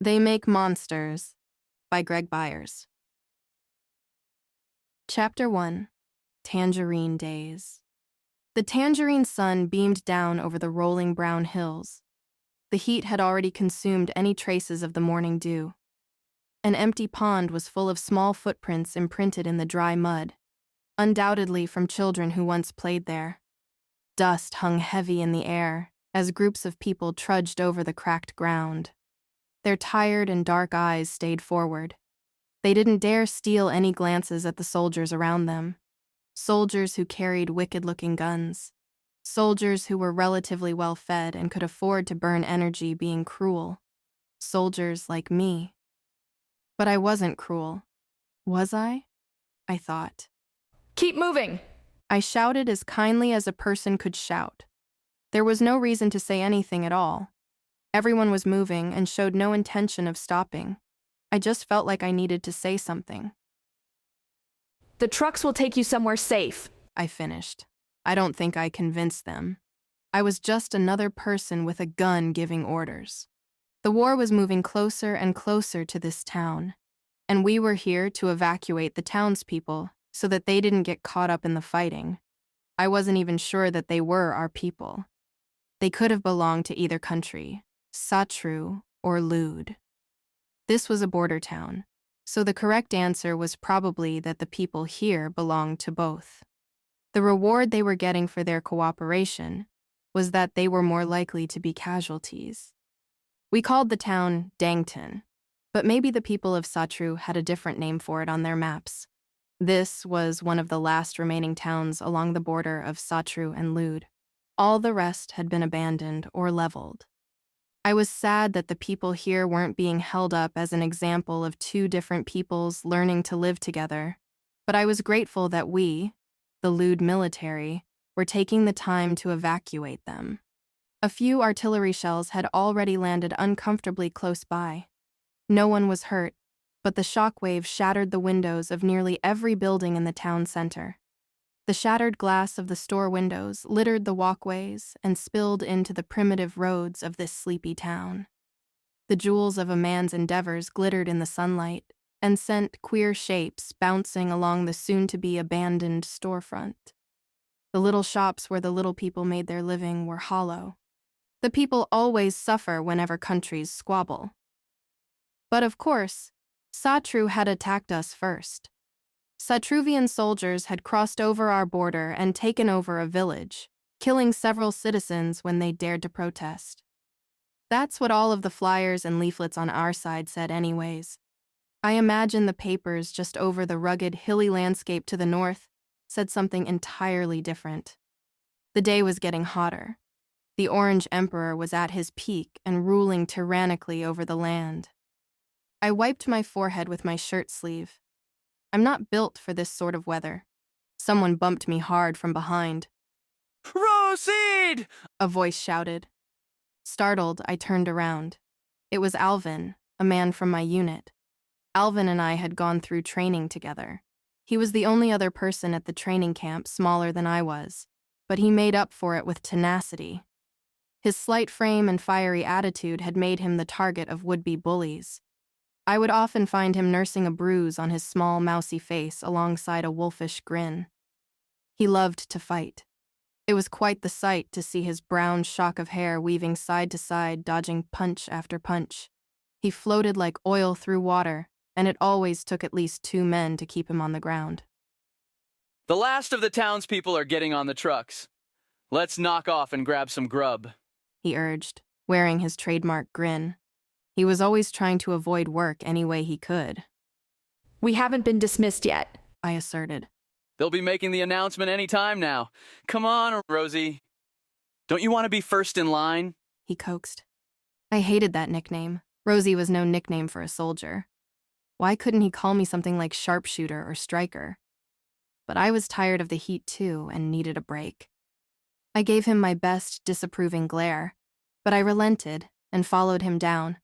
They Make Monsters by Byers. Chapter 1. Tangerine Days. The tangerine sun beamed down over the rolling brown hills. The heat had already consumed any traces of the morning dew. An empty pond was full of small footprints imprinted in the dry mud, undoubtedly from children who once played there. Dust hung heavy in the air as groups of people trudged over the cracked ground. Their tired and dark eyes stayed forward. They didn't dare steal any glances at the soldiers around them. Soldiers who carried wicked-looking guns. Soldiers who were relatively well-fed and could afford to burn energy being cruel. Soldiers like me. But I wasn't cruel. Was I? I thought. Keep moving! I shouted as kindly as a person could shout. There was no reason to say anything at all. Everyone was moving and showed no intention of stopping. I just felt like I needed to say something. The trucks will take you somewhere safe, I finished. I don't think I convinced them. I was just another person with a gun giving orders. The war was moving closer and closer to this town, and we were here to evacuate the townspeople so that they didn't get caught up in the fighting. I wasn't even sure that they were our people. They could have belonged to either country, Satru or Lud. This was a border town, so the correct answer was probably that the people here belonged to both. The reward they were getting for their cooperation was that they were more likely to be casualties. We called the town Dangton, but maybe the people of Satru had a different name for it on their maps. This was one of the last remaining towns along the border of Satru and Lud. All the rest had been abandoned or leveled. I was sad that the people here weren't being held up as an example of two different peoples learning to live together, but I was grateful that we, the Lud military, were taking the time to evacuate them. A few artillery shells had already landed uncomfortably close by. No one was hurt, but the shockwave shattered the windows of nearly every building in the town center. The shattered glass of the store windows littered the walkways and spilled into the primitive roads of this sleepy town. The jewels of a man's endeavors glittered in the sunlight and sent queer shapes bouncing along the soon-to-be abandoned storefront. The little shops where the little people made their living were hollow. The people always suffer whenever countries squabble. But of course, Satru had attacked us first. Satruvian soldiers had crossed over our border and taken over a village, killing several citizens when they dared to protest. That's what all of the flyers and leaflets on our side said anyways. I imagine the papers just over the rugged, hilly landscape to the north said something entirely different. The day was getting hotter. The Orange Emperor was at his peak and ruling tyrannically over the land. I wiped my forehead with my shirt sleeve. I'm not built for this sort of weather. Someone bumped me hard from behind. Rosid! A voice shouted. Startled, I turned around. It was Alvin, a man from my unit. Alvin and I had gone through training together. He was the only other person at the training camp smaller than I was, but he made up for it with tenacity. His slight frame and fiery attitude had made him the target of would-be bullies. I would often find him nursing a bruise on his small, mousy face alongside a wolfish grin. He loved to fight. It was quite the sight to see his brown shock of hair weaving side to side, dodging punch after punch. He floated like oil through water, and it always took at least 2 men to keep him on the ground. The last of the townspeople are getting on the trucks. Let's knock off and grab some grub, he urged, wearing his trademark grin. He was always trying to avoid work any way he could. We haven't been dismissed yet, I asserted. They'll be making the announcement any time now. Come on, Rosie. Don't you want to be first in line? He coaxed. I hated that nickname. Rosie was no nickname for a soldier. Why couldn't he call me something like sharpshooter or striker? But I was tired of the heat too and needed a break. I gave him my best disapproving glare, but I relented and followed him down.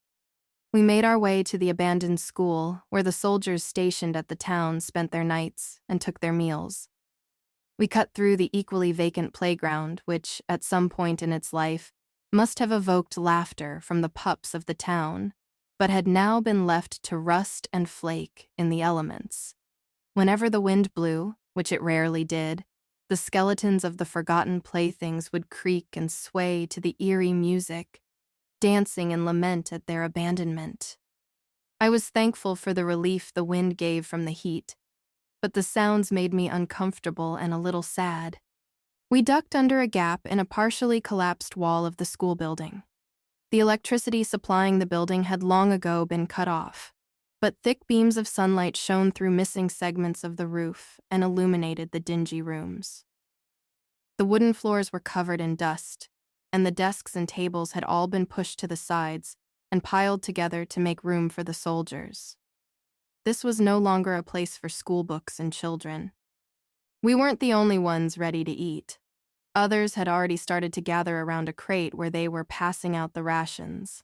We made our way to the abandoned school where the soldiers stationed at the town spent their nights and took their meals. We cut through the equally vacant playground, which, at some point in its life, must have evoked laughter from the pups of the town, but had now been left to rust and flake in the elements. Whenever the wind blew, which it rarely did, the skeletons of the forgotten playthings would creak and sway to the eerie music, dancing in lament at their abandonment. I was thankful for the relief the wind gave from the heat, but the sounds made me uncomfortable and a little sad. We ducked under a gap in a partially collapsed wall of the school building. The electricity supplying the building had long ago been cut off, but thick beams of sunlight shone through missing segments of the roof and illuminated the dingy rooms. The wooden floors were covered in dust, and the desks and tables had all been pushed to the sides and piled together to make room for the soldiers. This was no longer a place for school books and children. We weren't the only ones ready to eat. Others had already started to gather around a crate where they were passing out the rations.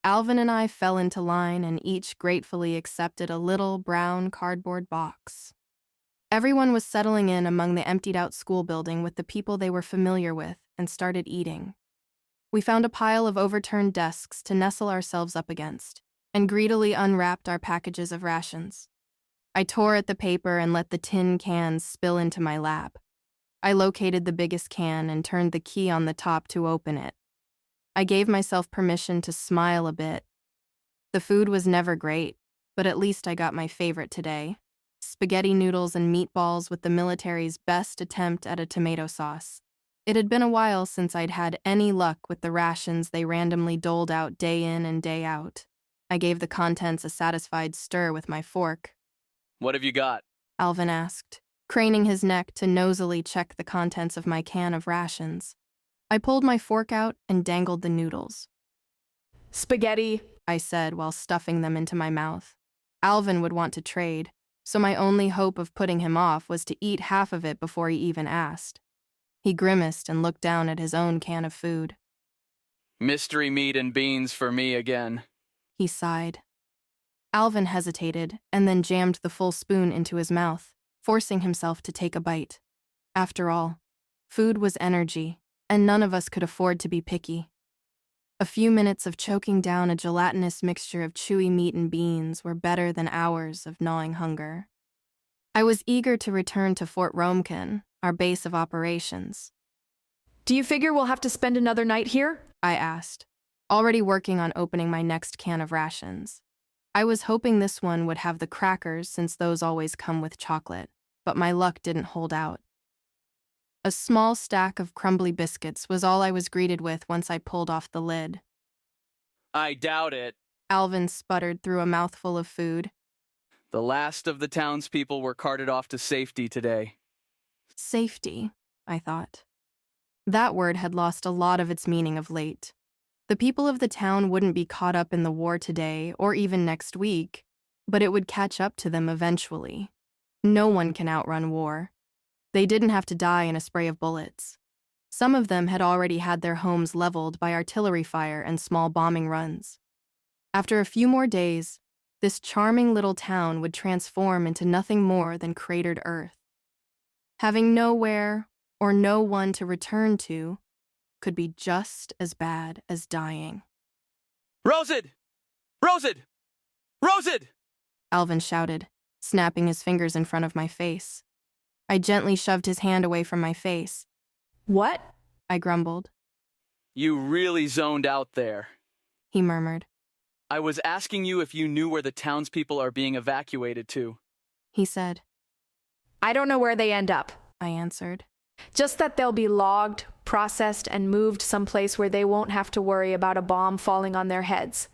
Alvin and I fell into line and each gratefully accepted a little brown cardboard box. Everyone was settling in among the emptied-out school building with the people they were familiar with and started eating. We found a pile of overturned desks to nestle ourselves up against, and greedily unwrapped our packages of rations. I tore at the paper and let the tin cans spill into my lap. I located the biggest can and turned the key on the top to open it. I gave myself permission to smile a bit. The food was never great, but at least I got my favorite today: spaghetti noodles and meatballs with the military's best attempt at a tomato sauce. It had been a while since I'd had any luck with the rations they randomly doled out day in and day out. I gave the contents a satisfied stir with my fork. What have you got? Alvin asked, craning his neck to nosily check the contents of my can of rations. I pulled my fork out and dangled the noodles. Spaghetti, I said while stuffing them into my mouth. Alvin would want to trade, so my only hope of putting him off was to eat half of it before he even asked. He grimaced and looked down at his own can of food. Mystery meat and beans for me again. He sighed. Alvin hesitated and then jammed the full spoon into his mouth, forcing himself to take a bite. After all, food was energy, and none of us could afford to be picky. A few minutes of choking down a gelatinous mixture of chewy meat and beans were better than hours of gnawing hunger. I was eager to return to Fort Romkin, our base of operations. do you figure we'll have to spend another night here? I asked, already working on opening my next can of rations. I was hoping this one would have the crackers since those always come with chocolate, but my luck didn't hold out. A small stack of crumbly biscuits was all I was greeted with once I pulled off the lid. I doubt it. Alvin sputtered through a mouthful of food. The last of the townspeople were carted off to safety today. Safety, I thought. That word had lost a lot of its meaning of late. The people of the town wouldn't be caught up in the war today or even next week, but it would catch up to them eventually. No one can outrun war. They didn't have to die in a spray of bullets. Some of them had already had their homes leveled by artillery fire and small bombing runs. After a few more days, this charming little town would transform into nothing more than cratered earth. Having nowhere or no one to return to could be just as bad as dying. Rosid! Rosid! Rosid! Alvin shouted, snapping his fingers in front of my face. I gently shoved his hand away from my face. What? I grumbled. You really zoned out there. He murmured. I was asking you if you knew where the townspeople are being evacuated to. He said. I don't know where they end up. I answered. Just that they'll be logged, processed, and moved someplace where they won't have to worry about a bomb falling on their heads.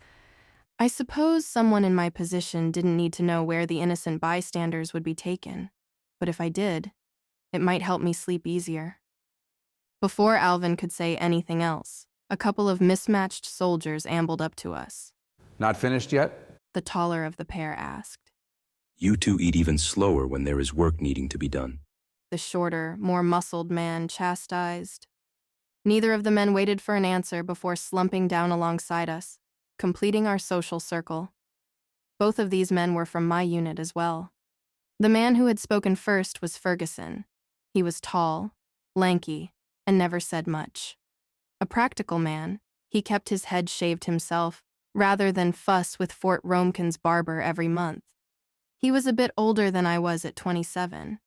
I suppose someone in my position didn't need to know where the innocent bystanders would be taken, but if I did, it might help me sleep easier. Before Alvin could say anything else, a couple of mismatched soldiers ambled up to us. Not finished yet? The taller of the pair asked. You two eat even slower when there is work needing to be done. The shorter, more muscled man chastised. Neither of the men waited for an answer before slumping down alongside us, completing our social circle. Both of these men were from my unit as well. The man who had spoken first was Ferguson. He was tall, lanky, and never said much. A practical man, he kept his head shaved himself rather than fuss with Fort Romekin's barber every month. He was a bit older than I was at 27,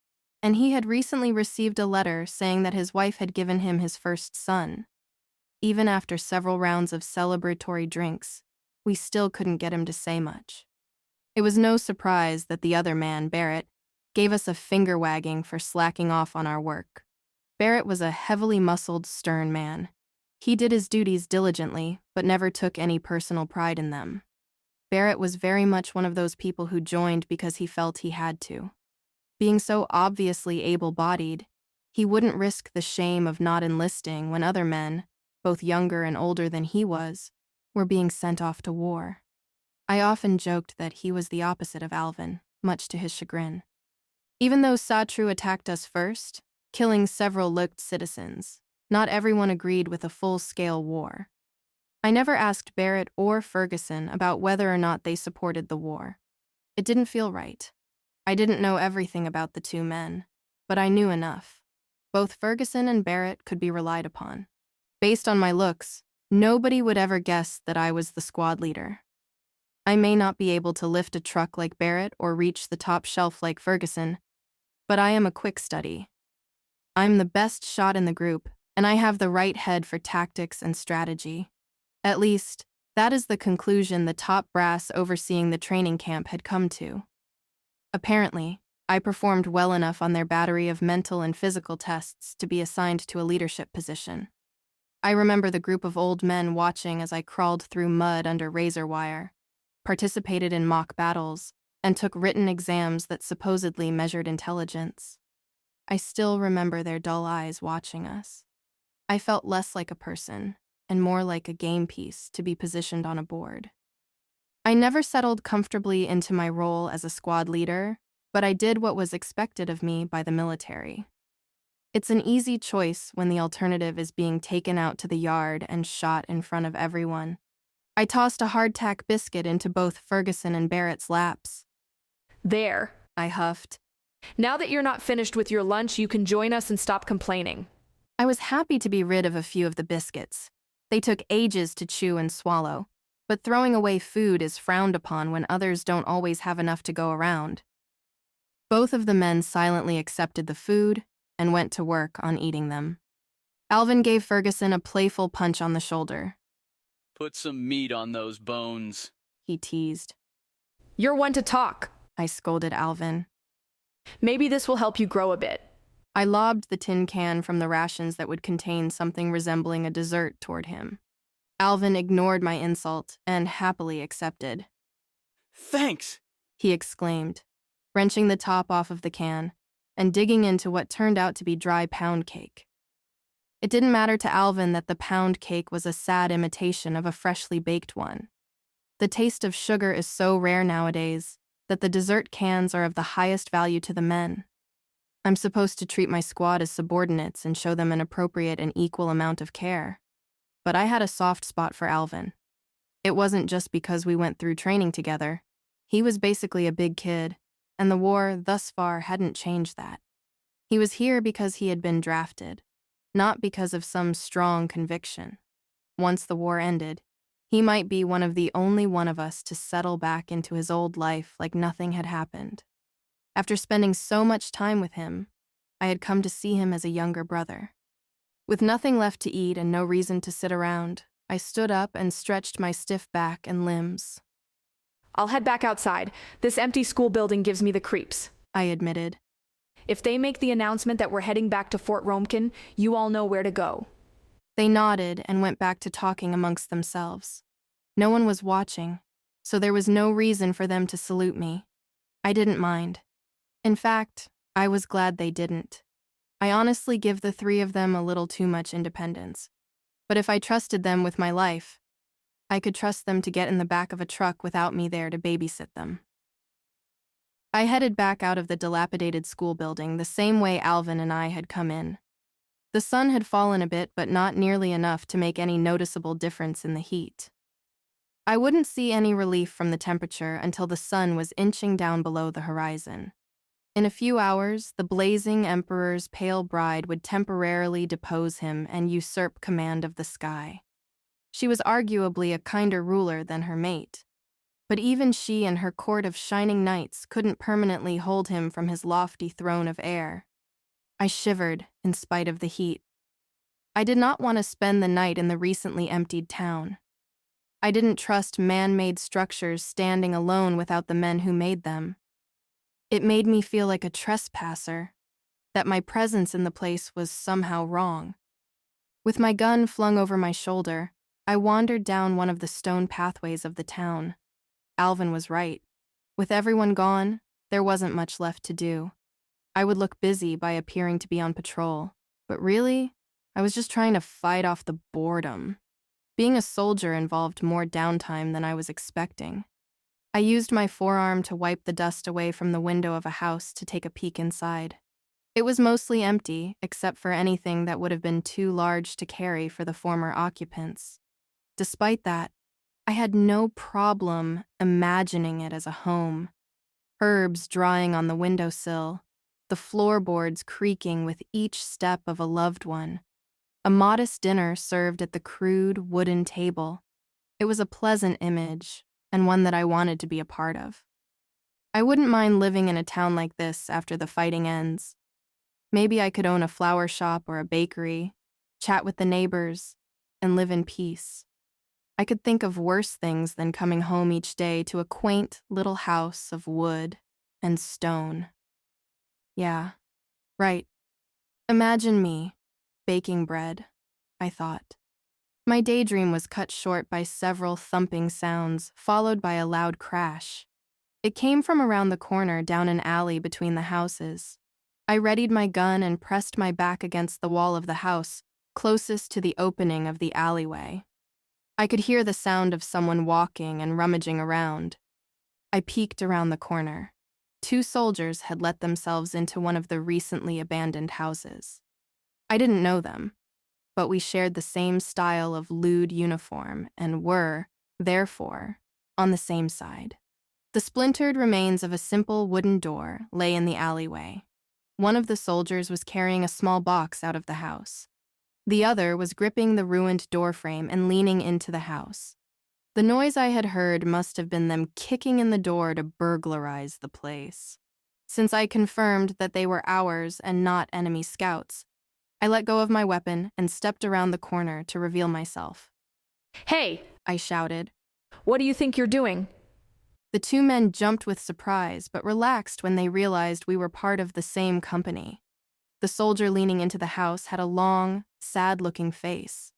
and he had recently received a letter saying that his wife had given him his first son. Even after several rounds of celebratory drinks, we still couldn't get him to say much. It was no surprise that the other man, Barrett, gave us a finger wagging for slacking off on our work. Barrett was a heavily muscled, stern man. He did his duties diligently, but never took any personal pride in them. Barrett was very much one of those people who joined because he felt he had to. Being so obviously able-bodied, he wouldn't risk the shame of not enlisting when other men, both younger and older than he was, were being sent off to war. I often joked that he was the opposite of Alvin, much to his chagrin. Even though Satru attacked us first, killing several Lucht citizens, not everyone agreed with a full-scale war. I never asked Barrett or Ferguson about whether or not they supported the war. It didn't feel right. I didn't know everything about the two men, but I knew enough. Both Ferguson and Barrett could be relied upon. Based on my looks, nobody would ever guess that I was the squad leader. I may not be able to lift a truck like Barrett or reach the top shelf like Ferguson, but I am a quick study. I'm the best shot in the group, and I have the right head for tactics and strategy. At least, that is the conclusion the top brass overseeing the training camp had come to. Apparently, I performed well enough on their battery of mental and physical tests to be assigned to a leadership position. I remember the group of old men watching as I crawled through mud under razor wire, participated in mock battles, and took written exams that supposedly measured intelligence. I still remember their dull eyes watching us. I felt less like a person and more like a game piece to be positioned on a board. I never settled comfortably into my role as a squad leader, but I did what was expected of me by the military. It's an easy choice when the alternative is being taken out to the yard and shot in front of everyone. I tossed a hardtack biscuit into both Ferguson and Barrett's laps. There, I huffed. Now that you're not finished with your lunch, you can join us and stop complaining. I was happy to be rid of a few of the biscuits. They took ages to chew and swallow, but throwing away food is frowned upon when others don't always have enough to go around. Both of the men silently accepted the food and went to work on eating them. Alvin gave Ferguson a playful punch on the shoulder. Put some meat on those bones. He teased. You're one to talk. I scolded Alvin. Maybe this will help you grow a bit. I lobbed the tin can from the rations that would contain something resembling a dessert toward him. Alvin ignored my insult and happily accepted. Thanks! He exclaimed, wrenching the top off of the can and digging into what turned out to be dry pound cake. It didn't matter to Alvin that the pound cake was a sad imitation of a freshly baked one. The taste of sugar is so rare nowadays that the dessert cans are of the highest value to the men. I'm supposed to treat my squad as subordinates and show them an appropriate and equal amount of care. But I had a soft spot for Alvin. It wasn't just because we went through training together. He was basically a big kid, and the war thus far hadn't changed that. He was here because he had been drafted, not because of some strong conviction. Once the war ended, he might be one of the only one of us to settle back into his old life like nothing had happened. After spending so much time with him, I had come to see him as a younger brother. With nothing left to eat and no reason to sit around, I stood up and stretched my stiff back and limbs. I'll head back outside. This empty school building gives me the creeps. I admitted. If they make the announcement that we're heading back to Fort Romekin, you all know where to go. They nodded and went back to talking amongst themselves. No one was watching, so there was no reason for them to salute me. I didn't mind. In fact, I was glad they didn't. I honestly give the three of them a little too much independence. But if I trusted them with my life, I could trust them to get in the back of a truck without me there to babysit them. I headed back out of the dilapidated school building the same way Alvin and I had come in. The sun had fallen a bit, but not nearly enough to make any noticeable difference in the heat. I wouldn't see any relief from the temperature until the sun was inching down below the horizon. In a few hours, the blazing emperor's pale bride would temporarily depose him and usurp command of the sky. She was arguably a kinder ruler than her mate. But even she and her court of shining knights couldn't permanently hold him from his lofty throne of air. I shivered in spite of the heat. I did not want to spend the night in the recently emptied town. I didn't trust man-made structures standing alone without the men who made them. It made me feel like a trespasser, that my presence in the place was somehow wrong. With my gun flung over my shoulder, I wandered down one of the stone pathways of the town. Alvin was right. With everyone gone, there wasn't much left to do. I would look busy by appearing to be on patrol, but really, I was just trying to fight off the boredom. Being a soldier involved more downtime than I was expecting. I used my forearm to wipe the dust away from the window of a house to take a peek inside. It was mostly empty, except for anything that would have been too large to carry for the former occupants. Despite that, I had no problem imagining it as a home. Herbs drying on the windowsill, the floorboards creaking with each step of a loved one. A modest dinner served at the crude wooden table. It was a pleasant image, and one that I wanted to be a part of. I wouldn't mind living in a town like this after the fighting ends. Maybe I could own a flower shop or a bakery, chat with the neighbors, and live in peace. I could think of worse things than coming home each day to a quaint little house of wood and stone. Yeah, right. Imagine me, baking bread, I thought. My daydream was cut short by several thumping sounds, followed by a loud crash. It came from around the corner down an alley between the houses. I readied my gun and pressed my back against the wall of the house, closest to the opening of the alleyway. I could hear the sound of someone walking and rummaging around. I peeked around the corner. 2 soldiers had let themselves into one of the recently abandoned houses. I didn't know them, but we shared the same style of lewd uniform and were, therefore, on the same side. The splintered remains of a simple wooden door lay in the alleyway. One of the soldiers was carrying a small box out of the house. The other was gripping the ruined doorframe and leaning into the house. The noise I had heard must have been them kicking in the door to burglarize the place. Since I confirmed that they were ours and not enemy scouts, I let go of my weapon and stepped around the corner to reveal myself. Hey, I shouted. what do you think you're doing? The 2 men jumped with surprise, but relaxed when they realized we were part of the same company. The soldier leaning into the house had a long, sad-looking face.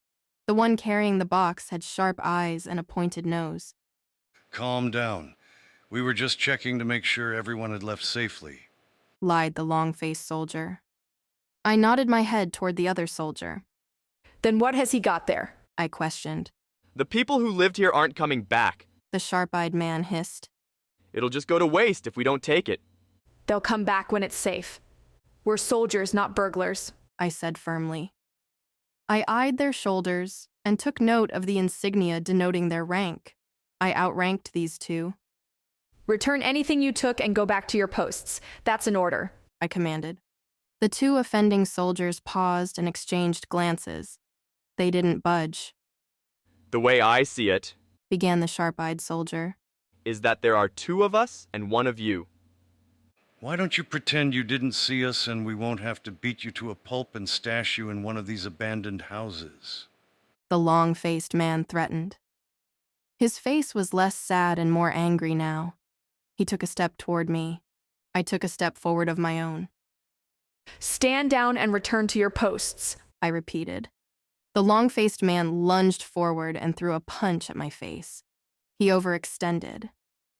The one carrying the box had sharp eyes and a pointed nose. Calm down. We were just checking to make sure everyone had left safely. Lied the long-faced soldier. I nodded my head toward the other soldier. Then what has he got there? I questioned. The people who lived here aren't coming back. The sharp-eyed man hissed. It'll just go to waste if we don't take it. They'll come back when it's safe. We're soldiers, not burglars. I said firmly. I eyed their shoulders and took note of the insignia denoting their rank. I outranked these 2. Return anything you took and go back to your posts. That's an order, I commanded. The 2 offending soldiers paused and exchanged glances. They didn't budge. The way I see it, Began the sharp-eyed soldier. is that there are 2 of us and 1 of you. Why don't you pretend you didn't see us and we won't have to beat you to a pulp and stash you in one of these abandoned houses? The long-faced man threatened. His face was less sad and more angry now. He took a step toward me. I took a step forward of my own. Stand down and return to your posts, I repeated. The long-faced man lunged forward and threw a punch at my face. He overextended.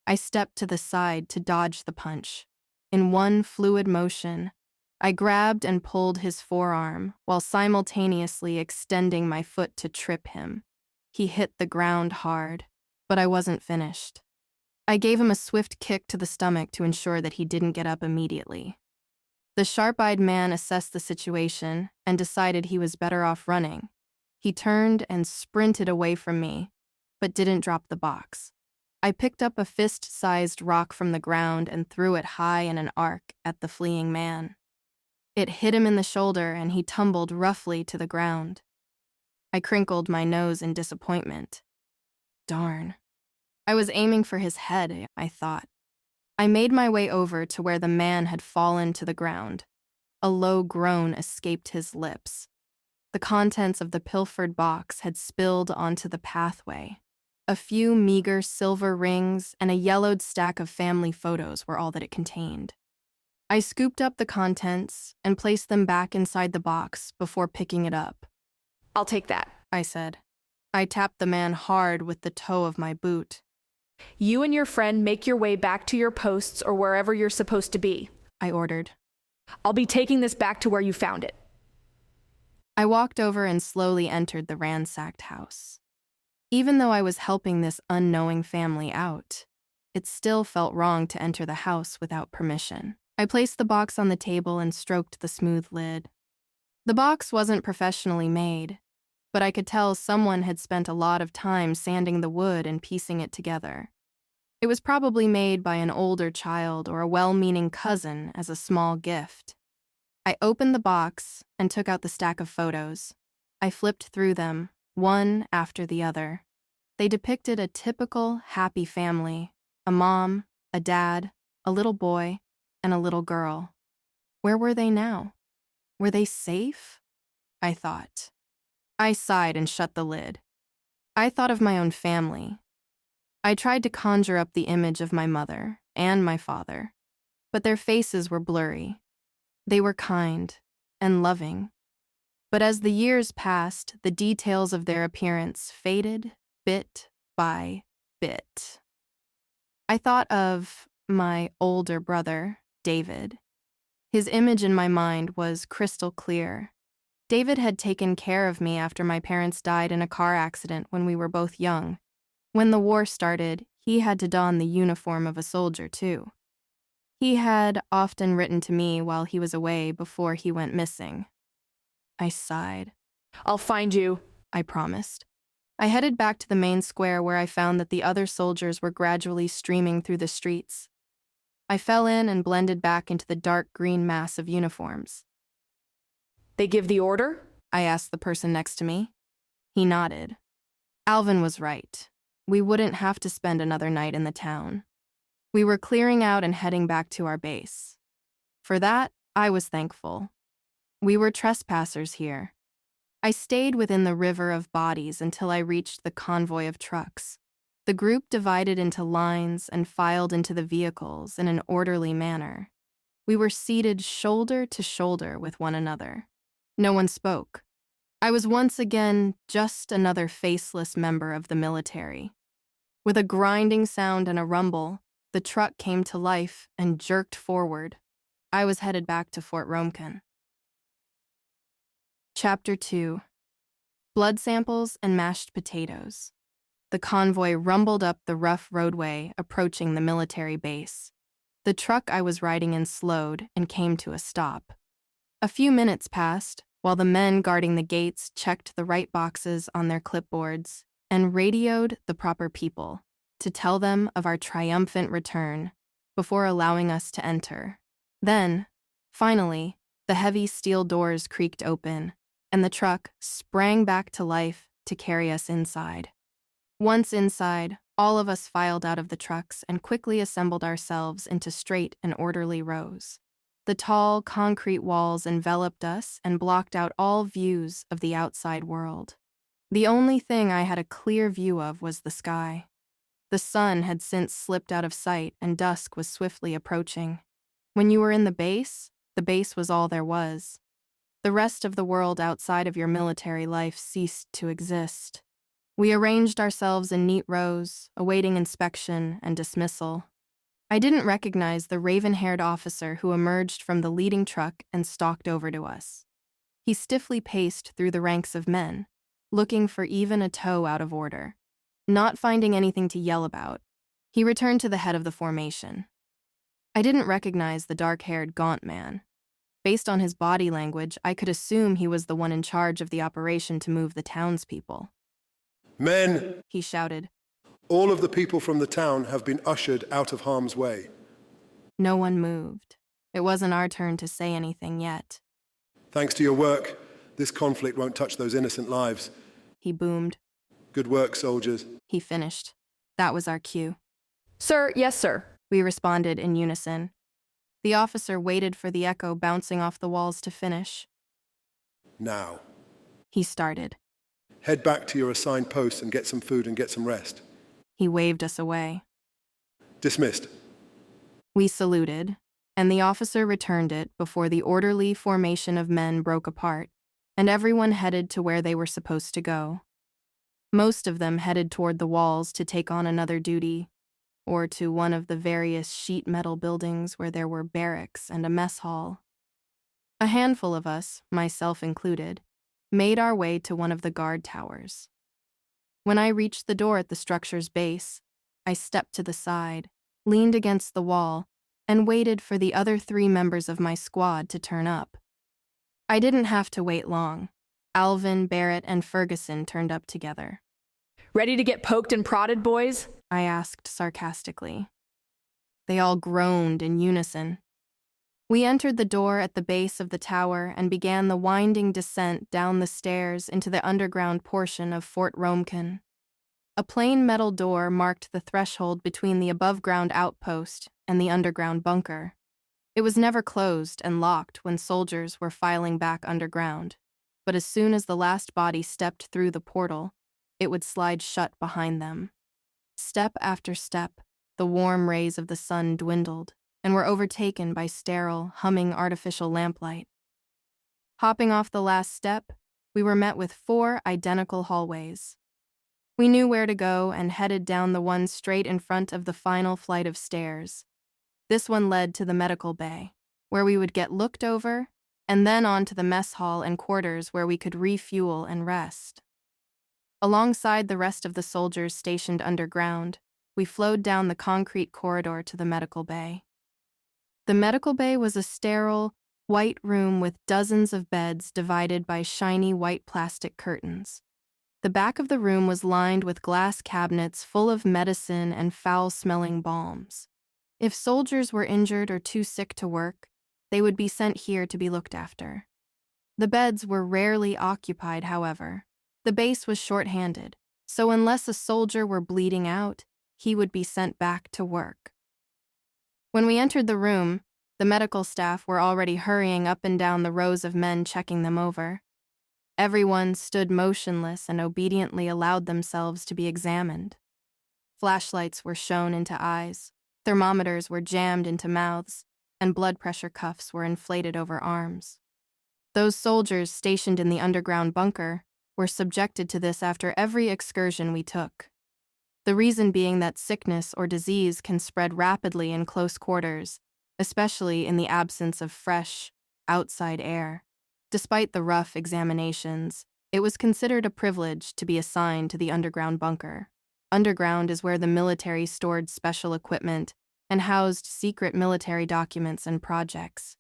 I stepped to the side to dodge the punch. In one fluid motion, I grabbed and pulled his forearm while simultaneously extending my foot to trip him. He hit the ground hard, but I wasn't finished. I gave him a swift kick to the stomach to ensure that he didn't get up immediately. The sharp-eyed man assessed the situation and decided he was better off running. He turned and sprinted away from me, but didn't drop the box. I picked up a fist-sized rock from the ground and threw it high in an arc at the fleeing man. It hit him in the shoulder and he tumbled roughly to the ground. I crinkled my nose in disappointment. Darn. I was aiming for his head, I thought. I made my way over to where the man had fallen to the ground. A low groan escaped his lips. The contents of the pilfered box had spilled onto the pathway. A few meager silver rings and a yellowed stack of family photos were all that it contained. I scooped up the contents and placed them back inside the box before picking it up. I'll take that. I said. I tapped the man hard with the toe of my boot. You and your friend make your way back to your posts or wherever you're supposed to be, I ordered. I'll be taking this back to where you found it. I walked over and slowly entered the ransacked house. Even though I was helping this unknowing family out, it still felt wrong to enter the house without permission. I placed the box on the table and stroked the smooth lid. The box wasn't professionally made, but I could tell someone had spent a lot of time sanding the wood and piecing it together. It was probably made by an older child or a well-meaning cousin as a small gift. I opened the box and took out the stack of photos. I flipped through them, one after the other. They depicted a typical happy family, a mom, a dad, a little boy, and a little girl. Where were they now? Were they safe? I thought. I sighed and shut the lid. I thought of my own family. I tried to conjure up the image of my mother and my father, but their faces were blurry. They were kind and loving. But as the years passed, the details of their appearance faded bit by bit. I thought of my older brother, David. His image in my mind was crystal clear. David had taken care of me after my parents died in a car accident when we were both young. When the war started, he had to don the uniform of a soldier, too. He had often written to me while he was away before he went missing. I sighed. I'll find you, I promised. I headed back to the main square where I found that the other soldiers were gradually streaming through the streets. I fell in and blended back into the dark green mass of uniforms. They give the order? I asked the person next to me. He nodded. Alvin was right. We wouldn't have to spend another night in the town. We were clearing out and heading back to our base. For that, I was thankful. We were trespassers here. I stayed within the river of bodies until I reached the convoy of trucks. The group divided into lines and filed into the vehicles in an orderly manner. We were seated shoulder to shoulder with one another. No one spoke. I was once again just another faceless member of the military. With a grinding sound and a rumble, the truck came to life and jerked forward. I was headed back to Fort Romkin. Chapter 2. Blood samples and mashed potatoes. The convoy rumbled up the rough roadway approaching the military base. The truck I was riding in slowed and came to a stop. A few minutes passed while the men guarding the gates checked the right boxes on their clipboards and radioed the proper people to tell them of our triumphant return before allowing us to enter. Then, finally, the heavy steel doors creaked open and the truck sprang back to life to carry us inside. Once inside, all of us filed out of the trucks and quickly assembled ourselves into straight and orderly rows. The tall, concrete walls enveloped us and blocked out all views of the outside world. The only thing I had a clear view of was the sky. The sun had since slipped out of sight and dusk was swiftly approaching. When you were in the base was all there was. The rest of the world outside of your military life ceased to exist. We arranged ourselves in neat rows, awaiting inspection and dismissal. I didn't recognize the raven-haired officer who emerged from the leading truck and stalked over to us. He stiffly paced through the ranks of men, looking for even a toe out of order. Not finding anything to yell about, he returned to the head of the formation. I didn't recognize the dark-haired, gaunt man. Based on his body language, I could assume he was the one in charge of the operation to move the townspeople. Men, He shouted. all of the people from the town have been ushered out of harm's way. No one moved. It wasn't our turn to say anything yet. Thanks to your work, this conflict won't touch those innocent lives. he boomed. Good work, soldiers. He finished. That was our cue. Sir, yes, sir. We responded in unison. The officer waited for the echo bouncing off the walls to finish. Now, He started. head back to your assigned posts and get some food and get some rest. He waved us away. Dismissed. We saluted, and the officer returned it before the orderly formation of men broke apart, and everyone headed to where they were supposed to go. Most of them headed toward the walls to take on another duty, or to one of the various sheet metal buildings where there were barracks and a mess hall. A handful of us, myself included, made our way to one of the guard towers. When I reached the door at the structure's base, I stepped to the side, leaned against the wall, and waited for the other 3 members of my squad to turn up. I didn't have to wait long. Alvin, Barrett, and Ferguson turned up together. Ready to get poked and prodded, boys? I asked sarcastically. They all groaned in unison. We entered the door at the base of the tower and began the winding descent down the stairs into the underground portion of Fort Romekin. A plain metal door marked the threshold between the above-ground outpost and the underground bunker. It was never closed and locked when soldiers were filing back underground, but as soon as the last body stepped through the portal, it would slide shut behind them. Step after step, the warm rays of the sun dwindled and were overtaken by sterile, humming artificial lamplight. Hopping off the last step, we were met with 4 identical hallways. We knew where to go and headed down the one straight in front of the final flight of stairs. This one led to the medical bay, where we would get looked over, and then on to the mess hall and quarters where we could refuel and rest. Alongside the rest of the soldiers stationed underground, we flowed down the concrete corridor to the medical bay. The medical bay was a sterile, white room with dozens of beds divided by shiny white plastic curtains. The back of the room was lined with glass cabinets full of medicine and foul-smelling balms. If soldiers were injured or too sick to work, they would be sent here to be looked after. The beds were rarely occupied, however. The base was short-handed, so unless a soldier were bleeding out, he would be sent back to work. When we entered the room, the medical staff were already hurrying up and down the rows of men checking them over. Everyone stood motionless and obediently allowed themselves to be examined. Flashlights were shown into eyes, thermometers were jammed into mouths, and blood pressure cuffs were inflated over arms. Those soldiers stationed in the underground bunker were subjected to this after every excursion we took. The reason being that sickness or disease can spread rapidly in close quarters, especially in the absence of fresh, outside air. Despite the rough examinations, it was considered a privilege to be assigned to the underground bunker. Underground is where the military stored special equipment and housed secret military documents and projects.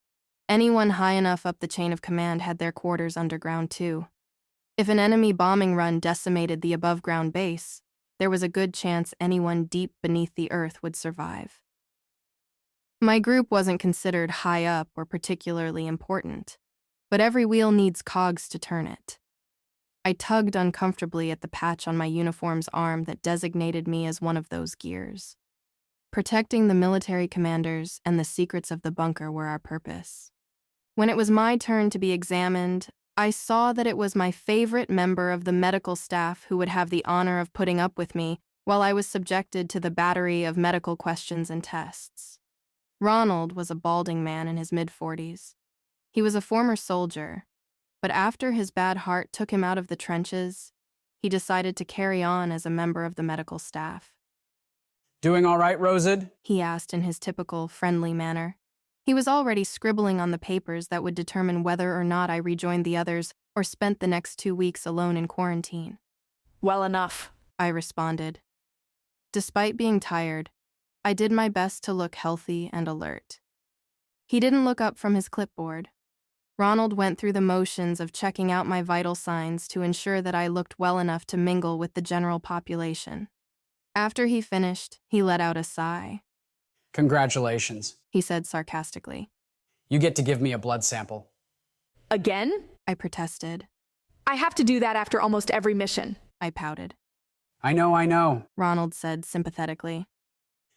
Anyone high enough up the chain of command had their quarters underground too. If an enemy bombing run decimated the above-ground base, there was a good chance anyone deep beneath the earth would survive. My group wasn't considered high up or particularly important, but every wheel needs cogs to turn it. I tugged uncomfortably at the patch on my uniform's arm that designated me as one of those gears. Protecting the military commanders and the secrets of the bunker were our purpose. When it was my turn to be examined, I saw that it was my favorite member of the medical staff who would have the honor of putting up with me while I was subjected to the battery of medical questions and tests. Ronald was a balding man in his mid-40s. He was a former soldier, but after his bad heart took him out of the trenches, he decided to carry on as a member of the medical staff. Doing all right, Rosid? He asked in his typical friendly manner. He was already scribbling on the papers that would determine whether or not I rejoined the others or spent the next 2 weeks alone in quarantine. Well enough, I responded. Despite being tired, I did my best to look healthy and alert. He didn't look up from his clipboard. Ronald went through the motions of checking out my vital signs to ensure that I looked well enough to mingle with the general population. After he finished, he let out a sigh. Congratulations. He said sarcastically. You get to give me a blood sample. Again? I protested. I have to do that after almost every mission. I pouted. I know. Ronald said sympathetically.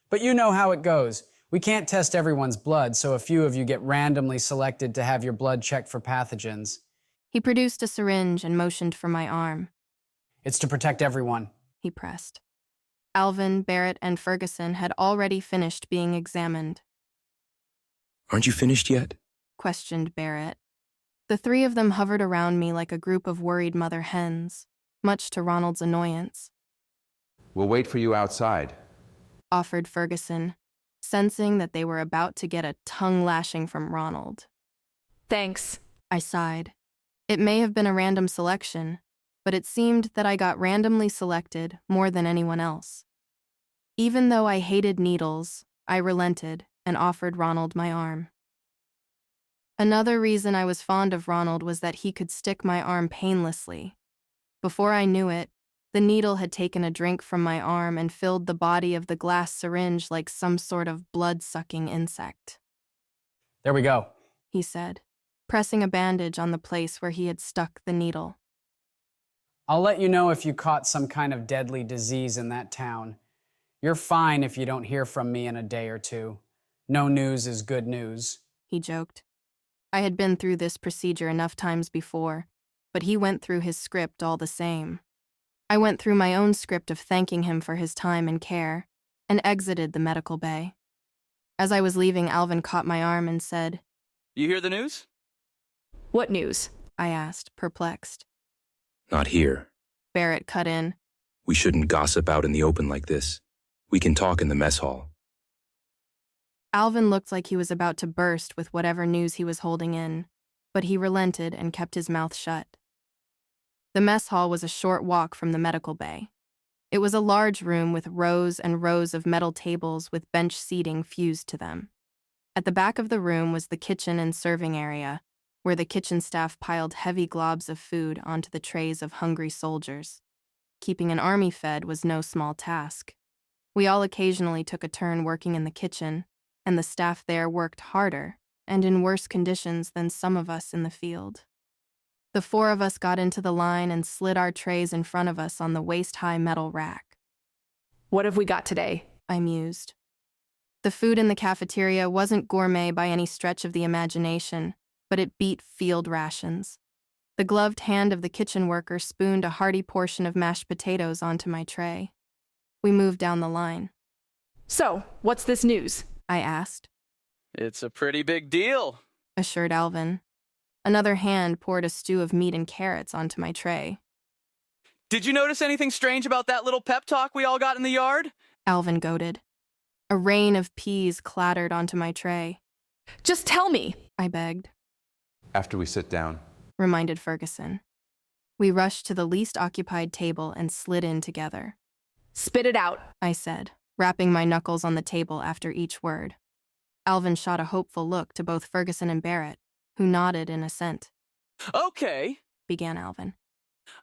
But you know how it goes. We can't test everyone's blood, so a few of you get randomly selected to have your blood checked for pathogens. He produced a syringe and motioned for my arm. It's to protect everyone. He pressed. Alvin, Barrett, and Ferguson had already finished being examined. Aren't you finished yet? Questioned Barrett. The three of them hovered around me like a group of worried mother hens, much to Ronald's annoyance. We'll wait for you outside, offered Ferguson, sensing that they were about to get a tongue lashing from Ronald. Thanks. I sighed. It may have been a random selection, but it seemed that I got randomly selected more than anyone else. Even though I hated needles, I relented and offered Ronald my arm. Another reason I was fond of Ronald was that he could stick my arm painlessly. Before I knew it, the needle had taken a drink from my arm and filled the body of the glass syringe like some sort of blood-sucking insect. There we go, he said, pressing a bandage on the place where he had stuck the needle. I'll let you know if you caught some kind of deadly disease in that town. You're fine if you don't hear from me in a day or two. No news is good news, he joked. I had been through this procedure enough times before, but he went through his script all the same. I went through my own script of thanking him for his time and care, and exited the medical bay. As I was leaving, Alvin caught my arm and said, You hear the news? What news? I asked, perplexed. Not here. Barrett cut in. We shouldn't gossip out in the open like this. We can talk in the mess hall. Alvin looked like he was about to burst with whatever news he was holding in, but he relented and kept his mouth shut. The mess hall was a short walk from the medical bay. It was a large room with rows and rows of metal tables with bench seating fused to them. At the back of the room was the kitchen and serving area, where the kitchen staff piled heavy globs of food onto the trays of hungry soldiers. Keeping an army fed was no small task. We all occasionally took a turn working in the kitchen, and the staff there worked harder and in worse conditions than some of us in the field. The four of us got into the line and slid our trays in front of us on the waist-high metal rack. What have we got today? I mused. The food in the cafeteria wasn't gourmet by any stretch of the imagination, but it beat field rations. The gloved hand of the kitchen worker spooned a hearty portion of mashed potatoes onto my tray. We moved down the line. So, what's this news? I asked. It's a pretty big deal, assured Alvin. Another hand poured a stew of meat and carrots onto my tray. Did you notice anything strange about that little pep talk we all got in the yard? Alvin goaded. A rain of peas clattered onto my tray. Just tell me, I begged. after we sit down. Reminded Ferguson. We rushed to the least occupied table and slid in together. Spit it out, I said, rapping my knuckles on the table after each word. Alvin shot a hopeful look to both Ferguson and Barrett, who nodded in assent. Okay, began Alvin.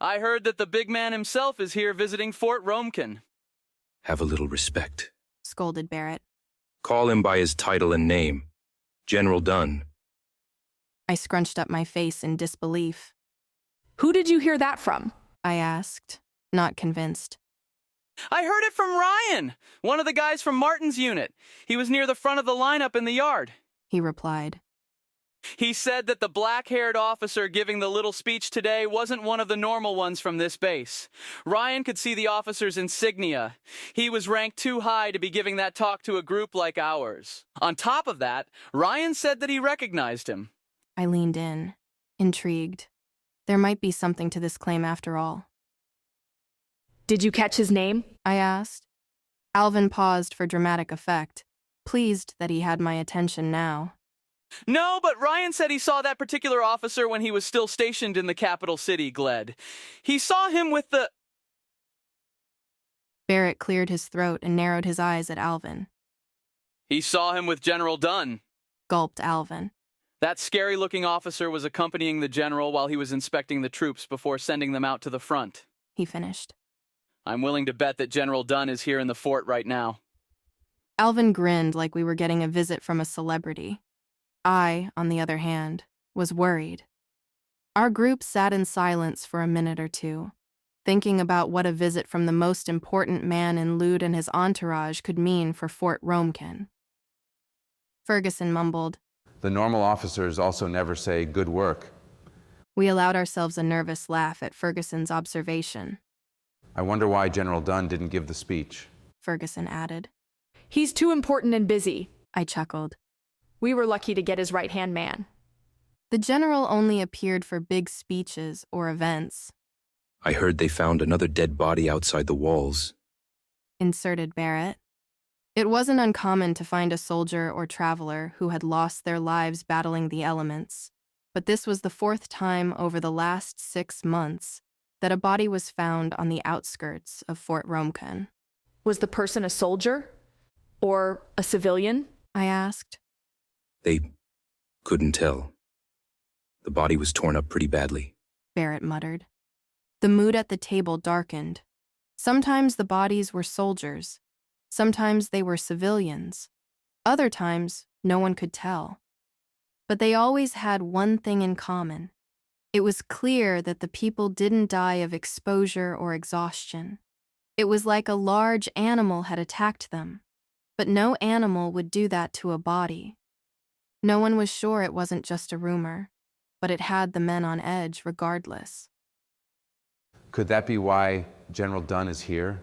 I heard that the big man himself is here visiting Fort Romkin. Have a little respect. Scolded Barrett. Call him by his title and name. General Dunn. I scrunched up my face in disbelief. Who did you hear that from? I asked, not convinced. I heard it from Ryan, one of the guys from Martin's unit. He was near the front of the lineup in the yard. He replied. He said that the black-haired officer giving the little speech today wasn't one of the normal ones from this base. Ryan could see the officer's insignia. He was ranked too high to be giving that talk to a group like ours. On top of that, Ryan said that he recognized him. I leaned in, intrigued. There might be something to this claim after all. Did you catch his name? I asked. Alvin paused for dramatic effect, pleased that he had my attention now. No, but Ryan said he saw that particular officer when he was still stationed in the capital city, Gled. He saw him with the... Barrett cleared his throat and narrowed his eyes at Alvin. He saw him with General Dunn. Gulped Alvin. That scary-looking officer was accompanying the general while he was inspecting the troops before sending them out to the front. He finished. I'm willing to bet that General Dunn is here in the fort right now. Alvin grinned like we were getting a visit from a celebrity. I, on the other hand, was worried. Our group sat in silence for a minute or two, thinking about what a visit from the most important man in Lude and his entourage could mean for Fort Romekin. Ferguson mumbled. The normal officers also never say good work. We allowed ourselves a nervous laugh at Ferguson's observation. I wonder why General Dunn didn't give the speech. Ferguson added. He's too important and busy. I chuckled. We were lucky to get his right-hand man. The general only appeared for big speeches or events, I heard they found another dead body outside the walls. inserted Barrett. It wasn't uncommon to find a soldier or traveler who had lost their lives battling the elements, but this was the fourth time over the last 6 months that a body was found on the outskirts of Fort Romekin. Was the person a soldier? Or a civilian? I asked. They couldn't tell. The body was torn up pretty badly. Barrett muttered. The mood at the table darkened. Sometimes the bodies were soldiers. Sometimes they were civilians. Other times, no one could tell. But they always had one thing in common. It was clear that the people didn't die of exposure or exhaustion. It was like a large animal had attacked them. But no animal would do that to a body. No one was sure it wasn't just a rumor, but it had the men on edge regardless. Could that be why General Dunn is here?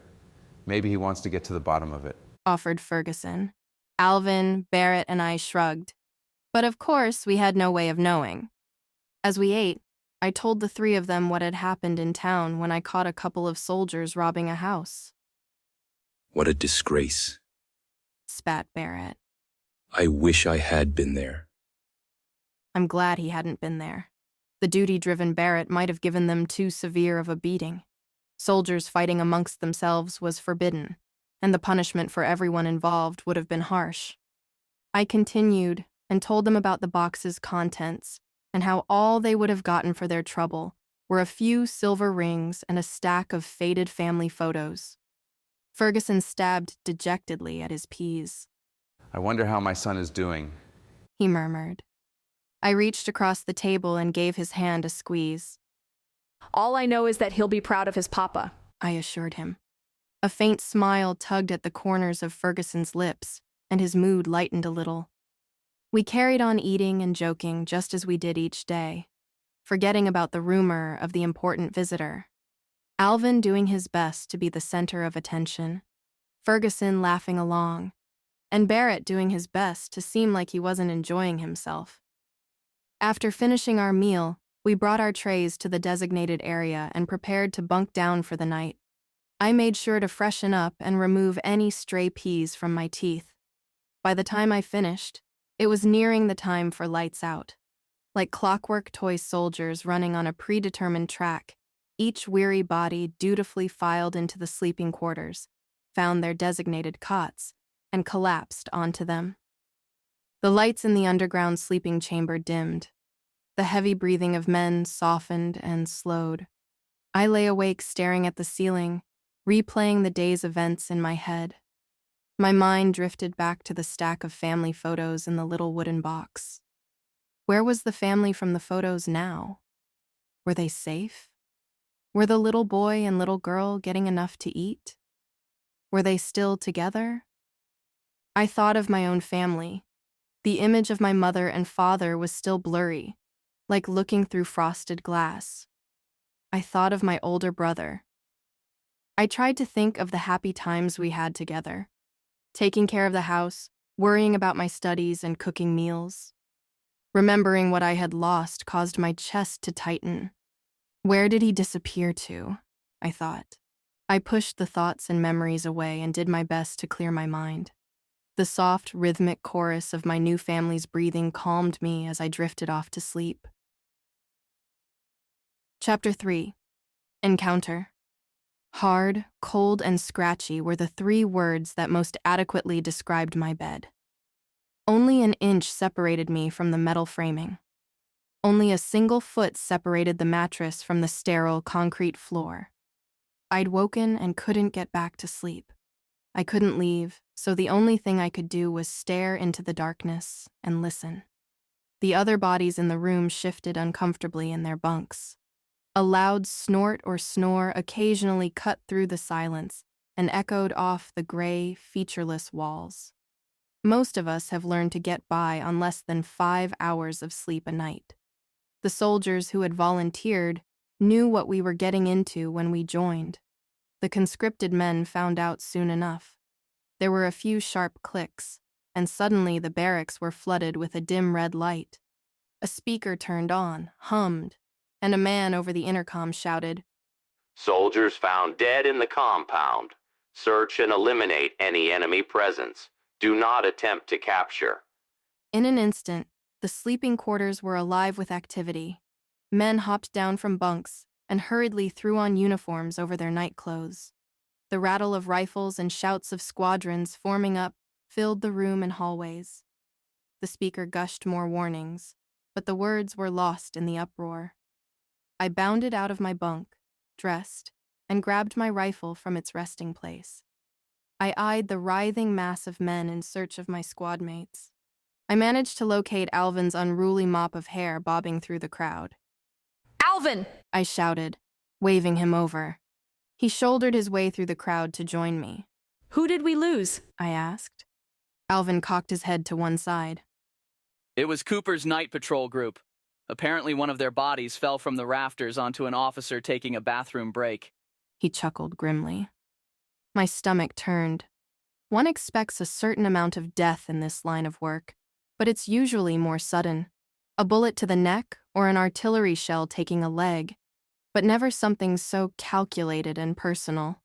Maybe he wants to get to the bottom of it. Offered Ferguson. Alvin, Barrett, and I shrugged. But of course, we had no way of knowing. As we ate, I told the 3 of them what had happened in town when I caught a couple of soldiers robbing a house. What a disgrace. Spat Barrett. I wish I had been there. I'm glad he hadn't been there. The duty-driven Barrett might have given them too severe of a beating. Soldiers fighting amongst themselves was forbidden, and the punishment for everyone involved would have been harsh. I continued and told them about the box's contents and how all they would have gotten for their trouble were a few silver rings and a stack of faded family photos. Ferguson stabbed dejectedly at his peas. I wonder how my son is doing. He murmured. I reached across the table and gave his hand a squeeze. All I know is that he'll be proud of his papa, I assured him. A faint smile tugged at the corners of Ferguson's lips, and his mood lightened a little. We carried on eating and joking just as we did each day, forgetting about the rumor of the important visitor. Alvin doing his best to be the center of attention, Ferguson laughing along, and Barrett doing his best to seem like he wasn't enjoying himself. After finishing our meal, we brought our trays to the designated area and prepared to bunk down for the night. I made sure to freshen up and remove any stray peas from my teeth. By the time I finished, it was nearing the time for lights out. Like clockwork toy soldiers running on a predetermined track, each weary body dutifully filed into the sleeping quarters, found their designated cots, and collapsed onto them. The lights in the underground sleeping chamber dimmed. The heavy breathing of men softened and slowed. I lay awake staring at the ceiling, replaying the day's events in my head. My mind drifted back to the stack of family photos in the little wooden box. Where was the family from the photos now? Were they safe? Were the little boy and little girl getting enough to eat? Were they still together? I thought of my own family. The image of my mother and father was still blurry, like looking through frosted glass. I thought of my older brother. I tried to think of the happy times we had together, taking care of the house, worrying about my studies and cooking meals. Remembering what I had lost caused my chest to tighten. Where did he disappear to? I thought. I pushed the thoughts and memories away and did my best to clear my mind. The soft, rhythmic chorus of my new family's breathing calmed me as I drifted off to sleep. Chapter 3. Encounter. Hard, cold, and scratchy were the 3 words that most adequately described my bed. Only an inch separated me from the metal framing. Only a single foot separated the mattress from the sterile concrete floor. I'd woken and couldn't get back to sleep. I couldn't leave, so the only thing I could do was stare into the darkness and listen. The other bodies in the room shifted uncomfortably in their bunks. A loud snort or snore occasionally cut through the silence and echoed off the gray, featureless walls. Most of us have learned to get by on less than 5 hours of sleep a night. The soldiers who had volunteered knew what we were getting into when we joined. The conscripted men found out soon enough. There were a few sharp clicks, and suddenly the barracks were flooded with a dim red light. A speaker turned on, hummed, and a man over the intercom shouted, "Soldiers found dead in the compound. Search and eliminate any enemy presence. Do not attempt to capture." In an instant, the sleeping quarters were alive with activity. Men hopped down from bunks and hurriedly threw on uniforms over their nightclothes. The rattle of rifles and shouts of squadrons forming up filled the room and hallways. The speaker gushed more warnings, but the words were lost in the uproar. I bounded out of my bunk, dressed, and grabbed my rifle from its resting place. I eyed the writhing mass of men in search of my squad mates. I managed to locate Alvin's unruly mop of hair bobbing through the crowd. Alvin! I shouted, waving him over. He shouldered his way through the crowd to join me. Who did we lose? I asked. Alvin cocked his head to one side. It was Cooper's night patrol group. Apparently one of their bodies fell from the rafters onto an officer taking a bathroom break. He chuckled grimly. My stomach turned. One expects a certain amount of death in this line of work, but it's usually more sudden. A bullet to the neck or an artillery shell taking a leg, but never something so calculated and personal.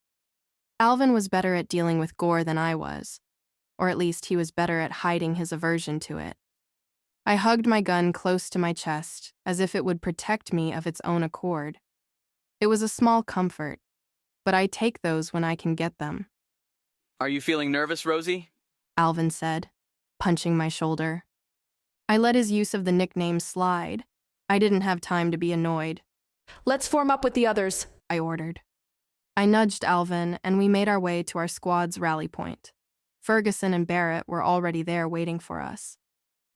Alvin was better at dealing with gore than I was, or at least he was better at hiding his aversion to it. I hugged my gun close to my chest, as if it would protect me of its own accord. It was a small comfort, but I take those when I can get them. Are you feeling nervous, Rosie? Alvin said, punching my shoulder. I let his use of the nickname slide. I didn't have time to be annoyed. Let's form up with the others, I ordered. I nudged Alvin, and we made our way to our squad's rally point. Ferguson and Barrett were already there waiting for us.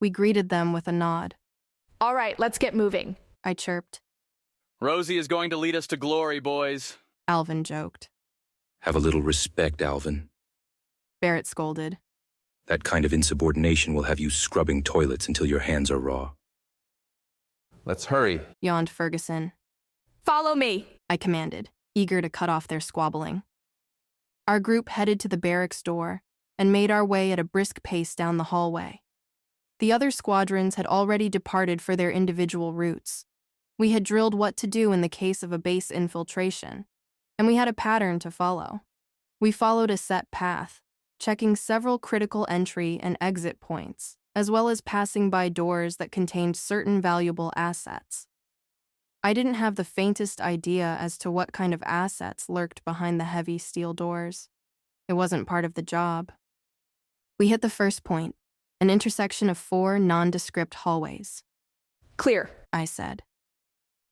We greeted them with a nod. All right, let's get moving, I chirped. Rosie is going to lead us to glory, boys. Alvin joked. Have a little respect, Alvin. Barrett scolded. That kind of insubordination will have you scrubbing toilets until your hands are raw. Let's hurry. Yawned Ferguson. Follow me, I commanded, eager to cut off their squabbling. Our group headed to the barracks door and made our way at a brisk pace down the hallway. The other squadrons had already departed for their individual routes. We had drilled what to do in the case of a base infiltration, and we had a pattern to follow. We followed a set path, checking several critical entry and exit points, as well as passing by doors that contained certain valuable assets. I didn't have the faintest idea as to what kind of assets lurked behind the heavy steel doors. It wasn't part of the job. We hit the first point, an intersection of 4 nondescript hallways. Clear, I said.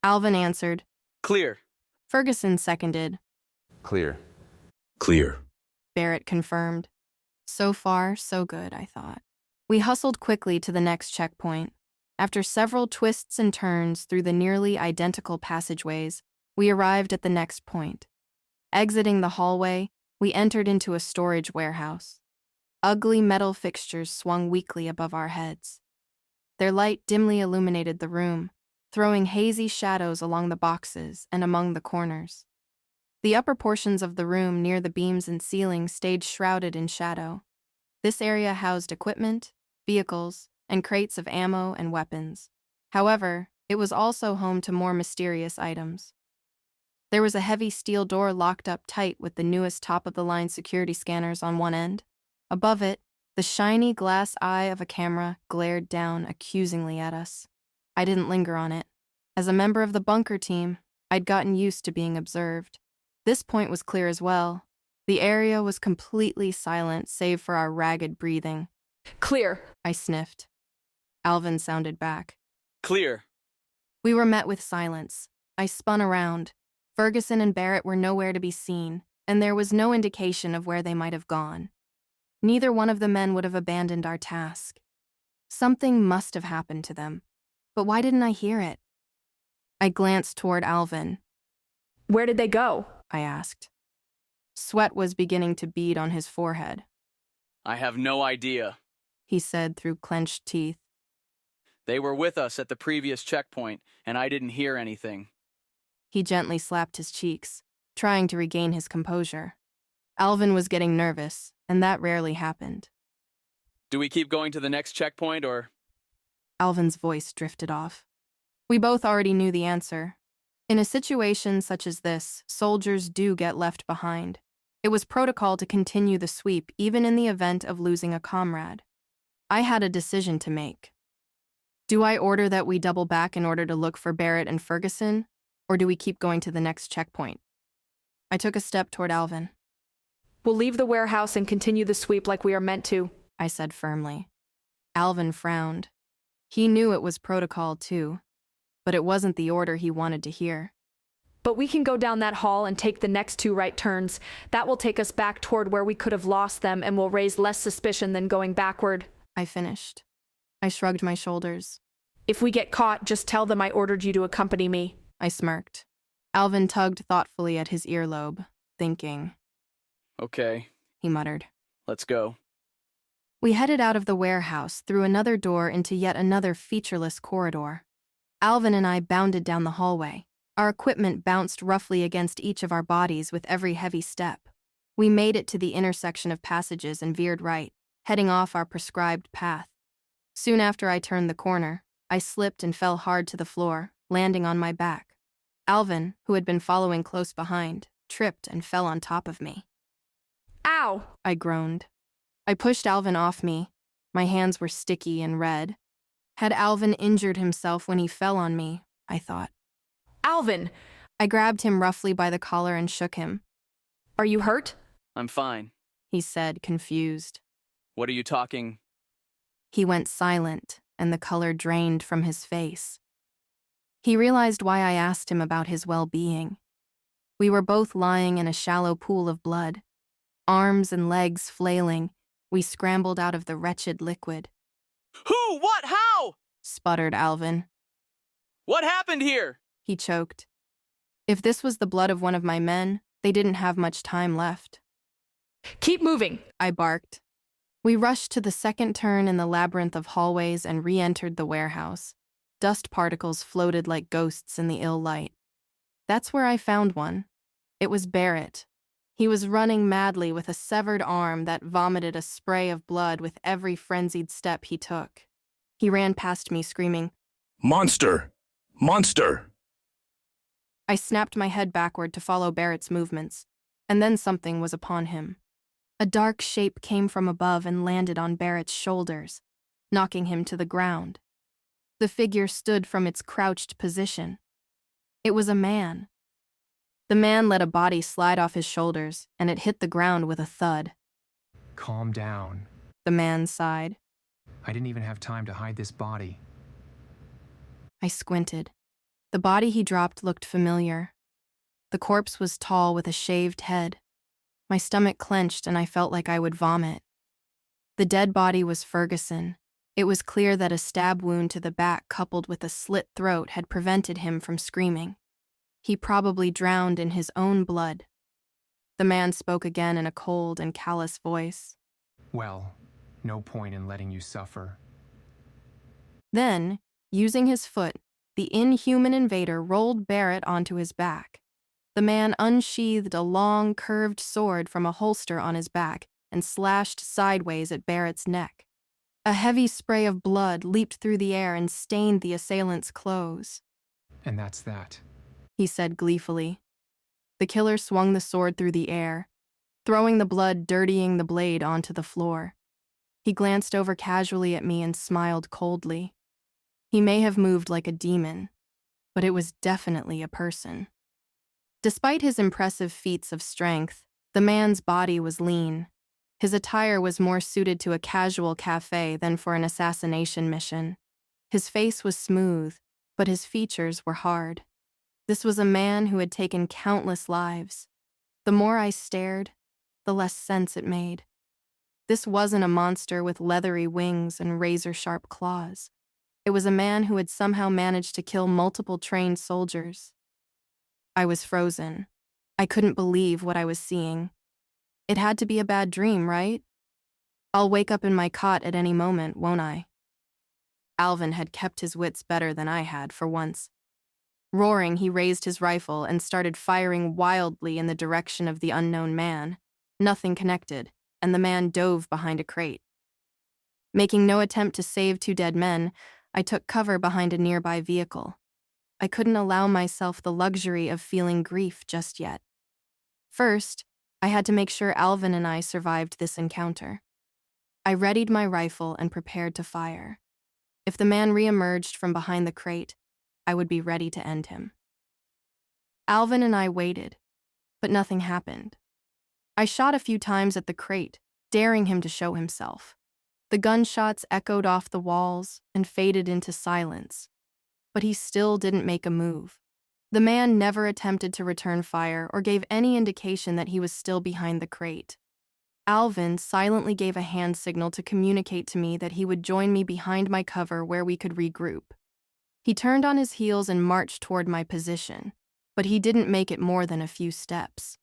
Alvin answered. Clear. Ferguson seconded. Clear. Clear. Barrett confirmed. So far, so good, I thought. We hustled quickly to the next checkpoint. After several twists and turns through the nearly identical passageways, we arrived at the next point. Exiting the hallway, we entered into a storage warehouse. Ugly metal fixtures swung weakly above our heads. Their light dimly illuminated the room, throwing hazy shadows along the boxes and among the corners. The upper portions of the room near the beams and ceiling stayed shrouded in shadow. This area housed equipment, vehicles, and crates of ammo and weapons. However, it was also home to more mysterious items. There was a heavy steel door locked up tight with the newest top-of-the-line security scanners on one end. Above it, the shiny glass eye of a camera glared down accusingly at us. I didn't linger on it. As a member of the bunker team, I'd gotten used to being observed. This point was clear as well. The area was completely silent save for our ragged breathing. clear. I sniffed. Alvin sounded back. Clear. We were met with silence. I spun around. Ferguson and Barrett were nowhere to be seen, and there was no indication of where they might have gone. Neither one of the men would have abandoned our task. Something must have happened to them. But why didn't I hear it? I glanced toward Alvin. Where did they go? I asked. Sweat was beginning to bead on his forehead. I have no idea, he said through clenched teeth. They were with us at the previous checkpoint, and I didn't hear anything. He gently slapped his cheeks, trying to regain his composure. Alvin was getting nervous, and that rarely happened. Do we keep going to the next checkpoint, or? Alvin's voice drifted off. We both already knew the answer. In a situation such as this, soldiers do get left behind. It was protocol to continue the sweep even in the event of losing a comrade. I had a decision to make. Do I order that we double back in order to look for Barrett and Ferguson, or do we keep going to the next checkpoint? I took a step toward Alvin. We'll leave the warehouse and continue the sweep like we are meant to, I said firmly. Alvin frowned. He knew it was protocol too, but it wasn't the order he wanted to hear. But we can go down that hall and take the next 2 right turns. That will take us back toward where we could have lost them and will raise less suspicion than going backward, I finished. I shrugged my shoulders. If we get caught, just tell them I ordered you to accompany me. I smirked. Alvin tugged thoughtfully at his earlobe, thinking. Okay, he muttered. Let's go. We headed out of the warehouse through another door into yet another featureless corridor. Alvin and I bounded down the hallway. Our equipment bounced roughly against each of our bodies with every heavy step. We made it to the intersection of passages and veered right, heading off our prescribed path. Soon after I turned the corner, I slipped and fell hard to the floor, landing on my back. Alvin, who had been following close behind, tripped and fell on top of me. Ow! I groaned. I pushed Alvin off me. My hands were sticky and red. Had Alvin injured himself when he fell on me, I thought. Alvin! I grabbed him roughly by the collar and shook him. Are you hurt? I'm fine, he said, confused. What are you talking? He went silent, and the color drained from his face. He realized why I asked him about his well-being. We were both lying in a shallow pool of blood. Arms and legs flailing, we scrambled out of the wretched liquid. Who? What? How? Sputtered Alvin. What happened here? He choked. If this was the blood of one of my men, they didn't have much time left. Keep moving, I barked. We rushed to the second turn in the labyrinth of hallways and re-entered the warehouse. Dust particles floated like ghosts in the ill light. That's where I found one. It was Barrett. He was running madly with a severed arm that vomited a spray of blood with every frenzied step he took. He ran past me screaming, Monster! Monster! I snapped my head backward to follow Barrett's movements, and then something was upon him. A dark shape came from above and landed on Barrett's shoulders, knocking him to the ground. The figure stood from its crouched position. It was a man. The man let a body slide off his shoulders, and it hit the ground with a thud. Calm down. The man sighed. I didn't even have time to hide this body. I squinted. The body he dropped looked familiar. The corpse was tall with a shaved head. My stomach clenched and I felt like I would vomit. The dead body was Ferguson. It was clear that a stab wound to the back coupled with a slit throat had prevented him from screaming. He probably drowned in his own blood. The man spoke again in a cold and callous voice. Well, no point in letting you suffer. Then, using his foot, the inhuman invader rolled Barrett onto his back. The man unsheathed a long, curved sword from a holster on his back and slashed sideways at Barrett's neck. A heavy spray of blood leaped through the air and stained the assailant's clothes. And that's that. He said gleefully. The killer swung the sword through the air, throwing the blood dirtying the blade onto the floor. He glanced over casually at me and smiled coldly. He may have moved like a demon, but it was definitely a person. Despite his impressive feats of strength, the man's body was lean. His attire was more suited to a casual cafe than for an assassination mission. His face was smooth, but his features were hard. This was a man who had taken countless lives. The more I stared, the less sense it made. This wasn't a monster with leathery wings and razor-sharp claws. It was a man who had somehow managed to kill multiple trained soldiers. I was frozen. I couldn't believe what I was seeing. It had to be a bad dream, right? I'll wake up in my cot at any moment, won't I? Alvin had kept his wits better than I had for once. Roaring, he raised his rifle and started firing wildly in the direction of the unknown man. Nothing connected, and the man dove behind a crate. Making no attempt to save two dead men, I took cover behind a nearby vehicle. I couldn't allow myself the luxury of feeling grief just yet. First, I had to make sure Alvin and I survived this encounter. I readied my rifle and prepared to fire. If the man reemerged from behind the crate, I would be ready to end him. Alvin and I waited, but nothing happened. I shot a few times at the crate, daring him to show himself. The gunshots echoed off the walls and faded into silence, but he still didn't make a move. The man never attempted to return fire or gave any indication that he was still behind the crate. Alvin silently gave a hand signal to communicate to me that he would join me behind my cover where we could regroup. He turned on his heels and marched toward my position, but he didn't make it more than a few steps.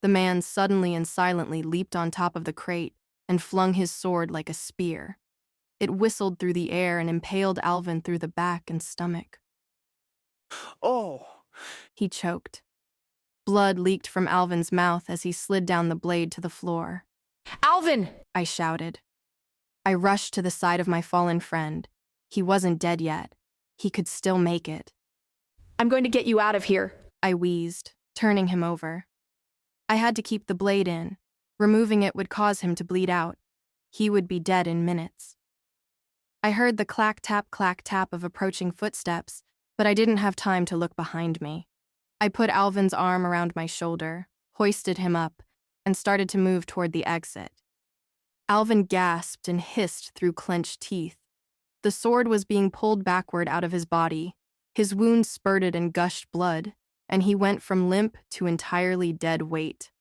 The man suddenly and silently leaped on top of the crate and flung his sword like a spear. It whistled through the air and impaled Alvin through the back and stomach. Oh! He choked. Blood leaked from Alvin's mouth as he slid down the blade to the floor. Alvin! I shouted. I rushed to the side of my fallen friend. He wasn't dead yet. He could still make it. I'm going to get you out of here, I wheezed, turning him over. I had to keep the blade in. Removing it would cause him to bleed out. He would be dead in minutes. I heard the clack-tap of approaching footsteps, but I didn't have time to look behind me. I put Alvin's arm around my shoulder, hoisted him up, and started to move toward the exit. Alvin gasped and hissed through clenched teeth. The sword was being pulled backward out of his body. His wound spurted and gushed blood, and he went from limp to entirely dead weight.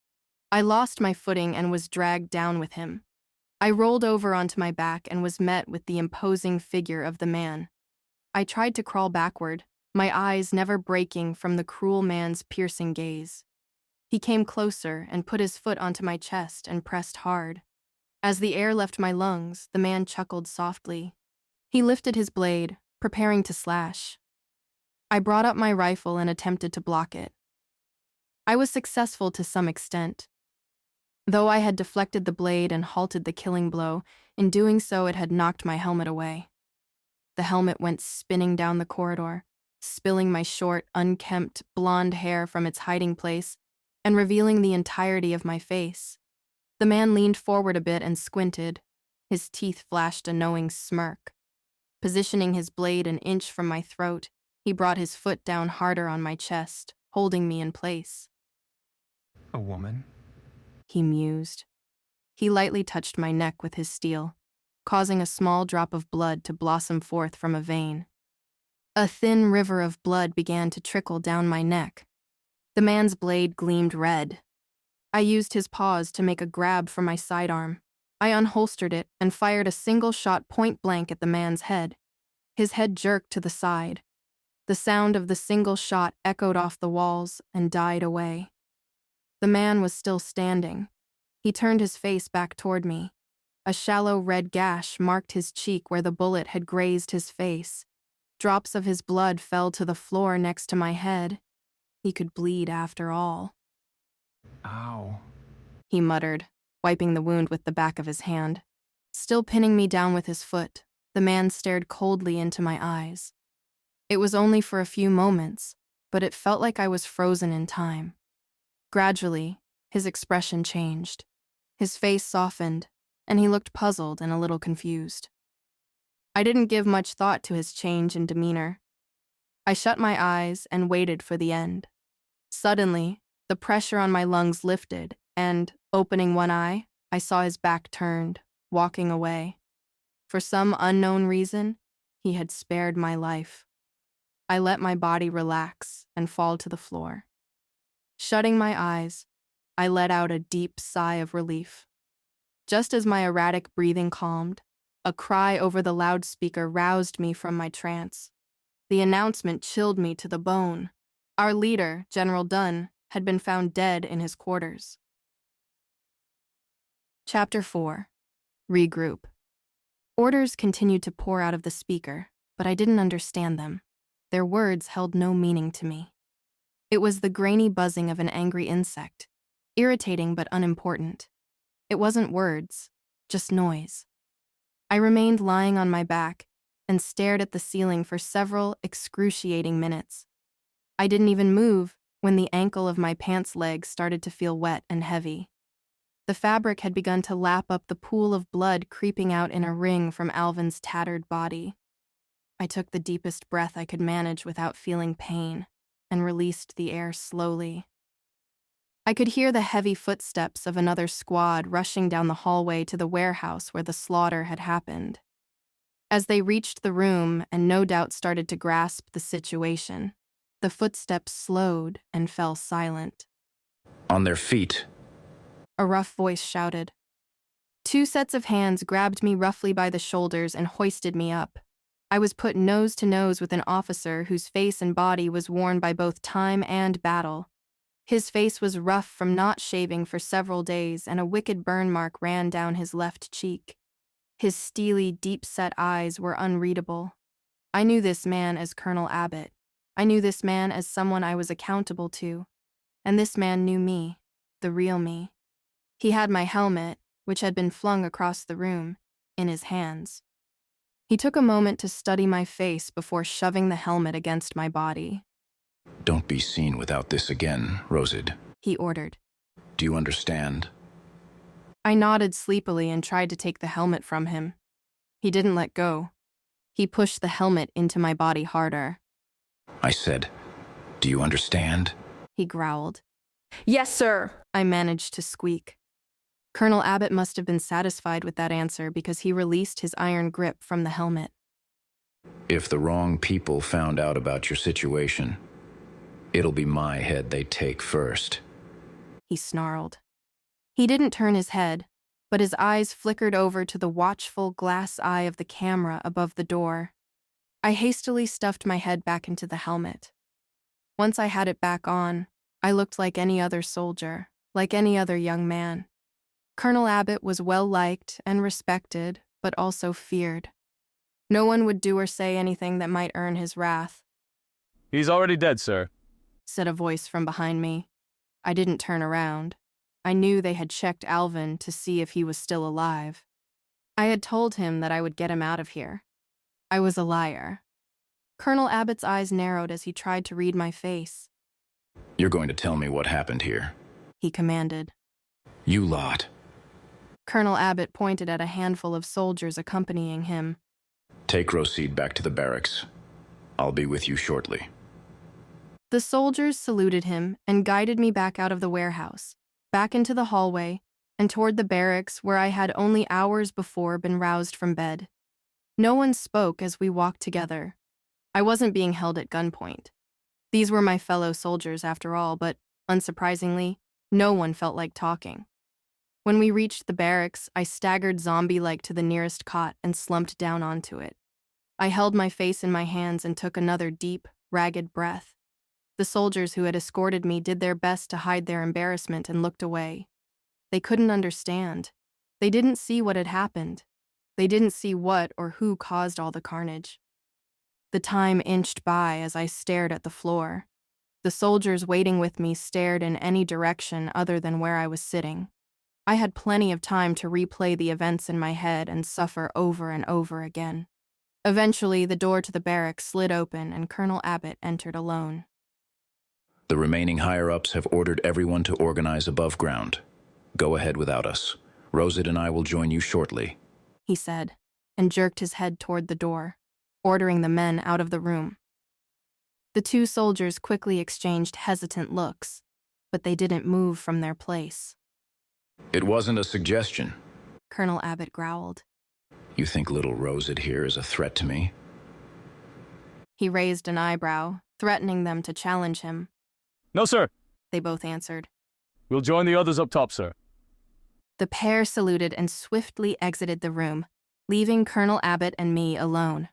I lost my footing and was dragged down with him. I rolled over onto my back and was met with the imposing figure of the man. I tried to crawl backward, my eyes never breaking from the cruel man's piercing gaze. He came closer and put his foot onto my chest and pressed hard. As the air left my lungs, the man chuckled softly. He lifted his blade, preparing to slash. I brought up my rifle and attempted to block it. I was successful to some extent. Though I had deflected the blade and halted the killing blow, in doing so it had knocked my helmet away. The helmet went spinning down the corridor, spilling my short, unkempt, blonde hair from its hiding place and revealing the entirety of my face. The man leaned forward a bit and squinted. His teeth flashed a knowing smirk. Positioning his blade an inch from my throat, he brought his foot down harder on my chest, holding me in place. A woman? He mused. He lightly touched my neck with his steel, causing a small drop of blood to blossom forth from a vein. A thin river of blood began to trickle down my neck. The man's blade gleamed red. I used his paws to make a grab for my sidearm. I unholstered it and fired a single shot point blank at the man's head. His head jerked to the side. The sound of the single shot echoed off the walls and died away. The man was still standing. He turned his face back toward me. A shallow red gash marked his cheek where the bullet had grazed his face. Drops of his blood fell to the floor next to my head. He could bleed after all. Ow. He muttered, wiping the wound with the back of his hand. Still pinning me down with his foot, the man stared coldly into my eyes. It was only for a few moments, but it felt like I was frozen in time. Gradually, his expression changed. His face softened, and he looked puzzled and a little confused. I didn't give much thought to his change in demeanor. I shut my eyes and waited for the end. Suddenly, the pressure on my lungs lifted, and, opening one eye, I saw his back turned, walking away. For some unknown reason, he had spared my life. I let my body relax and fall to the floor. Shutting my eyes, I let out a deep sigh of relief. Just as my erratic breathing calmed, a cry over the loudspeaker roused me from my trance. The announcement chilled me to the bone. Our leader, General Dunn, had been found dead in his quarters. Chapter 4. Regroup. Orders continued to pour out of the speaker, but I didn't understand them. Their words held no meaning to me. It was the grainy buzzing of an angry insect, irritating but unimportant. It wasn't words, just noise. I remained lying on my back and stared at the ceiling for several excruciating minutes. I didn't even move when the ankle of my pants leg started to feel wet and heavy. The fabric had begun to lap up the pool of blood creeping out in a ring from Alvin's tattered body. I took the deepest breath I could manage without feeling pain and released the air slowly. I could hear the heavy footsteps of another squad rushing down the hallway to the warehouse where the slaughter had happened. As they reached the room and no doubt started to grasp the situation, the footsteps slowed and fell silent. On their feet. A rough voice shouted. 2 sets of hands grabbed me roughly by the shoulders and hoisted me up. I was put nose to nose with an officer whose face and body was worn by both time and battle. His face was rough from not shaving for several days, and a wicked burn mark ran down his left cheek. His steely, deep-set eyes were unreadable. I knew this man as Colonel Abbott. I knew this man as someone I was accountable to. And this man knew me, the real me. He had my helmet, which had been flung across the room, in his hands. He took a moment to study my face before shoving the helmet against my body. Don't be seen without this again, Rosid. He ordered. Do you understand? I nodded sleepily and tried to take the helmet from him. He didn't let go. He pushed the helmet into my body harder. I said, do you understand? He growled. Yes, sir. I managed to squeak. Colonel Abbott must have been satisfied with that answer because he released his iron grip from the helmet. If the wrong people found out about your situation, it'll be my head they take first. He snarled. He didn't turn his head, but his eyes flickered over to the watchful glass eye of the camera above the door. I hastily stuffed my head back into the helmet. Once I had it back on, I looked like any other soldier, like any other young man. Colonel Abbott was well-liked and respected, but also feared. No one would do or say anything that might earn his wrath. He's already dead, sir, said a voice from behind me. I didn't turn around. I knew they had checked Alvin to see if he was still alive. I had told him that I would get him out of here. I was a liar. Colonel Abbott's eyes narrowed as he tried to read my face. You're going to tell me what happened here, he commanded. You lot. Colonel Abbott pointed at a handful of soldiers accompanying him. Take Rosid back to the barracks. I'll be with you shortly. The soldiers saluted him and guided me back out of the warehouse, back into the hallway, and toward the barracks where I had only hours before been roused from bed. No one spoke as we walked together. I wasn't being held at gunpoint. These were my fellow soldiers after all, but, unsurprisingly, no one felt like talking. When we reached the barracks, I staggered zombie-like to the nearest cot and slumped down onto it. I held my face in my hands and took another deep, ragged breath. The soldiers who had escorted me did their best to hide their embarrassment and looked away. They couldn't understand. They didn't see what had happened. They didn't see what or who caused all the carnage. The time inched by as I stared at the floor. The soldiers waiting with me stared in any direction other than where I was sitting. I had plenty of time to replay the events in my head and suffer over and over again. Eventually, the door to the barracks slid open and Colonel Abbott entered alone. The remaining higher-ups have ordered everyone to organize above ground. Go ahead without us. Rosid and I will join you shortly, he said, and jerked his head toward the door, ordering the men out of the room. The 2 soldiers quickly exchanged hesitant looks, but they didn't move from their place. It wasn't a suggestion, Colonel Abbott growled. You think little Rosid here is a threat to me? He raised an eyebrow, threatening them to challenge him. No, sir. They both answered. We'll join the others up top, sir. The pair saluted and swiftly exited the room, leaving Colonel Abbott and me alone.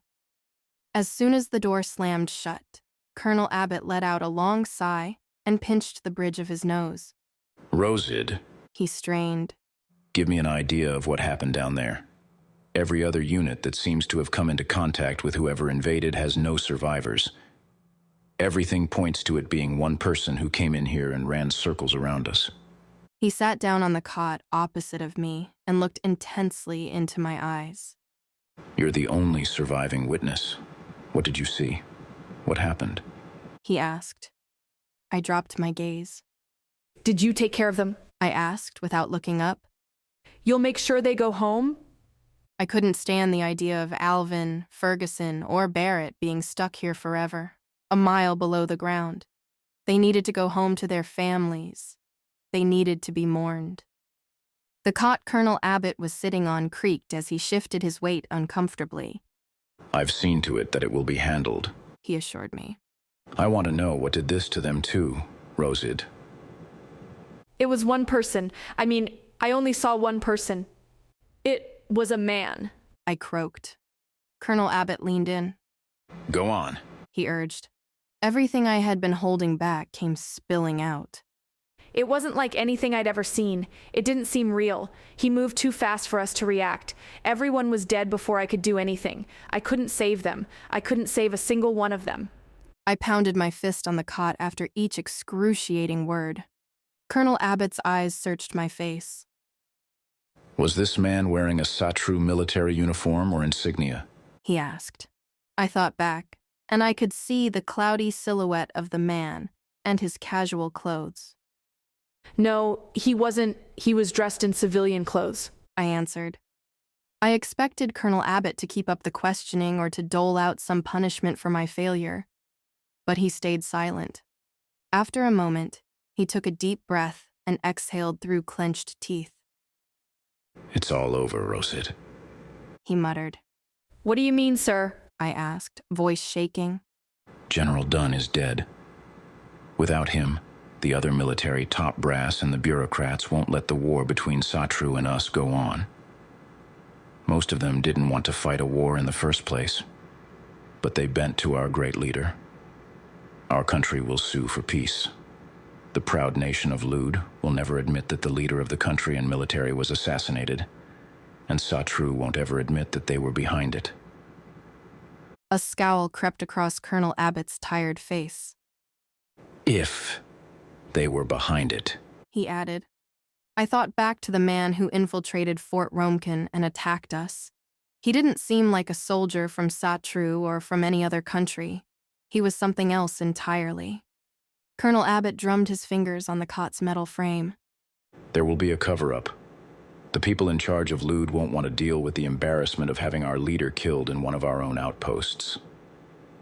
As soon as the door slammed shut, Colonel Abbott let out a long sigh and pinched the bridge of his nose. Rosid, He strained. give me an idea of what happened down there. Every other unit that seems to have come into contact with whoever invaded has no survivors. Everything points to it being one person who came in here and ran circles around us. He sat down on the cot opposite of me and looked intensely into my eyes. You're the only surviving witness. What did you see? What happened? He asked. I dropped my gaze. Did you take care of them? I asked without looking up. You'll make sure they go home? I couldn't stand the idea of Alvin, Ferguson, or Barrett being stuck here forever, a mile below the ground. They needed to go home to their families. They needed to be mourned. The cot Colonel Abbott was sitting on creaked as he shifted his weight uncomfortably. I've seen to it that it will be handled, He assured me. I want to know what did this to them too, Rosid. It was one person. I only saw one person. It was a man. I croaked. Colonel Abbott leaned in. Go on. He urged. Everything I had been holding back came spilling out. It wasn't like anything I'd ever seen. It didn't seem real. He moved too fast for us to react. Everyone was dead before I could do anything. I couldn't save them. I couldn't save a single one of them. I pounded my fist on the cot after each excruciating word. Colonel Abbott's eyes searched my face. Was this man wearing a Satru military uniform or insignia? He asked. I thought back, and I could see the cloudy silhouette of the man and his casual clothes. No, he wasn't. He was dressed in civilian clothes, I answered. I expected Colonel Abbott to keep up the questioning or to dole out some punishment for my failure, but he stayed silent. After a moment, he took a deep breath and exhaled through clenched teeth. It's all over, Rosid. He muttered. What do you mean, sir? I asked, voice shaking. General Dunn is dead. Without him, the other military top brass and the bureaucrats won't let the war between Satru and us go on. Most of them didn't want to fight a war in the first place, but they bent to our great leader. Our country will sue for peace. The proud nation of Lud will never admit that the leader of the country and military was assassinated, and Satru won't ever admit that they were behind it. A scowl crept across Colonel Abbott's tired face. If they were behind it, he added. I thought back to the man who infiltrated Fort Romkin and attacked us. He didn't seem like a soldier from Satru or from any other country. He was something else entirely. Colonel Abbott drummed his fingers on the cot's metal frame. There will be a cover-up. The people in charge of Lud won't want to deal with the embarrassment of having our leader killed in one of our own outposts.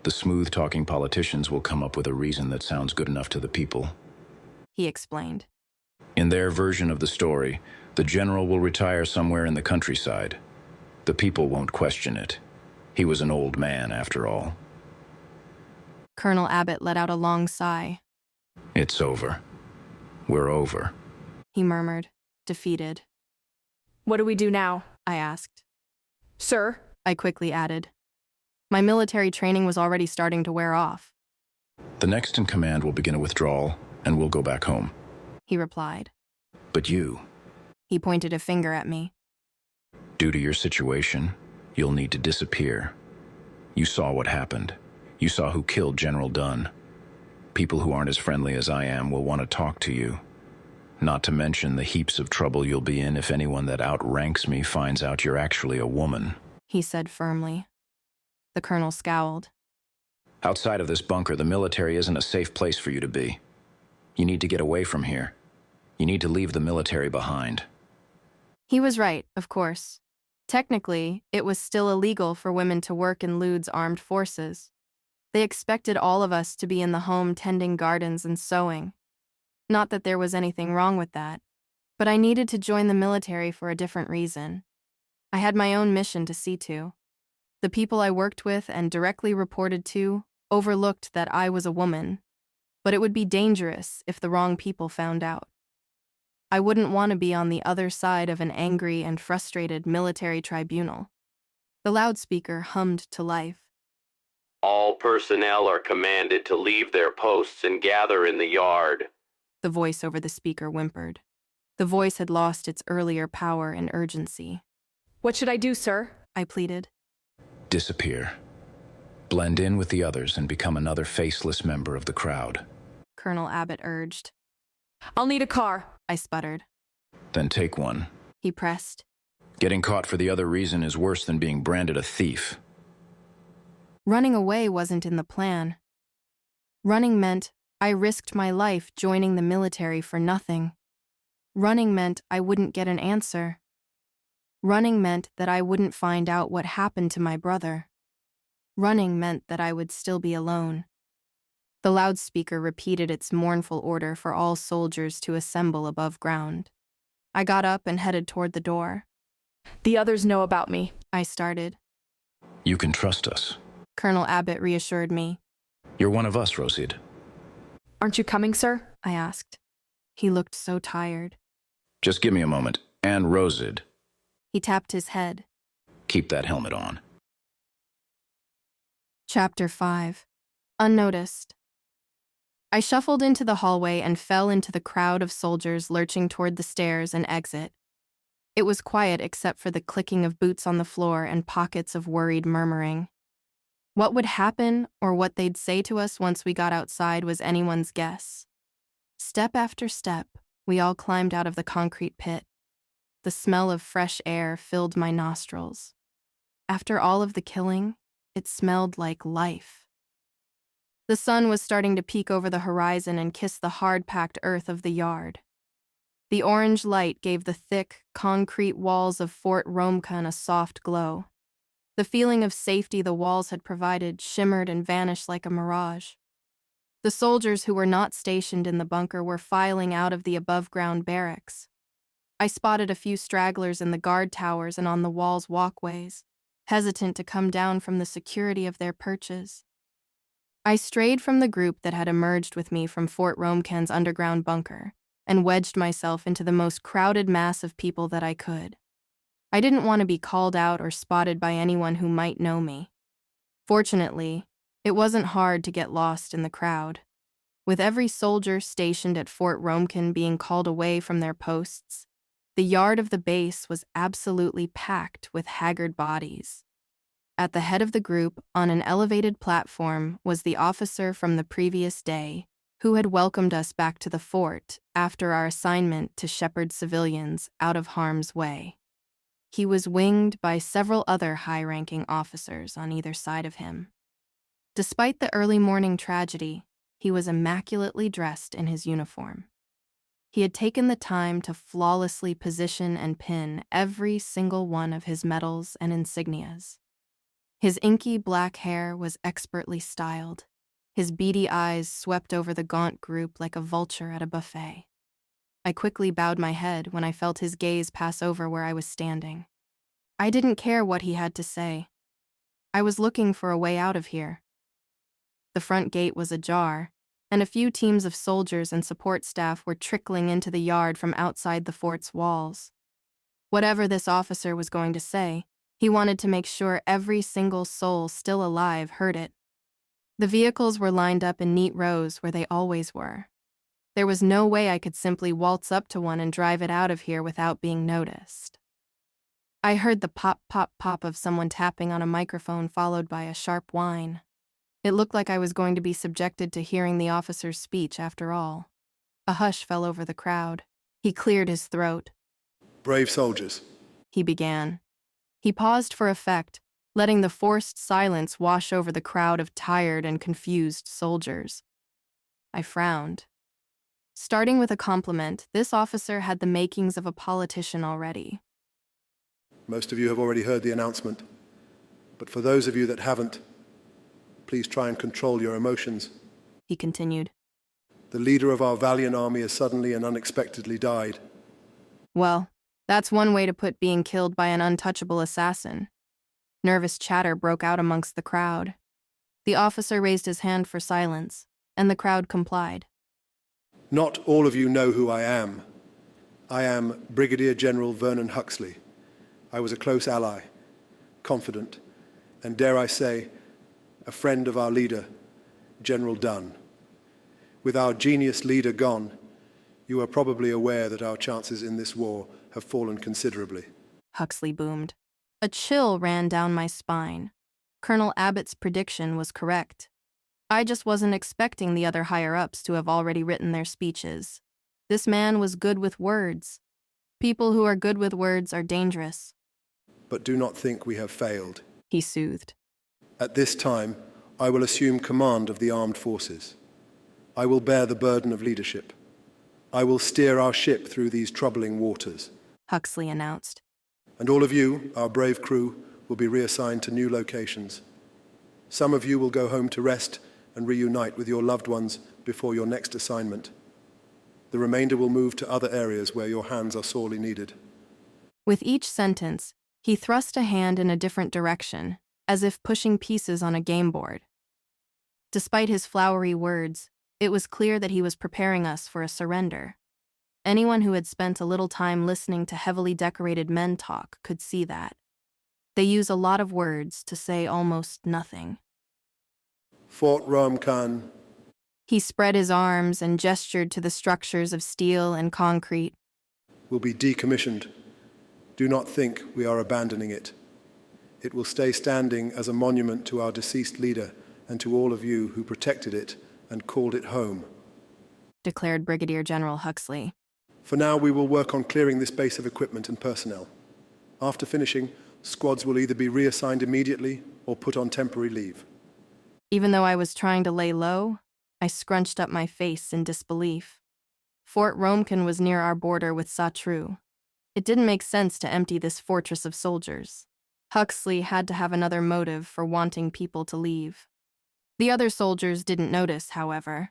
The smooth-talking politicians will come up with a reason that sounds good enough to the people. He explained. In their version of the story, the general will retire somewhere in the countryside. The people won't question it. He was an old man, after all. Colonel Abbott let out a long sigh. It's over. We're over. He murmured, defeated. What do we do now? I asked. Sir? I quickly added. My military training was already starting to wear off. The next in command will begin a withdrawal, and we'll go back home. He replied. But you, He pointed a finger at me. due to your situation, you'll need to disappear. You saw what happened. You saw who killed General Dunn. People who aren't as friendly as I am will want to talk to you. Not to mention the heaps of trouble you'll be in if anyone that outranks me finds out you're actually a woman. He said firmly. The colonel scowled. Outside of this bunker, the military isn't a safe place for you to be. You need to get away from here. You need to leave the military behind. He was right, of course. Technically, it was still illegal for women to work in Lud's armed forces. They expected all of us to be in the home tending gardens and sewing. Not that there was anything wrong with that, but I needed to join the military for a different reason. I had my own mission to see to. The people I worked with and directly reported to overlooked that I was a woman, but it would be dangerous if the wrong people found out. I wouldn't want to be on the other side of an angry and frustrated military tribunal. The loudspeaker hummed to life. All personnel are commanded to leave their posts and gather in the yard. The voice over the speaker whimpered. The voice had lost its earlier power and urgency. What should I do, sir? I pleaded. Disappear. Blend in with the others and become another faceless member of the crowd. Colonel Abbott urged. I'll need a car. I sputtered. Then take one. He pressed. Getting caught for the other reason is worse than being branded a thief. Running away wasn't in the plan. Running meant I risked my life joining the military for nothing. Running meant I wouldn't get an answer. Running meant that I wouldn't find out what happened to my brother. Running meant that I would still be alone. The loudspeaker repeated its mournful order for all soldiers to assemble above ground. I got up and headed toward the door. The others know about me. I started. You can trust us. Colonel Abbott reassured me. You're one of us, Rosid. Aren't you coming, sir? I asked. He looked so tired. Just give me a moment. And Rosid. He tapped his head. Keep that helmet on. Chapter 5. Unnoticed. I shuffled into the hallway and fell into the crowd of soldiers lurching toward the stairs and exit. It was quiet except for the clicking of boots on the floor and pockets of worried murmuring. What would happen or what they'd say to us once we got outside was anyone's guess. Step after step, we all climbed out of the concrete pit. The smell of fresh air filled my nostrils. After all of the killing, it smelled like life. The sun was starting to peek over the horizon and kiss the hard-packed earth of the yard. The orange light gave the thick, concrete walls of Fort Romkan a soft glow. The feeling of safety the walls had provided shimmered and vanished like a mirage. The soldiers who were not stationed in the bunker were filing out of the above-ground barracks. I spotted a few stragglers in the guard towers and on the wall's walkways, hesitant to come down from the security of their perches. I strayed from the group that had emerged with me from Fort Romkan's underground bunker and wedged myself into the most crowded mass of people that I could. I didn't want to be called out or spotted by anyone who might know me. Fortunately, it wasn't hard to get lost in the crowd. With every soldier stationed at Fort Romkan being called away from their posts, the yard of the base was absolutely packed with haggard bodies. At the head of the group, on an elevated platform, was the officer from the previous day, who had welcomed us back to the fort after our assignment to shepherd civilians out of harm's way. He was winged by several other high-ranking officers on either side of him. Despite the early morning tragedy, he was immaculately dressed in his uniform. He had taken the time to flawlessly position and pin every single one of his medals and insignias. His inky black hair was expertly styled. His beady eyes swept over the gaunt group like a vulture at a buffet. I quickly bowed my head when I felt his gaze pass over where I was standing. I didn't care what he had to say. I was looking for a way out of here. The front gate was ajar, and a few teams of soldiers and support staff were trickling into the yard from outside the fort's walls. Whatever this officer was going to say, he wanted to make sure every single soul still alive heard it. The vehicles were lined up in neat rows where they always were. There was no way I could simply waltz up to one and drive it out of here without being noticed. I heard the pop, pop, pop of someone tapping on a microphone followed by a sharp whine. It looked like I was going to be subjected to hearing the officer's speech after all. A hush fell over the crowd. He cleared his throat. Brave soldiers, He began. He paused for effect, letting the forced silence wash over the crowd of tired and confused soldiers. I frowned. Starting with a compliment, this officer had the makings of a politician already. most of you have already heard the announcement, but for those of you that haven't, please try and control your emotions. He continued. The leader of our valiant army has suddenly and unexpectedly died. Well, that's one way to put being killed by an untouchable assassin. Nervous chatter broke out amongst the crowd. The officer raised his hand for silence, and the crowd complied. Not all of you know who I am. I am Brigadier General Vernon Huxley. I was a close ally, confident, and dare I say, a friend of our leader, General Dunn. With our genius leader gone, you are probably aware that our chances in this war have fallen considerably. Huxley boomed. A chill ran down my spine. Colonel Abbott's prediction was correct. I just wasn't expecting the other higher-ups to have already written their speeches. This man was good with words. People who are good with words are dangerous. But do not think we have failed. He soothed. At this time, I will assume command of the armed forces. I will bear the burden of leadership. I will steer our ship through these troubling waters. Huxley announced. And all of you, our brave crew, will be reassigned to new locations. Some of you will go home to rest and reunite with your loved ones before your next assignment. The remainder will move to other areas where your hands are sorely needed. With each sentence, he thrust a hand in a different direction, as if pushing pieces on a game board. Despite his flowery words, it was clear that he was preparing us for a surrender. Anyone who had spent a little time listening to heavily decorated men talk could see that. They use a lot of words to say almost nothing. Fort Romkan. He spread his arms and gestured to the structures of steel and concrete. Will be decommissioned. Do not think we are abandoning it. It will stay standing as a monument to our deceased leader and to all of you who protected it and called it home, declared Brigadier General Huxley. For now, we will work on clearing this base of equipment and personnel. After finishing, squads will either be reassigned immediately or put on temporary leave. Even though I was trying to lay low, I scrunched up my face in disbelief. Fort Romkan was near our border with Satru. It didn't make sense to empty this fortress of soldiers. Huxley had to have another motive for wanting people to leave. The other soldiers didn't notice, however.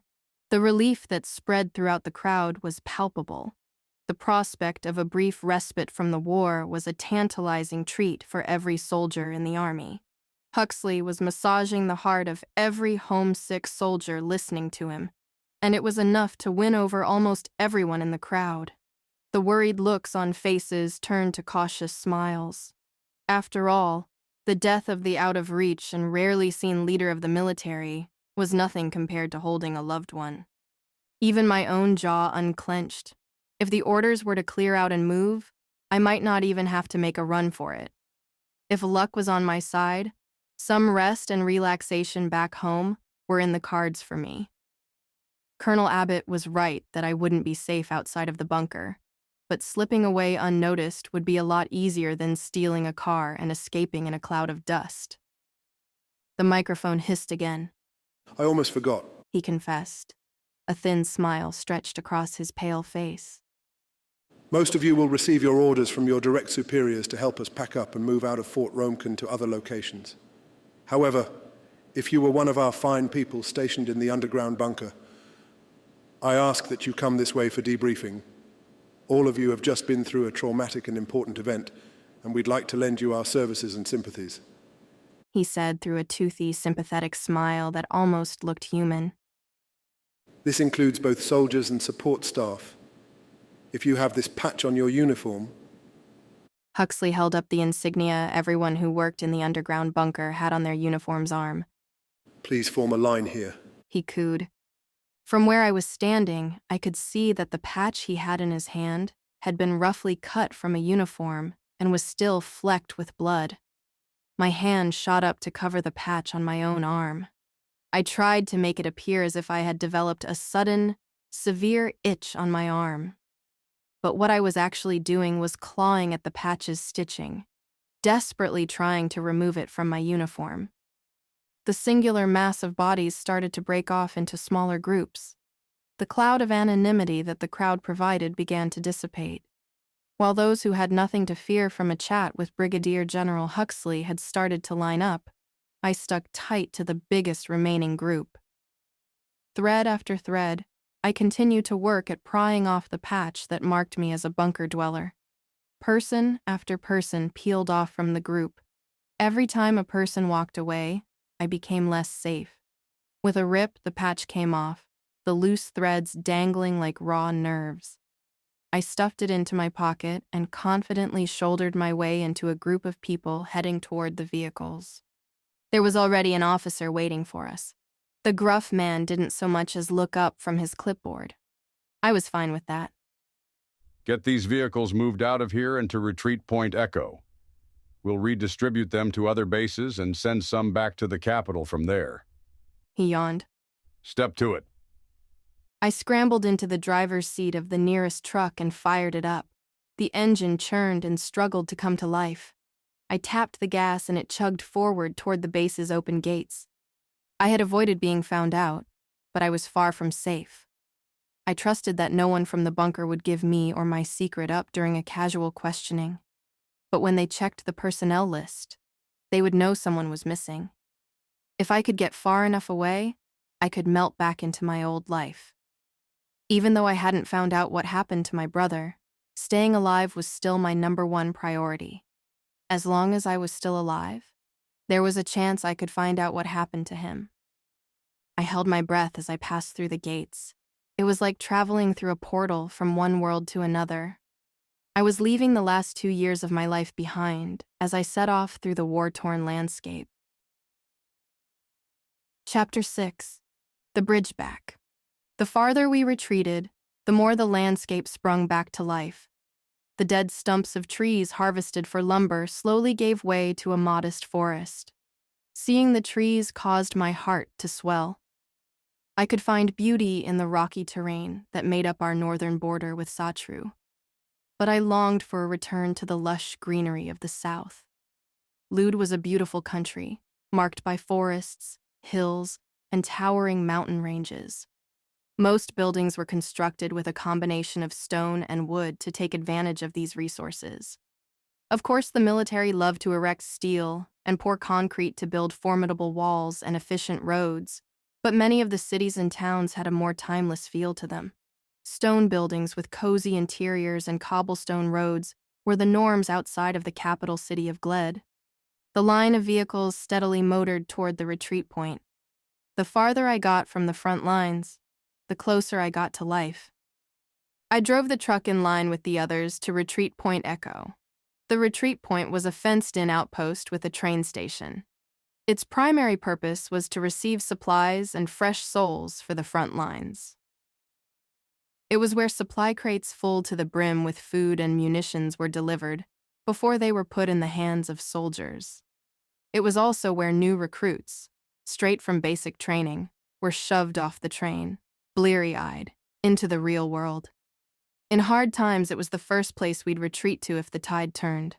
The relief that spread throughout the crowd was palpable. The prospect of a brief respite from the war was a tantalizing treat for every soldier in the army. Huxley was massaging the heart of every homesick soldier listening to him, and it was enough to win over almost everyone in the crowd. The worried looks on faces turned to cautious smiles. After all, the death of the out-of-reach and rarely seen leader of the military was nothing compared to holding a loved one. Even my own jaw unclenched. If the orders were to clear out and move, I might not even have to make a run for it. If luck was on my side, some rest and relaxation back home were in the cards for me. Colonel Abbott was right that I wouldn't be safe outside of the bunker, but slipping away unnoticed would be a lot easier than stealing a car and escaping in a cloud of dust. The microphone hissed again. I almost forgot. He confessed. A thin smile stretched across his pale face. Most of you will receive your orders from your direct superiors to help us pack up and move out of Fort Romkan to other locations. However, if you were one of our fine people stationed in the underground bunker, I ask that you come this way for debriefing. All of you have just been through a traumatic and important event, and we'd like to lend you our services and sympathies. He said through a toothy, sympathetic smile that almost looked human. This includes both soldiers and support staff. If you have this patch on your uniform... Huxley held up the insignia everyone who worked in the underground bunker had on their uniform's arm. Please form a line here. He cooed. From where I was standing, I could see that the patch he had in his hand had been roughly cut from a uniform and was still flecked with blood. My hand shot up to cover the patch on my own arm. I tried to make it appear as if I had developed a sudden, severe itch on my arm. But what I was actually doing was clawing at the patch's stitching, desperately trying to remove it from my uniform. The singular mass of bodies started to break off into smaller groups. The cloud of anonymity that the crowd provided began to dissipate. While those who had nothing to fear from a chat with Brigadier General Huxley had started to line up, I stuck tight to the biggest remaining group. Thread after thread, I continued to work at prying off the patch that marked me as a bunker dweller. Person after person peeled off from the group. Every time a person walked away, I became less safe. With a rip, the patch came off, the loose threads dangling like raw nerves. I stuffed it into my pocket and confidently shouldered my way into a group of people heading toward the vehicles. There was already an officer waiting for us. The gruff man didn't so much as look up from his clipboard. I was fine with that. Get these vehicles moved out of here and to Retreat Point Echo. We'll redistribute them to other bases and send some back to the capital from there. He yawned. Step to it. I scrambled into the driver's seat of the nearest truck and fired it up. The engine churned and struggled to come to life. I tapped the gas and it chugged forward toward the base's open gates. I had avoided being found out, but I was far from safe. I trusted that no one from the bunker would give me or my secret up during a casual questioning. But when they checked the personnel list, they would know someone was missing. If I could get far enough away, I could melt back into my old life. Even though I hadn't found out what happened to my brother, staying alive was still my #1 priority. As long as I was still alive, there was a chance I could find out what happened to him. I held my breath as I passed through the gates. It was like traveling through a portal from one world to another. I was leaving the last 2 years of my life behind as I set off through the war-torn landscape. Chapter 6. The Bridge Back. The farther we retreated, the more the landscape sprung back to life. The dead stumps of trees harvested for lumber slowly gave way to a modest forest. Seeing the trees caused my heart to swell. I could find beauty in the rocky terrain that made up our northern border with Satru. But I longed for a return to the lush greenery of the south. Lud was a beautiful country, marked by forests, hills, and towering mountain ranges. Most buildings were constructed with a combination of stone and wood to take advantage of these resources. Of course, the military loved to erect steel and pour concrete to build formidable walls and efficient roads, but many of the cities and towns had a more timeless feel to them. Stone buildings with cozy interiors and cobblestone roads were the norms outside of the capital city of Gled. The line of vehicles steadily motored toward the retreat point. The farther I got from the front lines, the closer I got to life. I drove the truck in line with the others to Retreat Point Echo. The retreat point was a fenced-in outpost with a train station. Its primary purpose was to receive supplies and fresh souls for the front lines. It was where supply crates full to the brim with food and munitions were delivered before they were put in the hands of soldiers. It was also where new recruits, straight from basic training, were shoved off the train, bleary-eyed, into the real world. In hard times, it was the first place we'd retreat to if the tide turned.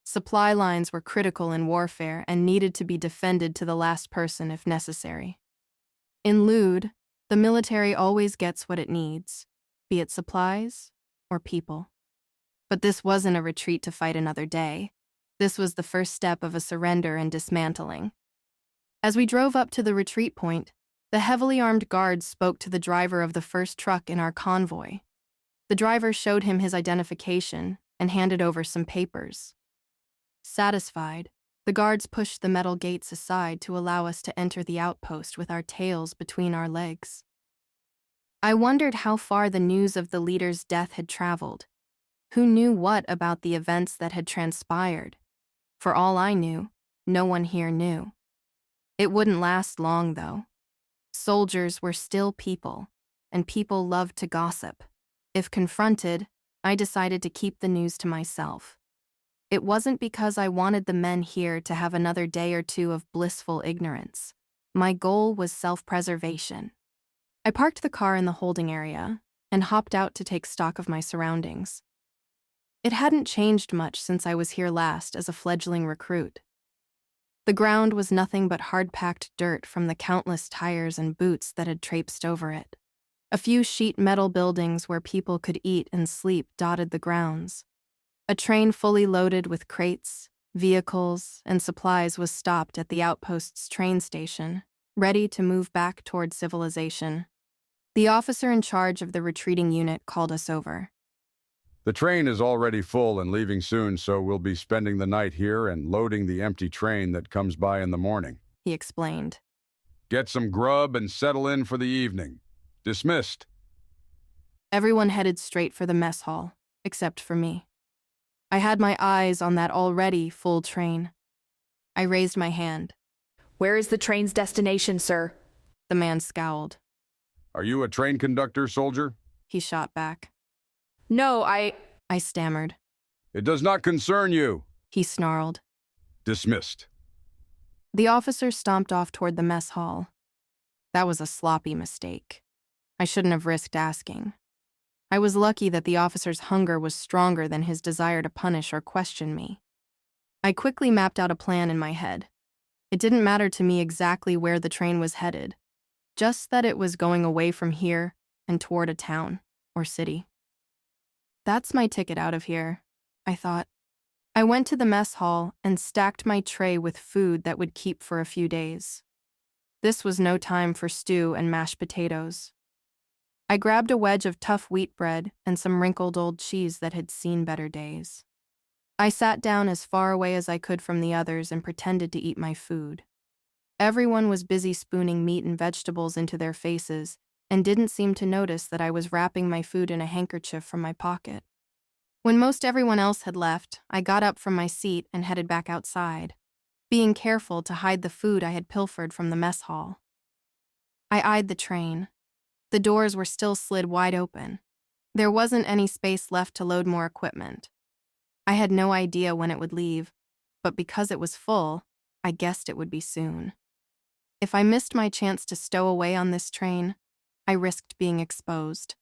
Supply lines were critical in warfare and needed to be defended to the last person if necessary. In Lud, the military always gets what it needs, be it supplies or people. But this wasn't a retreat to fight another day. This was the first step of a surrender and dismantling. As we drove up to the retreat point, the heavily armed guards spoke to the driver of the first truck in our convoy. The driver showed him his identification and handed over some papers. Satisfied, the guards pushed the metal gates aside to allow us to enter the outpost with our tails between our legs. I wondered how far the news of the leader's death had traveled. Who knew what about the events that had transpired? For all I knew, no one here knew. It wouldn't last long, though. Soldiers were still people, and people loved to gossip. If confronted, I decided to keep the news to myself. It wasn't because I wanted the men here to have another day or two of blissful ignorance. My goal was self-preservation. I parked the car in the holding area and hopped out to take stock of my surroundings. It hadn't changed much since I was here last as a fledgling recruit. The ground was nothing but hard-packed dirt from the countless tires and boots that had traipsed over it. A few sheet metal buildings where people could eat and sleep dotted the grounds. A train fully loaded with crates, vehicles, and supplies was stopped at the outpost's train station, ready to move back toward civilization. The officer in charge of the retreating unit called us over. The train is already full and leaving soon, so we'll be spending the night here and loading the empty train that comes by in the morning, he explained. Get some grub and settle in for the evening. Dismissed. Everyone headed straight for the mess hall, except for me. I had my eyes on that already full train. I raised my hand. Where is the train's destination, sir? The man scowled. Are you a train conductor, soldier? He shot back. No, I stammered. It does not concern you. He snarled. Dismissed. The officer stomped off toward the mess hall. That was a sloppy mistake. I shouldn't have risked asking. I was lucky that the officer's hunger was stronger than his desire to punish or question me. I quickly mapped out a plan in my head. It didn't matter to me exactly where the train was headed, just that it was going away from here and toward a town or city. That's my ticket out of here, I thought. I went to the mess hall and stacked my tray with food that would keep for a few days. This was no time for stew and mashed potatoes. I grabbed a wedge of tough wheat bread and some wrinkled old cheese that had seen better days. I sat down as far away as I could from the others and pretended to eat my food. Everyone was busy spooning meat and vegetables into their faces and didn't seem to notice that I was wrapping my food in a handkerchief from my pocket. When most everyone else had left, I got up from my seat and headed back outside, being careful to hide the food I had pilfered from the mess hall. I eyed the train. The doors were still slid wide open. There wasn't any space left to load more equipment. I had no idea when it would leave, but because it was full, I guessed it would be soon. If I missed my chance to stow away on this train, I risked being exposed.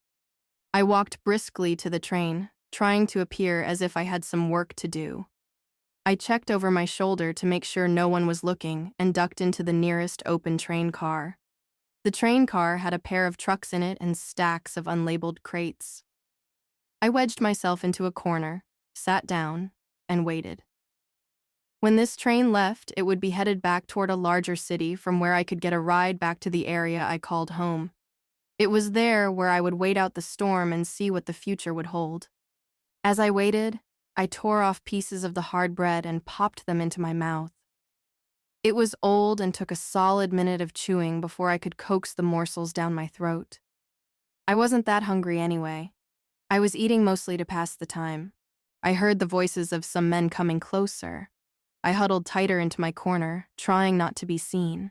I walked briskly to the train, trying to appear as if I had some work to do. I checked over my shoulder to make sure no one was looking and ducked into the nearest open train car. The train car had a pair of trucks in it and stacks of unlabeled crates. I wedged myself into a corner, sat down, and waited. When this train left, it would be headed back toward a larger city from where I could get a ride back to the area I called home. It was there where I would wait out the storm and see what the future would hold. As I waited, I tore off pieces of the hard bread and popped them into my mouth. It was old and took a solid minute of chewing before I could coax the morsels down my throat. I wasn't that hungry anyway. I was eating mostly to pass the time. I heard the voices of some men coming closer. I huddled tighter into my corner, trying not to be seen.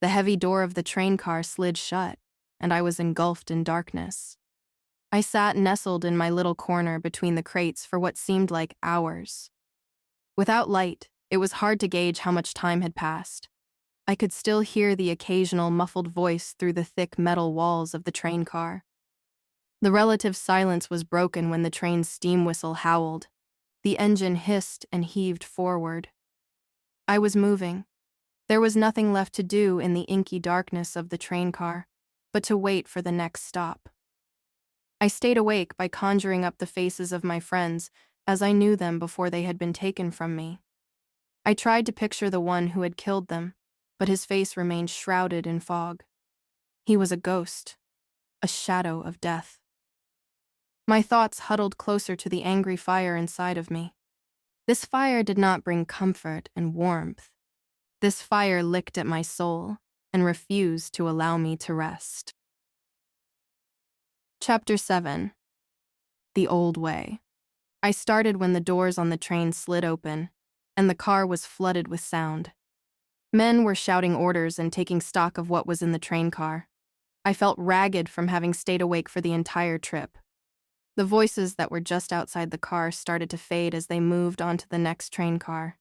The heavy door of the train car slid shut, and I was engulfed in darkness. I sat nestled in my little corner between the crates for what seemed like hours. Without light, it was hard to gauge how much time had passed. I could still hear the occasional muffled voice through the thick metal walls of the train car. The relative silence was broken when the train's steam whistle howled. The engine hissed and heaved forward. I was moving. There was nothing left to do in the inky darkness of the train car, but to wait for the next stop. I stayed awake by conjuring up the faces of my friends as I knew them before they had been taken from me. I tried to picture the one who had killed them, but his face remained shrouded in fog. He was a ghost, a shadow of death. My thoughts huddled closer to the angry fire inside of me. This fire did not bring comfort and warmth. This fire licked at my soul and refused to allow me to rest. Chapter 7. The Old Way. I started when the doors on the train slid open, and the car was flooded with sound. Men were shouting orders and taking stock of what was in the train car. I felt ragged from having stayed awake for the entire trip. The voices that were just outside the car started to fade as they moved onto the next train car.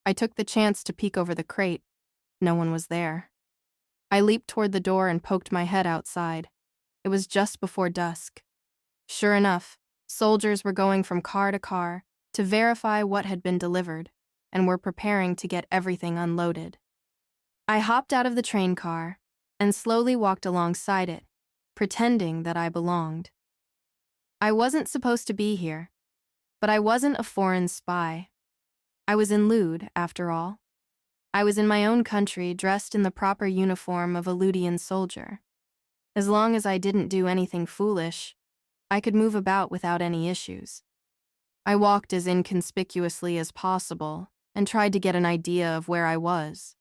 I took the chance to peek over the crate. No one was there. I leaped toward the door and poked my head outside. It was just before dusk. Sure enough, soldiers were going from car to car to verify what had been delivered and were preparing to get everything unloaded. I hopped out of the train car and slowly walked alongside it, pretending that I belonged. I wasn't supposed to be here, but I wasn't a foreign spy. I was in Lude, after all. I was in my own country, dressed in the proper uniform of a Ludian soldier. As long as I didn't do anything foolish, I could move about without any issues. I walked as inconspicuously as possible and tried to get an idea of where I was.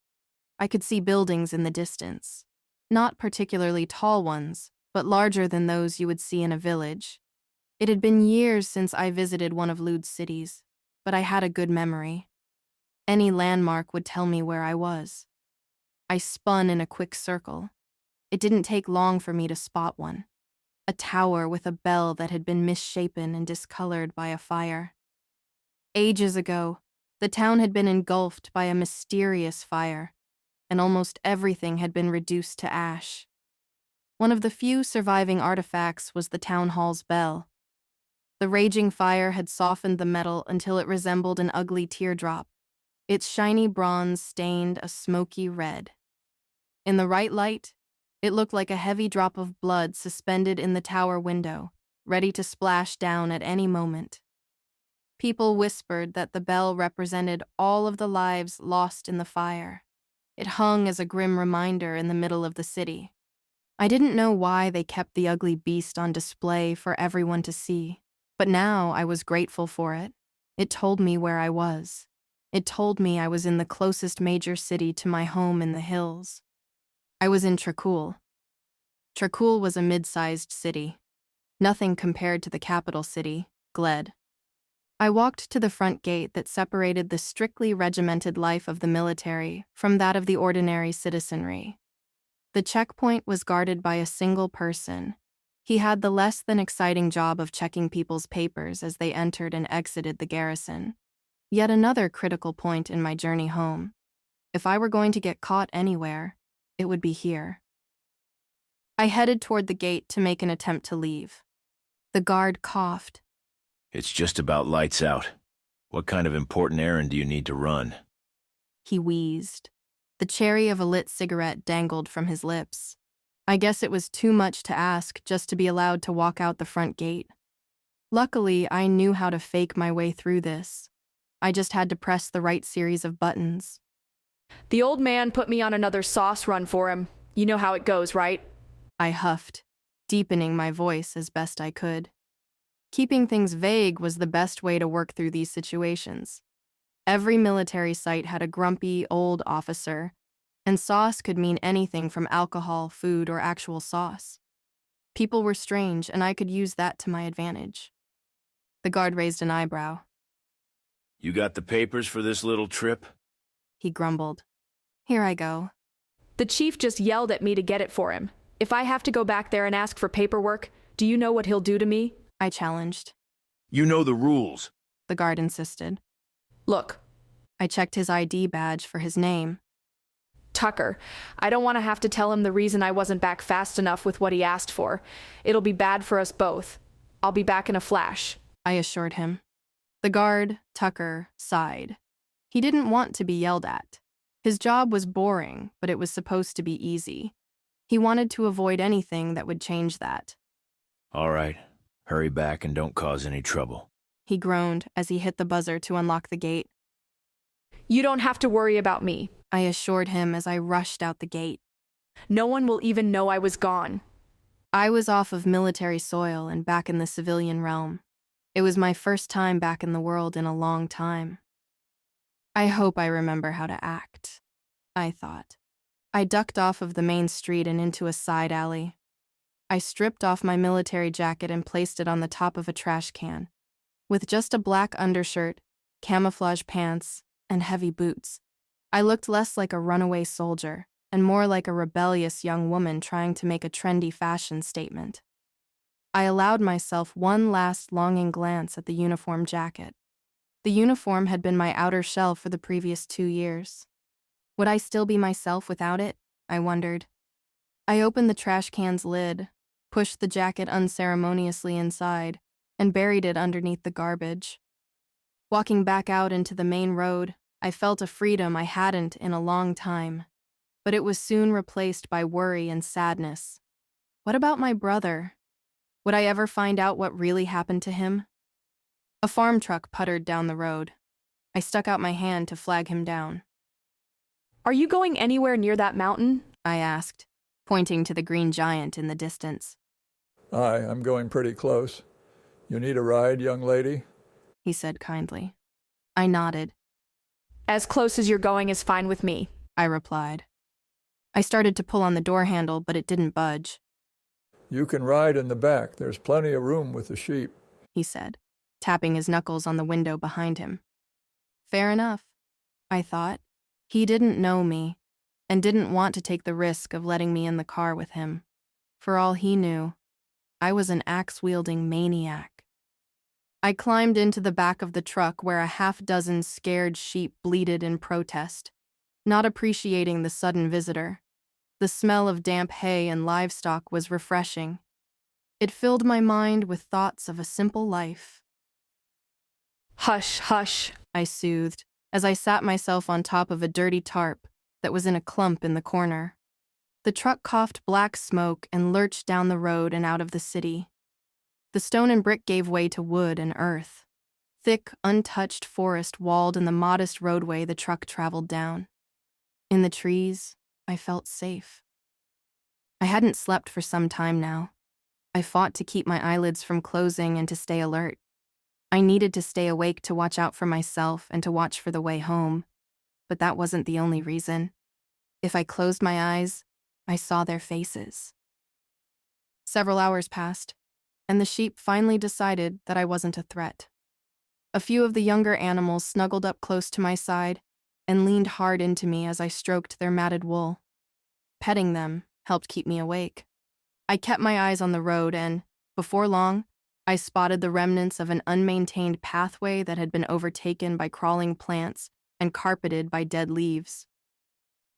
I could see buildings in the distance. Not particularly tall ones, but larger than those you would see in a village. It had been years since I visited one of Lude's cities, but I had a good memory. Any landmark would tell me where I was. I spun in a quick circle. It didn't take long for me to spot one. A tower with a bell that had been misshapen and discolored by a fire. Ages ago, the town had been engulfed by a mysterious fire, and almost everything had been reduced to ash. One of the few surviving artifacts was the town hall's bell. The raging fire had softened the metal until it resembled an ugly teardrop. Its shiny bronze stained a smoky red. In the right light, it looked like a heavy drop of blood suspended in the tower window, ready to splash down at any moment. People whispered that the bell represented all of the lives lost in the fire. It hung as a grim reminder in the middle of the city. I didn't know why they kept the ugly beast on display for everyone to see, but now I was grateful for it. It told me where I was. It told me I was in the closest major city to my home in the hills. I was in Tracul. Tracul was a mid-sized city. Nothing compared to the capital city, Gled. I walked to the front gate that separated the strictly regimented life of the military from that of the ordinary citizenry. The checkpoint was guarded by a single person. He had the less than exciting job of checking people's papers as they entered and exited the garrison. Yet another critical point in my journey home. If I were going to get caught anywhere, it would be here. I headed toward the gate to make an attempt to leave. The guard coughed. It's just about lights out. What kind of important errand do you need to run? He wheezed. The cherry of a lit cigarette dangled from his lips. I guess it was too much to ask just to be allowed to walk out the front gate. Luckily, I knew how to fake my way through this. I just had to press the right series of buttons. The old man put me on another sauce run for him. You know how it goes, right? I huffed, deepening my voice as best I could. Keeping things vague was the best way to work through these situations. Every military site had a grumpy, old officer, and sauce could mean anything from alcohol, food, or actual sauce. People were strange, and I could use that to my advantage. The guard raised an eyebrow. You got the papers for this little trip? He grumbled. Here I go. The chief just yelled at me to get it for him. If I have to go back there and ask for paperwork, do you know what he'll do to me? I challenged. You know the rules. The guard insisted. Look. I checked his ID badge for his name. Tucker. I don't want to have to tell him the reason I wasn't back fast enough with what he asked for. It'll be bad for us both. I'll be back in a flash, I assured him. The guard, Tucker, sighed. He didn't want to be yelled at. His job was boring, but it was supposed to be easy. He wanted to avoid anything that would change that. All right. Hurry back and don't cause any trouble. He groaned as he hit the buzzer to unlock the gate. You don't have to worry about me, I assured him as I rushed out the gate. No one will even know I was gone. I was off of military soil and back in the civilian realm. It was my first time back in the world in a long time. I hope I remember how to act, I thought. I ducked off of the main street and into a side alley. I stripped off my military jacket and placed it on the top of a trash can. With just a black undershirt, camouflage pants, and heavy boots, I looked less like a runaway soldier and more like a rebellious young woman trying to make a trendy fashion statement. I allowed myself one last longing glance at the uniform jacket. The uniform had been my outer shell for the previous 2 years. Would I still be myself without it? I wondered. I opened the trash can's lid, pushed the jacket unceremoniously inside, and buried it underneath the garbage. Walking back out into the main road, I felt a freedom I hadn't in a long time, but it was soon replaced by worry and sadness. What about my brother? Would I ever find out what really happened to him? A farm truck puttered down the road. I stuck out my hand to flag him down. Are you going anywhere near that mountain? I asked, pointing to the green giant in the distance. I'm going pretty close. You need a ride, young lady? He said kindly. I nodded. As close as you're going is fine with me, I replied. I started to pull on the door handle, but it didn't budge. You can ride in the back. There's plenty of room with the sheep, he said, tapping his knuckles on the window behind him. Fair enough, I thought. He didn't know me, and didn't want to take the risk of letting me in the car with him. For all he knew, I was an axe-wielding maniac. I climbed into the back of the truck where a half-dozen scared sheep bleated in protest, not appreciating the sudden visitor. The smell of damp hay and livestock was refreshing. It filled my mind with thoughts of a simple life. Hush, hush, I soothed as I sat myself on top of a dirty tarp that was in a clump in the corner. The truck coughed black smoke and lurched down the road and out of the city. The stone and brick gave way to wood and earth. Thick, untouched forest walled in the modest roadway the truck traveled down. In the trees, I felt safe. I hadn't slept for some time now. I fought to keep my eyelids from closing and to stay alert. I needed to stay awake to watch out for myself and to watch for the way home. But that wasn't the only reason. If I closed my eyes, I saw their faces. Several hours passed, and the sheep finally decided that I wasn't a threat. A few of the younger animals snuggled up close to my side and leaned hard into me as I stroked their matted wool. Petting them helped keep me awake. I kept my eyes on the road and, before long, I spotted the remnants of an unmaintained pathway that had been overtaken by crawling plants and carpeted by dead leaves.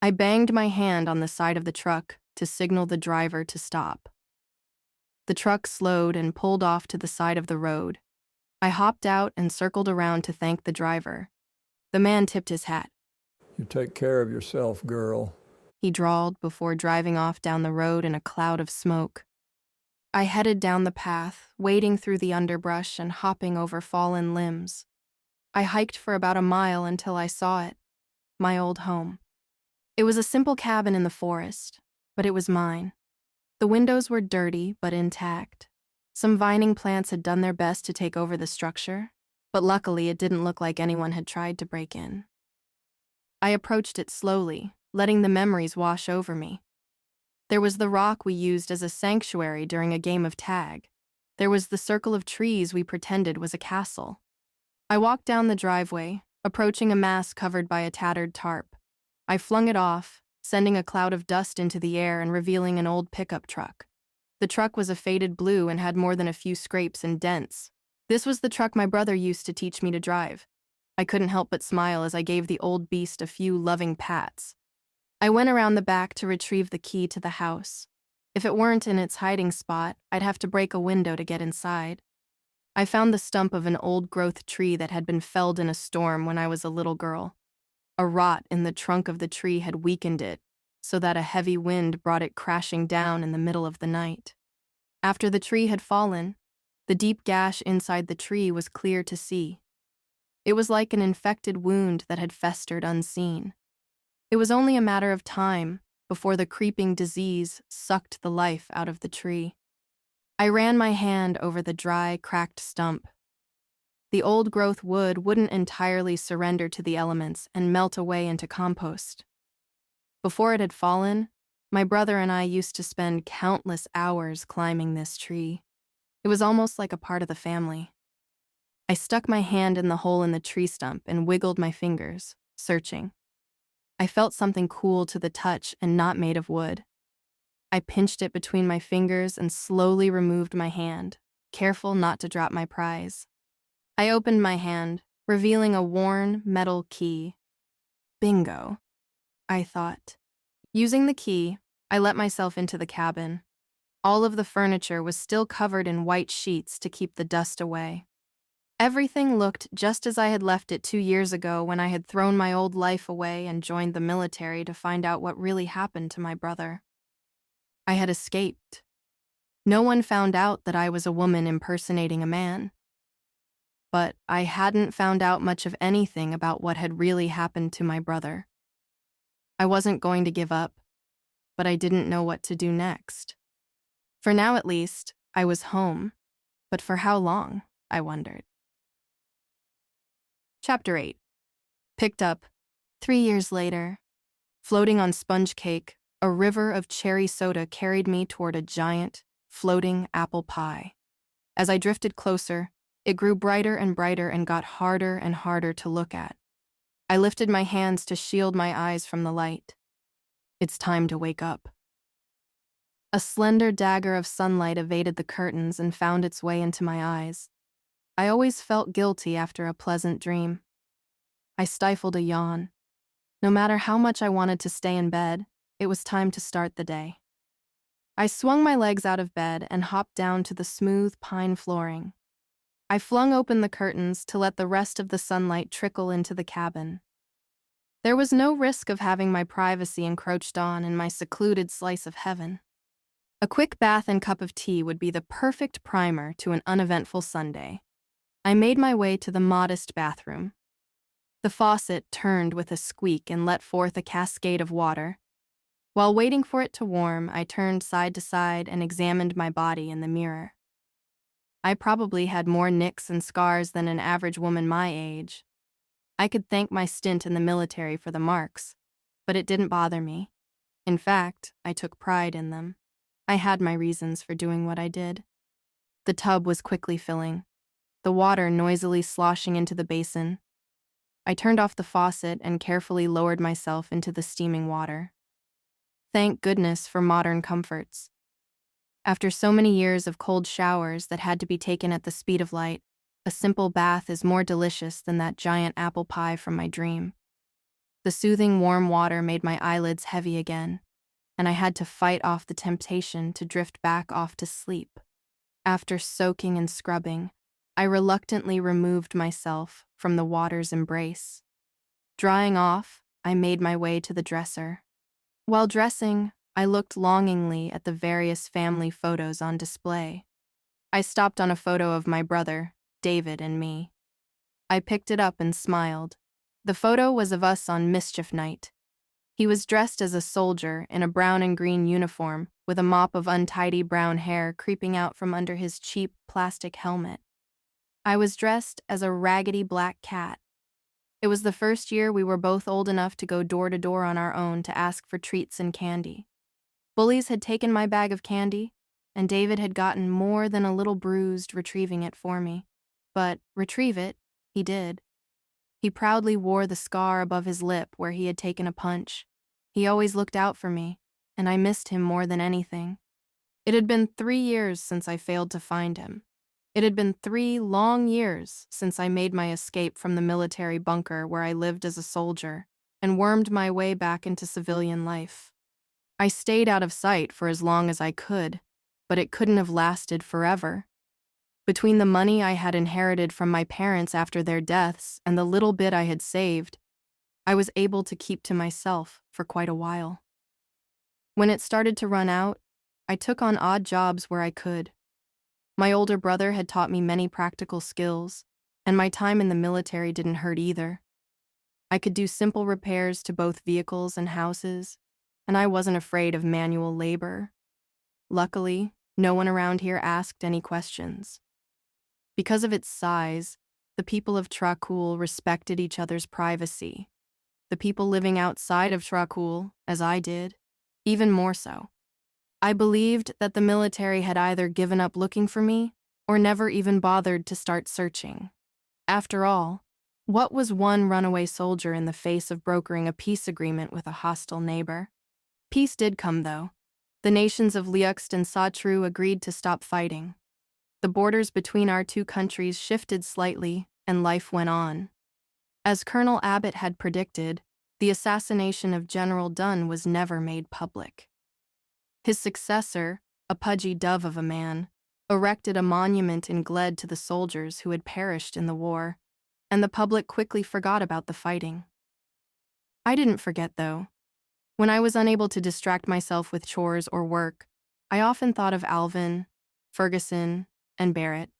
I banged my hand on the side of the truck to signal the driver to stop. The truck slowed and pulled off to the side of the road. I hopped out and circled around to thank the driver. The man tipped his hat. You take care of yourself, girl, he drawled before driving off down the road in a cloud of smoke. I headed down the path, wading through the underbrush and hopping over fallen limbs. I hiked for about a mile until I saw it, my old home. It was a simple cabin in the forest, but it was mine. The windows were dirty but intact. Some vining plants had done their best to take over the structure, but luckily it didn't look like anyone had tried to break in. I approached it slowly, letting the memories wash over me. There was the rock we used as a sanctuary during a game of tag. There was the circle of trees we pretended was a castle. I walked down the driveway, approaching a mass covered by a tattered tarp. I flung it off, sending a cloud of dust into the air and revealing an old pickup truck. The truck was a faded blue and had more than a few scrapes and dents. This was the truck my brother used to teach me to drive. I couldn't help but smile as I gave the old beast a few loving pats. I went around the back to retrieve the key to the house. If it weren't in its hiding spot, I'd have to break a window to get inside. I found the stump of an old-growth tree that had been felled in a storm when I was a little girl. A rot in the trunk of the tree had weakened it, so that a heavy wind brought it crashing down in the middle of the night. After the tree had fallen, the deep gash inside the tree was clear to see. It was like an infected wound that had festered unseen. It was only a matter of time before the creeping disease sucked the life out of the tree. I ran my hand over the dry, cracked stump. The old-growth wood wouldn't entirely surrender to the elements and melt away into compost. Before it had fallen, my brother and I used to spend countless hours climbing this tree. It was almost like a part of the family. I stuck my hand in the hole in the tree stump and wiggled my fingers, searching. I felt something cool to the touch and not made of wood. I pinched it between my fingers and slowly removed my hand, careful not to drop my prize. I opened my hand, revealing a worn metal key. Bingo, I thought. Using the key, I let myself into the cabin. All of the furniture was still covered in white sheets to keep the dust away. Everything looked just as I had left it 2 years ago when I had thrown my old life away and joined the military to find out what really happened to my brother. I had escaped. No one found out that I was a woman impersonating a man. But I hadn't found out much of anything about what had really happened to my brother. I wasn't going to give up, but I didn't know what to do next. For now, at least, I was home. But for how long, I wondered. Chapter 8. Picked up, 3 years later. Floating on sponge cake, a river of cherry soda carried me toward a giant, floating apple pie. As I drifted closer, it grew brighter and brighter and got harder and harder to look at. I lifted my hands to shield my eyes from the light. It's time to wake up. A slender dagger of sunlight evaded the curtains and found its way into my eyes. I always felt guilty after a pleasant dream. I stifled a yawn. No matter how much I wanted to stay in bed, it was time to start the day. I swung my legs out of bed and hopped down to the smooth pine flooring. I flung open the curtains to let the rest of the sunlight trickle into the cabin. There was no risk of having my privacy encroached on in my secluded slice of heaven. A quick bath and cup of tea would be the perfect primer to an uneventful Sunday. I made my way to the modest bathroom. The faucet turned with a squeak and let forth a cascade of water. While waiting for it to warm, I turned side to side and examined my body in the mirror. I probably had more nicks and scars than an average woman my age. I could thank my stint in the military for the marks, but it didn't bother me. In fact, I took pride in them. I had my reasons for doing what I did. The tub was quickly filling, the water noisily sloshing into the basin. I turned off the faucet and carefully lowered myself into the steaming water. Thank goodness for modern comforts. After so many years of cold showers that had to be taken at the speed of light, a simple bath is more delicious than that giant apple pie from my dream. The soothing warm water made my eyelids heavy again, and I had to fight off the temptation to drift back off to sleep. After soaking and scrubbing, I reluctantly removed myself from the water's embrace. Drying off, I made my way to the dresser. While dressing, I looked longingly at the various family photos on display. I stopped on a photo of my brother, David, and me. I picked it up and smiled. The photo was of us on mischief night. He was dressed as a soldier in a brown and green uniform with a mop of untidy brown hair creeping out from under his cheap plastic helmet. I was dressed as a raggedy black cat. It was the first year we were both old enough to go door to door on our own to ask for treats and candy. Bullies had taken my bag of candy, and David had gotten more than a little bruised retrieving it for me. But retrieve it, he did. He proudly wore the scar above his lip where he had taken a punch. He always looked out for me, and I missed him more than anything. It had been 3 years since I failed to find him. It had been 3 long years since I made my escape from the military bunker where I lived as a soldier and wormed my way back into civilian life. I stayed out of sight for as long as I could, but it couldn't have lasted forever. Between the money I had inherited from my parents after their deaths and the little bit I had saved, I was able to keep to myself for quite a while. When it started to run out, I took on odd jobs where I could. My older brother had taught me many practical skills, and my time in the military didn't hurt either. I could do simple repairs to both vehicles and houses, and I wasn't afraid of manual labor. Luckily, no one around here asked any questions. Because of its size, the people of Tracul respected each other's privacy. The people living outside of Tracul, as I did, even more so. I believed that the military had either given up looking for me or never even bothered to start searching. After all, what was one runaway soldier in the face of brokering a peace agreement with a hostile neighbor? Peace did come, though. The nations of Liuxt and Satru agreed to stop fighting. The borders between our two countries shifted slightly, and life went on. As Colonel Abbott had predicted, the assassination of General Dunn was never made public. His successor, a pudgy dove of a man, erected a monument in Gled to the soldiers who had perished in the war, and the public quickly forgot about the fighting. I didn't forget, though. When I was unable to distract myself with chores or work, I often thought of Alvin, Ferguson, and Barrett.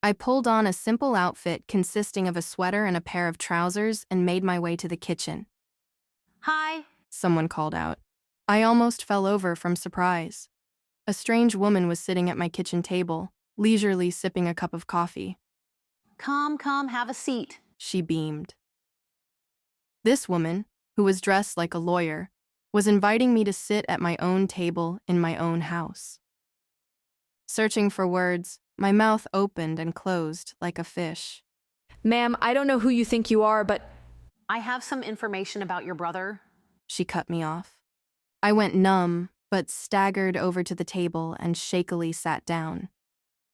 I pulled on a simple outfit consisting of a sweater and a pair of trousers and made my way to the kitchen. "Hi," someone called out. I almost fell over from surprise. A strange woman was sitting at my kitchen table, leisurely sipping a cup of coffee. Come, have a seat," she beamed. This woman, who was dressed like a lawyer, was inviting me to sit at my own table in my own house. Searching for words, my mouth opened and closed like a fish. Ma'am, I don't know who you think you are, but I have some information about your brother. She cut me off. I went numb, but staggered over to the table and shakily sat down.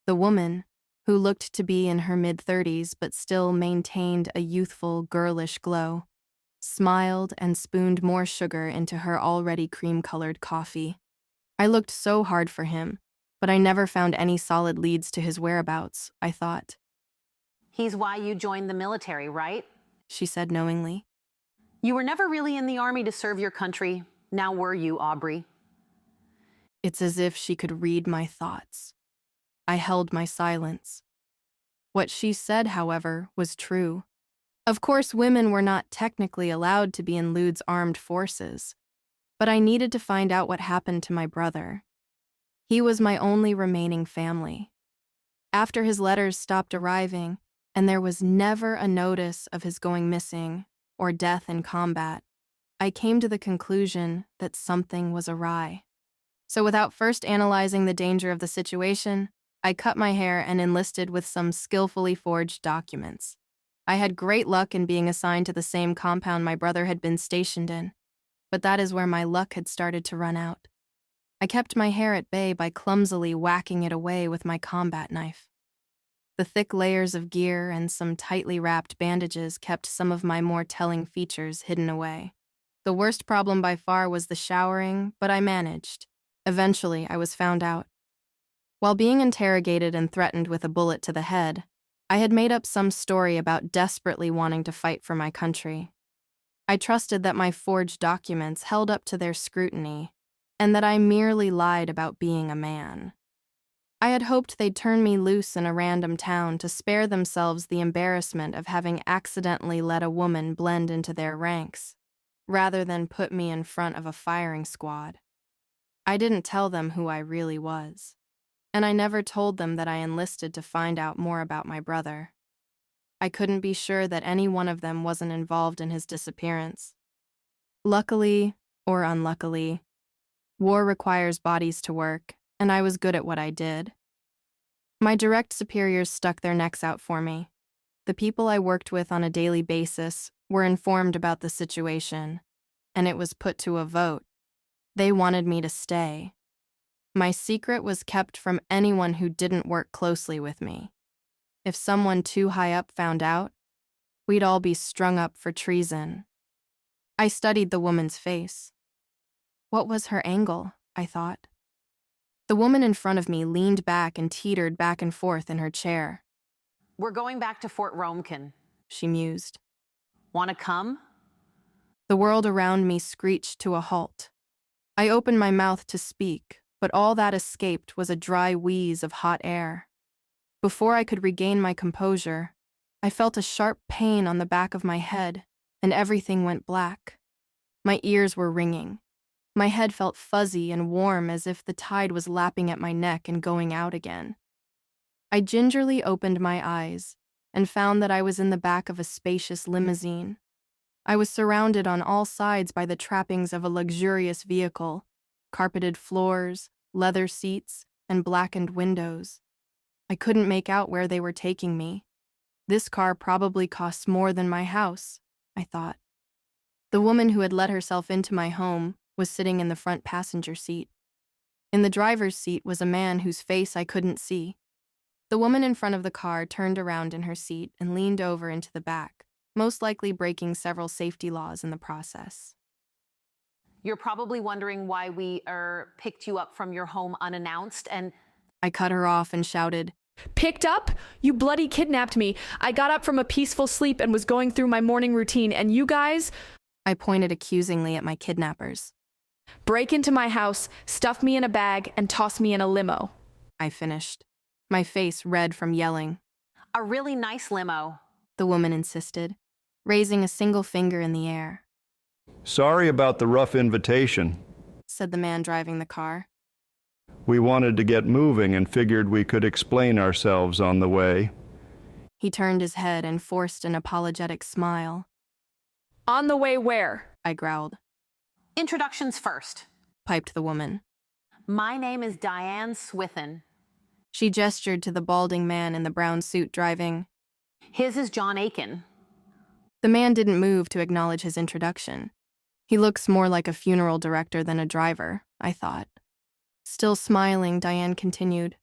The woman, who looked to be in her mid-30s but still maintained a youthful, girlish glow, smiled and spooned more sugar into her already cream-colored coffee. I looked so hard for him, but I never found any solid leads to his whereabouts, I thought. He's why you joined the military, right? She said knowingly. You were never really in the army to serve your country. Now were you, Aubrey? It's as if she could read my thoughts. I held my silence. What she said, however, was true. Of course, women were not technically allowed to be in Lude's armed forces, but I needed to find out what happened to my brother. He was my only remaining family. After his letters stopped arriving, and there was never a notice of his going missing or death in combat, I came to the conclusion that something was awry. So without first analyzing the danger of the situation, I cut my hair and enlisted with some skillfully forged documents. I had great luck in being assigned to the same compound my brother had been stationed in, but that is where my luck had started to run out. I kept my hair at bay by clumsily whacking it away with my combat knife. The thick layers of gear and some tightly wrapped bandages kept some of my more telling features hidden away. The worst problem by far was the showering, but I managed. Eventually, I was found out. While being interrogated and threatened with a bullet to the head, I had made up some story about desperately wanting to fight for my country. I trusted that my forged documents held up to their scrutiny, and that I merely lied about being a man. I had hoped they'd turn me loose in a random town to spare themselves the embarrassment of having accidentally let a woman blend into their ranks, rather than put me in front of a firing squad. I didn't tell them who I really was, and I never told them that I enlisted to find out more about my brother. I couldn't be sure that any one of them wasn't involved in his disappearance. Luckily, or unluckily, war requires bodies to work, and I was good at what I did. My direct superiors stuck their necks out for me. The people I worked with on a daily basis were informed about the situation, and it was put to a vote. They wanted me to stay. My secret was kept from anyone who didn't work closely with me. If someone too high up found out, we'd all be strung up for treason. I studied the woman's face. What was her angle, I thought. The woman in front of me leaned back and teetered back and forth in her chair. We're going back to Fort Romkin, she mused. Want to come? The world around me screeched to a halt. I opened my mouth to speak, but all that escaped was a dry wheeze of hot air. Before I could regain my composure, I felt a sharp pain on the back of my head, and everything went black. My ears were ringing. My head felt fuzzy and warm as if the tide was lapping at my neck and going out again. I gingerly opened my eyes and found that I was in the back of a spacious limousine. I was surrounded on all sides by the trappings of a luxurious vehicle, carpeted floors, leather seats, and blackened windows. I couldn't make out where they were taking me. This car probably costs more than my house, I thought. The woman who had let herself into my home was sitting in the front passenger seat. In the driver's seat was a man whose face I couldn't see. The woman in front of the car turned around in her seat and leaned over into the back, most likely breaking several safety laws in the process. You're probably wondering why we picked you up from your home unannounced and... I cut her off and shouted, Picked up? You bloody kidnapped me. I got up from a peaceful sleep and was going through my morning routine, and you guys... I pointed accusingly at my kidnappers. Break into my house, stuff me in a bag, and toss me in a limo. I finished, my face red from yelling. A really nice limo, the woman insisted, raising a single finger in the air. Sorry about the rough invitation, said the man driving the car. We wanted to get moving and figured we could explain ourselves on the way. He turned his head and forced an apologetic smile. On the way where? I growled. Introductions first, piped the woman. My name is Diane Swithin. She gestured to the balding man in the brown suit driving. His is John Aiken. The man didn't move to acknowledge his introduction. He looks more like a funeral director than a driver, I thought. Still smiling, Diane continued.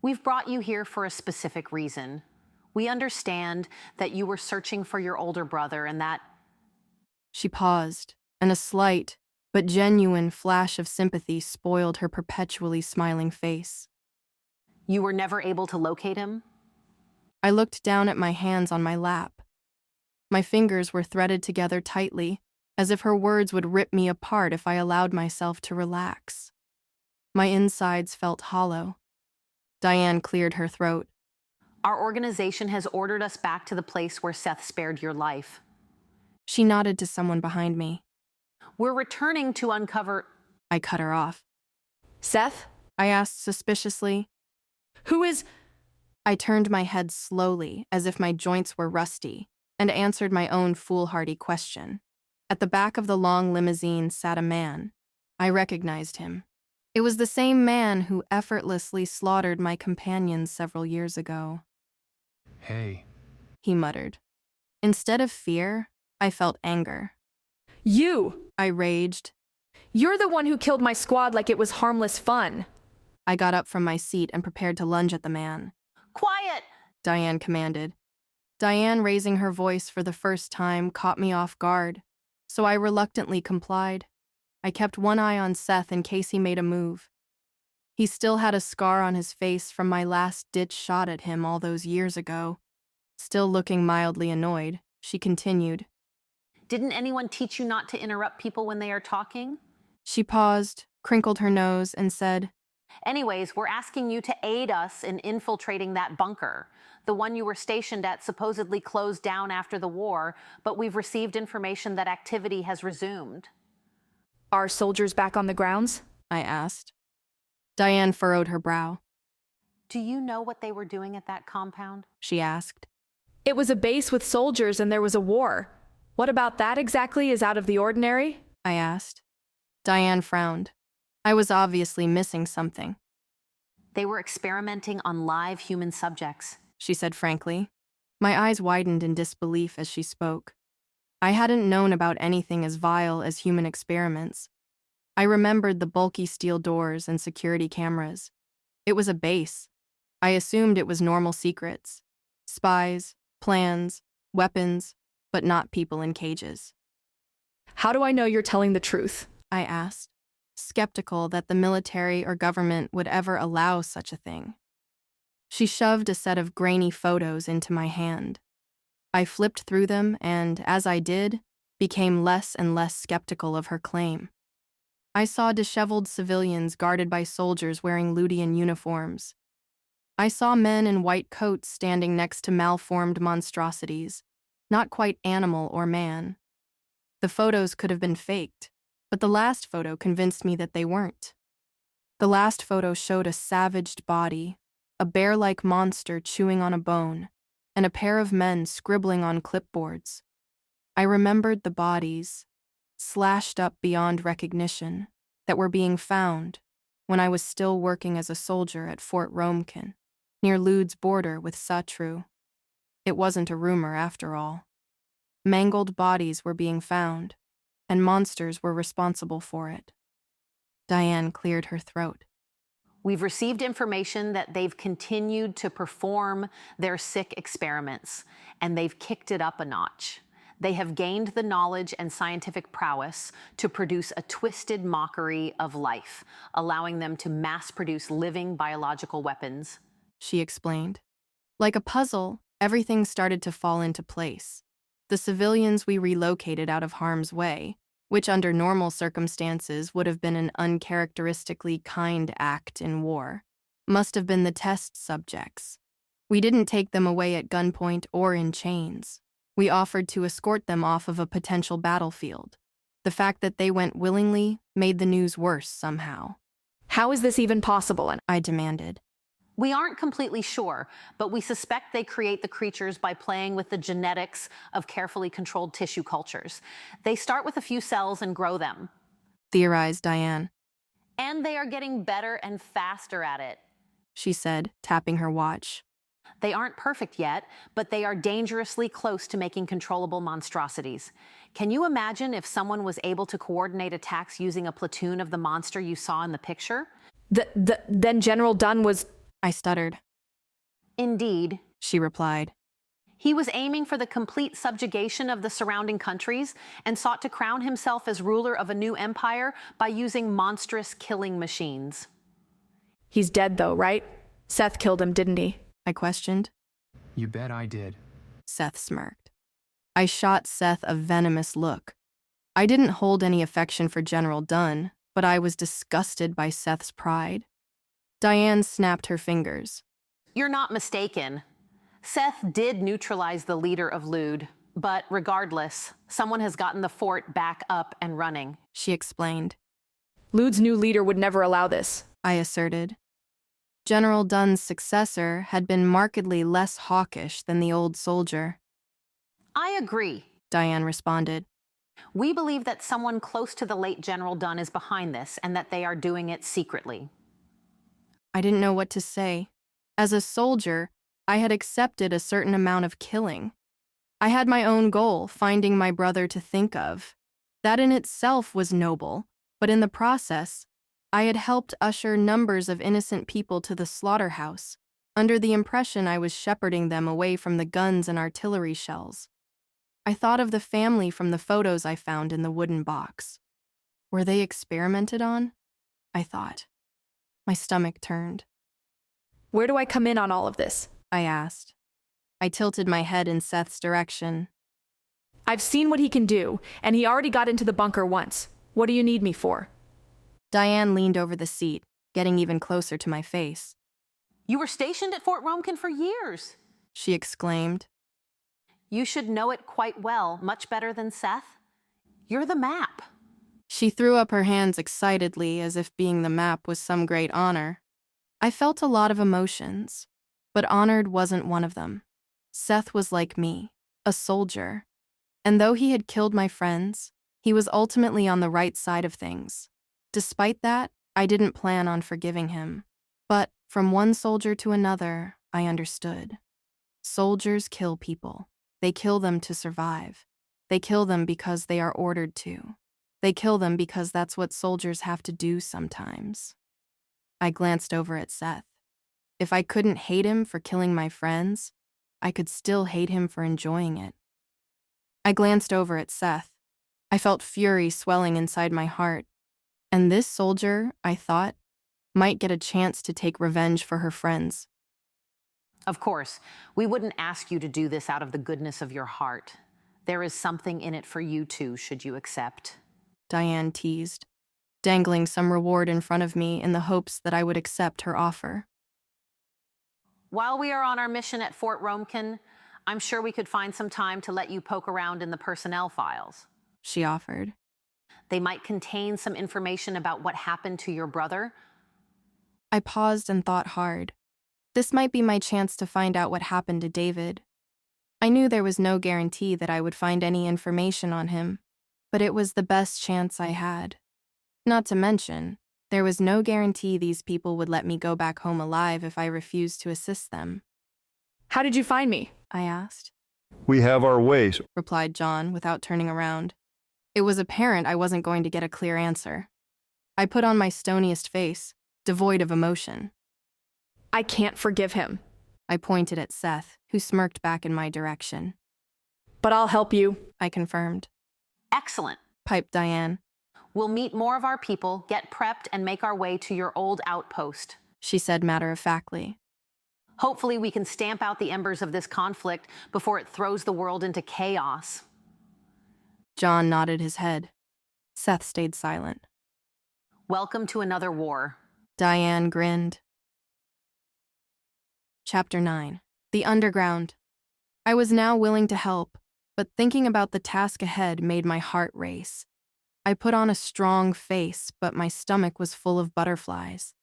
We've brought you here for a specific reason. We understand that you were searching for your older brother and that... She paused, and a slight, but genuine flash of sympathy spoiled her perpetually smiling face. You were never able to locate him? I looked down at my hands on my lap. My fingers were threaded together tightly, as if her words would rip me apart if I allowed myself to relax. My insides felt hollow. Diane cleared her throat. Our organization has ordered us back to the place where Seth spared your life. She nodded to someone behind me. We're returning to uncover... I cut her off. Seth? I asked suspiciously. Who is... I turned my head slowly, as if my joints were rusty, and answered my own foolhardy question. At the back of the long limousine sat a man. I recognized him. It was the same man who effortlessly slaughtered my companions several years ago. Hey, he muttered. Instead of fear, I felt anger. You! I raged. You're the one who killed my squad like it was harmless fun. I got up from my seat and prepared to lunge at the man. Quiet! Diane commanded. Diane, raising her voice for the first time, caught me off guard, so I reluctantly complied. I kept one eye on Seth in case he made a move. He still had a scar on his face from my last-ditch shot at him all those years ago. Still looking mildly annoyed, she continued. Didn't anyone teach you not to interrupt people when they are talking? She paused, crinkled her nose, and said, Anyways, we're asking you to aid us in infiltrating that bunker. The one you were stationed at supposedly closed down after the war, but we've received information that activity has resumed. Are soldiers back on the grounds? I asked. Diane furrowed her brow. Do you know what they were doing at that compound? She asked. It was a base with soldiers and there was a war. What about that exactly is out of the ordinary? I asked. Diane frowned. I was obviously missing something. They were experimenting on live human subjects, she said frankly. My eyes widened in disbelief as she spoke. I hadn't known about anything as vile as human experiments. I remembered the bulky steel doors and security cameras. It was a base. I assumed it was normal secrets. Spies, plans, weapons, but not people in cages. How do I know you're telling the truth? I asked, skeptical that the military or government would ever allow such a thing. She shoved a set of grainy photos into my hand. I flipped through them and, as I did, became less and less skeptical of her claim. I saw disheveled civilians guarded by soldiers wearing Ludian uniforms. I saw men in white coats standing next to malformed monstrosities, not quite animal or man. The photos could have been faked, but the last photo convinced me that they weren't. The last photo showed a savaged body, a bear-like monster chewing on a bone, and a pair of men scribbling on clipboards. I remembered the bodies, slashed up beyond recognition, that were being found when I was still working as a soldier at Fort Romekin, near Lude's border with Satru. It wasn't a rumor after all. Mangled bodies were being found, and monsters were responsible for it. Diane cleared her throat. We've received information that they've continued to perform their sick experiments, and they've kicked it up a notch. They have gained the knowledge and scientific prowess to produce a twisted mockery of life, allowing them to mass-produce living biological weapons. She explained. Like a puzzle, everything started to fall into place. The civilians we relocated out of harm's way, which under normal circumstances would have been an uncharacteristically kind act in war, must have been the test subjects. We didn't take them away at gunpoint or in chains. We offered to escort them off of a potential battlefield. The fact that they went willingly made the news worse somehow. How is this even possible? I demanded. We aren't completely sure, but we suspect they create the creatures by playing with the genetics of carefully controlled tissue cultures. They start with a few cells and grow them, theorized Diane. And they are getting better and faster at it. she said, tapping her watch. They aren't perfect yet, but they are dangerously close to making controllable monstrosities. Can you imagine if someone was able to coordinate attacks using a platoon of the monster you saw in the picture? Then General Dunn was... I stuttered. Indeed, she replied. He was aiming for the complete subjugation of the surrounding countries and sought to crown himself as ruler of a new empire by using monstrous killing machines. He's dead though, right? Seth killed him, didn't he? I questioned. You bet I did. Seth smirked. I shot Seth a venomous look. I didn't hold any affection for General Dunn, but I was disgusted by Seth's pride. Diane snapped her fingers. You're not mistaken. Seth did neutralize the leader of Lude, but regardless, someone has gotten the fort back up and running, she explained. Lude's new leader would never allow this, I asserted. General Dunn's successor had been markedly less hawkish than the old soldier. I agree, Diane responded. We believe that someone close to the late General Dunn is behind this and that they are doing it secretly. I didn't know what to say. As a soldier, I had accepted a certain amount of killing. I had my own goal, finding my brother to think of. That in itself was noble, but in the process, I had helped usher numbers of innocent people to the slaughterhouse, under the impression I was shepherding them away from the guns and artillery shells. I thought of the family from the photos I found in the wooden box. Were they experimented on? I thought. My stomach turned. Where do I come in on all of this? I asked. I tilted my head in Seth's direction. I've seen what he can do, and he already got into the bunker once. What do you need me for? Diane leaned over the seat, getting even closer to my face. You were stationed at Fort Romkin for years, she exclaimed. You should know it quite well, much better than Seth. You're the map. She threw up her hands excitedly, as if being the map was some great honor. I felt a lot of emotions, but honored wasn't one of them. Seth was like me, a soldier. And though he had killed my friends, he was ultimately on the right side of things. Despite that, I didn't plan on forgiving him. But from one soldier to another, I understood. Soldiers kill people. They kill them to survive. They kill them because they are ordered to. They kill them because that's what soldiers have to do sometimes. I glanced over at Seth. If I couldn't hate him for killing my friends, I could still hate him for enjoying it. I glanced over at Seth. I felt fury swelling inside my heart. And this soldier, I thought, might get a chance to take revenge for her friends. Of course, we wouldn't ask you to do this out of the goodness of your heart. There is something in it for you too, should you accept. Diane teased, dangling some reward in front of me in the hopes that I would accept her offer. While we are on our mission at Fort Romkin, I'm sure we could find some time to let you poke around in the personnel files, she offered. They might contain some information about what happened to your brother. I paused and thought hard. This might be my chance to find out what happened to David. I knew there was no guarantee that I would find any information on him, but it was the best chance I had. Not to mention, there was no guarantee these people would let me go back home alive if I refused to assist them. How did you find me? I asked. We have our ways, replied John without turning around. It was apparent I wasn't going to get a clear answer. I put on my stoniest face, devoid of emotion. I can't forgive him. I pointed at Seth, who smirked back in my direction. But I'll help you, I confirmed. Excellent, piped Diane. We'll meet more of our people, get prepped, and make our way to your old outpost, she said matter-of-factly. Hopefully we can stamp out the embers of this conflict before it throws the world into chaos. John nodded his head. Seth stayed silent. Welcome to another war. Diane grinned. Chapter 9. The Underground. I was now willing to help, but thinking about the task ahead made my heart race. I put on a strong face, but my stomach was full of butterflies.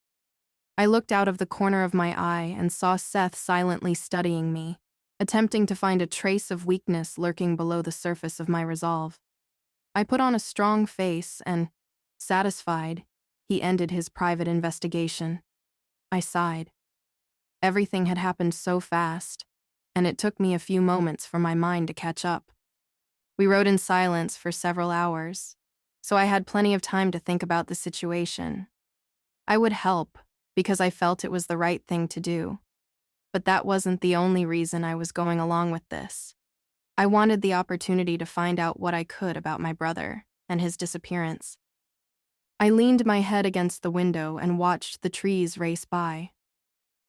I looked out of the corner of my eye and saw Seth silently studying me, attempting to find a trace of weakness lurking below the surface of my resolve. I put on a strong face and, satisfied, he ended his private investigation. I sighed. Everything had happened so fast, and it took me a few moments for my mind to catch up. We rode in silence for several hours, so I had plenty of time to think about the situation. I would help, because I felt it was the right thing to do. But that wasn't the only reason I was going along with this. I wanted the opportunity to find out what I could about my brother and his disappearance. I leaned my head against the window and watched the trees race by.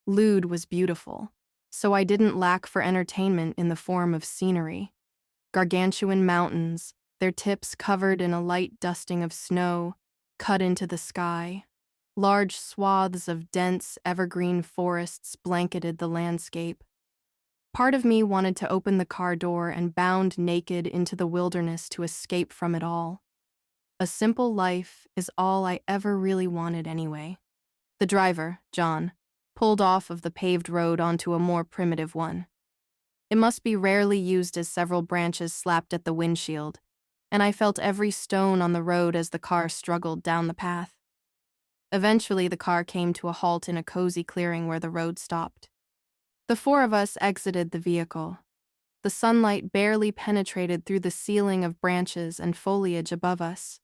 Lude was beautiful, so I didn't lack for entertainment in the form of scenery. Gargantuan mountains, their tips covered in a light dusting of snow, cut into the sky. Large swaths of dense, evergreen forests blanketed the landscape. Part of me wanted to open the car door and bound naked into the wilderness to escape from it all. A simple life is all I ever really wanted anyway. The driver, John, pulled off of the paved road onto a more primitive one. It must be rarely used as several branches slapped at the windshield, and I felt every stone on the road as the car struggled down the path. Eventually, the car came to a halt in a cozy clearing where the road stopped. The four of us exited the vehicle. The sunlight barely penetrated through the ceiling of branches and foliage above us.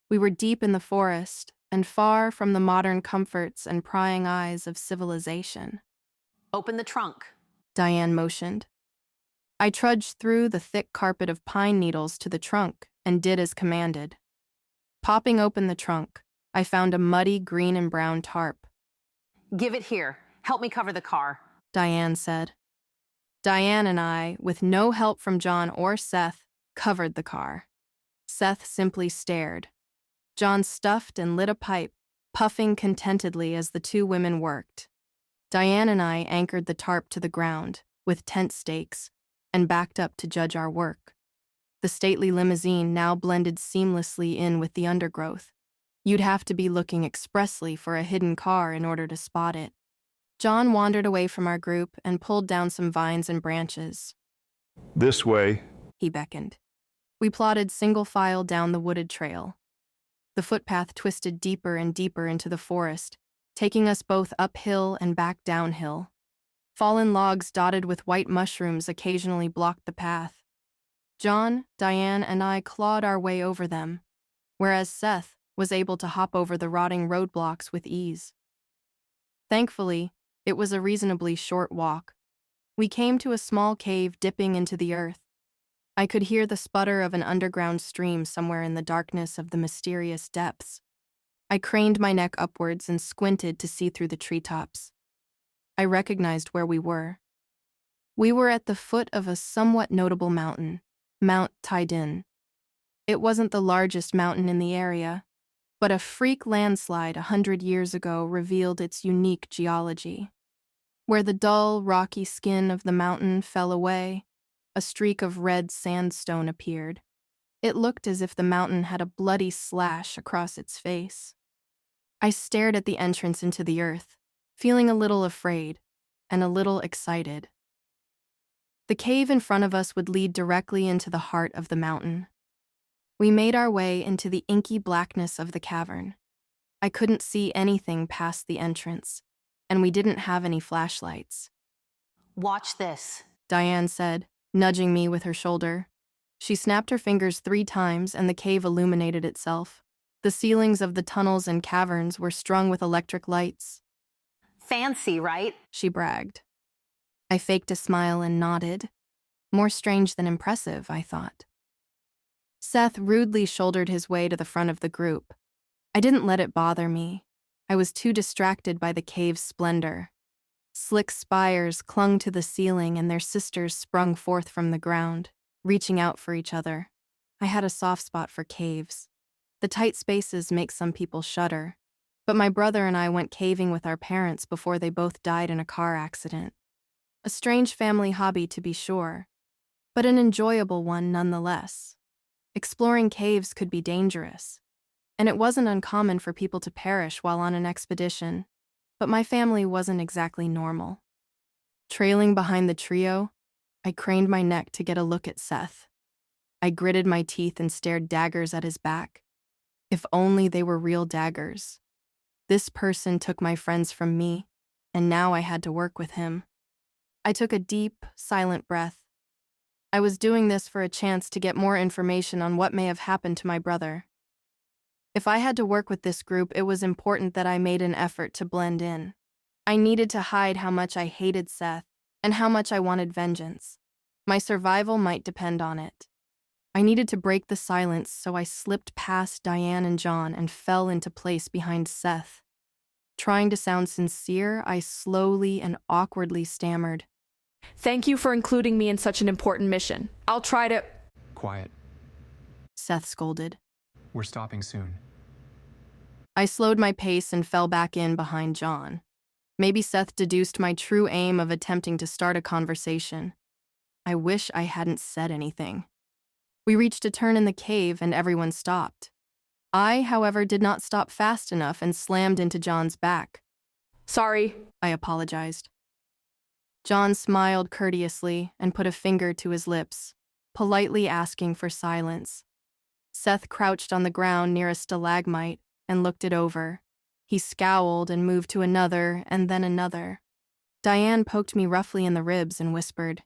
We were deep in the forest and far from the modern comforts and prying eyes of civilization. Open the trunk, Diane motioned. I trudged through the thick carpet of pine needles to the trunk and did as commanded. Popping open the trunk, I found a muddy green and brown tarp. Give it here. Help me cover the car, Diane said. Diane and I, with no help from John or Seth, covered the car. Seth simply stared. John stuffed and lit a pipe, puffing contentedly as the two women worked. Diane and I anchored the tarp to the ground, with tent stakes, and backed up to judge our work. The stately limousine now blended seamlessly in with the undergrowth. You'd have to be looking expressly for a hidden car in order to spot it. John wandered away from our group and pulled down some vines and branches. This way, He beckoned. We plodded single file down the wooded trail. The footpath twisted deeper and deeper into the forest, taking us both uphill and back downhill. Fallen logs dotted with white mushrooms occasionally blocked the path. John, Diane, and I clawed our way over them, whereas Seth was able to hop over the rotting roadblocks with ease. Thankfully, it was a reasonably short walk. We came to a small cave dipping into the earth. I could hear the sputter of an underground stream somewhere in the darkness of the mysterious depths. I craned my neck upwards and squinted to see through the treetops. I recognized where we were. We were at the foot of a somewhat notable mountain, Mount Taidin. It wasn't the largest mountain in the area, but a freak landslide 100 years ago revealed its unique geology. Where the dull, rocky skin of the mountain fell away, a streak of red sandstone appeared. It looked as if the mountain had a bloody slash across its face. I stared at the entrance into the earth, feeling a little afraid and a little excited. The cave in front of us would lead directly into the heart of the mountain. We made our way into the inky blackness of the cavern. I couldn't see anything past the entrance, and we didn't have any flashlights. Watch this, Diane said, nudging me with her shoulder. She snapped her fingers 3 times and the cave illuminated itself. The ceilings of the tunnels and caverns were strung with electric lights. Fancy, right? She bragged. I faked a smile and nodded. More strange than impressive, I thought. Seth rudely shouldered his way to the front of the group. I didn't let it bother me. I was too distracted by the cave's splendor. Slick spires clung to the ceiling and their sisters sprung forth from the ground, reaching out for each other. I had a soft spot for caves. The tight spaces make some people shudder, but my brother and I went caving with our parents before they both died in a car accident. A strange family hobby, to be sure, but an enjoyable one nonetheless. Exploring caves could be dangerous, and it wasn't uncommon for people to perish while on an expedition, but my family wasn't exactly normal. Trailing behind the trio, I craned my neck to get a look at Seth. I gritted my teeth and stared daggers at his back. If only they were real daggers. This person took my friends from me, and now I had to work with him. I took a deep, silent breath. I was doing this for a chance to get more information on what may have happened to my brother. If I had to work with this group, it was important that I made an effort to blend in. I needed to hide how much I hated Seth and how much I wanted vengeance. My survival might depend on it. I needed to break the silence, so I slipped past Diane and John and fell into place behind Seth. Trying to sound sincere, I slowly and awkwardly stammered. Thank you for including me in such an important mission. I'll try to... Quiet. Seth scolded. We're stopping soon. I slowed my pace and fell back in behind John. Maybe Seth deduced my true aim of attempting to start a conversation. I wish I hadn't said anything. We reached a turn in the cave and everyone stopped. I, however, did not stop fast enough and slammed into John's back. Sorry, I apologized. John smiled courteously and put a finger to his lips, politely asking for silence. Seth crouched on the ground near a stalagmite and looked it over. He scowled and moved to another and then another. Diane poked me roughly in the ribs and whispered,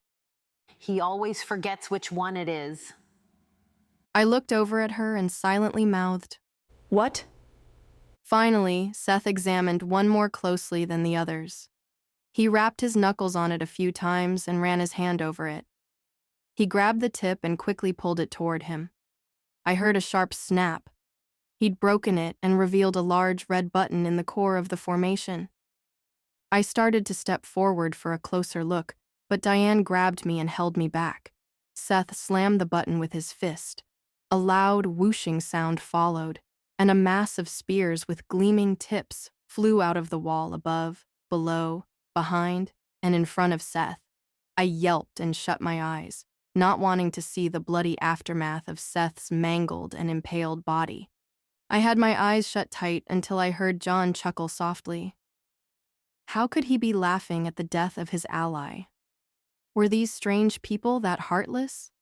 He always forgets which one it is. I looked over at her and silently mouthed, What? Finally, Seth examined one more closely than the others. He rapped his knuckles on it a few times and ran his hand over it. He grabbed the tip and quickly pulled it toward him. I heard a sharp snap. He'd broken it and revealed a large red button in the core of the formation. I started to step forward for a closer look, but Diane grabbed me and held me back. Seth slammed the button with his fist. A loud whooshing sound followed, and a mass of spears with gleaming tips flew out of the wall above, below, behind, and in front of Seth. I yelped and shut my eyes, not wanting to see the bloody aftermath of Seth's mangled and impaled body. I had my eyes shut tight until I heard John chuckle softly. How could he be laughing at the death of his ally? Were these strange people that heartless?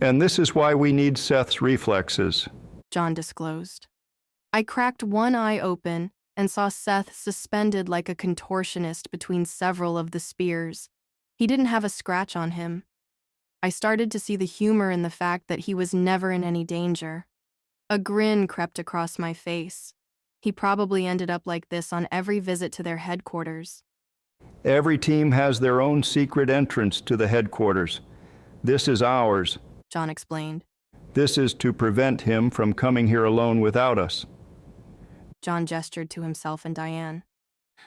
And this is why we need Seth's reflexes, John disclosed. I cracked one eye open and saw Seth suspended like a contortionist between several of the spears. He didn't have a scratch on him. I started to see the humor in the fact that he was never in any danger. A grin crept across my face. He probably ended up like this on every visit to their headquarters. Every team has their own secret entrance to the headquarters. This is ours, John explained. This is to prevent him from coming here alone without us. John gestured to himself and Diane.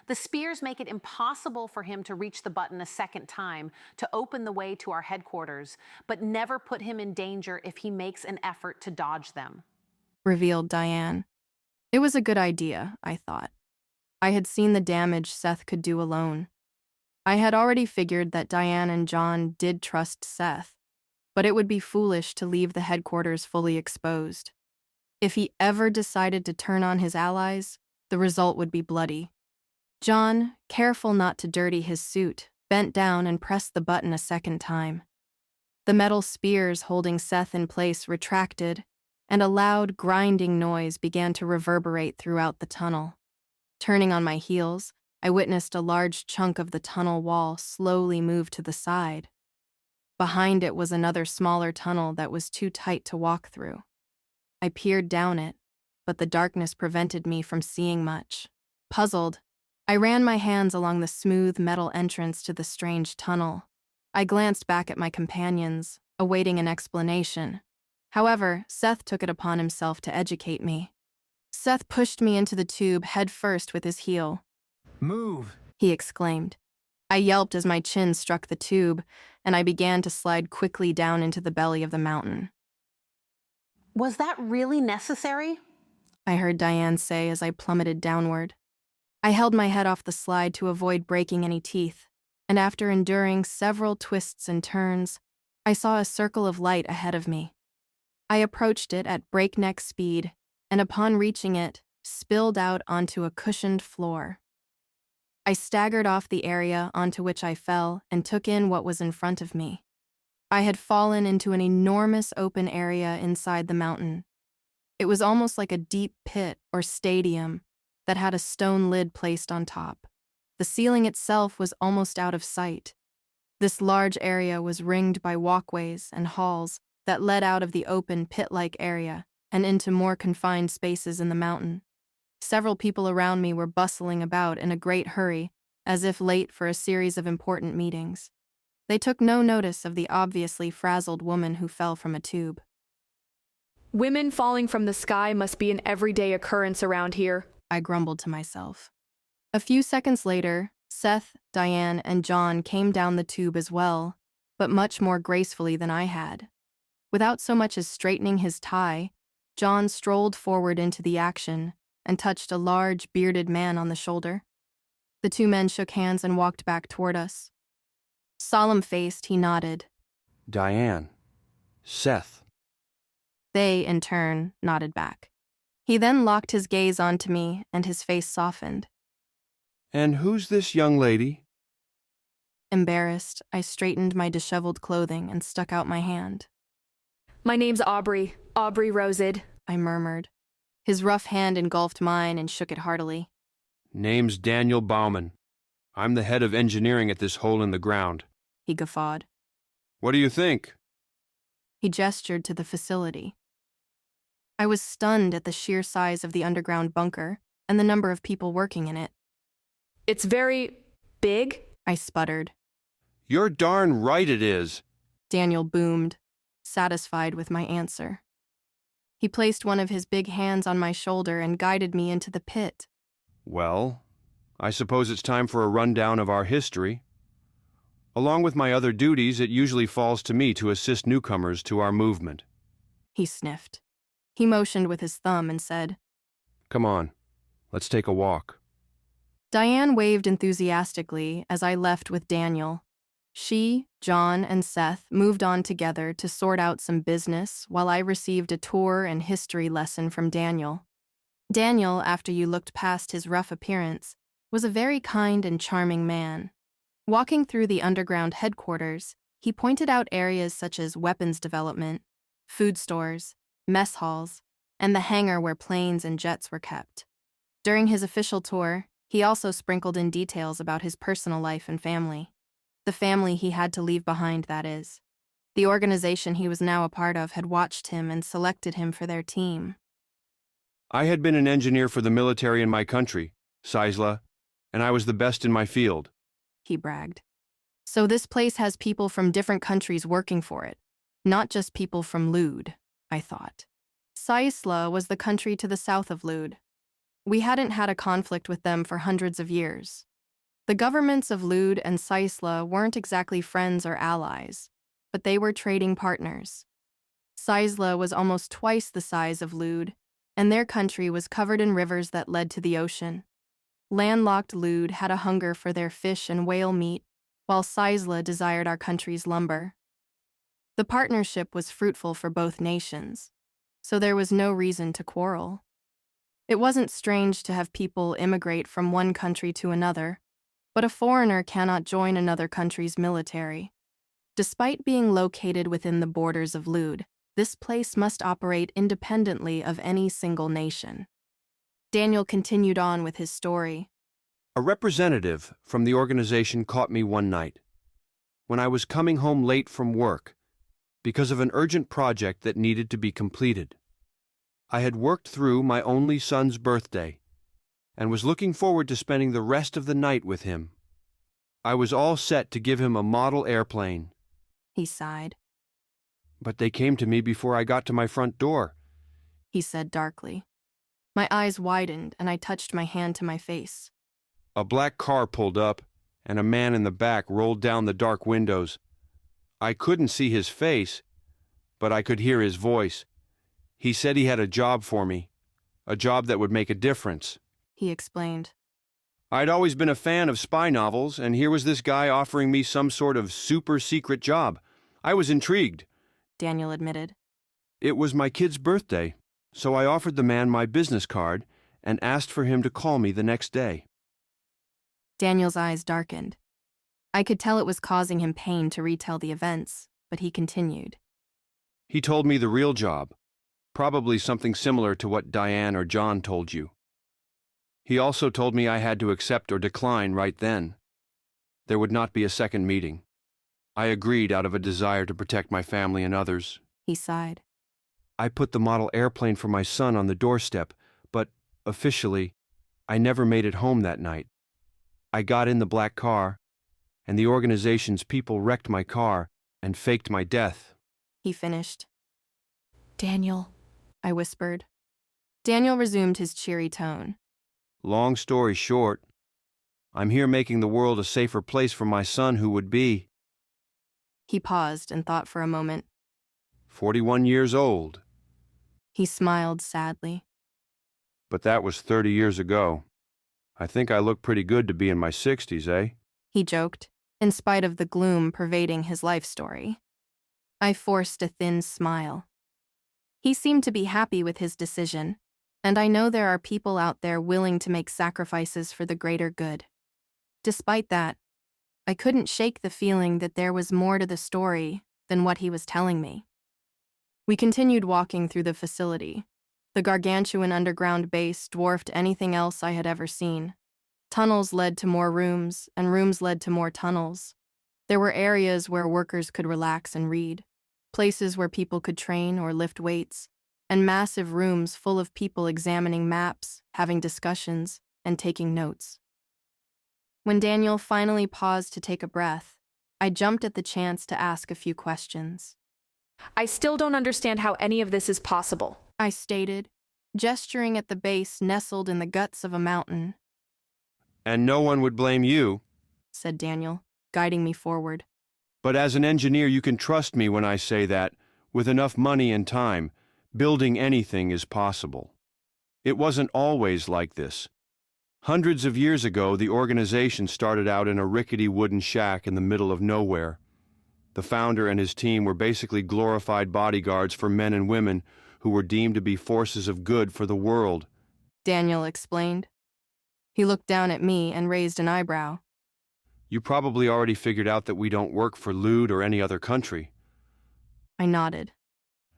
The spears make it impossible for him to reach the button a second time to open the way to our headquarters, but never put him in danger if he makes an effort to dodge them, revealed Diane. It was a good idea, I thought. I had seen the damage Seth could do alone. I had already figured that Diane and John did trust Seth, but it would be foolish to leave the headquarters fully exposed. If he ever decided to turn on his allies, the result would be bloody. John, careful not to dirty his suit, bent down and pressed the button a second time. The metal spears holding Seth in place retracted, and a loud, grinding noise began to reverberate throughout the tunnel. Turning on my heels, I witnessed a large chunk of the tunnel wall slowly move to the side. Behind it was another smaller tunnel that was too tight to walk through. I peered down it, but the darkness prevented me from seeing much. Puzzled, I ran my hands along the smooth metal entrance to the strange tunnel. I glanced back at my companions, awaiting an explanation. However, Seth took it upon himself to educate me. Seth pushed me into the tube head first with his heel. Move! He exclaimed. I yelped as my chin struck the tube, and I began to slide quickly down into the belly of the mountain. Was that really necessary? I heard Diane say as I plummeted downward. I held my head off the slide to avoid breaking any teeth, and after enduring several twists and turns, I saw a circle of light ahead of me. I approached it at breakneck speed, and upon reaching it, spilled out onto a cushioned floor. I staggered off the area onto which I fell and took in what was in front of me. I had fallen into an enormous open area inside the mountain. It was almost like a deep pit or stadium that had a stone lid placed on top. The ceiling itself was almost out of sight. This large area was ringed by walkways and halls that led out of the open pit-like area and into more confined spaces in the mountain. Several people around me were bustling about in a great hurry, as if late for a series of important meetings. They took no notice of the obviously frazzled woman who fell from a tube. Women falling from the sky must be an everyday occurrence around here, I grumbled to myself. A few seconds later, Seth, Diane, and John came down the tube as well, but much more gracefully than I had. Without so much as straightening his tie, John strolled forward into the action and touched a large, bearded man on the shoulder. The two men shook hands and walked back toward us. Solemn-faced, he nodded. Diane. Seth. They, in turn, nodded back. He then locked his gaze onto me, and his face softened. And who's this young lady? Embarrassed, I straightened my disheveled clothing and stuck out my hand. My name's Aubrey Rosid, I murmured. His rough hand engulfed mine and shook it heartily. Name's Daniel Bauman. I'm the head of engineering at this hole in the ground. He guffawed. What do you think? He gestured to the facility. I was stunned at the sheer size of the underground bunker and the number of people working in it. It's very big, I sputtered. You're darn right it is, Daniel boomed, satisfied with my answer. He placed one of his big hands on my shoulder and guided me into the pit. Well, I suppose it's time for a rundown of our history. Along with my other duties, it usually falls to me to assist newcomers to our movement. He sniffed. He motioned with his thumb and said, Come on, let's take a walk. Diane waved enthusiastically as I left with Daniel. She, John, and Seth moved on together to sort out some business while I received a tour and history lesson from Daniel. Daniel, after you looked past his rough appearance, was a very kind and charming man. Walking through the underground headquarters, he pointed out areas such as weapons development, food stores, mess halls, and the hangar where planes and jets were kept. During his official tour, he also sprinkled in details about his personal life and family. The family he had to leave behind, that is. The organization he was now a part of had watched him and selected him for their team. I had been an engineer for the military in my country, Sisla, and I was the best in my field, he bragged. So this place has people from different countries working for it, not just people from Lude, I thought. Sisla was the country to the south of Lude. We hadn't had a conflict with them for hundreds of years. The governments of Lude and Sisla weren't exactly friends or allies, but they were trading partners. Sisla was almost twice the size of Lude, and their country was covered in rivers that led to the ocean. Landlocked Lude had a hunger for their fish and whale meat, while Sisla desired our country's lumber. The partnership was fruitful for both nations, so there was no reason to quarrel. It wasn't strange to have people immigrate from one country to another, but a foreigner cannot join another country's military. Despite being located within the borders of Lude, this place must operate independently of any single nation. Daniel continued on with his story. A representative from the organization caught me one night, when I was coming home late from work, because of an urgent project that needed to be completed. I had worked through my only son's birthday, and was looking forward to spending the rest of the night with him. I was all set to give him a model airplane. He sighed. But they came to me before I got to my front door, he said darkly. My eyes widened, and I touched my hand to my face. A black car pulled up, and a man in the back rolled down the dark windows. I couldn't see his face, but I could hear his voice. He said he had a job for me, a job that would make a difference. He explained. I'd always been a fan of spy novels, and here was this guy offering me some sort of super-secret job. I was intrigued, Daniel admitted. It was my kid's birthday, so I offered the man my business card and asked for him to call me the next day. Daniel's eyes darkened. I could tell it was causing him pain to retell the events, but he continued. He told me the real job, probably something similar to what Diane or John told you. He also told me I had to accept or decline right then. There would not be a second meeting. I agreed out of a desire to protect my family and others. He sighed. I put the model airplane for my son on the doorstep, but officially, I never made it home that night. I got in the black car, and the organization's people wrecked my car and faked my death. He finished. Daniel, I whispered. Daniel resumed his cheery tone. Long story short, I'm here making the world a safer place for my son who would be He paused and thought for a moment. 41 years old. He smiled sadly. But that was 30 years ago. I think I look pretty good to be in my 60s, eh? He joked, in spite of the gloom pervading his life story. I forced a thin smile. He seemed to be happy with his decision, and I know there are people out there willing to make sacrifices for the greater good. Despite that, I couldn't shake the feeling that there was more to the story than what he was telling me. We continued walking through the facility. The gargantuan underground base dwarfed anything else I had ever seen. Tunnels led to more rooms, and rooms led to more tunnels. There were areas where workers could relax and read, places where people could train or lift weights, and massive rooms full of people examining maps, having discussions, and taking notes. When Daniel finally paused to take a breath, I jumped at the chance to ask a few questions. I still don't understand how any of this is possible, I stated, gesturing at the base nestled in the guts of a mountain. And no one would blame you, said Daniel, guiding me forward. But as an engineer, you can trust me when I say that, with enough money and time, building anything is possible. It wasn't always like this. Hundreds of years ago, the organization started out in a rickety wooden shack in the middle of nowhere. The founder and his team were basically glorified bodyguards for men and women who were deemed to be forces of good for the world, Daniel explained. He looked down at me and raised an eyebrow. You probably already figured out that we don't work for Lud or any other country. I nodded.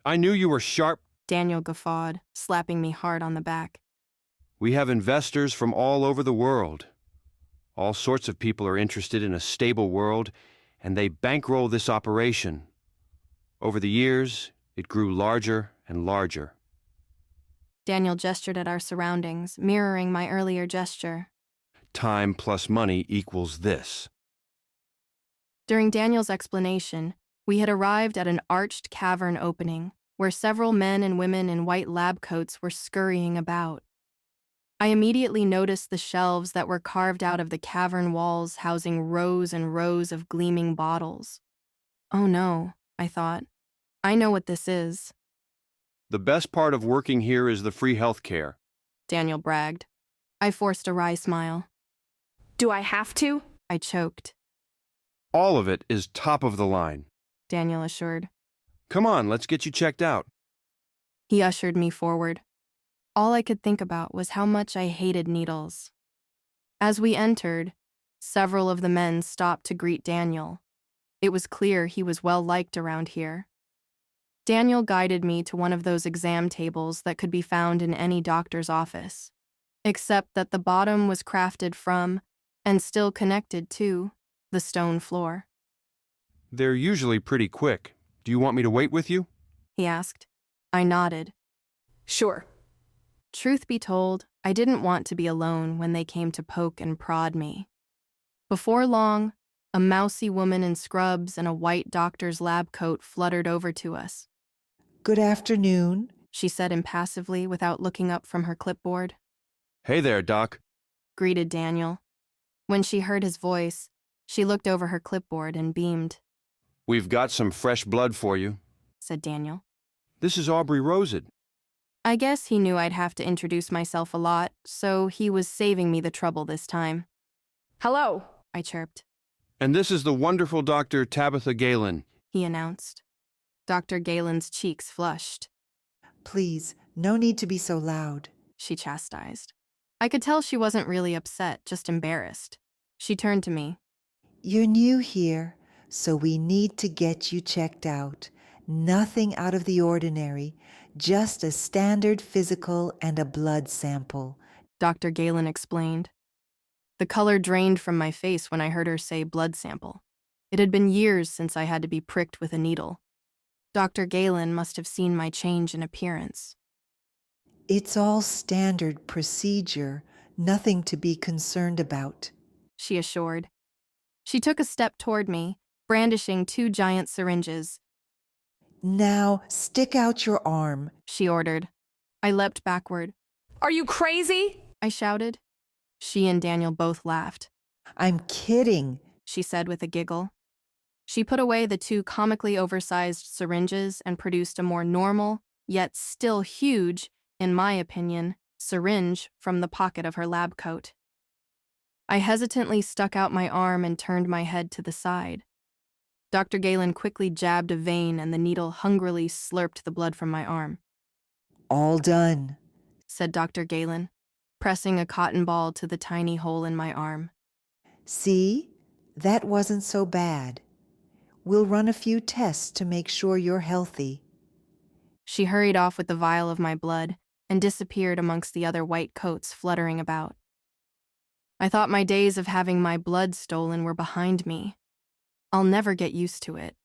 I knew you were sharp, Daniel guffawed, slapping me hard on the back. We have investors from all over the world. All sorts of people are interested in a stable world, and they bankroll this operation. Over the years, it grew larger and larger. Daniel gestured at our surroundings, mirroring my earlier gesture. Time plus money equals this. During Daniel's explanation, we had arrived at an arched cavern opening, where several men and women in white lab coats were scurrying about. I immediately noticed the shelves that were carved out of the cavern walls housing rows and rows of gleaming bottles. Oh no, I thought. I know what this is. The best part of working here is the free health care, Daniel bragged. I forced a wry smile. Do I have to? I choked. All of it is top of the line, Daniel assured. Come on, let's get you checked out. He ushered me forward. All I could think about was how much I hated needles. As we entered, several of the men stopped to greet Daniel. It was clear he was well liked around here. Daniel guided me to one of those exam tables that could be found in any doctor's office, except that the bottom was crafted from, and still connected to, the stone floor. They're usually pretty quick. Do you want me to wait with you? He asked. I nodded. Sure. Truth be told, I didn't want to be alone when they came to poke and prod me. Before long, a mousy woman in scrubs and a white doctor's lab coat fluttered over to us. Good afternoon, she said impassively without looking up from her clipboard. Hey there, Doc, greeted Daniel. When she heard his voice, she looked over her clipboard and beamed. We've got some fresh blood for you, said Daniel. This is Aubrey Rosid. I guess he knew I'd have to introduce myself a lot, so he was saving me the trouble this time. Hello, I chirped. And this is the wonderful Dr. Tabitha Galen, he announced. Dr. Galen's cheeks flushed. Please, no need to be so loud, she chastised. I could tell she wasn't really upset, just embarrassed. She turned to me. You're new here, so we need to get you checked out. Nothing out of the ordinary, just a standard physical and a blood sample. Dr. Galen explained. The color drained from my face when I heard her say blood sample. It had been years since I had to be pricked with a needle. Dr. Galen must have seen my change in appearance. It's all standard procedure, nothing to be concerned about, she assured. She took a step toward me, brandishing 2 giant syringes. Now stick out your arm, she ordered. I leapt backward. Are you crazy? I shouted. She and Daniel both laughed. I'm kidding, she said with a giggle. She put away the 2 comically oversized syringes and produced a more normal, yet still huge, in my opinion, syringe from the pocket of her lab coat. I hesitantly stuck out my arm and turned my head to the side. Dr. Galen quickly jabbed a vein and the needle hungrily slurped the blood from my arm. All done, said Dr. Galen, pressing a cotton ball to the tiny hole in my arm. See? That wasn't so bad. We'll run a few tests to make sure you're healthy. She hurried off with the vial of my blood and disappeared amongst the other white coats fluttering about. I thought my days of having my blood stolen were behind me. I'll never get used to it.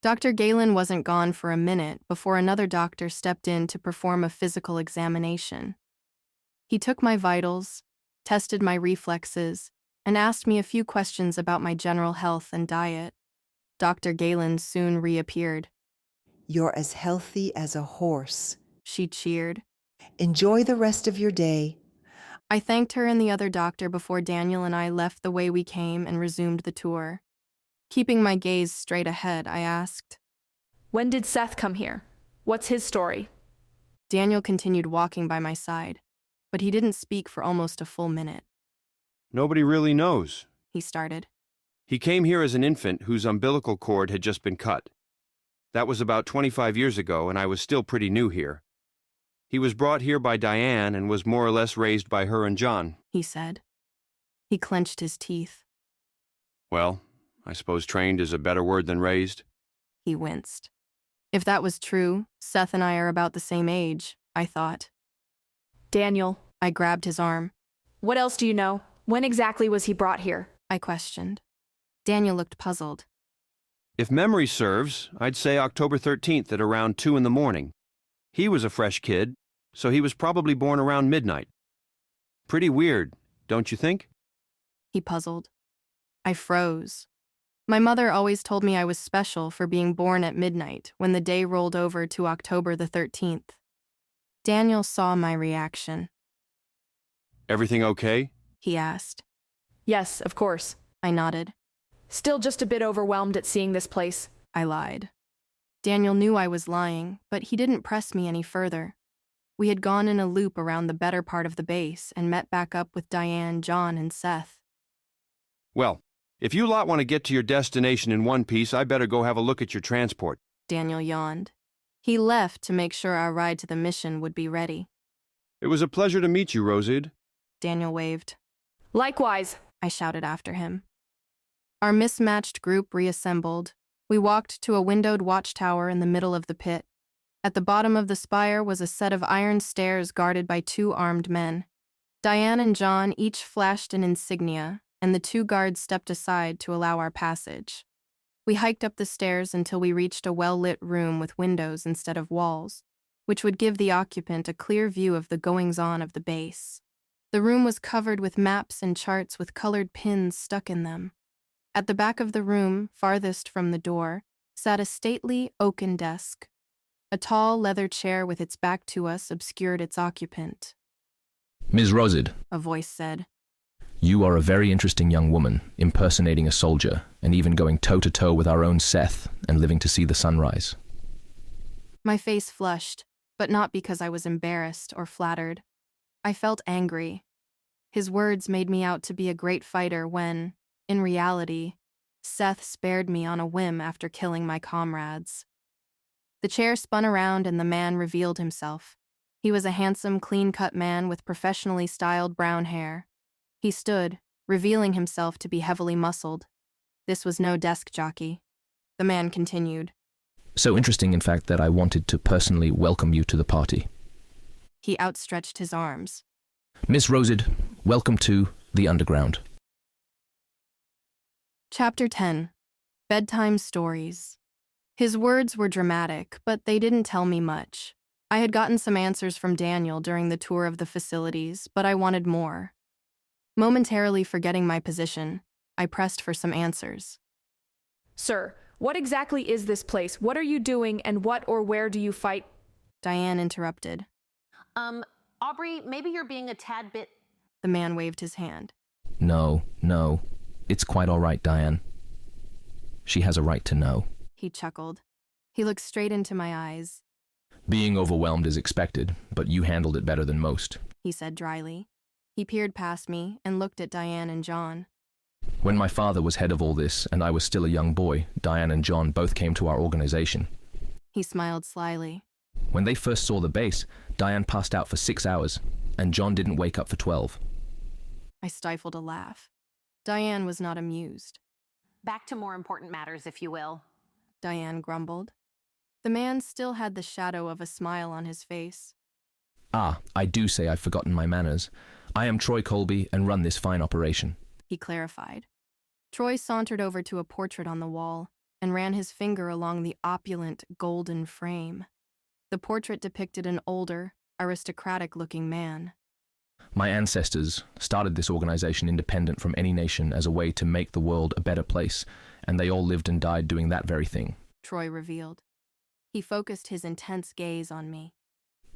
Dr. Galen wasn't gone for a minute before another doctor stepped in to perform a physical examination. He took my vitals, tested my reflexes, and asked me a few questions about my general health and diet. Dr. Galen soon reappeared. You're as healthy as a horse, she cheered. Enjoy the rest of your day. I thanked her and the other doctor before Daniel and I left the way we came and resumed the tour. Keeping my gaze straight ahead, I asked, When did Seth come here? What's his story? Daniel continued walking by my side, but he didn't speak for almost a full minute. Nobody really knows, he started. He came here as an infant whose umbilical cord had just been cut. That was about 25 years ago, and I was still pretty new here. He was brought here by Diane and was more or less raised by her and John, he said. He clenched his teeth. Well, I suppose trained is a better word than raised. He winced. If that was true, Seth and I are about the same age, I thought. Daniel. I grabbed his arm. What else do you know? When exactly was he brought here? I questioned. Daniel looked puzzled. If memory serves, I'd say October 13th at around 2 in the morning. He was a fresh kid, so he was probably born around midnight. Pretty weird, don't you think? He puzzled. I froze. My mother always told me I was special for being born at midnight when the day rolled over to October the 13th. Daniel saw my reaction. Everything okay? He asked. Yes, of course. I nodded. Still just a bit overwhelmed at seeing this place. I lied. Daniel knew I was lying, but he didn't press me any further. We had gone in a loop around the better part of the base and met back up with Diane, John, and Seth. Well, if you lot want to get to your destination in one piece, I better go have a look at your transport. Daniel yawned. He left to make sure our ride to the mission would be ready. It was a pleasure to meet you, Rosid. Daniel waved. Likewise, I shouted after him. Our mismatched group reassembled. We walked to a windowed watchtower in the middle of the pit. At the bottom of the spire was a set of iron stairs guarded by 2 armed men. Diane and John each flashed an insignia, and the 2 guards stepped aside to allow our passage. We hiked up the stairs until we reached a well-lit room with windows instead of walls, which would give the occupant a clear view of the goings-on of the base. The room was covered with maps and charts with colored pins stuck in them. At the back of the room, farthest from the door, sat a stately oaken desk. A tall leather chair with its back to us obscured its occupant. Ms. Rosid, A voice said. You are a very interesting young woman, impersonating a soldier, and even going toe-to-toe with our own Seth and living to see the sunrise. My face flushed, but not because I was embarrassed or flattered. I felt angry. His words made me out to be a great fighter when, in reality, Seth spared me on a whim after killing my comrades. The chair spun around and the man revealed himself. He was a handsome, clean-cut man with professionally styled brown hair. He stood, revealing himself to be heavily muscled. This was no desk jockey. The man continued. So interesting, in fact, that I wanted to personally welcome you to the party. He outstretched his arms. Miss Rosid, welcome to the Underground. Chapter 10. Bedtime Stories. His words were dramatic, but they didn't tell me much. I had gotten some answers from Daniel during the tour of the facilities, but I wanted more. Momentarily forgetting my position, I pressed for some answers. Sir, what exactly is this place? What are you doing, and what or where do you fight? Diane interrupted. Aubrey, maybe you're being a tad bit... The man waved his hand. No. It's quite all right, Diane. She has a right to know. He chuckled. He looked straight into my eyes. Being overwhelmed is expected, but you handled it better than most, he said dryly. He peered past me and looked at Diane and John. When my father was head of all this and I was still a young boy, Diane and John both came to our organization. He smiled slyly. When they first saw the base, Diane passed out for 6 hours, and John didn't wake up for 12. I stifled a laugh. Diane was not amused. Back to more important matters, if you will. Diane grumbled. The man still had the shadow of a smile on his face. I do say I've forgotten my manners. I am Troy Colby and run this fine operation, he clarified. Troy sauntered over to a portrait on the wall and ran his finger along the opulent golden frame. The portrait depicted an older, aristocratic-looking man. My ancestors started this organization independent from any nation as a way to make the world a better place, and they all lived and died doing that very thing, Troy revealed. He focused his intense gaze on me.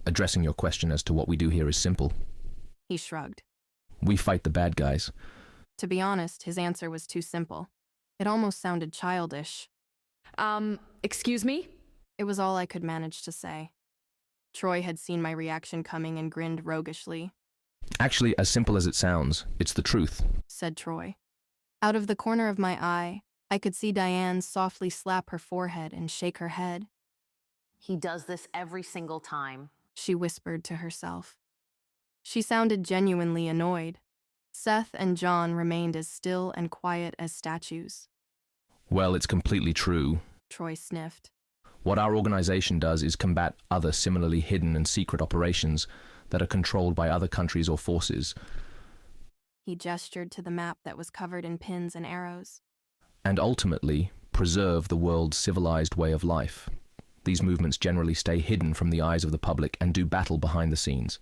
Addressing your question as to what we do here is simple. He shrugged. We fight the bad guys. To be honest, his answer was too simple. It almost sounded childish. Excuse me? It was all I could manage to say. Troy had seen my reaction coming and grinned roguishly. Actually, as simple as it sounds, it's the truth, said Troy. Out of the corner of my eye, I could see Diane softly slap her forehead and shake her head. He does this every single time, she whispered to herself. She sounded genuinely annoyed. Seth and John remained as still and quiet as statues. Well, it's completely true, Troy sniffed. What our organization does is combat other similarly hidden and secret operations that are controlled by other countries or forces. He gestured to the map that was covered in pins and arrows. And ultimately, preserve the world's civilized way of life. These movements generally stay hidden from the eyes of the public and do battle behind the scenes.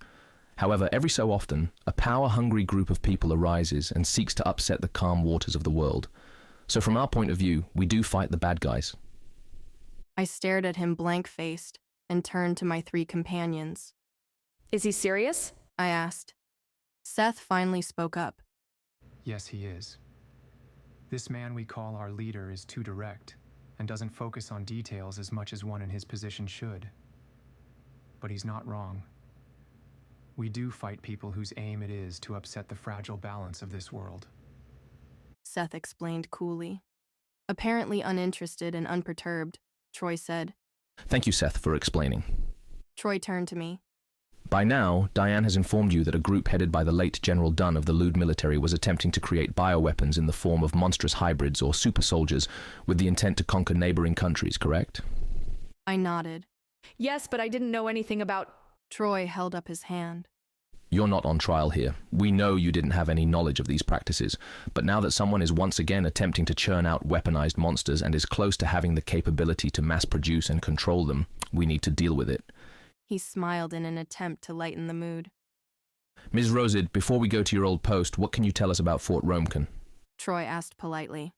However, every so often, a power-hungry group of people arises and seeks to upset the calm waters of the world. So from our point of view, we do fight the bad guys. I stared at him blank-faced and turned to my 3 companions. Is he serious? I asked. Seth finally spoke up. Yes, he is. This man we call our leader is too direct and doesn't focus on details as much as one in his position should. But he's not wrong. We do fight people whose aim it is to upset the fragile balance of this world. Seth explained coolly. Apparently uninterested and unperturbed, Troy said. Thank you, Seth, for explaining. Troy turned to me. By now, Diane has informed you that a group headed by the late General Dunn of the Lude military was attempting to create bioweapons in the form of monstrous hybrids or super soldiers with the intent to conquer neighboring countries, correct? I nodded. Yes, but I didn't know anything about... Troy held up his hand. You're not on trial here. We know you didn't have any knowledge of these practices, but now that someone is once again attempting to churn out weaponized monsters and is close to having the capability to mass produce and control them, we need to deal with it. He smiled in an attempt to lighten the mood. Ms. Rosid, before we go to your old post, what can you tell us about Fort Romcan? Troy asked politely.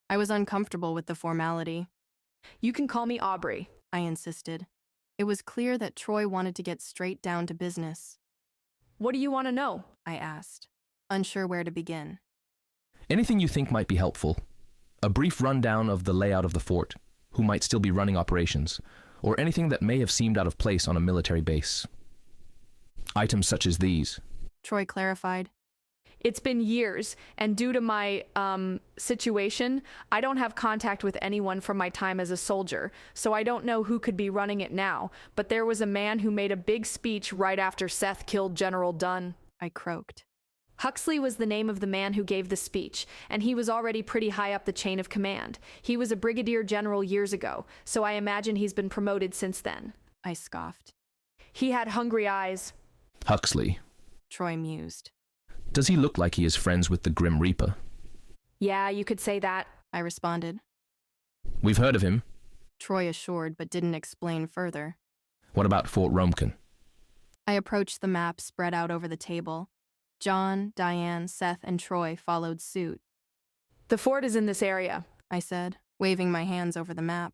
I was uncomfortable with the formality. You can call me Aubrey, I insisted. It was clear that Troy wanted to get straight down to business. What do you want to know? I asked, unsure where to begin. Anything you think might be helpful. A brief rundown of the layout of the fort, who might still be running operations, or anything that may have seemed out of place on a military base. Items such as these. Troy clarified. It's been years, and due to my, situation, I don't have contact with anyone from my time as a soldier, so I don't know who could be running it now, but there was a man who made a big speech right after Seth killed General Dunn. I croaked. Huxley was the name of the man who gave the speech, and he was already pretty high up the chain of command. He was a brigadier general years ago, so I imagine he's been promoted since then. I scoffed. He had hungry eyes. Huxley. Troy mused. Does he look like he is friends with the Grim Reaper? Yeah, you could say that, I responded. We've heard of him. Troy assured but didn't explain further. What about Fort Romkin? I approached the map spread out over the table. John, Diane, Seth, and Troy followed suit. The fort is in this area, I said, waving my hands over the map.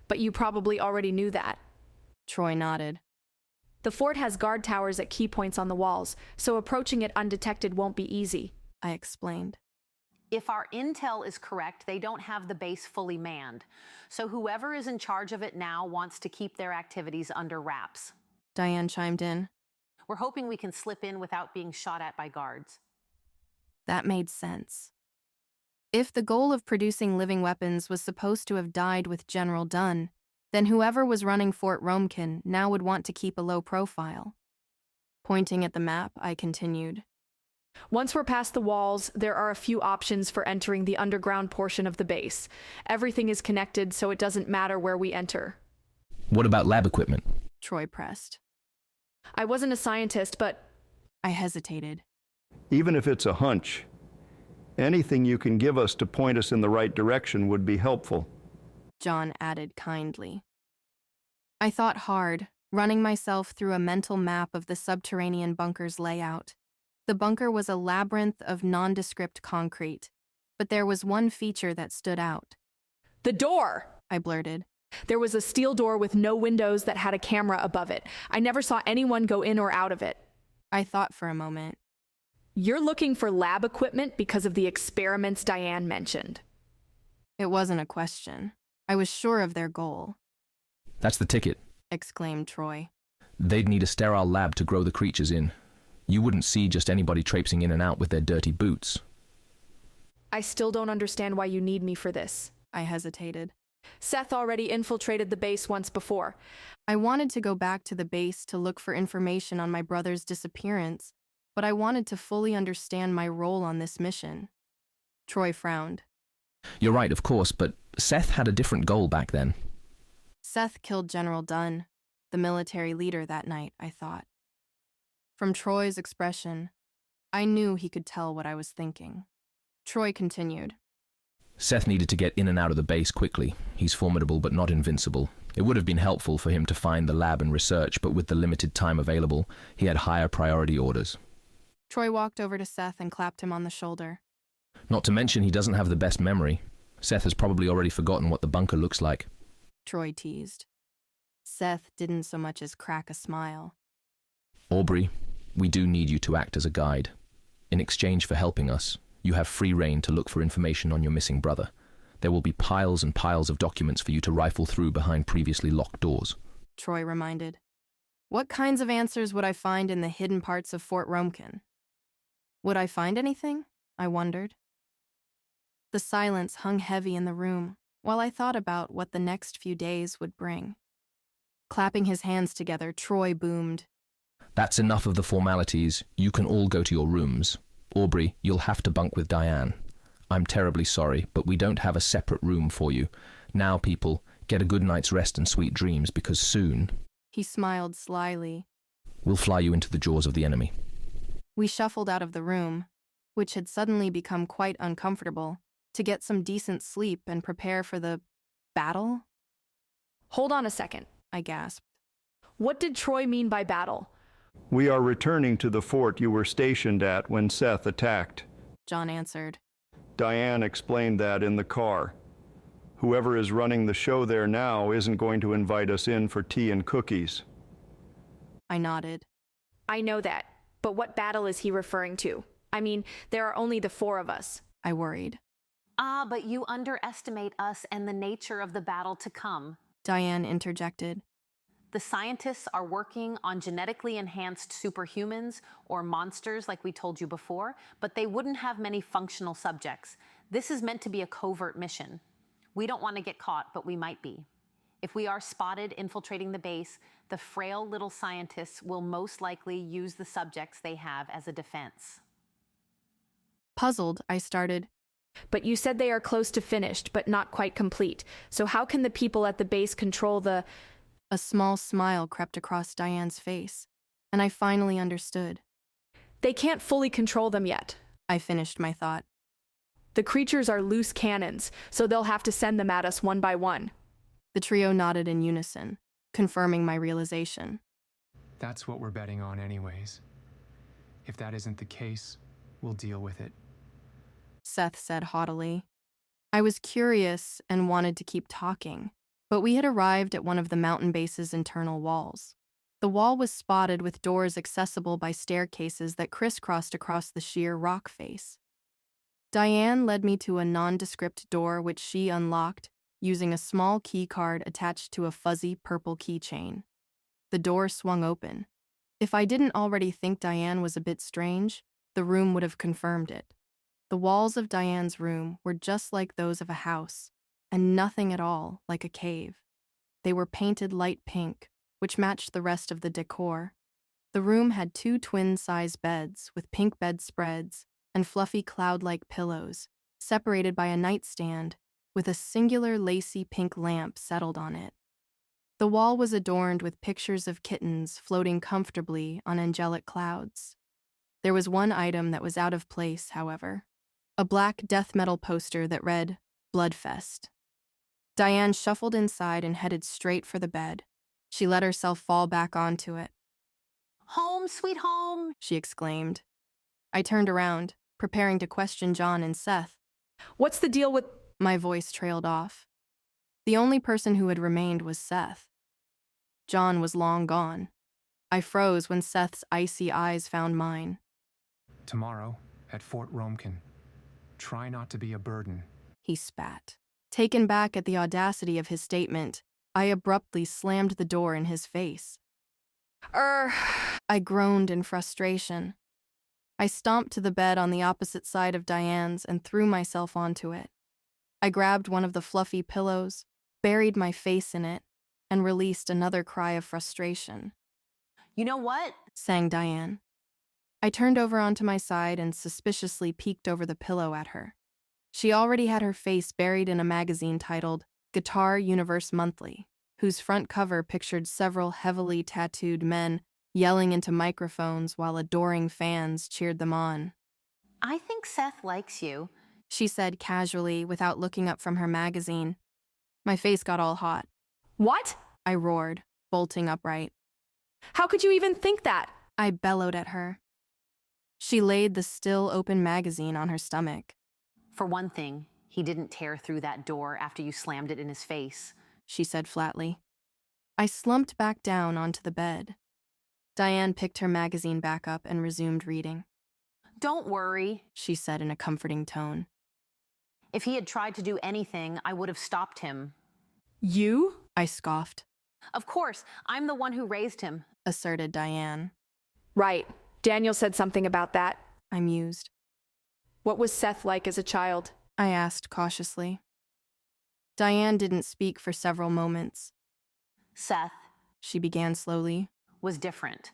But you probably already knew that. Troy nodded. The fort has guard towers at key points on the walls, so approaching it undetected won't be easy, I explained. If our intel is correct, they don't have the base fully manned. So whoever is in charge of it now wants to keep their activities under wraps. Diane chimed in. We're hoping we can slip in without being shot at by guards. That made sense. If the goal of producing living weapons was supposed to have died with General Dunn, then whoever was running Fort Romkin now would want to keep a low profile. Pointing at the map, I continued. Once we're past the walls, there are a few options for entering the underground portion of the base. Everything is connected, so it doesn't matter where we enter. What about lab equipment? Troy pressed. I wasn't a scientist, but... I hesitated. Even if it's a hunch, anything you can give us to point us in the right direction would be helpful. John added kindly. I thought hard, running myself through a mental map of the subterranean bunker's layout. The bunker was a labyrinth of nondescript concrete, but there was one feature that stood out. The door! I blurted. There was a steel door with no windows that had a camera above it. I never saw anyone go in or out of it. I thought for a moment. You're looking for lab equipment because of the experiments Diane mentioned. It wasn't a question. I was sure of their goal. That's the ticket, exclaimed Troy. They'd need a sterile lab to grow the creatures in. You wouldn't see just anybody traipsing in and out with their dirty boots. I still don't understand why you need me for this. I hesitated. Seth already infiltrated the base once before. I wanted to go back to the base to look for information on my brother's disappearance, but I wanted to fully understand my role on this mission. Troy frowned. You're right, of course, but Seth had a different goal back then. Seth killed General Dunn, the military leader, that night, I thought. From Troy's expression, I knew he could tell what I was thinking. Troy continued. Seth needed to get in and out of the base quickly. He's formidable but not invincible. It would have been helpful for him to find the lab and research, but with the limited time available, he had higher priority orders. Troy walked over to Seth and clapped him on the shoulder. Not to mention he doesn't have the best memory. Seth has probably already forgotten what the bunker looks like. Troy teased. Seth didn't so much as crack a smile. Aubrey, we do need you to act as a guide. In exchange for helping us, you have free rein to look for information on your missing brother. There will be piles and piles of documents for you to rifle through behind previously locked doors. Troy reminded. What kinds of answers would I find in the hidden parts of Fort Romkin? Would I find anything? I wondered. The silence hung heavy in the room while I thought about what the next few days would bring. Clapping his hands together, Troy boomed. That's enough of the formalities. You can all go to your rooms. Aubrey, you'll have to bunk with Diane. I'm terribly sorry, but we don't have a separate room for you. Now, people, get a good night's rest and sweet dreams, because soon... He smiled slyly. We'll fly you into the jaws of the enemy. We shuffled out of the room, which had suddenly become quite uncomfortable, to get some decent sleep and prepare for the... battle? Hold on a second, I gasped. What did Troy mean by battle? We are returning to the fort you were stationed at when Seth attacked. John answered. Diane explained that in the car. Whoever is running the show there now isn't going to invite us in for tea and cookies. I nodded. I know that, but what battle is he referring to? I mean, there are only the four of us. I worried. But you underestimate us and the nature of the battle to come. Diane interjected. The scientists are working on genetically enhanced superhumans or monsters like we told you before, but they wouldn't have many functional subjects. This is meant to be a covert mission. We don't want to get caught, but we might be. If we are spotted infiltrating the base, the frail little scientists will most likely use the subjects they have as a defense. Puzzled, I started. But you said they are close to finished, but not quite complete. So how can the people at the base control the... A small smile crept across Diane's face, and I finally understood. They can't fully control them yet. I finished my thought. The creatures are loose cannons, so they'll have to send them at us one by one. The trio nodded in unison, confirming my realization. That's what we're betting on anyways. If that isn't the case, we'll deal with it. Seth said haughtily. I was curious and wanted to keep talking, but we had arrived at one of the mountain base's internal walls. The wall was spotted with doors accessible by staircases that crisscrossed across the sheer rock face. Diane led me to a nondescript door which she unlocked using a small key card attached to a fuzzy purple keychain. The door swung open. If I didn't already think Diane was a bit strange, the room would have confirmed it. The walls of Diane's room were just like those of a house, and nothing at all like a cave. They were painted light pink, which matched the rest of the decor. The room had 2 twin-size beds with pink bedspreads and fluffy cloud-like pillows, separated by a nightstand with a singular lacy pink lamp settled on it. The wall was adorned with pictures of kittens floating comfortably on angelic clouds. There was one item that was out of place, however. A black death metal poster that read, Bloodfest. Diane shuffled inside and headed straight for the bed. She let herself fall back onto it. Home, sweet home, she exclaimed. I turned around, preparing to question John and Seth. What's the deal with... My voice trailed off. The only person who had remained was Seth. John was long gone. I froze when Seth's icy eyes found mine. Tomorrow, at Fort Romkin. Try not to be a burden. He spat. Taken back at the audacity of his statement, I abruptly slammed the door in his face. I groaned in frustration. I stomped to the bed on the opposite side of Diane's and threw myself onto it. I grabbed one of the fluffy pillows, buried my face in it, and released another cry of frustration. You know what? Sang Diane. I turned over onto my side and suspiciously peeked over the pillow at her. She already had her face buried in a magazine titled Guitar Universe Monthly, whose front cover pictured several heavily tattooed men yelling into microphones while adoring fans cheered them on. I think Seth likes you, she said casually without looking up from her magazine. My face got all hot. What? I roared, bolting upright. How could you even think that? I bellowed at her. She laid the still open magazine on her stomach. For one thing, he didn't tear through that door after you slammed it in his face, she said flatly. I slumped back down onto the bed. Diane picked her magazine back up and resumed reading. Don't worry, she said in a comforting tone. If he had tried to do anything, I would have stopped him. You? I scoffed. Of course, I'm the one who raised him, asserted Diane. Right. Daniel said something about that. I mused. What was Seth like as a child? I asked cautiously. Diane didn't speak for several moments. Seth, she began slowly, was different.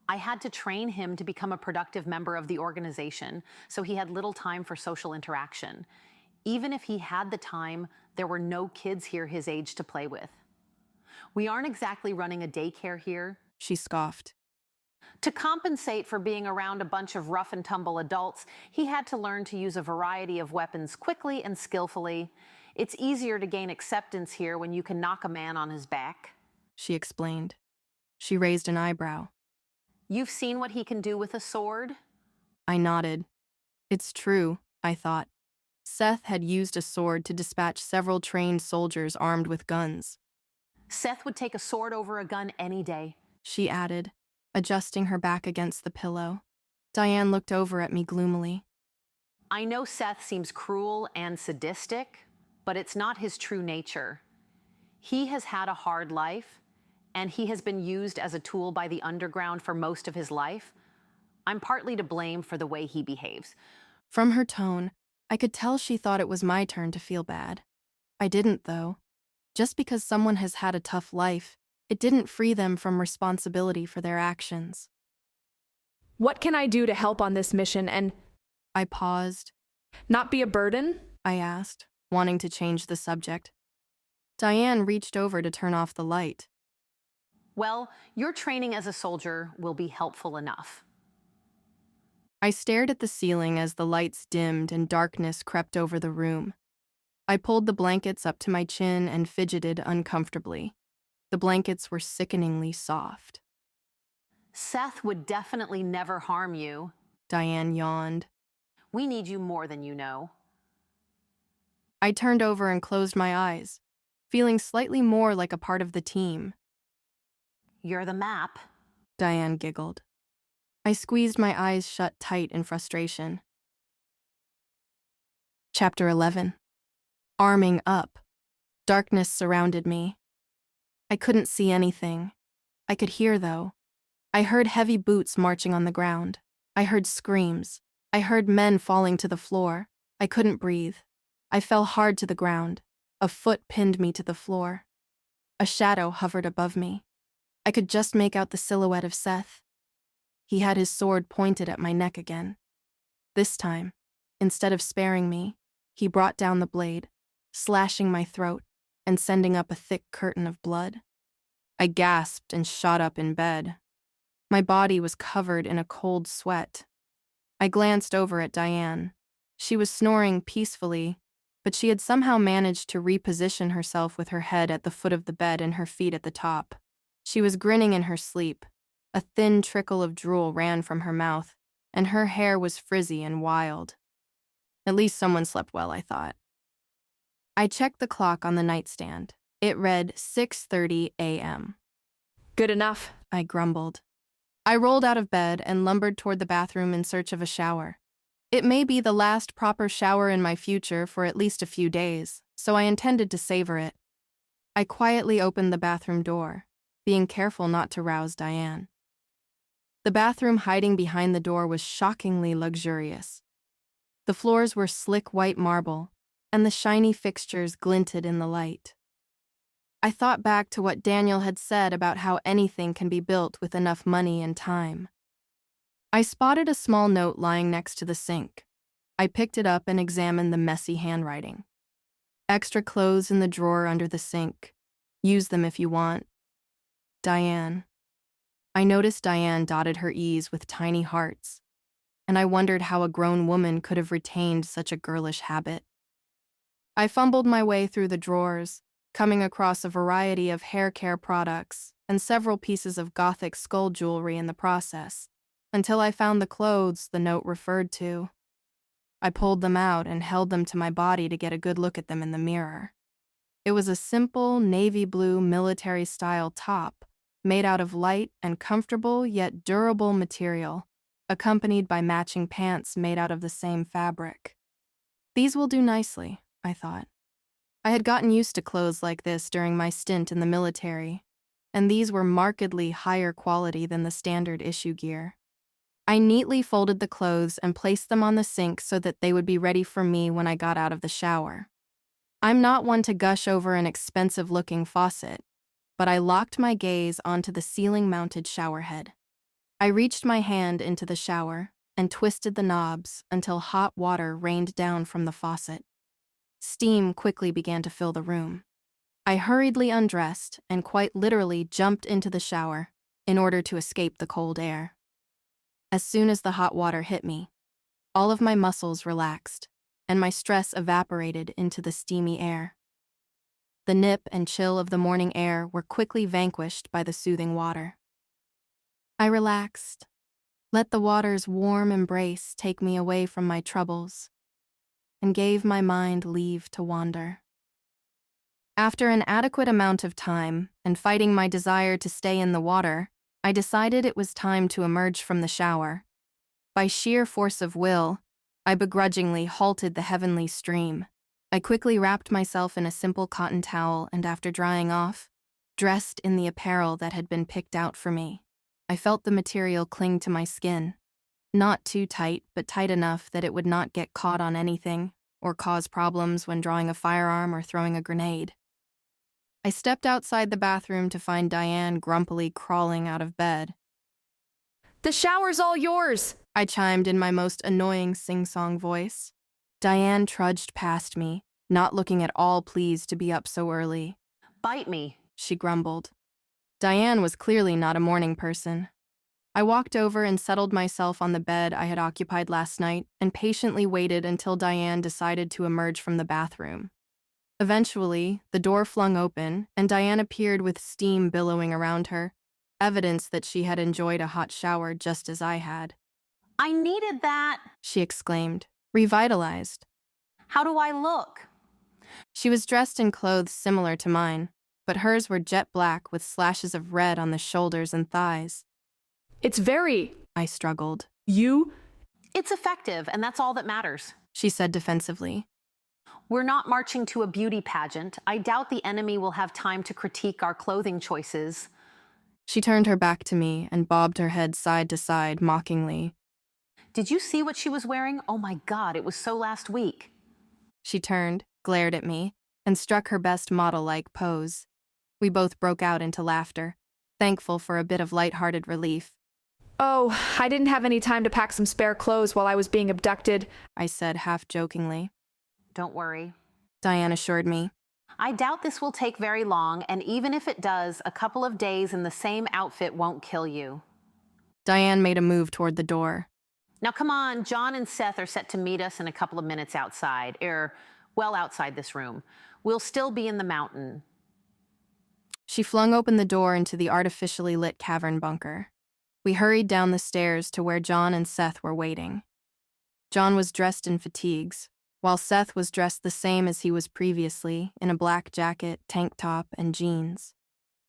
I had to train him to become a productive member of the organization, so he had little time for social interaction. Even if he had the time, there were no kids here his age to play with. We aren't exactly running a daycare here, she scoffed. To compensate for being around a bunch of rough and tumble adults, he had to learn to use a variety of weapons quickly and skillfully. It's easier to gain acceptance here when you can knock a man on his back, she explained. She raised an eyebrow. You've seen what he can do with a sword? I nodded. It's true, I thought. Seth had used a sword to dispatch several trained soldiers armed with guns. Seth would take a sword over a gun any day, she added, adjusting her back against the pillow. Diane looked over at me gloomily. I know Seth seems cruel and sadistic, but it's not his true nature. He has had a hard life, and he has been used as a tool by the underground for most of his life. I'm partly to blame for the way he behaves. From her tone, I could tell she thought it was my turn to feel bad. I didn't, though. Just because someone has had a tough life, it didn't free them from responsibility for their actions. What can I do to help on this mission and... I paused. Not be a burden? I asked, wanting to change the subject. Diane reached over to turn off the light. Well, your training as a soldier will be helpful enough. I stared at the ceiling as the lights dimmed and darkness crept over the room. I pulled the blankets up to my chin and fidgeted uncomfortably. The blankets were sickeningly soft. Seth would definitely never harm you. Diane yawned. We need you more than you know. I turned over and closed my eyes, feeling slightly more like a part of the team. You're the map. Diane giggled. I squeezed my eyes shut tight in frustration. Chapter 11. Arming up. Darkness surrounded me. I couldn't see anything. I could hear, though. I heard heavy boots marching on the ground. I heard screams. I heard men falling to the floor. I couldn't breathe. I fell hard to the ground. A foot pinned me to the floor. A shadow hovered above me. I could just make out the silhouette of Seth. He had his sword pointed at my neck again. This time, instead of sparing me, he brought down the blade, slashing my throat and sending up a thick curtain of blood. I gasped and shot up in bed. My body was covered in a cold sweat. I glanced over at Diane. She was snoring peacefully, but she had somehow managed to reposition herself with her head at the foot of the bed and her feet at the top. She was grinning in her sleep. A thin trickle of drool ran from her mouth, and her hair was frizzy and wild. At least someone slept well, I thought. I checked the clock on the nightstand. It read 6:30 a.m. Good enough, I grumbled. I rolled out of bed and lumbered toward the bathroom in search of a shower. It may be the last proper shower in my future for at least a few days, so I intended to savor it. I quietly opened the bathroom door, being careful not to rouse Diane. The bathroom hiding behind the door was shockingly luxurious. The floors were slick white marble, and the shiny fixtures glinted in the light. I thought back to what Daniel had said about how anything can be built with enough money and time. I spotted a small note lying next to the sink. I picked it up and examined the messy handwriting. Extra clothes in the drawer under the sink. Use them if you want. Diane. I noticed Diane dotted her E's with tiny hearts, and I wondered how a grown woman could have retained such a girlish habit. I fumbled my way through the drawers, coming across a variety of hair care products and several pieces of Gothic skull jewelry in the process, until I found the clothes the note referred to. I pulled them out and held them to my body to get a good look at them in the mirror. It was a simple navy blue military-style top, made out of light and comfortable yet durable material, accompanied by matching pants made out of the same fabric. These will do nicely, I thought. I had gotten used to clothes like this during my stint in the military, and these were markedly higher quality than the standard issue gear. I neatly folded the clothes and placed them on the sink so that they would be ready for me when I got out of the shower. I'm not one to gush over an expensive-looking faucet, but I locked my gaze onto the ceiling-mounted shower head. I reached my hand into the shower and twisted the knobs until hot water rained down from the faucet. Steam quickly began to fill the room. I hurriedly undressed and quite literally jumped into the shower in order to escape the cold air. As soon as the hot water hit me, all of my muscles relaxed, and my stress evaporated into the steamy air. The nip and chill of the morning air were quickly vanquished by the soothing water. I relaxed, let the water's warm embrace take me away from my troubles, and gave my mind leave to wander. After an adequate amount of time and fighting my desire to stay in the water, I decided it was time to emerge from the shower. By sheer force of will, I begrudgingly halted the heavenly stream. I quickly wrapped myself in a simple cotton towel and after drying off, dressed in the apparel that had been picked out for me. I felt the material cling to my skin. Not too tight, but tight enough that it would not get caught on anything or cause problems when drawing a firearm or throwing a grenade. I stepped outside the bathroom to find Diane grumpily crawling out of bed. The shower's all yours, I chimed in my most annoying sing-song voice. Diane trudged past me, not looking at all pleased to be up so early. Bite me, she grumbled. Diane was clearly not a morning person. I walked over and settled myself on the bed I had occupied last night and patiently waited until Diane decided to emerge from the bathroom. Eventually, the door flung open, and Diane appeared with steam billowing around her, evidence that she had enjoyed a hot shower just as I had. I needed that. She exclaimed, revitalized. How do I look? She was dressed in clothes similar to mine, but hers were jet black with slashes of red on the shoulders and thighs. It's very... I struggled. It's effective, and that's all that matters. She said defensively. We're not marching to a beauty pageant. I doubt the enemy will have time to critique our clothing choices. She turned her back to me and bobbed her head side to side mockingly. Did you see what she was wearing? Oh my God, it was so last week. She turned, glared at me, and struck her best model-like pose. We both broke out into laughter, thankful for a bit of light-hearted relief. Oh, I didn't have any time to pack some spare clothes while I was being abducted, I said half-jokingly. Don't worry, Diane assured me. I doubt this will take very long, and even if it does, a couple of days in the same outfit won't kill you. Diane made a move toward the door. Now come on, John and Seth are set to meet us in a couple of minutes outside, well outside this room. We'll still be in the mountain. She flung open the door into the artificially lit cavern bunker. We hurried down the stairs to where John and Seth were waiting. John was dressed in fatigues, while Seth was dressed the same as he was previously, in a black jacket, tank top, and jeans.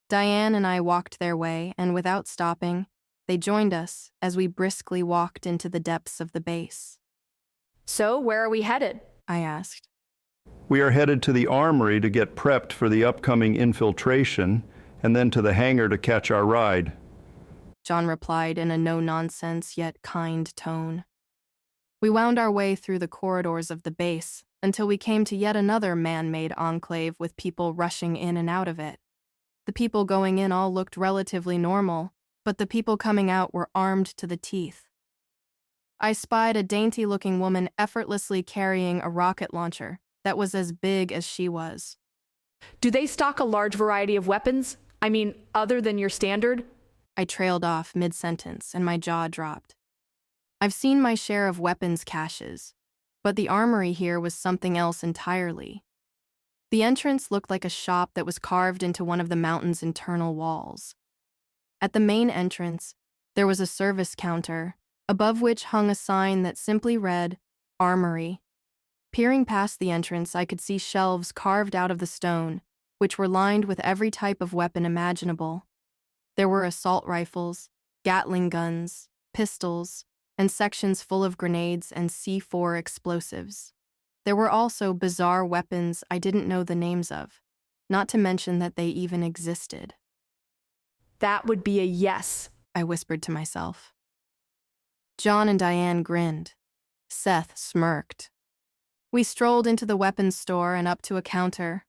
Diane and I walked their way, and without stopping, they joined us as we briskly walked into the depths of the base. So, where are we headed? I asked. We are headed to the armory to get prepped for the upcoming infiltration, and then to the hangar to catch our ride. John replied in a no-nonsense yet kind tone. We wound our way through the corridors of the base until we came to yet another man-made enclave with people rushing in and out of it. The people going in all looked relatively normal, but the people coming out were armed to the teeth. I spied a dainty-looking woman effortlessly carrying a rocket launcher that was as big as she was. Do they stock a large variety of weapons? I mean, other than your standard? I trailed off mid-sentence and my jaw dropped. I've seen my share of weapons caches, but the armory here was something else entirely. The entrance looked like a shop that was carved into one of the mountain's internal walls. At the main entrance, there was a service counter, above which hung a sign that simply read, Armory. Peering past the entrance, I could see shelves carved out of the stone, which were lined with every type of weapon imaginable. There were assault rifles, Gatling guns, pistols, and sections full of grenades and C4 explosives. There were also bizarre weapons I didn't know the names of, not to mention that they even existed. That would be a yes, I whispered to myself. John and Diane grinned. Seth smirked. We strolled into the weapons store and up to a counter.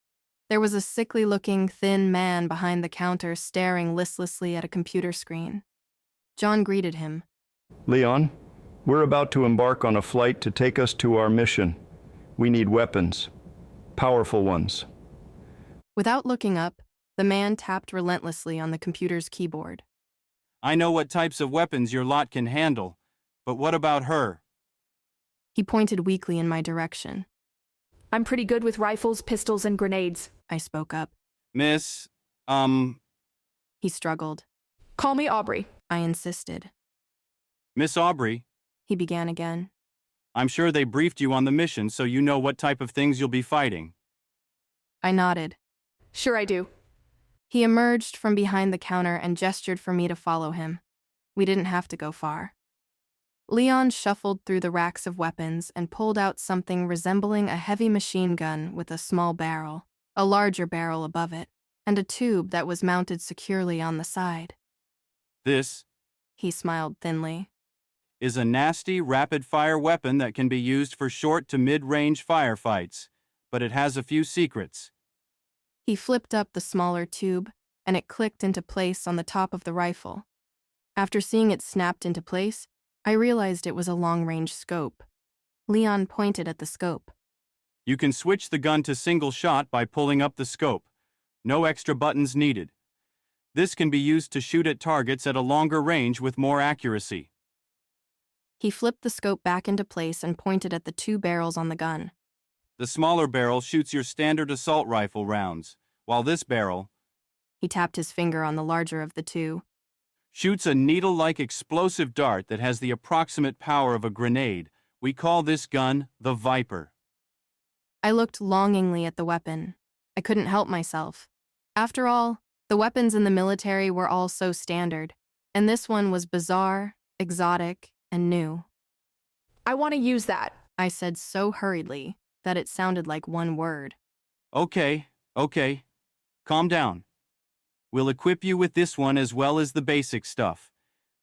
There was a sickly-looking, thin man behind the counter staring listlessly at a computer screen. John greeted him. Leon, we're about to embark on a flight to take us to our mission. We need weapons. Powerful ones. Without looking up, the man tapped relentlessly on the computer's keyboard. I know what types of weapons your lot can handle, but what about her? He pointed weakly in my direction. I'm pretty good with rifles, pistols, and grenades, I spoke up. Miss, He struggled. Call me Aubrey, I insisted. Miss Aubrey, He began again. I'm sure they briefed you on the mission so you know what type of things you'll be fighting. I nodded. Sure I do. He emerged from behind the counter and gestured for me to follow him. We didn't have to go far. Leon shuffled through the racks of weapons and pulled out something resembling a heavy machine gun with a small barrel, a larger barrel above it, and a tube that was mounted securely on the side. This, he smiled thinly, is a nasty, rapid-fire weapon that can be used for short to mid-range firefights, but it has a few secrets. He flipped up the smaller tube, and it clicked into place on the top of the rifle. After seeing it snapped into place, I realized it was a long-range scope. Leon pointed at the scope. You can switch the gun to single shot by pulling up the scope. No extra buttons needed. This can be used to shoot at targets at a longer range with more accuracy. He flipped the scope back into place and pointed at the 2 barrels on the gun. The smaller barrel shoots your standard assault rifle rounds, while this barrel, He tapped his finger on the larger of the 2. shoots a needle-like explosive dart that has the approximate power of a grenade. We call this gun the Viper. I looked longingly at the weapon. I couldn't help myself. After all, the weapons in the military were all so standard, and this one was bizarre, exotic, and new. I want to use that, I said so hurriedly that it sounded like one word. Okay. Calm down. We'll equip you with this one as well as the basic stuff.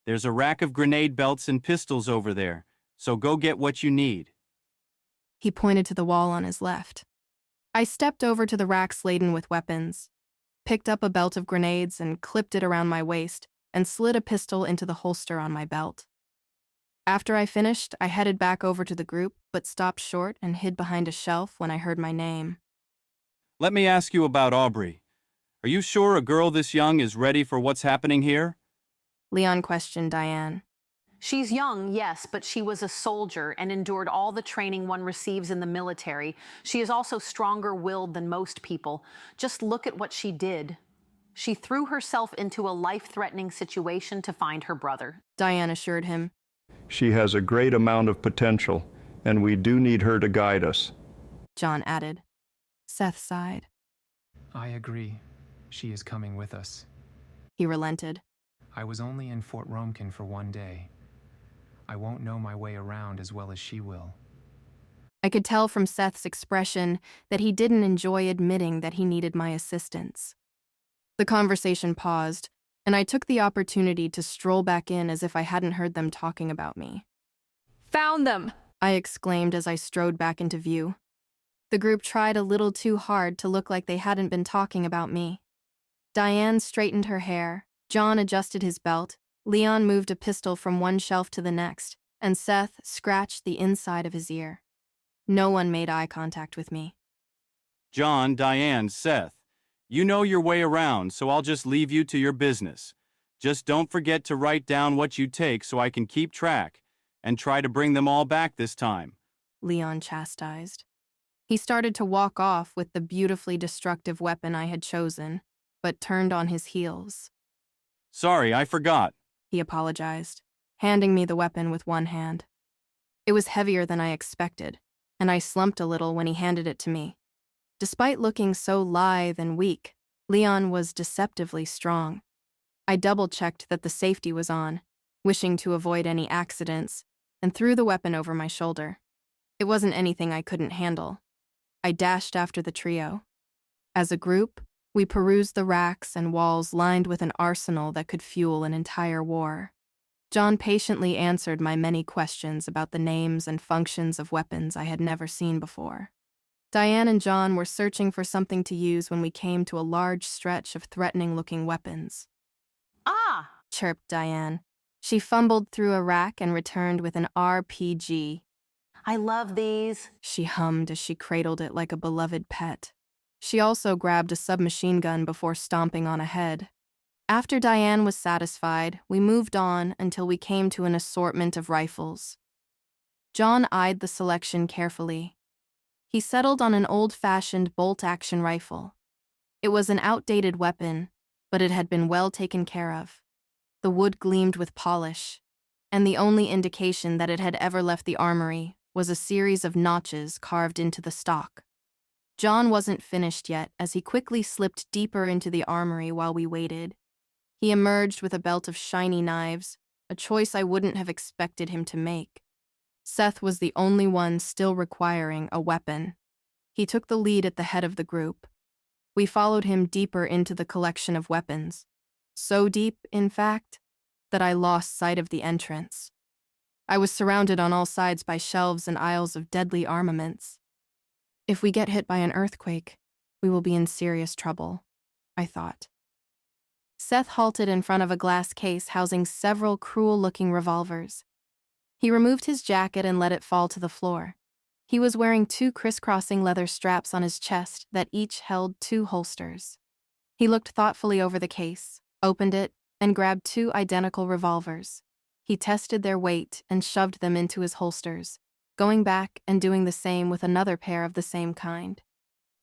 There's a rack of grenade belts and pistols over there, so go get what you need. He pointed to the wall on his left. I stepped over to the racks laden with weapons, picked up a belt of grenades and clipped it around my waist, and slid a pistol into the holster on my belt. After I finished, I headed back over to the group, but stopped short and hid behind a shelf when I heard my name. Let me ask you about Aubrey. Are you sure a girl this young is ready for what's happening here? Leon questioned Diane. She's young, yes, but she was a soldier and endured all the training one receives in the military. She is also stronger-willed than most people. Just look at what she did. She threw herself into a life-threatening situation to find her brother. Diane assured him. She has a great amount of potential, and we do need her to guide us. John added. Seth sighed. I agree. She is coming with us. He relented. I was only in Fort Romkin for 1 day. I won't know my way around as well as she will. I could tell from Seth's expression that he didn't enjoy admitting that he needed my assistance. The conversation paused, and I took the opportunity to stroll back in as if I hadn't heard them talking about me. Found them! I exclaimed as I strode back into view. The group tried a little too hard to look like they hadn't been talking about me. Diane straightened her hair, John adjusted his belt, Leon moved a pistol from one shelf to the next, and Seth scratched the inside of his ear. No one made eye contact with me. John, Diane, Seth. You know your way around, so I'll just leave you to your business. Just don't forget to write down what you take so I can keep track, and try to bring them all back this time, Leon chastised. He started to walk off with the beautifully destructive weapon I had chosen, but turned on his heels. Sorry, I forgot. He apologized, handing me the weapon with one hand. It was heavier than I expected, and I slumped a little when he handed it to me. Despite looking so lithe and weak, Leon was deceptively strong. I double-checked that the safety was on, wishing to avoid any accidents, and threw the weapon over my shoulder. It wasn't anything I couldn't handle. I dashed after the trio. As a group, we perused the racks and walls lined with an arsenal that could fuel an entire war. John patiently answered my many questions about the names and functions of weapons I had never seen before. Diane and John were searching for something to use when we came to a large stretch of threatening-looking weapons. Ah! Chirped Diane. She fumbled through a rack and returned with an RPG. I love these, she hummed as she cradled it like a beloved pet. She also grabbed a submachine gun before stomping on ahead. After Diane was satisfied, we moved on until we came to an assortment of rifles. John eyed the selection carefully. He settled on an old-fashioned bolt-action rifle. It was an outdated weapon, but it had been well taken care of. The wood gleamed with polish, and the only indication that it had ever left the armory was a series of notches carved into the stock. John wasn't finished yet as he quickly slipped deeper into the armory while we waited. He emerged with a belt of shiny knives, a choice I wouldn't have expected him to make. Seth was the only one still requiring a weapon. He took the lead at the head of the group. We followed him deeper into the collection of weapons. So deep, in fact, that I lost sight of the entrance. I was surrounded on all sides by shelves and aisles of deadly armaments. If we get hit by an earthquake, we will be in serious trouble, I thought. Seth halted in front of a glass case housing several cruel-looking revolvers. He removed his jacket and let it fall to the floor. He was wearing 2 crisscrossing leather straps on his chest that each held 2 holsters. He looked thoughtfully over the case, opened it, and grabbed 2 identical revolvers. He tested their weight and shoved them into his holsters, going back and doing the same with another pair of the same kind.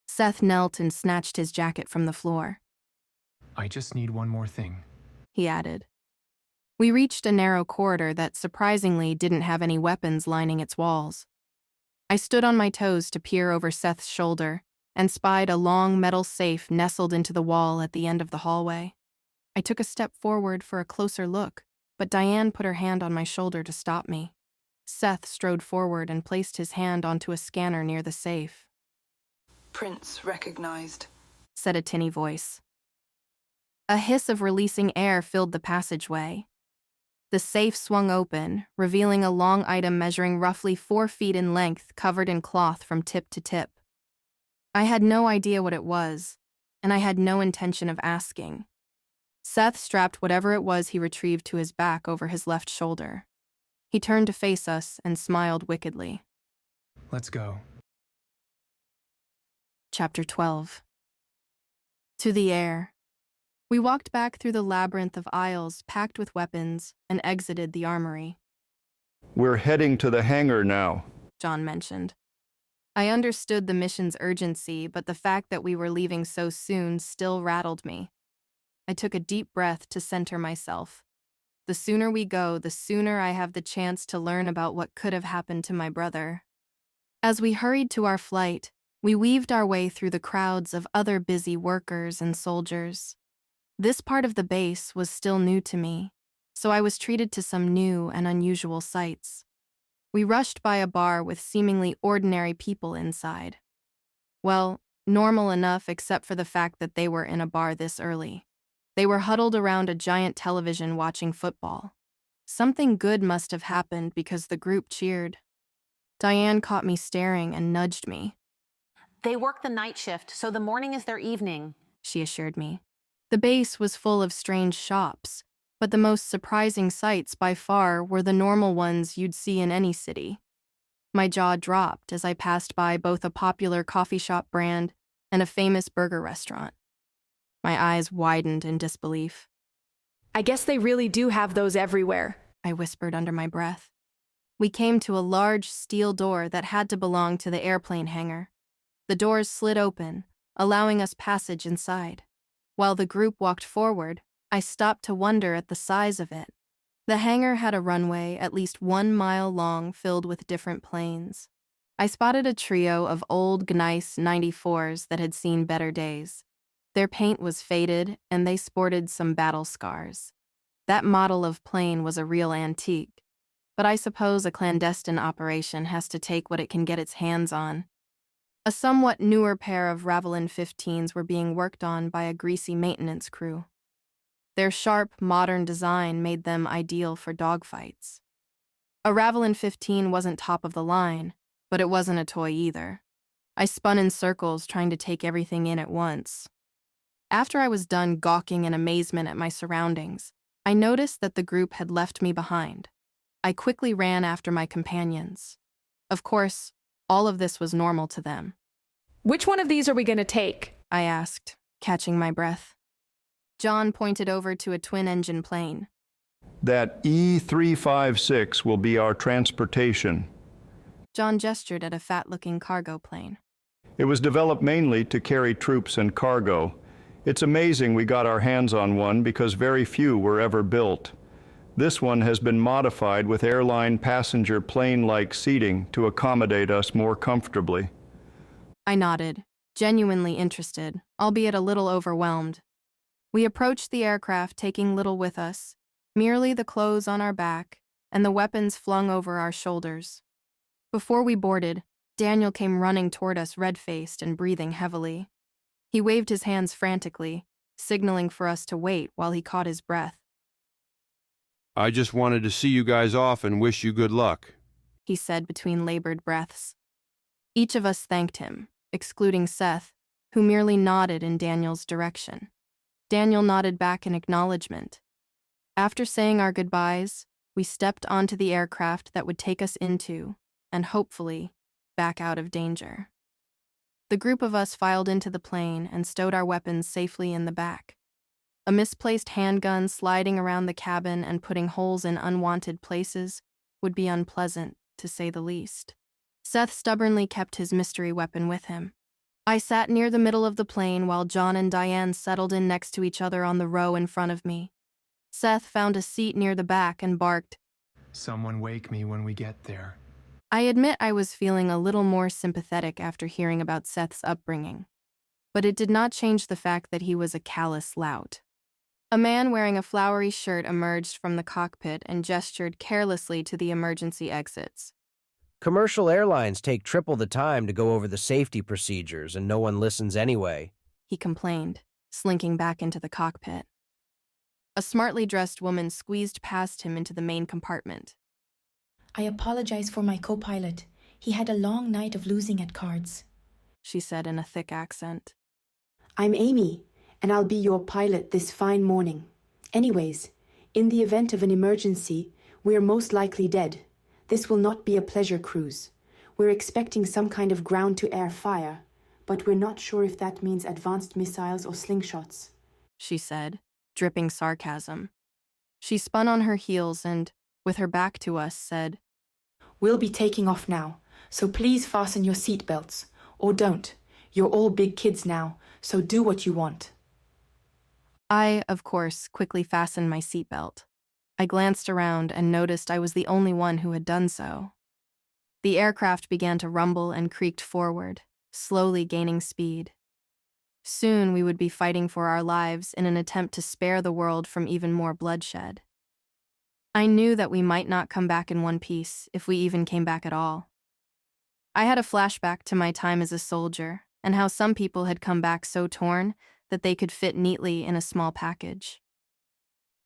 Seth knelt and snatched his jacket from the floor. I just need one more thing, he added. We reached a narrow corridor that surprisingly didn't have any weapons lining its walls. I stood on my toes to peer over Seth's shoulder and spied a long metal safe nestled into the wall at the end of the hallway. I took a step forward for a closer look, but Diane put her hand on my shoulder to stop me. Seth strode forward and placed his hand onto a scanner near the safe. Prince recognized, said a tinny voice. A hiss of releasing air filled the passageway. The safe swung open, revealing a long item measuring roughly 4 feet in length, covered in cloth from tip to tip. I had no idea what it was, and I had no intention of asking. Seth strapped whatever it was he retrieved to his back over his left shoulder. He turned to face us and smiled wickedly. Let's go. Chapter 12. To the air. We walked back through the labyrinth of aisles packed with weapons and exited the armory. We're heading to the hangar now, John mentioned. I understood the mission's urgency, but the fact that we were leaving so soon still rattled me. I took a deep breath to center myself. The sooner we go, the sooner I have the chance to learn about what could have happened to my brother. As we hurried to our flight, we weaved our way through the crowds of other busy workers and soldiers. This part of the base was still new to me, so I was treated to some new and unusual sights. We rushed by a bar with seemingly ordinary people inside. Well, normal enough except for the fact that they were in a bar this early. They were huddled around a giant television watching football. Something good must have happened because the group cheered. Diane caught me staring and nudged me. They work the night shift, so the morning is their evening, she assured me. The base was full of strange shops, but the most surprising sights by far were the normal ones you'd see in any city. My jaw dropped as I passed by both a popular coffee shop brand and a famous burger restaurant. My eyes widened in disbelief. I guess they really do have those everywhere, I whispered under my breath. We came to a large steel door that had to belong to the airplane hangar. The doors slid open, allowing us passage inside. While the group walked forward, I stopped to wonder at the size of it. The hangar had a runway at least 1 mile long filled with different planes. I spotted a trio of old Gneiss 94s that had seen better days. Their paint was faded, and they sported some battle scars. That model of plane was a real antique, but I suppose a clandestine operation has to take what it can get its hands on. A somewhat newer pair of Ravelin 15s were being worked on by a greasy maintenance crew. Their sharp, modern design made them ideal for dogfights. A Ravelin 15 wasn't top of the line, but it wasn't a toy either. I spun in circles trying to take everything in at once. After I was done gawking in amazement at my surroundings, I noticed that the group had left me behind. I quickly ran after my companions. Of course, all of this was normal to them. Which one of these are we going to take? I asked, catching my breath. John pointed over to a twin-engine plane. That E-356 will be our transportation. John gestured at a fat-looking cargo plane. It was developed mainly to carry troops and cargo. It's amazing we got our hands on one because very few were ever built. This one has been modified with airline passenger plane-like seating to accommodate us more comfortably. I nodded, genuinely interested, albeit a little overwhelmed. We approached the aircraft, taking little with us, merely the clothes on our back and the weapons flung over our shoulders. Before we boarded, Daniel came running toward us red-faced and breathing heavily. He waved his hands frantically, signaling for us to wait while he caught his breath. I just wanted to see you guys off and wish you good luck, he said between labored breaths. Each of us thanked him, excluding Seth, who merely nodded in Daniel's direction. Daniel nodded back in acknowledgement. After saying our goodbyes, we stepped onto the aircraft that would take us into, and hopefully, back out of danger. The group of us filed into the plane and stowed our weapons safely in the back. A misplaced handgun sliding around the cabin and putting holes in unwanted places would be unpleasant, to say the least. Seth stubbornly kept his mystery weapon with him. I sat near the middle of the plane while John and Diane settled in next to each other on the row in front of me. Seth found a seat near the back and barked, "Someone wake me when we get there." I admit I was feeling a little more sympathetic after hearing about Seth's upbringing, but it did not change the fact that he was a callous lout. A man wearing a flowery shirt emerged from the cockpit and gestured carelessly to the emergency exits. Commercial airlines take triple the time to go over the safety procedures, and no one listens anyway, He complained, slinking back into the cockpit. A smartly dressed woman squeezed past him into the main compartment. "I apologize for my co-pilot. He had a long night of losing at cards," she said in a thick accent. "I'm Amy, and I'll be your pilot this fine morning. Anyways, in the event of an emergency, we're most likely dead. This will not be a pleasure cruise. We're expecting some kind of ground-to-air fire, but we're not sure if that means advanced missiles or slingshots," she said, dripping sarcasm. She spun on her heels and, with her back to us, said, "We'll be taking off now, so please fasten your seatbelts. Or don't. You're all big kids now, so do what you want." I, of course, quickly fastened my seatbelt. I glanced around and noticed I was the only one who had done so. The aircraft began to rumble and creaked forward, slowly gaining speed. Soon we would be fighting for our lives in an attempt to spare the world from even more bloodshed. I knew that we might not come back in one piece, if we even came back at all. I had a flashback to my time as a soldier, and how some people had come back so torn that they could fit neatly in a small package.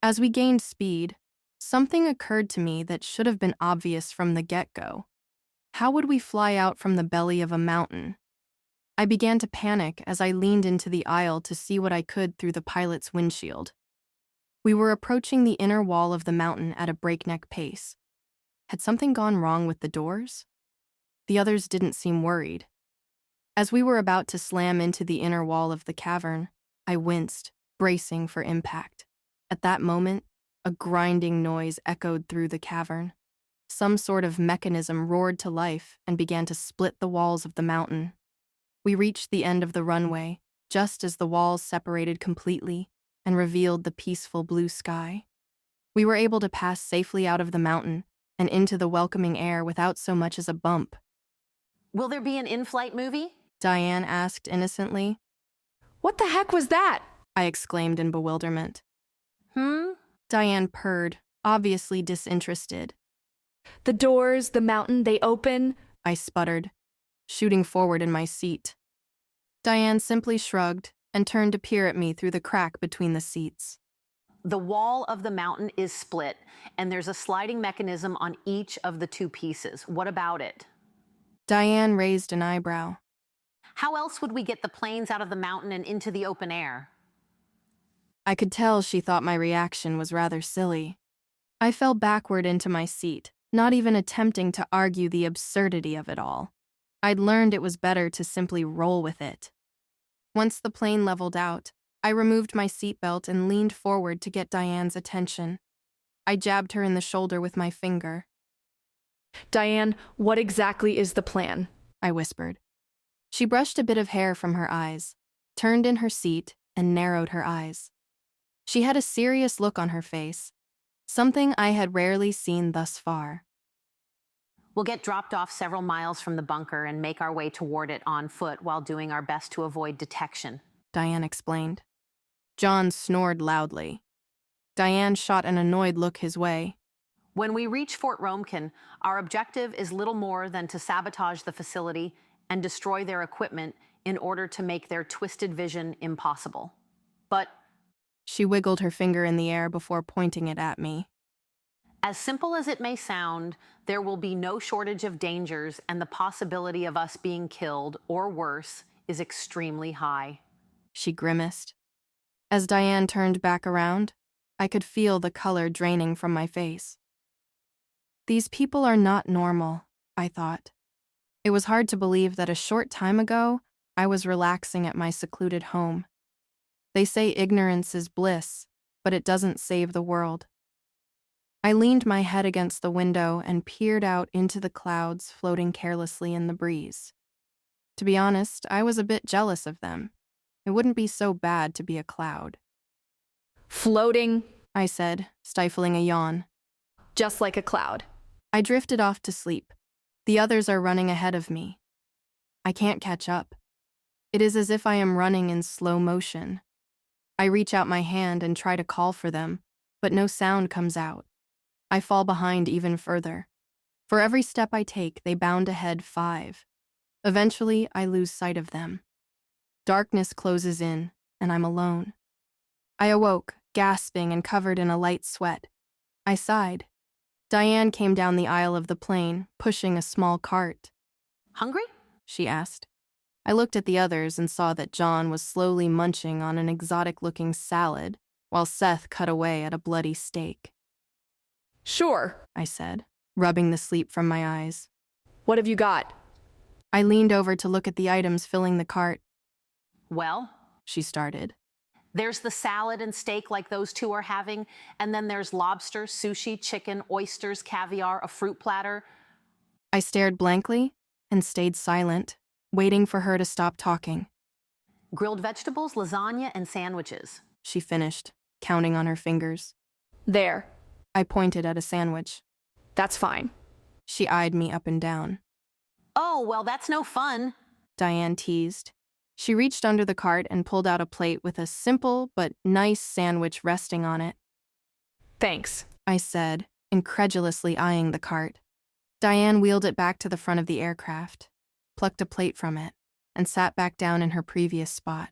As we gained speed, something occurred to me that should have been obvious from the get-go. How would we fly out from the belly of a mountain? I began to panic as I leaned into the aisle to see what I could through the pilot's windshield. We were approaching the inner wall of the mountain at a breakneck pace. Had something gone wrong with the doors? The others didn't seem worried. As we were about to slam into the inner wall of the cavern, I winced, bracing for impact. At that moment, a grinding noise echoed through the cavern. Some sort of mechanism roared to life and began to split the walls of the mountain. We reached the end of the runway, just as the walls separated completely and revealed the peaceful blue sky. We were able to pass safely out of the mountain and into the welcoming air without so much as a bump. "Will there be an in-flight movie?" Diane asked innocently. "What the heck was that?" I exclaimed in bewilderment. "Hmm?" Diane purred, obviously disinterested. "The doors, the mountain, they open," I sputtered, shooting forward in my seat. Diane simply shrugged and turned to peer at me through the crack between the seats. "The wall of the mountain is split, and there's a sliding mechanism on each of the two pieces. What about it?" Diane raised an eyebrow. "How else would we get the planes out of the mountain and into the open air?" I could tell she thought my reaction was rather silly. I fell backward into my seat, not even attempting to argue the absurdity of it all. I'd learned it was better to simply roll with it. Once the plane leveled out, I removed my seatbelt and leaned forward to get Diane's attention. I jabbed her in the shoulder with my finger. "Diane, what exactly is the plan?" I whispered. She brushed a bit of hair from her eyes, turned in her seat, and narrowed her eyes. She had a serious look on her face, something I had rarely seen thus far. "We'll get dropped off several miles from the bunker and make our way toward it on foot while doing our best to avoid detection," Diane explained. John snored loudly. Diane shot an annoyed look his way. "When we reach Fort Romekin, our objective is little more than to sabotage the facility and destroy their equipment in order to make their twisted vision impossible. But she wiggled her finger in the air before pointing it at me. As simple as it may sound, there will be no shortage of dangers, and the possibility of us being killed, or worse, is extremely high." She grimaced. As Diane turned back around, I could feel the color draining from my face. These people are not normal, I thought. It was hard to believe that a short time ago, I was relaxing at my secluded home. They say ignorance is bliss, but it doesn't save the world. I leaned my head against the window and peered out into the clouds floating carelessly in the breeze. To be honest, I was a bit jealous of them. It wouldn't be so bad to be a cloud. Floating, I said, stifling a yawn. just like a cloud. I drifted off to sleep. The others are running ahead of me. I can't catch up. It is as if I am running in slow motion. I reach out my hand and try to call for them, but no sound comes out. I fall behind even further. For every step I take, they bound ahead 5. Eventually, I lose sight of them. Darkness closes in, and I'm alone. I awoke, gasping and covered in a light sweat. I sighed. Diane came down the aisle of the plane, pushing a small cart. Hungry? She asked. I looked at the others and saw that John was slowly munching on an exotic-looking salad, while Seth cut away at a bloody steak. Sure, I said, rubbing the sleep from my eyes. What have you got? I leaned over to look at the items filling the cart. Well, she started. There's the salad and steak like those two are having, and then there's lobster, sushi, chicken, oysters, caviar, a fruit platter. I stared blankly and stayed silent, waiting for her to stop talking. Grilled vegetables, lasagna, and sandwiches. She finished, counting on her fingers. There. I pointed at a sandwich. That's fine. She eyed me up and down. Oh, well, that's no fun, Diane teased. She reached under the cart and pulled out a plate with a simple but nice sandwich resting on it. Thanks, I said, incredulously eyeing the cart. Diane wheeled it back to the front of the aircraft, plucked a plate from it, and sat back down in her previous spot.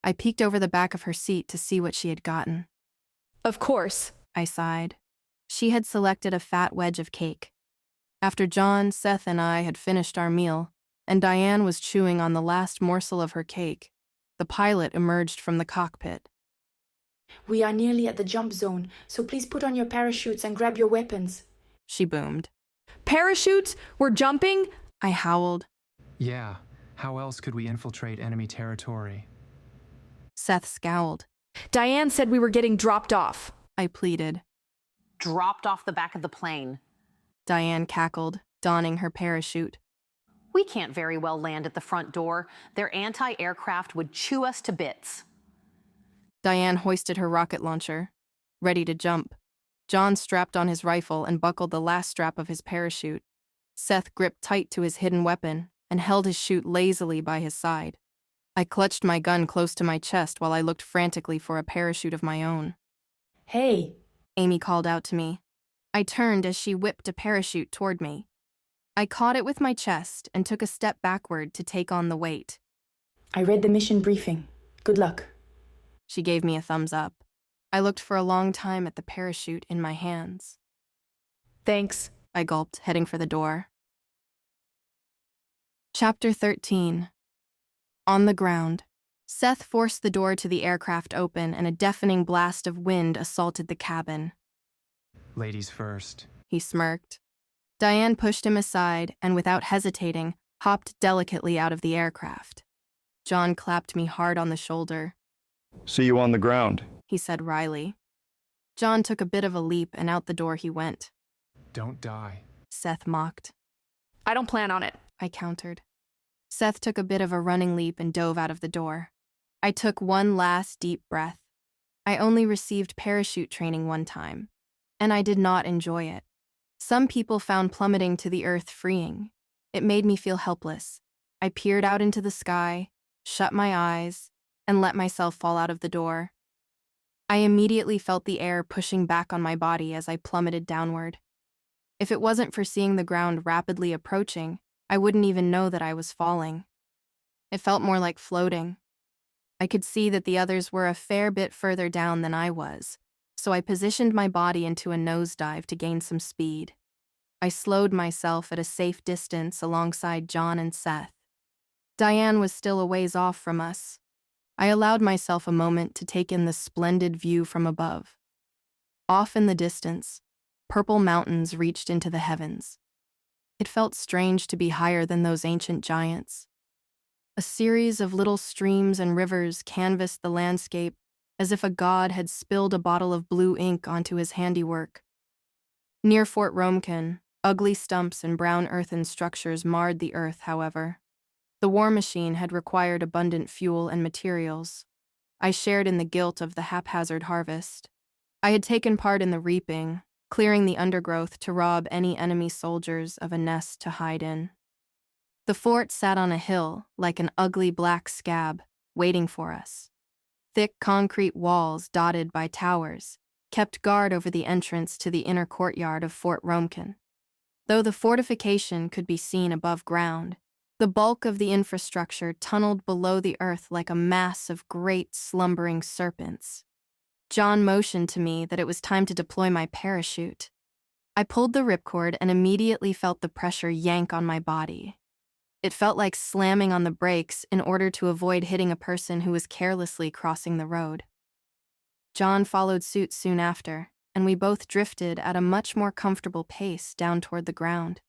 I peeked over the back of her seat to see what she had gotten. Of course, I sighed. She had selected a fat wedge of cake. After John, Seth, and I had finished our meal, and Diane was chewing on the last morsel of her cake, the pilot emerged from the cockpit. We are nearly at the jump zone, so please put on your parachutes and grab your weapons, she boomed. Parachutes? We're jumping? I howled. Yeah, how else could we infiltrate enemy territory? Seth scowled. Diane said we were getting dropped off, I pleaded. Dropped off the back of the plane. Diane cackled, donning her parachute. We can't very well land at the front door. Their anti-aircraft would chew us to bits. Diane hoisted her rocket launcher, ready to jump. John strapped on his rifle and buckled the last strap of his parachute. Seth gripped tight to his hidden weapon and held his chute lazily by his side. I clutched my gun close to my chest while I looked frantically for a parachute of my own. Hey, Amy called out to me. I turned as she whipped a parachute toward me. I caught it with my chest and took a step backward to take on the weight. I read the mission briefing. Good luck. She gave me a thumbs up. I looked for a long time at the parachute in my hands. Thanks, I gulped, heading for the door. Chapter 13. On the ground. Seth forced the door to the aircraft open and a deafening blast of wind assaulted the cabin. Ladies first, he smirked. Diane pushed him aside and, without hesitating, hopped delicately out of the aircraft. John clapped me hard on the shoulder. See you on the ground, he said wryly. John took a bit of a leap and out the door he went. Don't die, Seth mocked. I don't plan on it, I countered. Seth took a bit of a running leap and dove out of the door. I took one last deep breath. I only received parachute training one time, and I did not enjoy it. Some people found plummeting to the earth freeing. It made me feel helpless. I peered out into the sky, shut my eyes, and let myself fall out of the door. I immediately felt the air pushing back on my body as I plummeted downward. If it wasn't for seeing the ground rapidly approaching, I wouldn't even know that I was falling. It felt more like floating. I could see that the others were a fair bit further down than I was, so I positioned my body into a nosedive to gain some speed. I slowed myself at a safe distance alongside John and Seth. Diane was still a ways off from us. I allowed myself a moment to take in the splendid view from above. Off in the distance, purple mountains reached into the heavens. It felt strange to be higher than those ancient giants. A series of little streams and rivers canvassed the landscape as if a god had spilled a bottle of blue ink onto his handiwork. Near Fort Romekin, ugly stumps and brown earthen structures marred the earth, however. The war machine had required abundant fuel and materials. I shared in the guilt of the haphazard harvest. I had taken part in the reaping, clearing the undergrowth to rob any enemy soldiers of a nest to hide in. The fort sat on a hill, like an ugly black scab, waiting for us. Thick concrete walls dotted by towers kept guard over the entrance to the inner courtyard of Fort Romekin. Though the fortification could be seen above ground, the bulk of the infrastructure tunneled below the earth like a mass of great slumbering serpents. John motioned to me that it was time to deploy my parachute. I pulled the ripcord and immediately felt the pressure yank on my body. It felt like slamming on the brakes in order to avoid hitting a person who was carelessly crossing the road. John followed suit soon after, and we both drifted at a much more comfortable pace down toward the ground.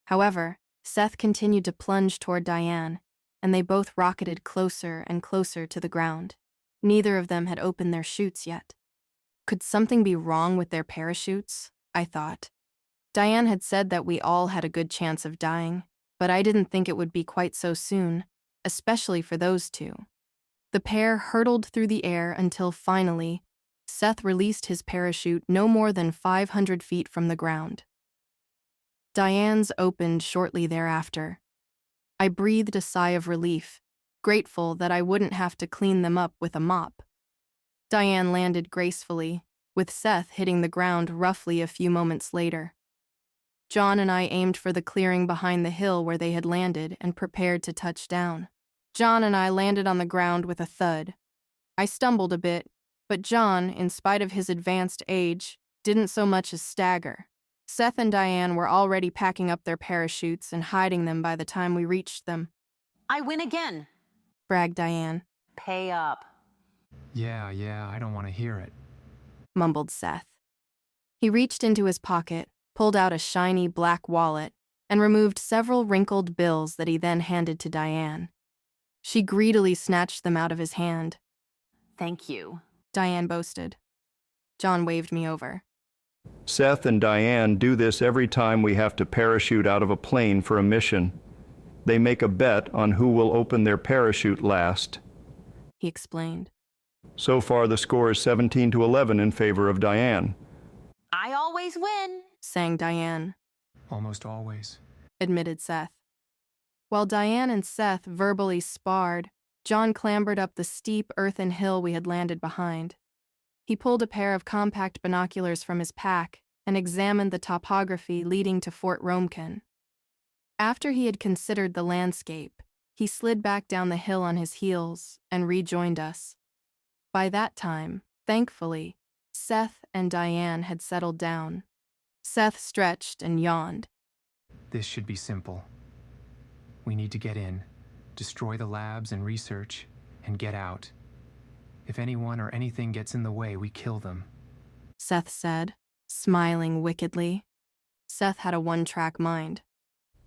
However, Seth continued to plunge toward Diane, and they both rocketed closer and closer to the ground. Neither of them had opened their chutes yet. Could something be wrong with their parachutes? I thought. Diane had said that we all had a good chance of dying, but I didn't think it would be quite so soon, especially for those two. The pair hurtled through the air until finally, Seth released his parachute no more than 500 feet from the ground. Diane's opened shortly thereafter. I breathed a sigh of relief, grateful that I wouldn't have to clean them up with a mop. Diane landed gracefully, with Seth hitting the ground roughly a few moments later. John and I aimed for the clearing behind the hill where they had landed and prepared to touch down. John and I landed on the ground with a thud. I stumbled a bit, but John, in spite of his advanced age, didn't so much as stagger. Seth and Diane were already packing up their parachutes and hiding them by the time we reached them. I win again, bragged Diane. Pay up. Yeah, I don't want to hear it, mumbled Seth. He reached into his pocket, pulled out a shiny black wallet, and removed several wrinkled bills that he then handed to Diane. She greedily snatched them out of his hand. Thank you, Diane boasted. John waved me over. Seth and Diane do this every time we have to parachute out of a plane for a mission. They make a bet on who will open their parachute last, he explained. So far, the score is 17-11 in favor of Diane. I always win, sang Diane. Almost always, admitted Seth. While Diane and Seth verbally sparred, John clambered up the steep earthen hill we had landed behind. He pulled a pair of compact binoculars from his pack and examined the topography leading to Fort Romekin. After he had considered the landscape, he slid back down the hill on his heels and rejoined us. By that time, thankfully, Seth and Diane had settled down. Seth stretched and yawned. This should be simple. We need to get in, destroy the labs and research, and get out. If anyone or anything gets in the way, we kill them, Seth said, smiling wickedly. Seth had a one-track mind.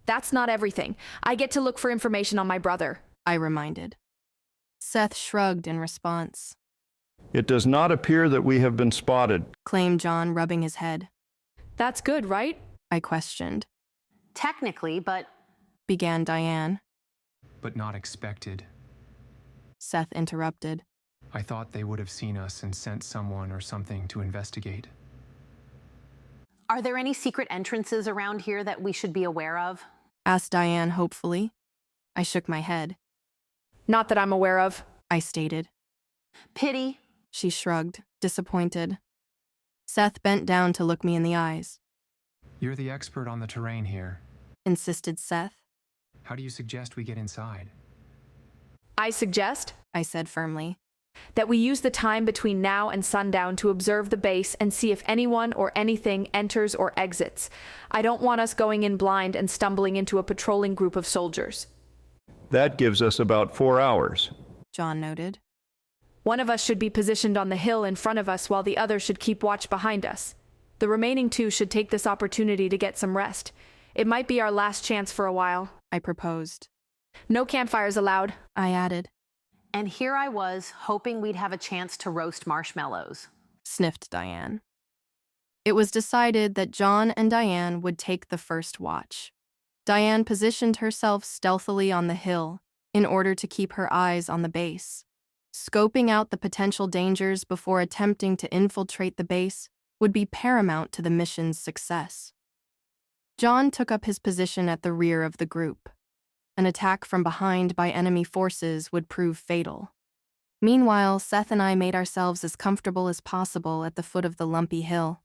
That's not everything. I get to look for information on my brother, I reminded. Seth shrugged in response. It does not appear that we have been spotted, claimed John, rubbing his head. That's good, right? I questioned. Technically, but... began Diane. But not expected, Seth interrupted. I thought they would have seen us and sent someone or something to investigate. Are there any secret entrances around here that we should be aware of? Asked Diane hopefully. I shook my head. Not that I'm aware of, I stated. Pity, she shrugged, disappointed. Seth bent down to look me in the eyes. You're the expert on the terrain here, insisted Seth. How do you suggest we get inside? I suggest, I said firmly, that we use the time between now and sundown to observe the base and see if anyone or anything enters or exits. I don't want us going in blind and stumbling into a patrolling group of soldiers. That gives us about 4 hours, John noted. One of us should be positioned on the hill in front of us while the other should keep watch behind us. The remaining two should take this opportunity to get some rest. It might be our last chance for a while, I proposed. No campfires allowed, I added. And here I was, hoping we'd have a chance to roast marshmallows. Sniffed Diane. It was decided that John and Diane would take the first watch. Diane positioned herself stealthily on the hill in order to keep her eyes on the base. Scoping out the potential dangers before attempting to infiltrate the base would be paramount to the mission's success. John took up his position at the rear of the group. An attack from behind by enemy forces would prove fatal. Meanwhile, Seth and I made ourselves as comfortable as possible at the foot of the lumpy hill.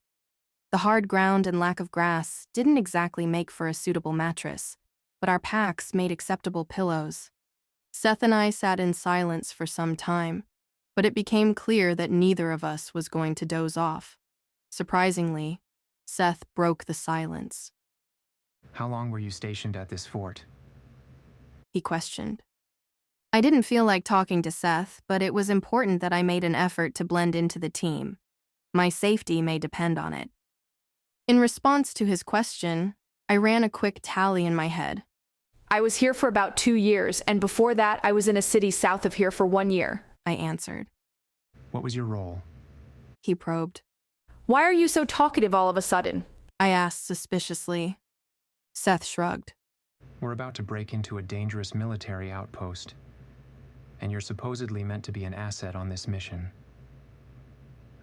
The hard ground and lack of grass didn't exactly make for a suitable mattress, but our packs made acceptable pillows. Seth and I sat in silence for some time, but it became clear that neither of us was going to doze off. Surprisingly, Seth broke the silence. How long were you stationed at this fort? He questioned. I didn't feel like talking to Seth, but it was important that I made an effort to blend into the team. My safety may depend on it. In response to his question, I ran a quick tally in my head. I was here for about 2 years, and before that I was in a city south of here for 1 year, I answered. What was your role? He probed. Why are you so talkative all of a sudden? I asked suspiciously. Seth shrugged. We're about to break into a dangerous military outpost, and you're supposedly meant to be an asset on this mission.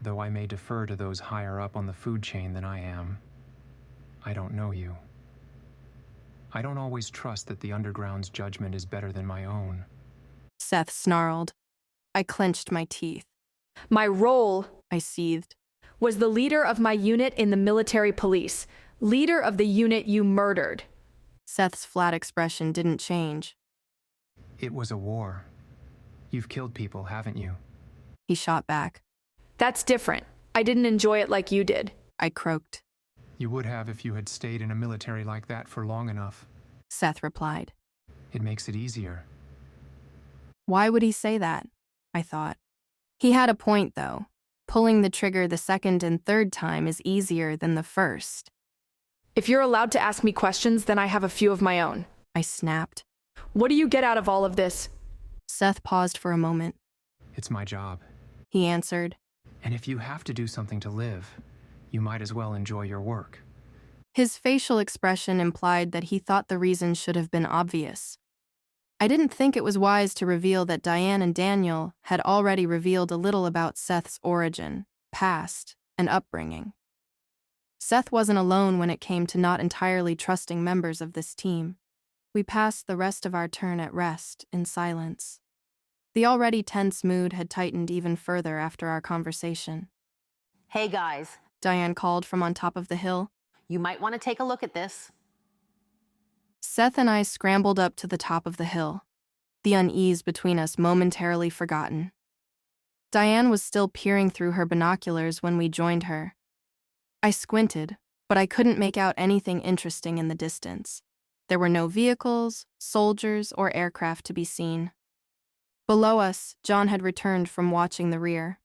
Though I may defer to those higher up on the food chain than I am, I don't know you. I don't always trust that the Underground's judgment is better than my own. Seth snarled. I clenched my teeth. My role, I seethed, was the leader of my unit in the military police, leader of the unit you murdered. Seth's flat expression didn't change. It was a war. You've killed people, haven't you? He shot back. That's different. I didn't enjoy it like you did. I croaked. You would have if you had stayed in a military like that for long enough. Seth replied. It makes it easier. Why would he say that? I thought. He had a point, though. Pulling the trigger the second and third time is easier than the first. If you're allowed to ask me questions, then I have a few of my own. I snapped. What do you get out of all of this? Seth paused for a moment. It's my job. He answered. And if you have to do something to live, you might as well enjoy your work. His facial expression implied that he thought the reason should have been obvious. I didn't think it was wise to reveal that Diane and Daniel had already revealed a little about Seth's origin, past, and upbringing. Seth wasn't alone when it came to not entirely trusting members of this team. We passed the rest of our turn at rest in silence. The already tense mood had tightened even further after our conversation. Hey guys, Diane called from on top of the hill. You might want to take a look at this. Seth and I scrambled up to the top of the hill, the unease between us momentarily forgotten. Diane was still peering through her binoculars when we joined her. I squinted, but I couldn't make out anything interesting in the distance. There were no vehicles, soldiers, or aircraft to be seen. Below us, John had returned from watching the rear.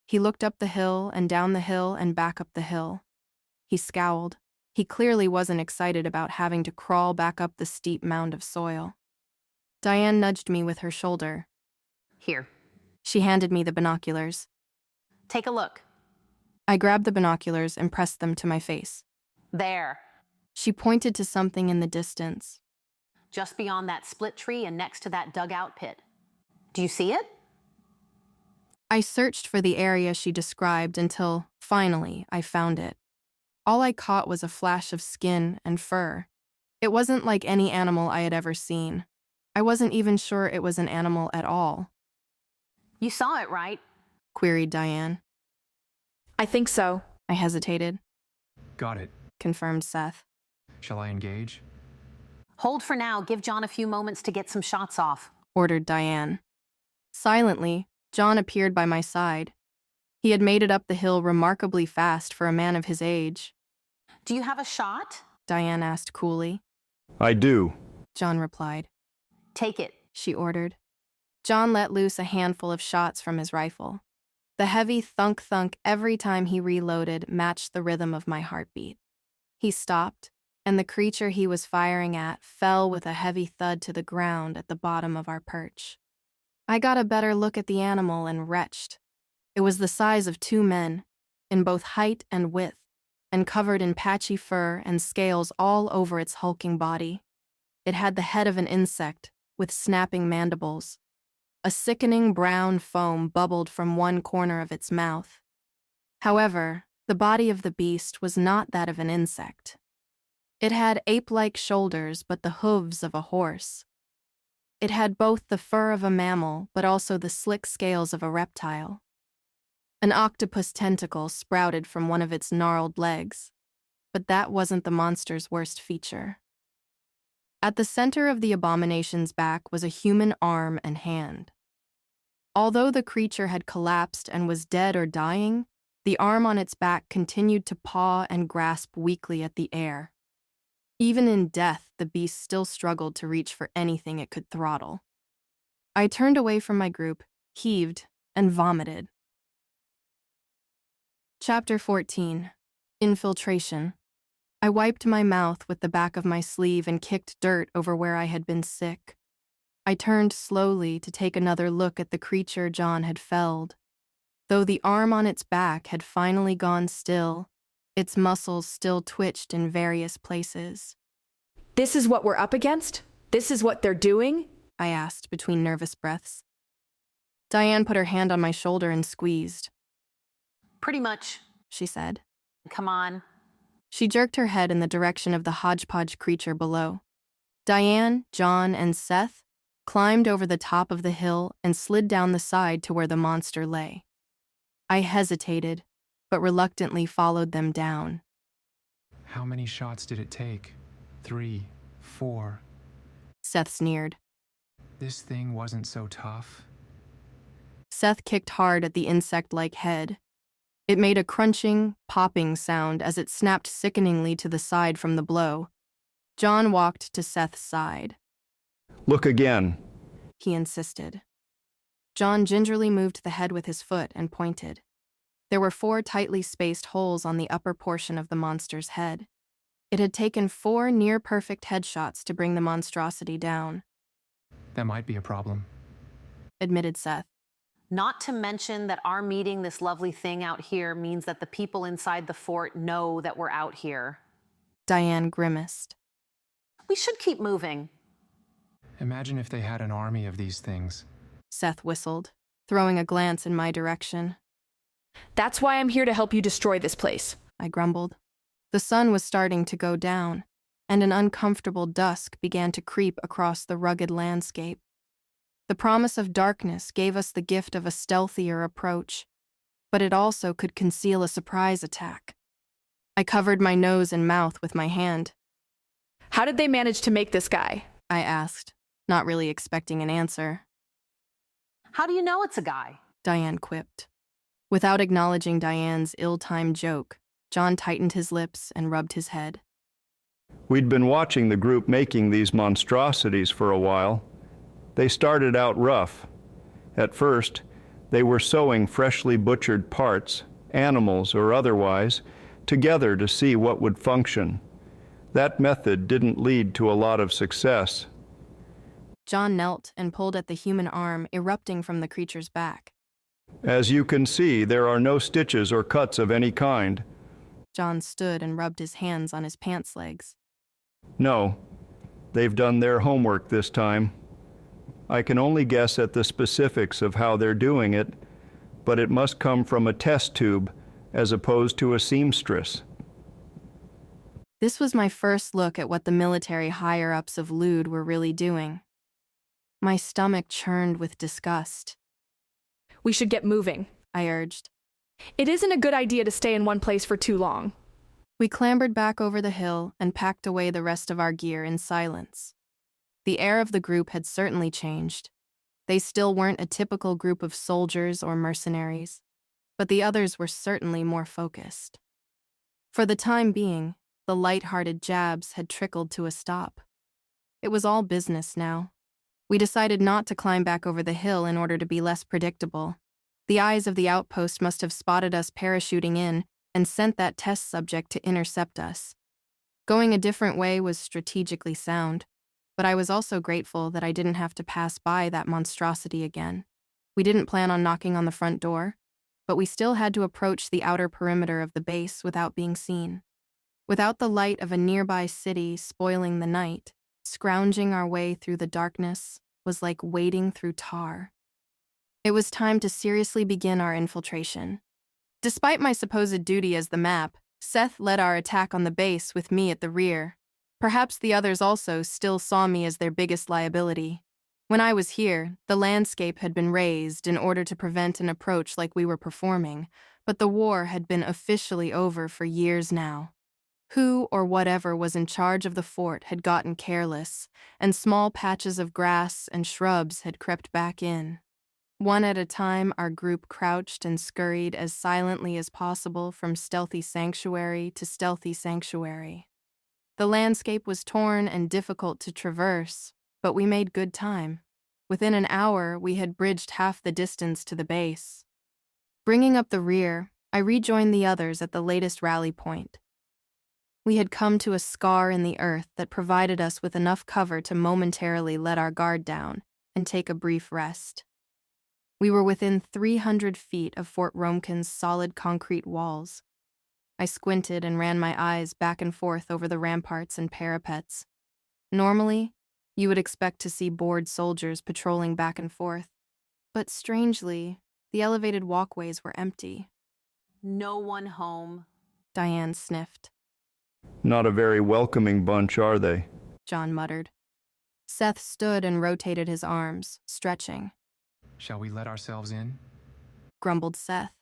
He looked up the hill and down the hill and back up the hill. He scowled. He clearly wasn't excited about having to crawl back up the steep mound of soil. Diane nudged me with her shoulder. Here. She handed me the binoculars. Take a look. I grabbed the binoculars and pressed them to my face. There. She pointed to something in the distance. Just beyond that split tree and next to that dugout pit. Do you see it? I searched for the area she described until, finally, I found it. All I caught was a flash of skin and fur. It wasn't like any animal I had ever seen. I wasn't even sure it was an animal at all. You saw it, right? Queried Diane. I think so. I hesitated. Got it. Confirmed Seth. Shall I engage? Hold for now. Give John a few moments to get some shots off. Ordered Diane. Silently, John appeared by my side. He had made it up the hill remarkably fast for a man of his age. Do you have a shot? Diane asked coolly. I do. John replied. Take it, she ordered. John let loose a handful of shots from his rifle. The heavy thunk-thunk every time he reloaded matched the rhythm of my heartbeat. He stopped, and the creature he was firing at fell with a heavy thud to the ground at the bottom of our perch. I got a better look at the animal and retched. It was the size of 2 men, in both height and width, and covered in patchy fur and scales all over its hulking body. It had the head of an insect, with snapping mandibles. A sickening brown foam bubbled from one corner of its mouth. However, the body of the beast was not that of an insect. It had ape-like shoulders but the hooves of a horse. It had both the fur of a mammal but also the slick scales of a reptile. An octopus tentacle sprouted from one of its gnarled legs, but that wasn't the monster's worst feature. At the center of the abomination's back was a human arm and hand. Although the creature had collapsed and was dead or dying, the arm on its back continued to paw and grasp weakly at the air. Even in death, the beast still struggled to reach for anything it could throttle. I turned away from my group, heaved, and vomited. Chapter 14. Infiltration. I wiped my mouth with the back of my sleeve and kicked dirt over where I had been sick. I turned slowly to take another look at the creature John had felled. Though the arm on its back had finally gone still, its muscles still twitched in various places. This is what we're up against? This is what they're doing? I asked between nervous breaths. Diane put her hand on my shoulder and squeezed. Pretty much, she said. Come on. She jerked her head in the direction of the hodgepodge creature below. Diane, John, and Seth climbed over the top of the hill and slid down the side to where the monster lay. I hesitated, but reluctantly followed them down. How many shots did it take? 3, 4. Seth sneered. This thing wasn't so tough. Seth kicked hard at the insect-like head. It made a crunching, popping sound as it snapped sickeningly to the side from the blow. John walked to Seth's side. Look again, he insisted. John gingerly moved the head with his foot and pointed. There were 4 tightly spaced holes on the upper portion of the monster's head. It had taken 4 near-perfect headshots to bring the monstrosity down. That might be a problem, admitted Seth. Not to mention that our meeting this lovely thing out here means that the people inside the fort know that we're out here. Diane grimaced. We should keep moving. Imagine if they had an army of these things. Seth whistled, throwing a glance in my direction. That's why I'm here to help you destroy this place, I grumbled. The sun was starting to go down, and an uncomfortable dusk began to creep across the rugged landscape. The promise of darkness gave us the gift of a stealthier approach, but it also could conceal a surprise attack. I covered my nose and mouth with my hand. How did they manage to make this guy? I asked, not really expecting an answer. How do you know it's a guy? Diane quipped. Without acknowledging Diane's ill-timed joke, John tightened his lips and rubbed his head. We'd been watching the group making these monstrosities for a while. They started out rough. At first, they were sewing freshly butchered parts, animals or otherwise, together to see what would function. That method didn't lead to a lot of success. John knelt and pulled at the human arm erupting from the creature's back. As you can see, there are no stitches or cuts of any kind. John stood and rubbed his hands on his pants legs. No, they've done their homework this time. I can only guess at the specifics of how they're doing it, but it must come from a test tube as opposed to a seamstress. This was my first look at what the military higher-ups of Lude were really doing. My stomach churned with disgust. We should get moving, I urged. It isn't a good idea to stay in one place for too long. We clambered back over the hill and packed away the rest of our gear in silence. The air of the group had certainly changed. They still weren't a typical group of soldiers or mercenaries, but the others were certainly more focused. For the time being, the light-hearted jabs had trickled to a stop. It was all business now. We decided not to climb back over the hill in order to be less predictable. The eyes of the outpost must have spotted us parachuting in and sent that test subject to intercept us. Going a different way was strategically sound, but I was also grateful that I didn't have to pass by that monstrosity again. We didn't plan on knocking on the front door, but we still had to approach the outer perimeter of the base without being seen. Without the light of a nearby city spoiling the night, scrounging our way through the darkness was like wading through tar. It was time to seriously begin our infiltration. Despite my supposed duty as the map, Seth led our attack on the base with me at the rear. Perhaps the others also still saw me as their biggest liability. When I was here, the landscape had been raised in order to prevent an approach like we were performing, but the war had been officially over for years now. Who or whatever was in charge of the fort had gotten careless, and small patches of grass and shrubs had crept back in. One at a time, our group crouched and scurried as silently as possible from stealthy sanctuary to stealthy sanctuary. The landscape was torn and difficult to traverse, but we made good time. Within an hour, we had bridged half the distance to the base. Bringing up the rear, I rejoined the others at the latest rally point. We had come to a scar in the earth that provided us with enough cover to momentarily let our guard down and take a brief rest. We were within 300 feet of Fort Romkin's solid concrete walls. I squinted and ran my eyes back and forth over the ramparts and parapets. Normally, you would expect to see bored soldiers patrolling back and forth, but strangely, the elevated walkways were empty. No one home. Diane sniffed. Not a very welcoming bunch, are they? John muttered. Seth stood and rotated his arms, stretching. Shall we let ourselves in? Grumbled Seth.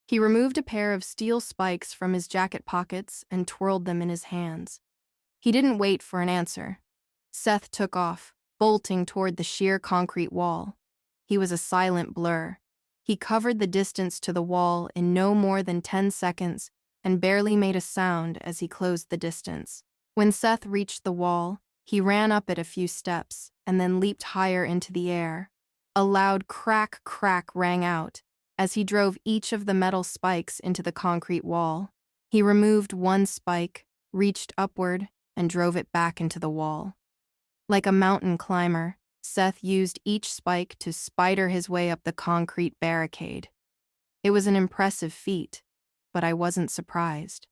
He removed a pair of steel spikes from his jacket pockets and twirled them in his hands. He didn't wait for an answer. Seth took off, bolting toward the sheer concrete wall. He was a silent blur. He covered the distance to the wall in no more than 10 seconds and barely made a sound as he closed the distance. When Seth reached the wall, he ran up it a few steps and then leaped higher into the air. A loud crack rang out as he drove each of the metal spikes into the concrete wall. He removed one spike, reached upward, and drove it back into the wall. Like a mountain climber, Seth used each spike to spider his way up the concrete barricade. It was an impressive feat, but I wasn't surprised.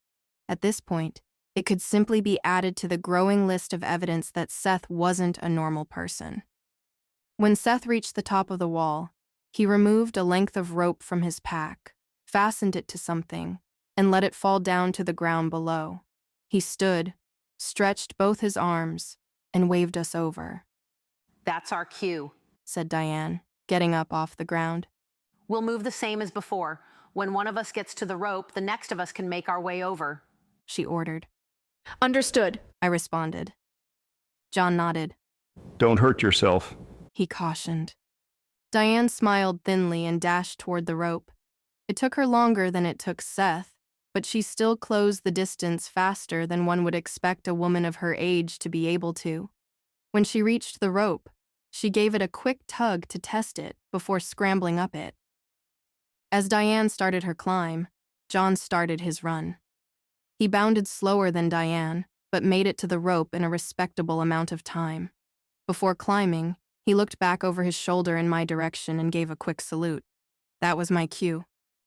At this point, it could simply be added to the growing list of evidence that Seth wasn't a normal person. When Seth reached the top of the wall, he removed a length of rope from his pack, fastened it to something, and let it fall down to the ground below. He stood, stretched both his arms, and waved us over. That's our cue, said Diane, getting up off the ground. We'll move the same as before. When one of us gets to the rope, the next of us can make our way over, she ordered. Understood, I responded. John nodded. Don't hurt yourself, he cautioned. Diane smiled thinly and dashed toward the rope. It took her longer than it took Seth, but she still closed the distance faster than one would expect a woman of her age to be able to. When she reached the rope, she gave it a quick tug to test it before scrambling up it. As Diane started her climb, John started his run. He bounded slower than Diane, but made it to the rope in a respectable amount of time. Before climbing, he looked back over his shoulder in my direction and gave a quick salute. That was my cue.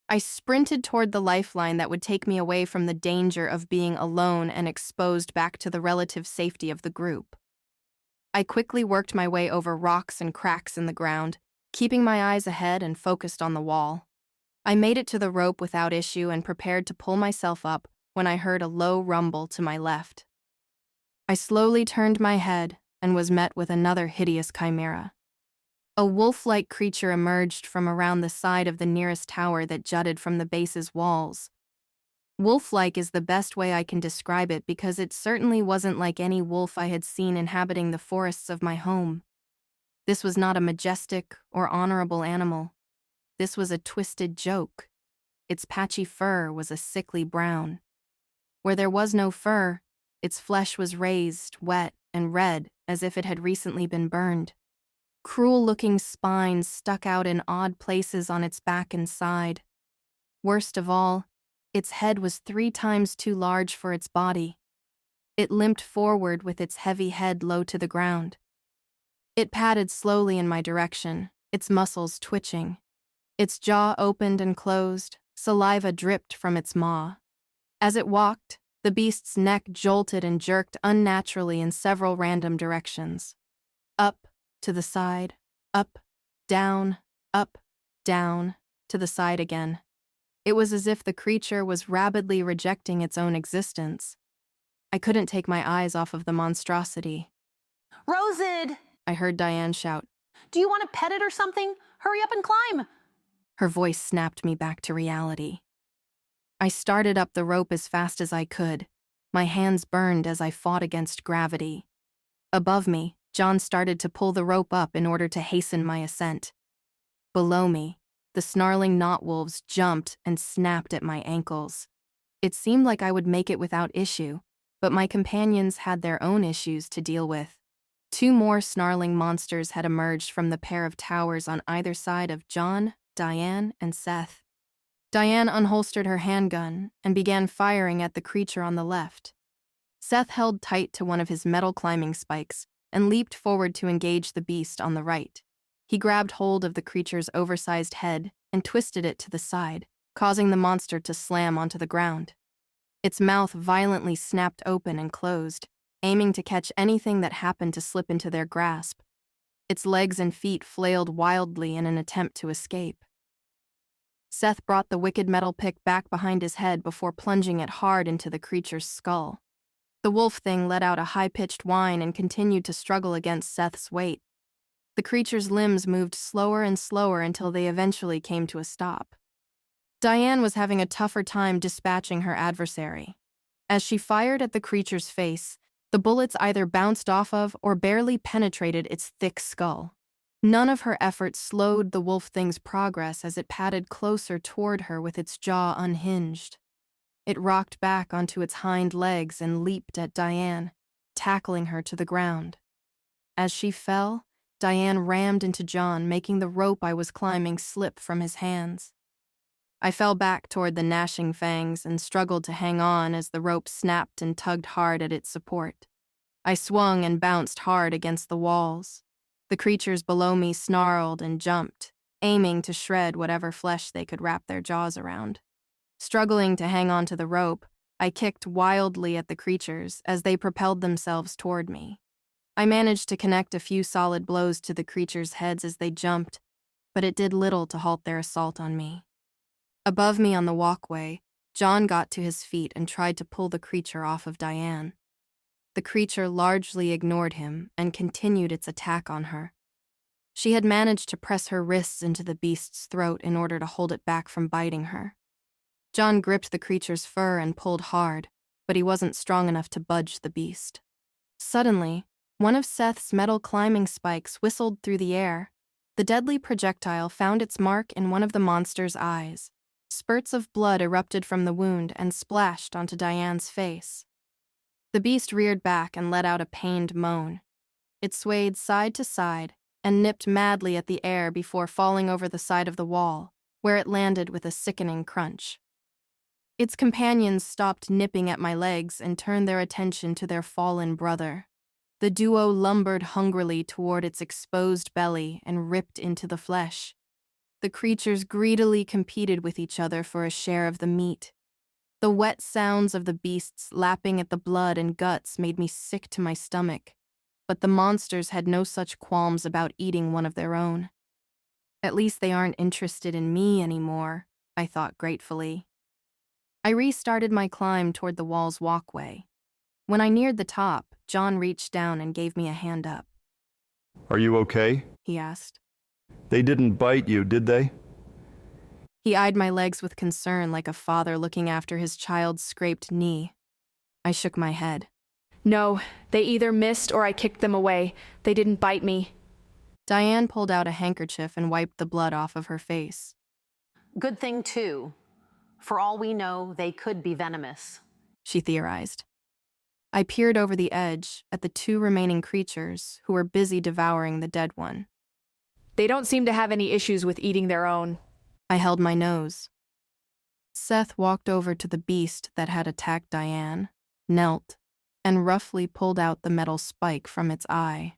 I sprinted toward the lifeline that would take me away from the danger of being alone and exposed back to the relative safety of the group. I quickly worked my way over rocks and cracks in the ground, keeping my eyes ahead and focused on the wall. I made it to the rope without issue and prepared to pull myself up when I heard a low rumble to my left. I slowly turned my head and was met with another hideous chimera. A wolf-like creature emerged from around the side of the nearest tower that jutted from the base's walls. Wolf-like is the best way I can describe it because it certainly wasn't like any wolf I had seen inhabiting the forests of my home. This was not a majestic or honorable animal. This was a twisted joke. Its patchy fur was a sickly brown. Where there was no fur, its flesh was raised, wet, and red as if it had recently been burned. Cruel-looking spines stuck out in odd places on its back and side. Worst of all, its head was 3 times too large for its body. It limped forward with its heavy head low to the ground. It padded slowly in my direction, its muscles twitching. Its jaw opened and closed, saliva dripped from its maw. As it walked, the beast's neck jolted and jerked unnaturally in several random directions. Up, to the side, up, down, to the side again. It was as if the creature was rabidly rejecting its own existence. I couldn't take my eyes off of the monstrosity. Rosid! I heard Diane shout. Do you want to pet it or something? Hurry up and climb! Her voice snapped me back to reality. I started up the rope as fast as I could. My hands burned as I fought against gravity. Above me, John started to pull the rope up in order to hasten my ascent. Below me, the snarling knotwolves jumped and snapped at my ankles. It seemed like I would make it without issue, but my companions had their own issues to deal with. 2 more snarling monsters had emerged from the pair of towers on either side of John, Diane, and Seth. Diane unholstered her handgun and began firing at the creature on the left. Seth held tight to one of his metal climbing spikes and leaped forward to engage the beast on the right. He grabbed hold of the creature's oversized head and twisted it to the side, causing the monster to slam onto the ground. Its mouth violently snapped open and closed, aiming to catch anything that happened to slip into their grasp. Its legs and feet flailed wildly in an attempt to escape. Seth brought the wicked metal pick back behind his head before plunging it hard into the creature's skull. The wolf thing let out a high-pitched whine and continued to struggle against Seth's weight. The creature's limbs moved slower and slower until they eventually came to a stop. Diane was having a tougher time dispatching her adversary. As she fired at the creature's face, the bullets either bounced off of or barely penetrated its thick skull. None of her efforts slowed the wolf thing's progress as it padded closer toward her with its jaw unhinged. It rocked back onto its hind legs and leaped at Diane, tackling her to the ground. As she fell, Diane rammed into John, making the rope I was climbing slip from his hands. I fell back toward the gnashing fangs and struggled to hang on as the rope snapped and tugged hard at its support. I swung and bounced hard against the walls. The creatures below me snarled and jumped, aiming to shred whatever flesh they could wrap their jaws around. Struggling to hang onto the rope, I kicked wildly at the creatures as they propelled themselves toward me. I managed to connect a few solid blows to the creatures' heads as they jumped, but it did little to halt their assault on me. Above me on the walkway, John got to his feet and tried to pull the creature off of Diane. The creature largely ignored him and continued its attack on her. She had managed to press her wrists into the beast's throat in order to hold it back from biting her. John gripped the creature's fur and pulled hard, but he wasn't strong enough to budge the beast. Suddenly, one of Seth's metal climbing spikes whistled through the air. The deadly projectile found its mark in one of the monster's eyes. Spurts of blood erupted from the wound and splashed onto Diane's face. The beast reared back and let out a pained moan. It swayed side to side and nipped madly at the air before falling over the side of the wall, where it landed with a sickening crunch. Its companions stopped nipping at my legs and turned their attention to their fallen brother. The duo lumbered hungrily toward its exposed belly and ripped into the flesh. The creatures greedily competed with each other for a share of the meat. The wet sounds of the beasts lapping at the blood and guts made me sick to my stomach, but the monsters had no such qualms about eating one of their own. At least they aren't interested in me anymore, I thought gratefully. I restarted my climb toward the wall's walkway. When I neared the top, John reached down and gave me a hand up. Are you okay? He asked. They didn't bite you, did they? He eyed my legs with concern like a father looking after his child's scraped knee. I shook my head. No, they either missed or I kicked them away. They didn't bite me. Diane pulled out a handkerchief and wiped the blood off of her face. Good thing, too. For all we know, they could be venomous, she theorized. I peered over the edge at the 2 remaining creatures who were busy devouring the dead one. They don't seem to have any issues with eating their own. I held my nose. Seth walked over to the beast that had attacked Diane, knelt, and roughly pulled out the metal spike from its eye.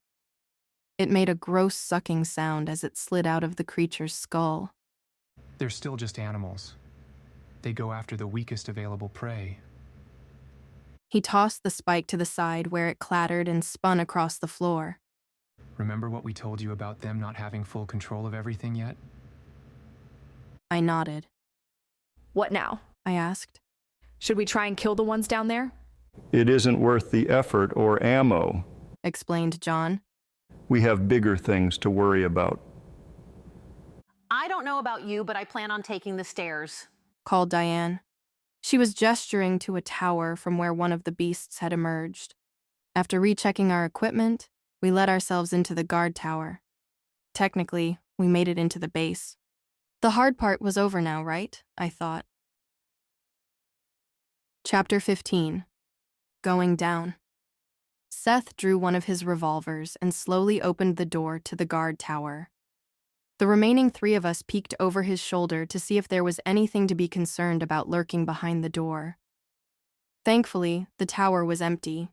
It made a gross sucking sound as it slid out of the creature's skull. They're still just animals. They go after the weakest available prey. He tossed the spike to the side where it clattered and spun across the floor. Remember what we told you about them not having full control of everything yet? I nodded. What now? I asked. Should we try and kill the ones down there? It isn't worth the effort or ammo, explained John. We have bigger things to worry about. I don't know about you, but I plan on taking the stairs, called Diane. She was gesturing to a tower from where one of the beasts had emerged. After rechecking our equipment, we let ourselves into the guard tower. Technically, we made it into the base. The hard part was over now, right? I thought. Chapter 15. Going down. Seth drew one of his revolvers and slowly opened the door to the guard tower. The remaining 3 of us peeked over his shoulder to see if there was anything to be concerned about lurking behind the door. Thankfully, the tower was empty.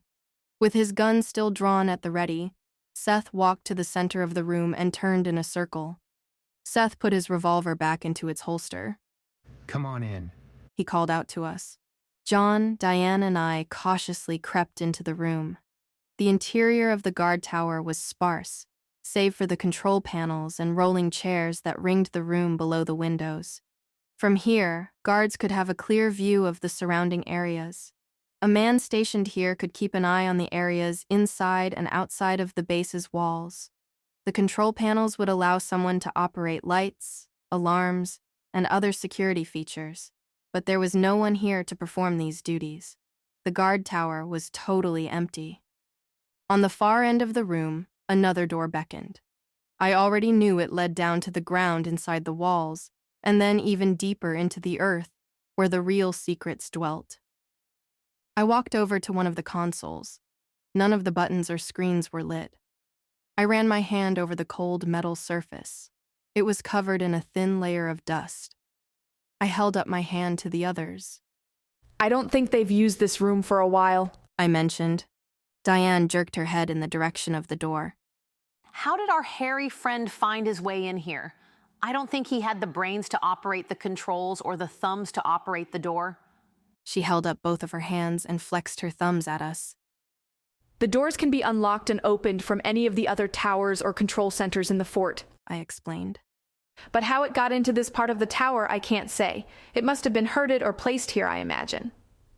With his gun still drawn at the ready, Seth walked to the center of the room and turned in a circle. Seth put his revolver back into its holster. Come on in, he called out to us. John, Diane, and I cautiously crept into the room. The interior of the guard tower was sparse, save for the control panels and rolling chairs that ringed the room below the windows. From here, guards could have a clear view of the surrounding areas. A man stationed here could keep an eye on the areas inside and outside of the base's walls. The control panels would allow someone to operate lights, alarms, and other security features, but there was no one here to perform these duties. The guard tower was totally empty. On the far end of the room, another door beckoned. I already knew it led down to the ground inside the walls, and then even deeper into the earth, where the real secrets dwelt. I walked over to one of the consoles. None of the buttons or screens were lit. I ran my hand over the cold metal surface. It was covered in a thin layer of dust. I held up my hand to the others. I don't think they've used this room for a while, I mentioned. Diane jerked her head in the direction of the door. How did our hairy friend find his way in here? I don't think he had the brains to operate the controls or the thumbs to operate the door. She held up both of her hands and flexed her thumbs at us. The doors can be unlocked and opened from any of the other towers or control centers in the fort, I explained. But how it got into this part of the tower, I can't say. It must have been herded or placed here, I imagine.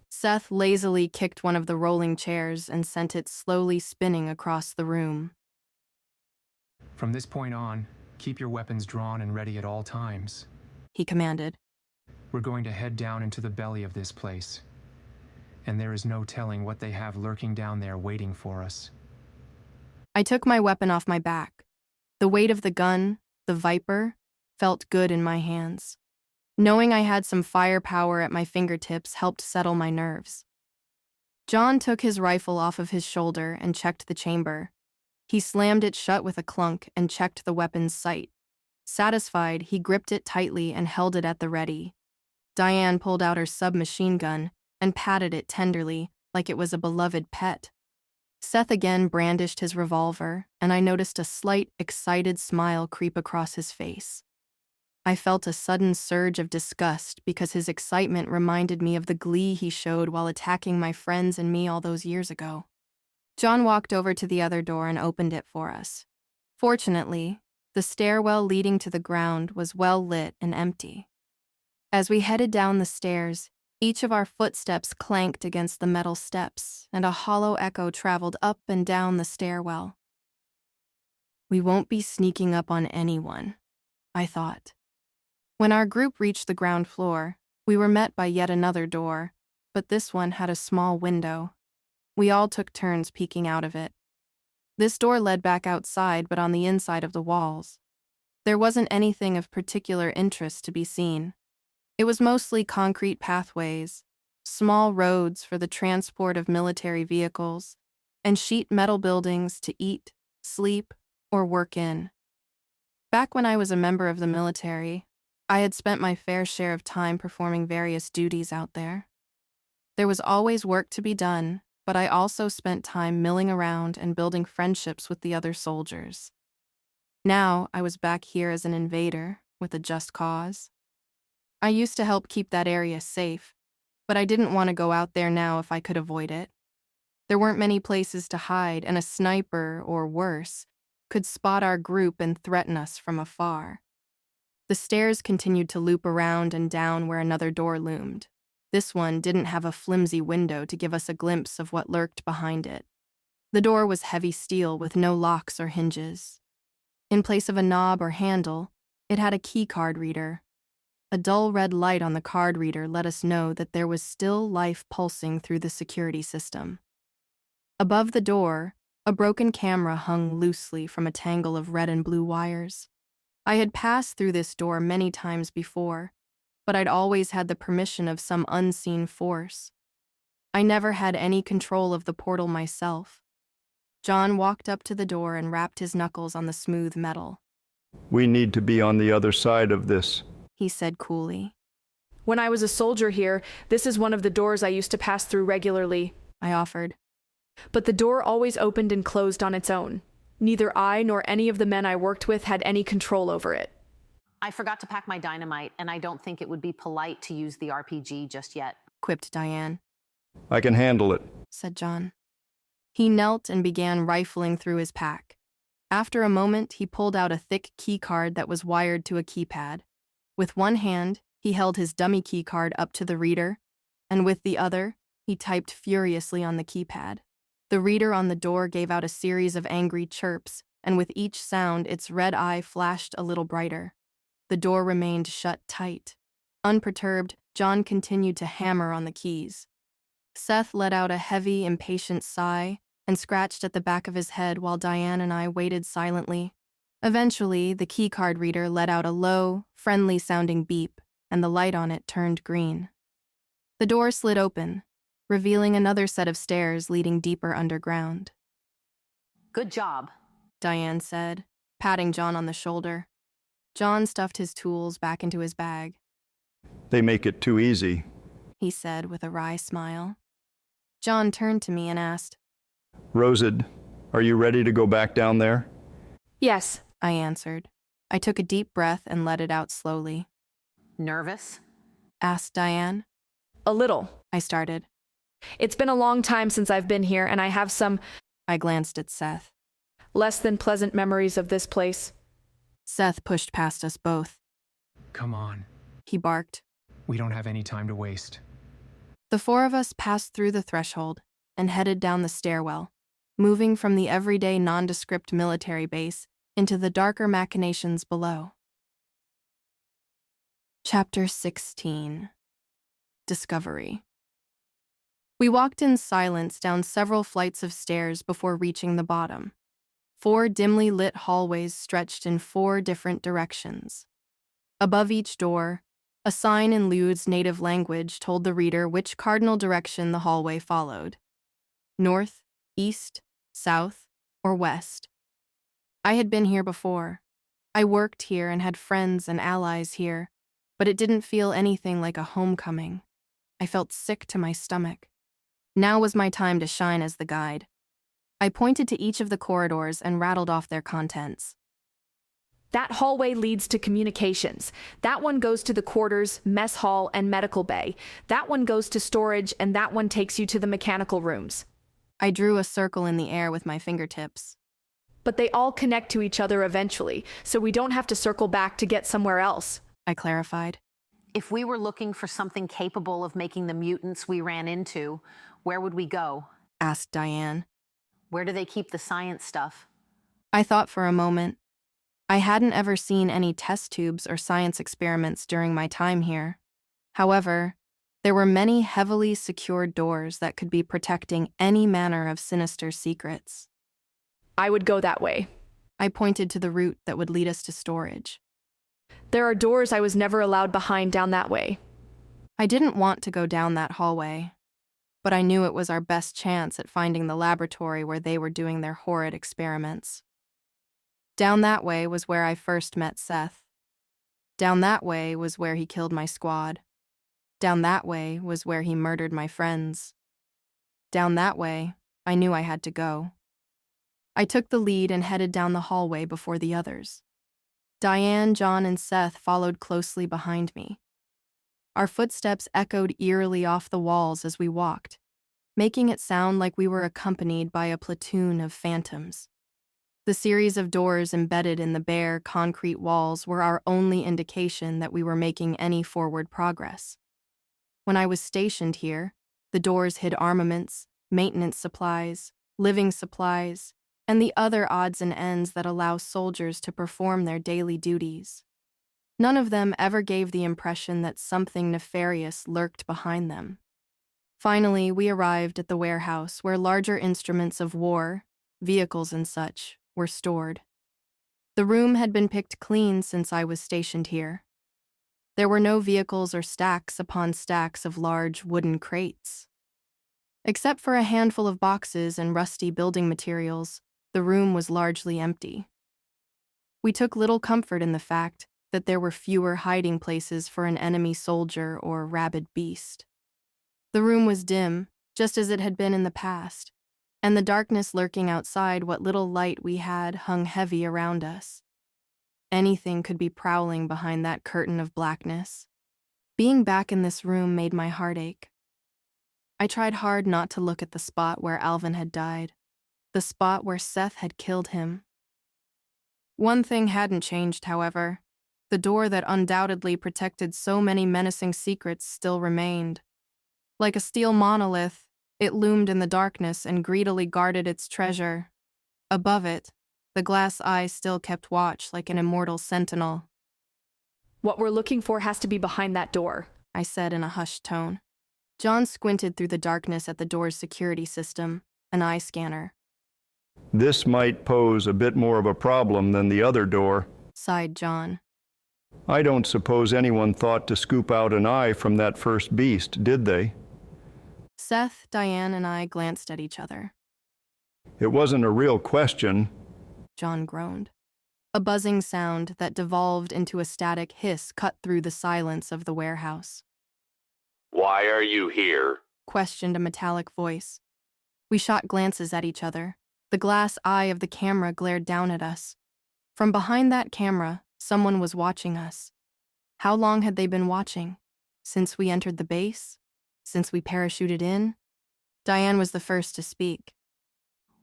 Seth lazily kicked one of the rolling chairs and sent it slowly spinning across the room. From this point on, keep your weapons drawn and ready at all times, he commanded. We're going to head down into the belly of this place, and there is no telling what they have lurking down there waiting for us. I took my weapon off my back. The weight of the gun, the Viper, felt good in my hands. Knowing I had some firepower at my fingertips helped settle my nerves. John took his rifle off of his shoulder and checked the chamber. He slammed it shut with a clunk and checked the weapon's sight. Satisfied, he gripped it tightly and held it at the ready. Diane pulled out her submachine gun and patted it tenderly, like it was a beloved pet. Seth again brandished his revolver, and I noticed a slight, excited smile creep across his face. I felt a sudden surge of disgust because his excitement reminded me of the glee he showed while attacking my friends and me all those years ago. John walked over to the other door and opened it for us. Fortunately, the stairwell leading to the ground was well lit and empty. As we headed down the stairs, each of our footsteps clanked against the metal steps, and a hollow echo traveled up and down the stairwell. We won't be sneaking up on anyone, I thought. When our group reached the ground floor, we were met by yet another door, but this one had a small window. We all took turns peeking out of it. This door led back outside, but on the inside of the walls. There wasn't anything of particular interest to be seen. It was mostly concrete pathways, small roads for the transport of military vehicles, and sheet metal buildings to eat, sleep, or work in. Back when I was a member of the military, I had spent my fair share of time performing various duties out there. There was always work to be done, but I also spent time milling around and building friendships with the other soldiers. Now I was back here as an invader with a just cause. I used to help keep that area safe, but I didn't want to go out there now if I could avoid it. There weren't many places to hide, and a sniper, or worse, could spot our group and threaten us from afar. The stairs continued to loop around and down where another door loomed. This one didn't have a flimsy window to give us a glimpse of what lurked behind it. The door was heavy steel with no locks or hinges. In place of a knob or handle, it had a key card reader. A dull red light on the card reader let us know that there was still life pulsing through the security system. Above the door, a broken camera hung loosely from a tangle of red and blue wires. I had passed through this door many times before, but I'd always had the permission of some unseen force. I never had any control of the portal myself. John walked up to the door and rapped his knuckles on the smooth metal. We need to be on the other side of this, he said coolly. When I was a soldier here, this is one of the doors I used to pass through regularly, I offered. But the door always opened and closed on its own. Neither I nor any of the men I worked with had any control over it. I forgot to pack my dynamite, and I don't think it would be polite to use the RPG just yet, quipped Diane. I can handle it, said John. He knelt and began rifling through his pack. After a moment, he pulled out a thick key card that was wired to a keypad. With one hand, he held his dummy key card up to the reader, and with the other, he typed furiously on the keypad. The reader on the door gave out a series of angry chirps, and with each sound, its red eye flashed a little brighter. The door remained shut tight. Unperturbed, John continued to hammer on the keys. Seth let out a heavy, impatient sigh and scratched at the back of his head while Diane and I waited silently. Eventually, the keycard reader let out a low, friendly-sounding beep, and the light on it turned green. The door slid open, revealing another set of stairs leading deeper underground. Good job, Diane said, patting John on the shoulder. John stuffed his tools back into his bag. They make it too easy, he said with a wry smile. John turned to me and asked, Rosid, are you ready to go back down there? Yes, I answered. I took a deep breath and let it out slowly. Nervous? Asked Diane. A little, I started. It's been a long time since I've been here, and I have some... I glanced at Seth. Less than pleasant memories of this place. Seth pushed past us both. Come on, he barked. We don't have any time to waste. The four of us passed through the threshold and headed down the stairwell, moving from the everyday nondescript military base into the darker machinations below. Chapter 16. Discovery. We walked in silence down several flights of stairs before reaching the bottom. 4 dimly lit hallways stretched in 4 different directions. Above each door, a sign in Lude's native language told the reader which cardinal direction the hallway followed: north, east, south, or west. I had been here before. I worked here and had friends and allies here, but it didn't feel anything like a homecoming. I felt sick to my stomach. Now was my time to shine as the guide. I pointed to each of the corridors and rattled off their contents. That hallway leads to communications. That one goes to the quarters, mess hall, and medical bay. That one goes to storage, and that one takes you to the mechanical rooms. I drew a circle in the air with my fingertips. But they all connect to each other eventually, so we don't have to circle back to get somewhere else, I clarified. If we were looking for something capable of making the mutants we ran into, where would we go? Asked Diane. Where do they keep the science stuff? I thought for a moment. I hadn't ever seen any test tubes or science experiments during my time here. However, there were many heavily secured doors that could be protecting any manner of sinister secrets. I would go that way. I pointed to the route that would lead us to storage. There are doors I was never allowed behind down that way. I didn't want to go down that hallway, but I knew it was our best chance at finding the laboratory where they were doing their horrid experiments. Down that way was where I first met Seth. Down that way was where he killed my squad. Down that way was where he murdered my friends. Down that way, I knew I had to go. I took the lead and headed down the hallway before the others. Diane, John, and Seth followed closely behind me. Our footsteps echoed eerily off the walls as we walked, making it sound like we were accompanied by a platoon of phantoms. The series of doors embedded in the bare, concrete walls were our only indication that we were making any forward progress. When I was stationed here, the doors hid armaments, maintenance supplies, living supplies, and the other odds and ends that allow soldiers to perform their daily duties. None of them ever gave the impression that something nefarious lurked behind them. Finally, we arrived at the warehouse where larger instruments of war, vehicles and such, were stored. The room had been picked clean since I was stationed here. There were no vehicles or stacks upon stacks of large wooden crates. Except for a handful of boxes and rusty building materials, the room was largely empty. We took little comfort in the fact that there were fewer hiding places for an enemy soldier or rabid beast. The room was dim, just as it had been in the past, and the darkness lurking outside what little light we had hung heavy around us. Anything could be prowling behind that curtain of blackness. Being back in this room made my heart ache. I tried hard not to look at the spot where Alvin had died, the spot where Seth had killed him. One thing hadn't changed, however. The door that undoubtedly protected so many menacing secrets still remained. Like a steel monolith, it loomed in the darkness and greedily guarded its treasure. Above it, the glass eye still kept watch like an immortal sentinel. "What we're looking for has to be behind that door," I said in a hushed tone. John squinted through the darkness at the door's security system, an eye scanner. This might pose a bit more of a problem than the other door, sighed John. I don't suppose anyone thought to scoop out an eye from that first beast, did they? Seth, Diane, and I glanced at each other. It wasn't a real question, John groaned. A buzzing sound that devolved into a static hiss cut through the silence of the warehouse. Why are you here? Questioned a metallic voice. We shot glances at each other. The glass eye of the camera glared down at us. From behind that camera, someone was watching us. How long had they been watching? Since we entered the base? Since we parachuted in? Diane was the first to speak.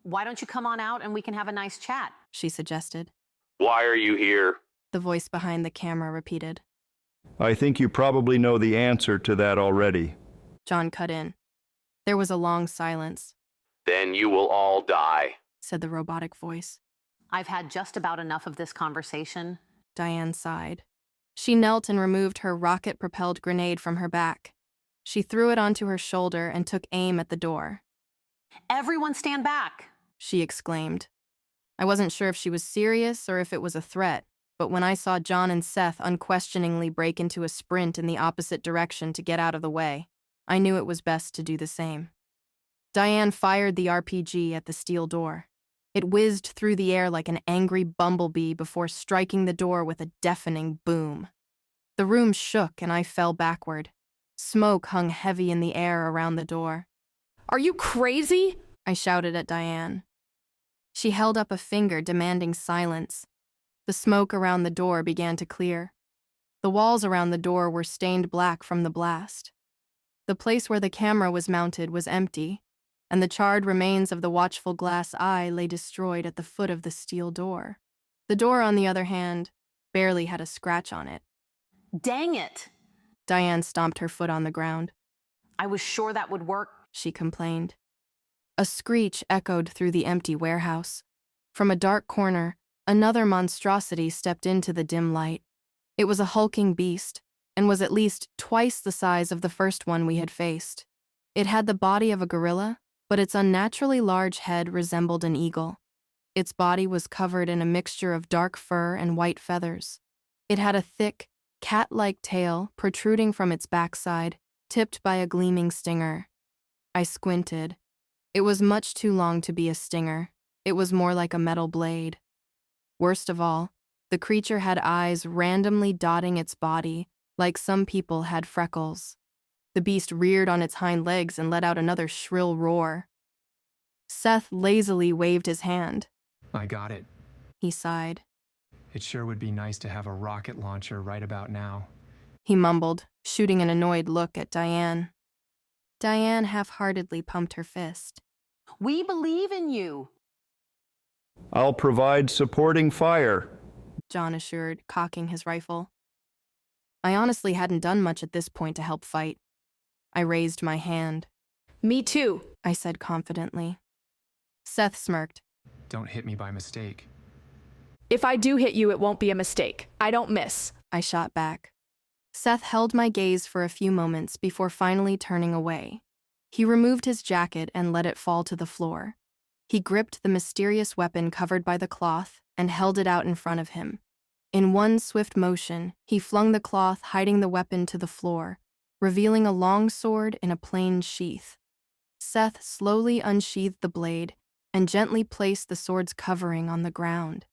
Why don't you come on out and we can have a nice chat? She suggested. Why are you here? The voice behind the camera repeated. I think you probably know the answer to that already. John cut in. There was a long silence. Then you will all die, said the robotic voice. I've had just about enough of this conversation. Diane sighed. She knelt and removed her rocket-propelled grenade from her back. She threw it onto her shoulder and took aim at the door. Everyone stand back, she exclaimed. I wasn't sure if she was serious or if it was a threat, but when I saw John and Seth unquestioningly break into a sprint in the opposite direction to get out of the way, I knew it was best to do the same. Diane fired the RPG at the steel door. It whizzed through the air like an angry bumblebee before striking the door with a deafening boom. The room shook and I fell backward. Smoke hung heavy in the air around the door. "Are you crazy?" I shouted at Diane. She held up a finger demanding silence. The smoke around the door began to clear. The walls around the door were stained black from the blast. The place where the camera was mounted was empty, and the charred remains of the watchful glass eye lay destroyed at the foot of the steel door. The door, on the other hand, barely had a scratch on it. Dang it! Diane stomped her foot on the ground. I was sure that would work, she complained. A screech echoed through the empty warehouse. From a dark corner, another monstrosity stepped into the dim light. It was a hulking beast, and was at least twice the size of the first one we had faced. It had the body of a gorilla, but its unnaturally large head resembled an eagle. Its body was covered in a mixture of dark fur and white feathers. It had a thick, cat-like tail protruding from its backside, tipped by a gleaming stinger. I squinted. It was much too long to be a stinger. It was more like a metal blade. Worst of all, the creature had eyes randomly dotting its body, like some people had freckles. The beast reared on its hind legs and let out another shrill roar. Seth lazily waved his hand. I got it. He sighed. It sure would be nice to have a rocket launcher right about now. He mumbled, shooting an annoyed look at Diane. Diane half-heartedly pumped her fist. We believe in you. I'll provide supporting fire, John assured, cocking his rifle. I honestly hadn't done much at this point to help fight. I raised my hand. Me too, I said confidently. Seth smirked. Don't hit me by mistake. If I do hit you, it won't be a mistake. I don't miss. I shot back. Seth held my gaze for a few moments before finally turning away. He removed his jacket and let it fall to the floor. He gripped the mysterious weapon covered by the cloth and held it out in front of him. In one swift motion, he flung the cloth, hiding the weapon to the floor, revealing a long sword in a plain sheath. Seth slowly unsheathed the blade and gently placed the sword's covering on the ground.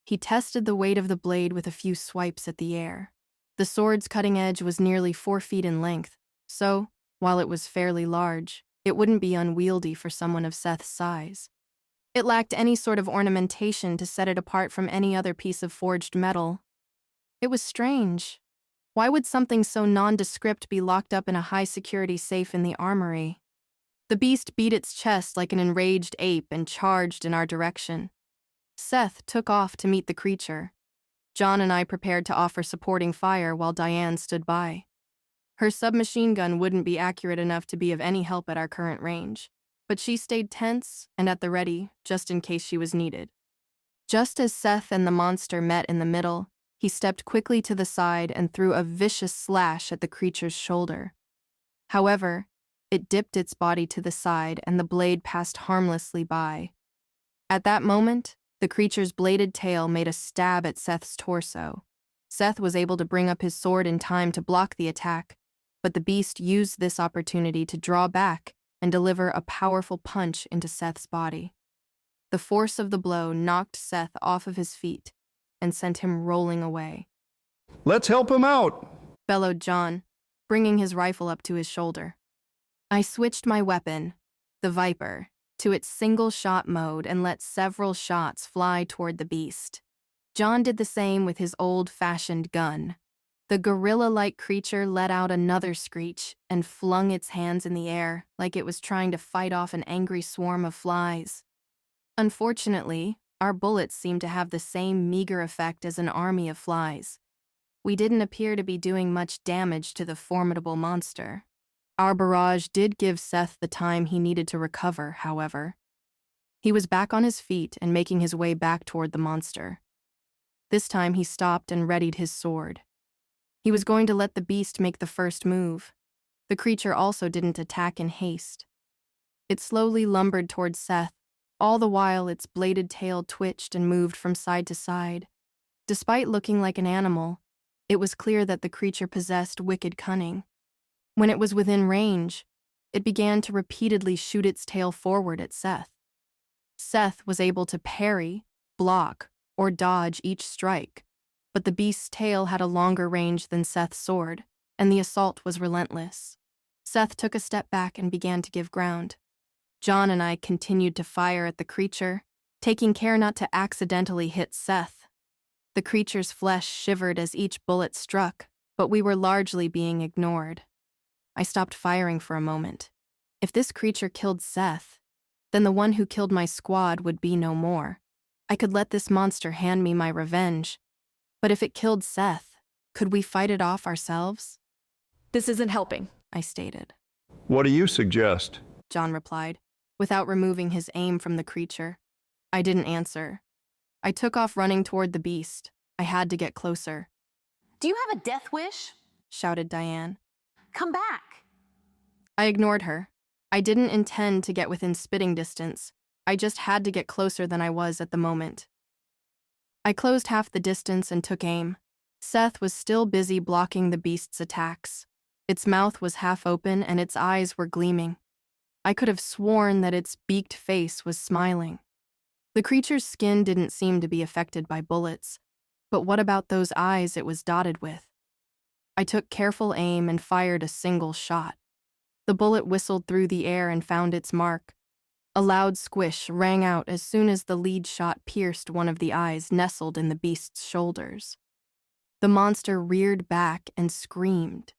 He tested the weight of the blade with a few swipes at the air. The sword's cutting edge was nearly 4 feet in length, so, while it was fairly large, it wouldn't be unwieldy for someone of Seth's size. It lacked any sort of ornamentation to set it apart from any other piece of forged metal. It was strange. Why would something so nondescript be locked up in a high-security safe in the armory? The beast beat its chest like an enraged ape and charged in our direction. Seth took off to meet the creature. John and I prepared to offer supporting fire while Diane stood by. Her submachine gun wouldn't be accurate enough to be of any help at our current range, but she stayed tense and at the ready just in case she was needed. Just as Seth and the monster met in the middle, he stepped quickly to the side and threw a vicious slash at the creature's shoulder. However, it dipped its body to the side and the blade passed harmlessly by. At that moment, the creature's bladed tail made a stab at Seth's torso. Seth was able to bring up his sword in time to block the attack, but the beast used this opportunity to draw back and deliver a powerful punch into Seth's body. The force of the blow knocked Seth off of his feet and sent him rolling away. Let's help him out, bellowed John, bringing his rifle up to his shoulder. I switched my weapon, the Viper, to its single-shot mode and let several shots fly toward the beast. John did the same with his old-fashioned gun. The gorilla-like creature let out another screech and flung its hands in the air like it was trying to fight off an angry swarm of flies. Unfortunately, our bullets seemed to have the same meager effect as an army of flies. We didn't appear to be doing much damage to the formidable monster. Our barrage did give Seth the time he needed to recover, however. He was back on his feet and making his way back toward the monster. This time he stopped and readied his sword. He was going to let the beast make the first move. The creature also didn't attack in haste. It slowly lumbered toward Seth, all the while its bladed tail twitched and moved from side to side. Despite looking like an animal, it was clear that the creature possessed wicked cunning. When it was within range, it began to repeatedly shoot its tail forward at Seth. Seth was able to parry, block, or dodge each strike, but the beast's tail had a longer range than Seth's sword, and the assault was relentless. Seth took a step back and began to give ground. John and I continued to fire at the creature, taking care not to accidentally hit Seth. The creature's flesh shivered as each bullet struck, but we were largely being ignored. I stopped firing for a moment. If this creature killed Seth, then the one who killed my squad would be no more. I could let this monster hand me my revenge. But if it killed Seth, could we fight it off ourselves? This isn't helping, I stated. What do you suggest? John replied, without removing his aim from the creature. I didn't answer. I took off running toward the beast. I had to get closer. Do you have a death wish? Shouted Diane. Come back. I ignored her. I didn't intend to get within spitting distance. I just had to get closer than I was at the moment. I closed half the distance and took aim. Seth was still busy blocking the beast's attacks. Its mouth was half open and its eyes were gleaming. I could have sworn that its beaked face was smiling. The creature's skin didn't seem to be affected by bullets, but what about those eyes it was dotted with? I took careful aim and fired a single shot. The bullet whistled through the air and found its mark. A loud squish rang out as soon as the lead shot pierced one of the eyes nestled in the beast's shoulders. The monster reared back and screamed.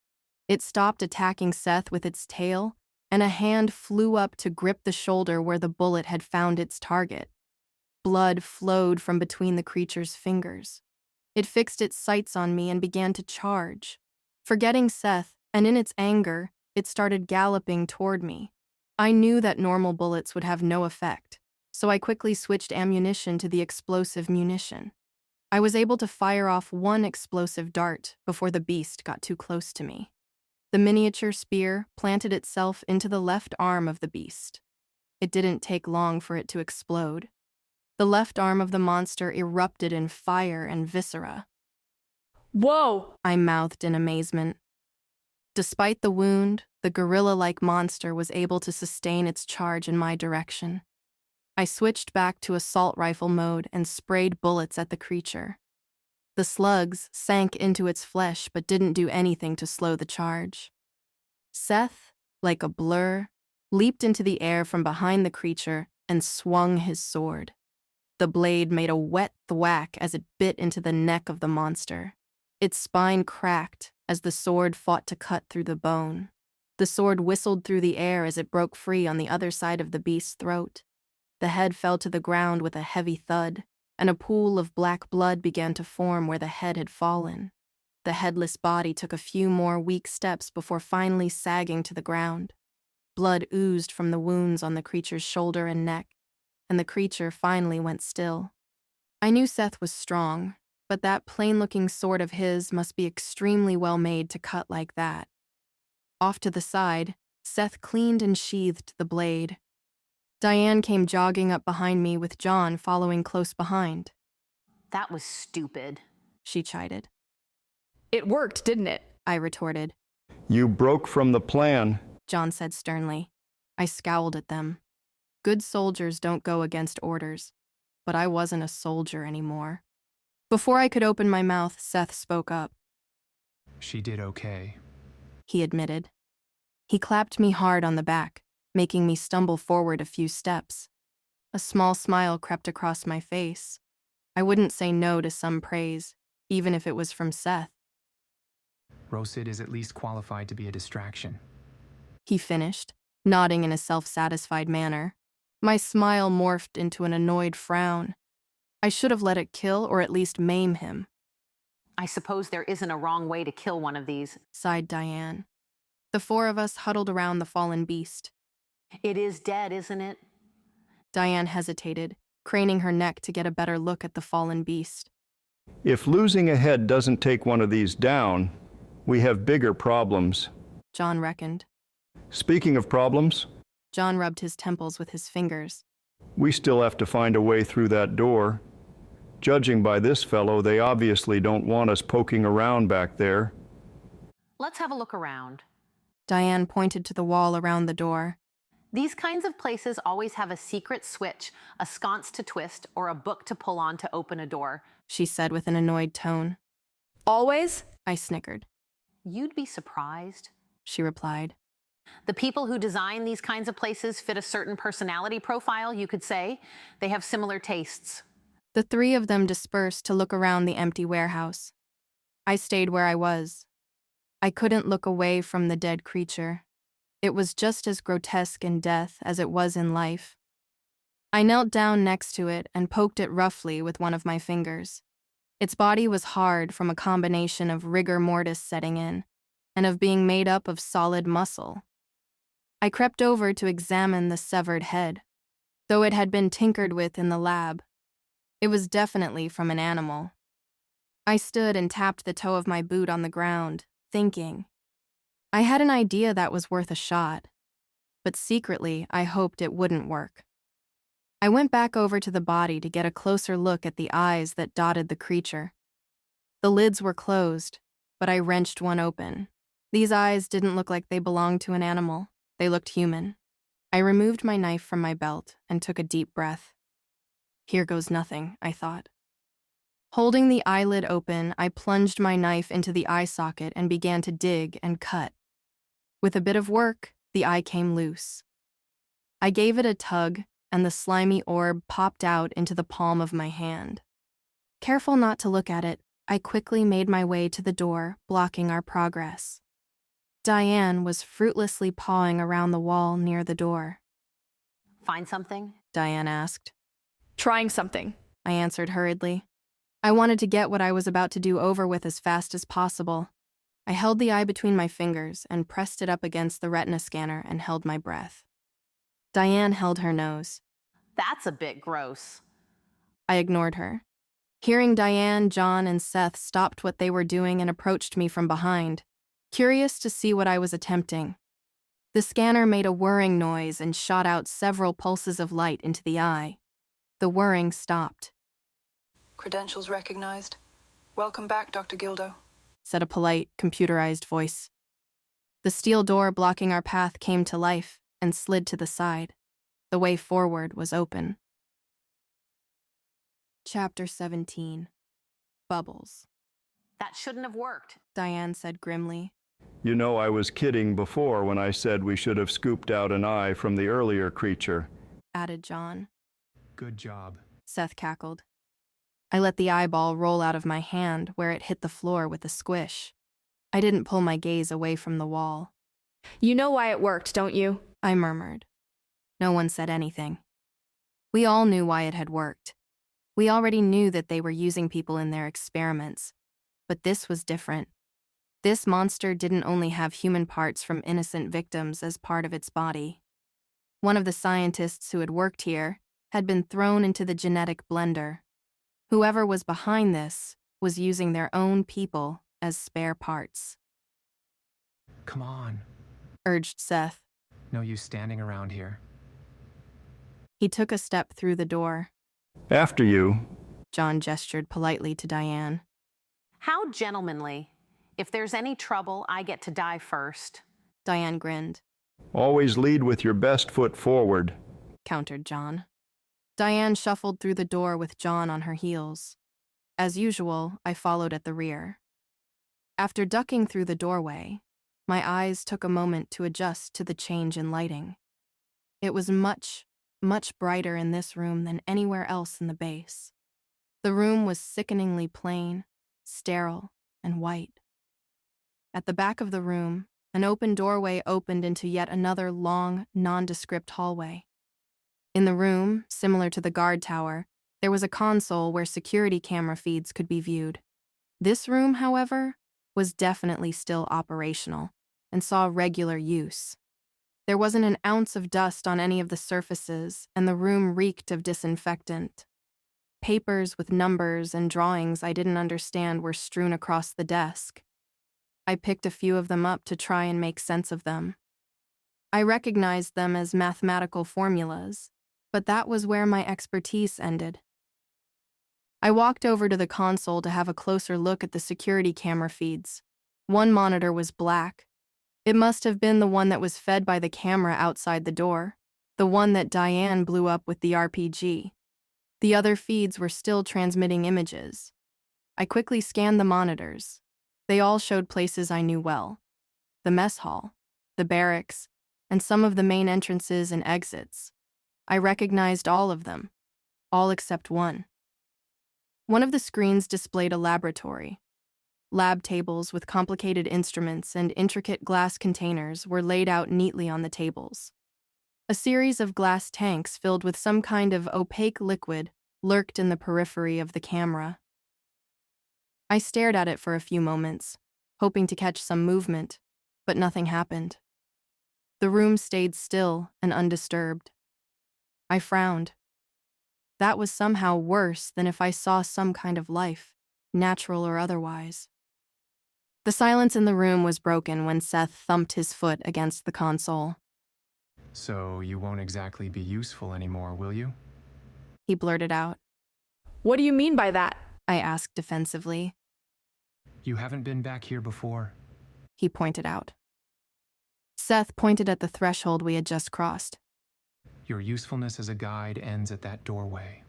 It stopped attacking Seth with its tail, and a hand flew up to grip the shoulder where the bullet had found its target. Blood flowed from between the creature's fingers. It fixed its sights on me and began to charge. Forgetting Seth, and in its anger, it started galloping toward me. I knew that normal bullets would have no effect, so I quickly switched ammunition to the explosive munition. I was able to fire off one explosive dart before the beast got too close to me. The miniature spear planted itself into the left arm of the beast. It didn't take long for it to explode. The left arm of the monster erupted in fire and viscera. Whoa! I mouthed in amazement. Despite the wound, the gorilla-like monster was able to sustain its charge in my direction. I switched back to assault rifle mode and sprayed bullets at the creature. The slugs sank into its flesh but didn't do anything to slow the charge. Seth, like a blur, leaped into the air from behind the creature and swung his sword. The blade made a wet thwack as it bit into the neck of the monster. Its spine cracked as the sword fought to cut through the bone. The sword whistled through the air as it broke free on the other side of the beast's throat. The head fell to the ground with a heavy thud, and a pool of black blood began to form where the head had fallen. The headless body took a few more weak steps before finally sagging to the ground. Blood oozed from the wounds on the creature's shoulder and neck, and the creature finally went still. I knew Seth was strong, but that plain-looking sword of his must be extremely well made to cut like that. Off to the side, Seth cleaned and sheathed the blade. Diane came jogging up behind me with John following close behind. That was stupid, she chided. It worked, didn't it? I retorted. You broke from the plan, John said sternly. I scowled at them. Good soldiers don't go against orders, but I wasn't a soldier anymore. Before I could open my mouth, Seth spoke up. She did okay, he admitted. He clapped me hard on the back, making me stumble forward a few steps. A small smile crept across my face. I wouldn't say no to some praise, even if it was from Seth. Rosid is at least qualified to be a distraction, he finished, nodding in a self-satisfied manner. My smile morphed into an annoyed frown. I should have let it kill or at least maim him. I suppose there isn't a wrong way to kill one of these, sighed Diane. The four of us huddled around the fallen beast. It is dead, isn't it? Diane hesitated, craning her neck to get a better look at the fallen beast. If losing a head doesn't take one of these down, we have bigger problems, John reckoned. Speaking of problems, John rubbed his temples with his fingers. We still have to find a way through that door. Judging by this fellow, they obviously don't want us poking around back there. Let's have a look around. Diane pointed to the wall around the door. These kinds of places always have a secret switch, a sconce to twist, or a book to pull on to open a door, she said with an annoyed tone. Always? I snickered. You'd be surprised, she replied. The people who design these kinds of places fit a certain personality profile, you could say. They have similar tastes. The three of them dispersed to look around the empty warehouse. I stayed where I was. I couldn't look away from the dead creature. It was just as grotesque in death as it was in life. I knelt down next to it and poked it roughly with one of my fingers. Its body was hard from a combination of rigor mortis setting in and of being made up of solid muscle. I crept over to examine the severed head, though it had been tinkered with in the lab. It was definitely from an animal. I stood and tapped the toe of my boot on the ground, thinking. I had an idea that was worth a shot, but secretly I hoped it wouldn't work. I went back over to the body to get a closer look at the eyes that dotted the creature. The lids were closed, but I wrenched one open. These eyes didn't look like they belonged to an animal. They looked human. I removed my knife from my belt and took a deep breath. Here goes nothing, I thought. Holding the eyelid open, I plunged my knife into the eye socket and began to dig and cut. With a bit of work, the eye came loose. I gave it a tug, and the slimy orb popped out into the palm of my hand. Careful not to look at it, I quickly made my way to the door, blocking our progress. Diane was fruitlessly pawing around the wall near the door. Find something? Diane asked. Trying something, I answered hurriedly. I wanted to get what I was about to do over with as fast as possible. I held the eye between my fingers and pressed it up against the retina scanner and held my breath. Diane held her nose. That's a bit gross. I ignored her. Hearing Diane, John, and Seth stopped what they were doing and approached me from behind, curious to see what I was attempting. The scanner made a whirring noise and shot out several pulses of light into the eye. The whirring stopped. Credentials recognized. Welcome back, Dr. Gildo, said a polite, computerized voice. The steel door blocking our path came to life and slid to the side. The way forward was open. Chapter 17. Bubbles. That shouldn't have worked, Diane said grimly. You know, I was kidding before when I said we should have scooped out an eye from the earlier creature, added John. Good job, Seth cackled. I let the eyeball roll out of my hand where it hit the floor with a squish. I didn't pull my gaze away from the wall. You know why it worked, don't you? I murmured. No one said anything. We all knew why it had worked. We already knew that they were using people in their experiments. But this was different. This monster didn't only have human parts from innocent victims as part of its body. One of the scientists who had worked here had been thrown into the genetic blender. Whoever was behind this was using their own people as spare parts. Come on, urged Seth. No use standing around here. He took a step through the door. After you. John gestured politely to Diane. How gentlemanly. If there's any trouble, I get to die first. Diane grinned. Always lead with your best foot forward, countered John. Diane shuffled through the door with John on her heels. As usual, I followed at the rear. After ducking through the doorway, my eyes took a moment to adjust to the change in lighting. It was much brighter in this room than anywhere else in the base. The room was sickeningly plain, sterile, and white. At the back of the room, an open doorway opened into yet another long, nondescript hallway. In the room, similar to the guard tower, there was a console where security camera feeds could be viewed. This room, however, was definitely still operational and saw regular use. There wasn't an ounce of dust on any of the surfaces, and the room reeked of disinfectant. Papers with numbers and drawings I didn't understand were strewn across the desk. I picked a few of them up to try and make sense of them. I recognized them as mathematical formulas, but that was where my expertise ended. I walked over to the console to have a closer look at the security camera feeds. One monitor was black. It must have been the one that was fed by the camera outside the door, the one that Diane blew up with the RPG. The other feeds were still transmitting images. I quickly scanned the monitors. They all showed places I knew well: the mess hall, the barracks, and some of the main entrances and exits. I recognized all of them, all except one. One of the screens displayed a laboratory. Lab tables with complicated instruments and intricate glass containers were laid out neatly on the tables. A series of glass tanks filled with some kind of opaque liquid lurked in the periphery of the camera. I stared at it for a few moments, hoping to catch some movement, but nothing happened. The room stayed still and undisturbed. I frowned. That was somehow worse than if I saw some kind of life, natural or otherwise. The silence in the room was broken when Seth thumped his foot against the console. So you won't exactly be useful anymore, will you? He blurted out. What do you mean by that? I asked defensively. You haven't been back here before, he pointed out. Seth pointed at the threshold we had just crossed. Your usefulness as a guide ends at that doorway.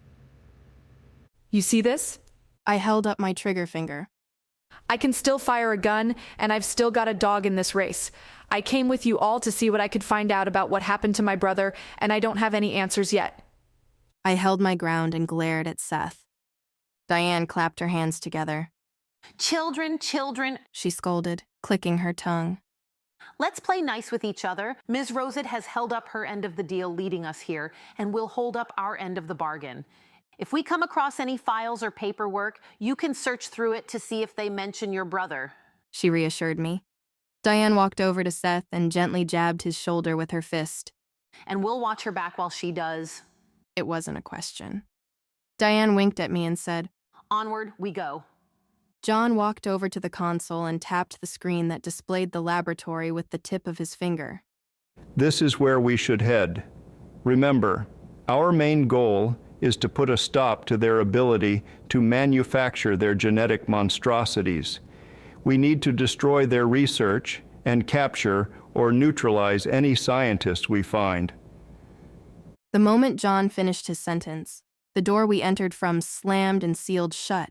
You see this? I held up my trigger finger. I can still fire a gun, and I've still got a dog in this race. I came with you all to see what I could find out about what happened to my brother, and I don't have any answers yet. I held my ground and glared at Seth. Diane clapped her hands together. Children, She scolded, clicking her tongue. let's play nice with each other. Ms. Rosid has held up her end of the deal leading us here, and we'll hold up our end of the bargain. If we come across any files or paperwork, you can search through it to see if they mention your brother. She reassured me. Diane walked over to Seth and gently jabbed his shoulder with her fist. And we'll watch her back while she does. It wasn't a question. Diane winked at me and said, Onward we go. John walked over to the console and tapped the screen that displayed the laboratory with the tip of his finger. This is where we should head. Remember, our main goal is to put a stop to their ability to manufacture their genetic monstrosities. We need to destroy their research and capture or neutralize any scientists we find. The moment John finished his sentence, the door we entered from slammed and sealed shut.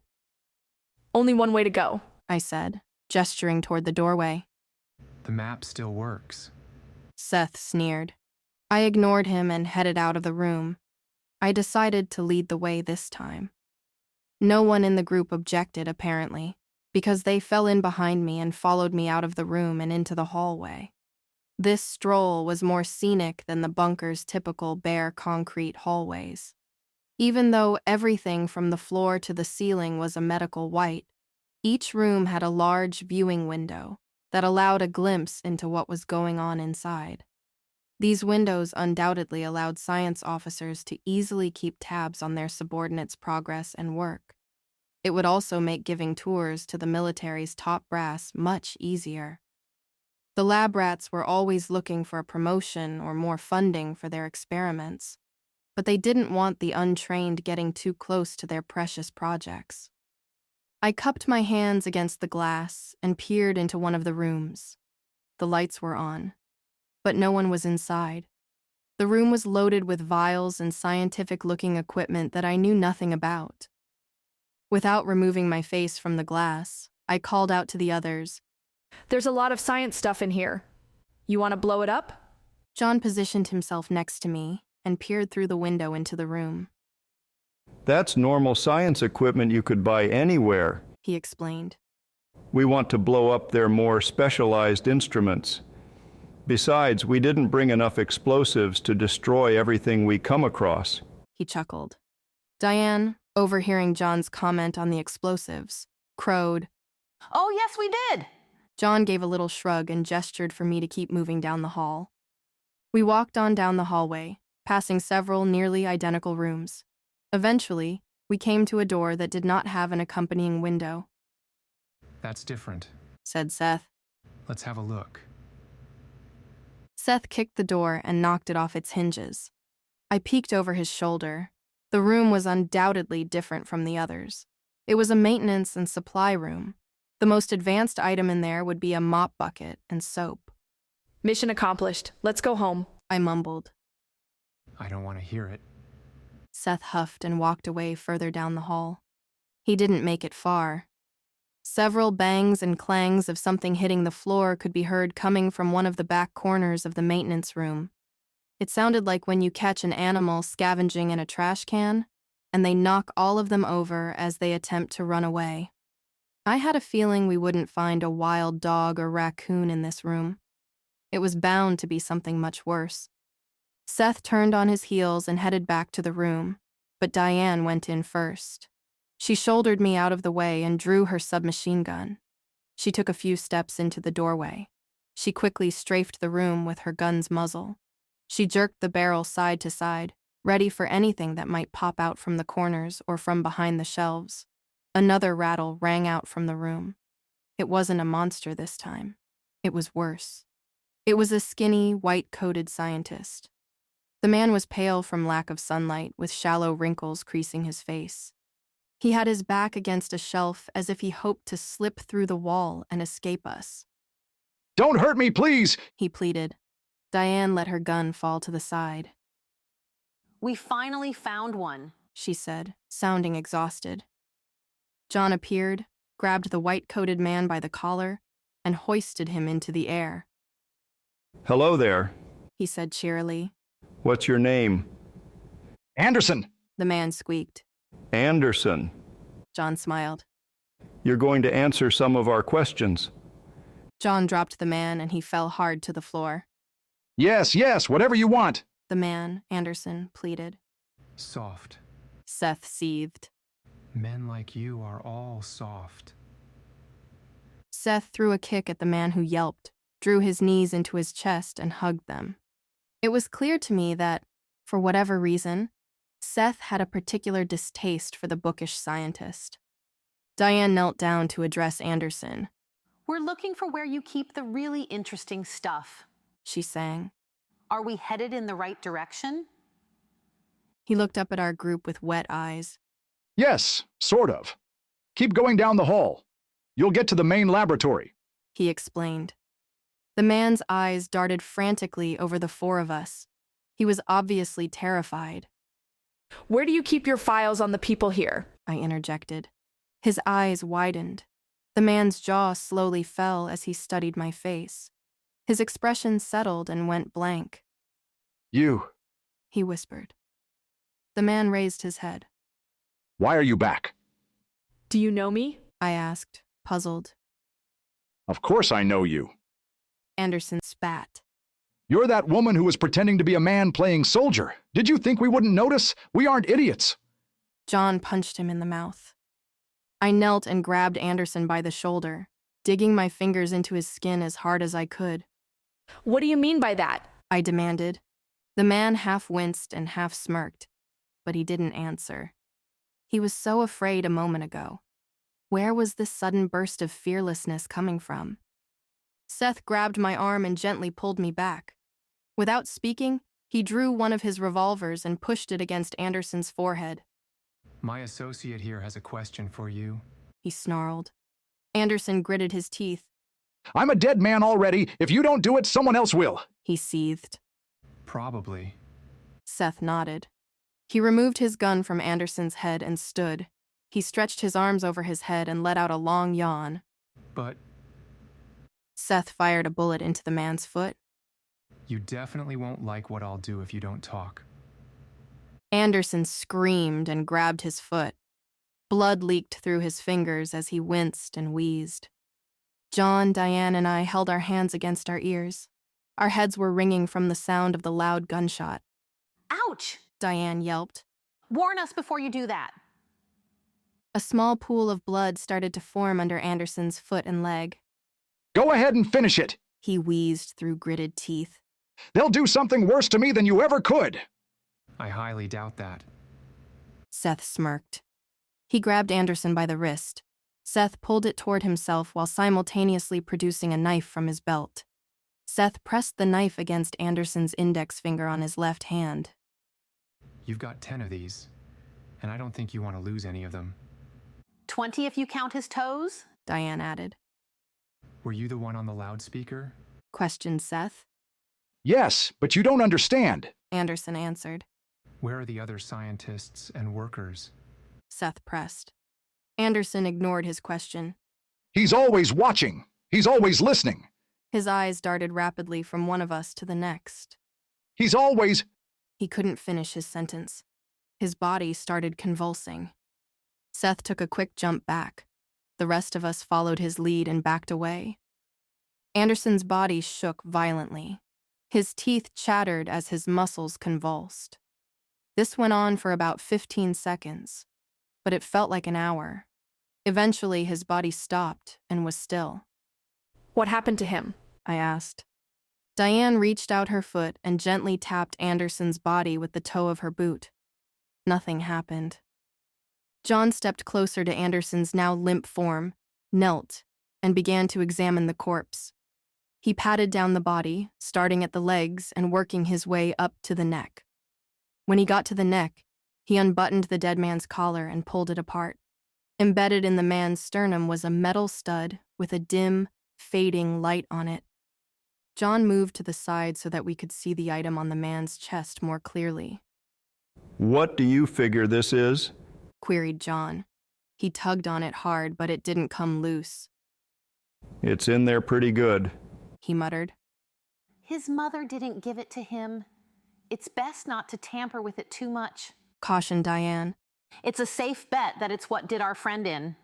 Only one way to go, I said, gesturing toward the doorway. The map still works. Seth sneered. I ignored him and headed out of the room. I decided to lead the way this time. No one in the group objected, apparently, because they fell in behind me and followed me out of the room and into the hallway. This stroll was more scenic than the bunker's typical bare concrete hallways. Even though everything from the floor to the ceiling was a medical white, each room had a large viewing window that allowed a glimpse into what was going on inside. These windows undoubtedly allowed science officers to easily keep tabs on their subordinates' progress and work. It would also make giving tours to the military's top brass much easier. The lab rats were always looking for a promotion or more funding for their experiments, but they didn't want the untrained getting too close to their precious projects. I cupped my hands against the glass and peered into one of the rooms. The lights were on, but no one was inside. The room was loaded with vials and scientific-looking equipment that I knew nothing about. Without removing my face from the glass, I called out to the others, There's a lot of science stuff in here. You want to blow it up? John positioned himself next to me and peered through the window into the room. That's normal science equipment you could buy anywhere, he explained. We want to blow up their more specialized instruments. Besides, we didn't bring enough explosives to destroy everything we come across. He chuckled. Diane, overhearing John's comment on the explosives, crowed, Oh, yes, we did. John gave a little shrug and gestured for me to keep moving down the hall. We walked on down the hallway, passing several nearly identical rooms. Eventually, we came to a door that did not have an accompanying window. That's different, said Seth. Let's have a look. Seth kicked the door and knocked it off its hinges. I peeked over his shoulder. The room was undoubtedly different from the others. It was a maintenance and supply room. The most advanced item in there would be a mop bucket and soap. Mission accomplished. Let's go home, I mumbled. I don't want to hear it. Seth huffed and walked away further down the hall. He didn't make it far. Several bangs and clangs of something hitting the floor could be heard coming from one of the back corners of the maintenance room. It sounded like when you catch an animal scavenging in a trash can, and they knock all of them over as they attempt to run away. I had a feeling we wouldn't find a wild dog or raccoon in this room. It was bound to be something much worse. Seth turned on his heels and headed back to the room, but Diane went in first. She shouldered me out of the way and drew her submachine gun. She took a few steps into the doorway. She quickly strafed the room with her gun's muzzle. She jerked the barrel side to side, ready for anything that might pop out from the corners or from behind the shelves. Another rattle rang out from the room. It wasn't a monster this time. It was worse. It was a skinny, white-coated scientist. The man was pale from lack of sunlight, with shallow wrinkles creasing his face. He had his back against a shelf as if he hoped to slip through the wall and escape us. Don't hurt me, please, he pleaded. Diane let her gun fall to the side. We finally found one, she said, sounding exhausted. John appeared, grabbed the white-coated man by the collar, and hoisted him into the air. Hello there. He said cheerily. What's your name? Anderson! The man squeaked. Anderson. John smiled. You're going to answer some of our questions. John dropped the man and he fell hard to the floor. Yes, yes, whatever you want. The man, Anderson, pleaded. Soft. Seth seethed. Men like you are all soft. Seth threw a kick at the man who yelped, drew his knees into his chest, and hugged them. It was clear to me that, for whatever reason, Seth had a particular distaste for the bookish scientist. Diane knelt down to address Anderson. We're looking for where you keep the really interesting stuff, she sang. Are we headed in the right direction? He looked up at our group with wet eyes. Yes, sort of. Keep going down the hall. You'll get to the main laboratory, he explained. The man's eyes darted frantically over the four of us. He was obviously terrified. Where do you keep your files on the people here? I interjected. His eyes widened. The man's jaw slowly fell as he studied my face. His expression settled and went blank. You. He whispered. The man raised his head. Why are you back? Do you know me? I asked, puzzled. Of course I know you. Anderson spat. You're that woman who was pretending to be a man playing soldier. Did you think we wouldn't notice? We aren't idiots. John punched him in the mouth. I knelt and grabbed Anderson by the shoulder, digging my fingers into his skin as hard as I could. What do you mean by that? I demanded. The man half winced and half smirked, but he didn't answer. He was so afraid a moment ago. Where was this sudden burst of fearlessness coming from? Seth grabbed my arm and gently pulled me back. Without speaking, he drew one of his revolvers and pushed it against Anderson's forehead. My associate here has a question for you, he snarled. Anderson gritted his teeth. I'm a dead man already. If you don't do it, someone else will, he seethed. Probably. Seth nodded. He removed his gun from Anderson's head and stood. He stretched his arms over his head and let out a long yawn. But Seth fired a bullet into the man's foot. You definitely won't like what I'll do if you don't talk. Anderson screamed and grabbed his foot. Blood leaked through his fingers as he winced and wheezed. John, Diane, and I held our hands against our ears. Our heads were ringing from the sound of the loud gunshot. Ouch! Diane yelped. Warn us before you do that. A small pool of blood started to form under Anderson's foot and leg. Go ahead and finish it, he wheezed through gritted teeth. They'll do something worse to me than you ever could. I highly doubt that. Seth smirked. He grabbed Anderson by the wrist. Seth pulled it toward himself while simultaneously producing a knife from his belt. Seth pressed the knife against Anderson's index finger on his left hand. You've got 10 of these, and I don't think you want to lose any of them. 20 if you count his toes? Diane added. Were you the one on the loudspeaker? Questioned Seth. Yes, but you don't understand, Anderson answered. Where are the other scientists and workers? Seth pressed. Anderson ignored his question. He's always watching. He's always listening. His eyes darted rapidly from one of us to the next. He's always... He couldn't finish his sentence. His body started convulsing. Seth took a quick jump back. The rest of us followed his lead and backed away. Anderson's body shook violently. His teeth chattered as his muscles convulsed. This went on for about 15 seconds, but it felt like an hour. Eventually, his body stopped and was still. What happened to him? I asked. Diane reached out her foot and gently tapped Anderson's body with the toe of her boot. Nothing happened. John stepped closer to Anderson's now limp form, knelt, and began to examine the corpse. He patted down the body, starting at the legs and working his way up to the neck. When he got to the neck, he unbuttoned the dead man's collar and pulled it apart. Embedded in the man's sternum was a metal stud with a dim, fading light on it. John moved to the side so that we could see the item on the man's chest more clearly. What do you figure this is? Queried John. He tugged on it hard, but it didn't come loose. It's in there pretty good. He muttered. His mother didn't give it to him. It's best not to tamper with it too much, Cautioned Diane. It's a safe bet that it's what did our friend in.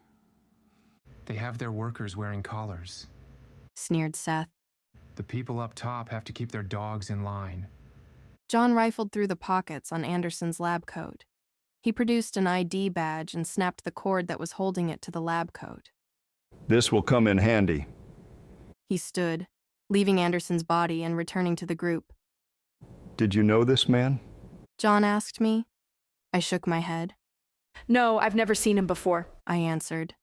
They have their workers wearing collars. Sneered Seth. The people up top have to keep their dogs in line. John rifled through the pockets on Anderson's lab coat. He produced an ID badge and snapped the cord that was holding it to the lab coat. This will come in handy. He stood, leaving Anderson's body and returning to the group. Did you know this man? John asked me. I shook my head. No, I've never seen him before, I answered.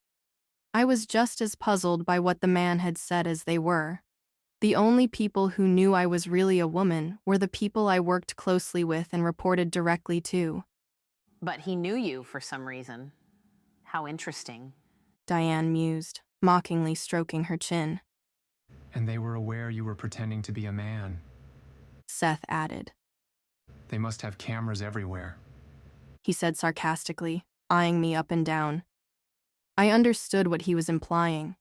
I was just as puzzled by what the man had said as they were. The only people who knew I was really a woman were the people I worked closely with and reported directly to. But he knew you for some reason. How interesting. Diane mused, mockingly stroking her chin. And they were aware you were pretending to be a man. Seth added. They must have cameras everywhere. He said sarcastically, eyeing me up and down. I understood what he was implying.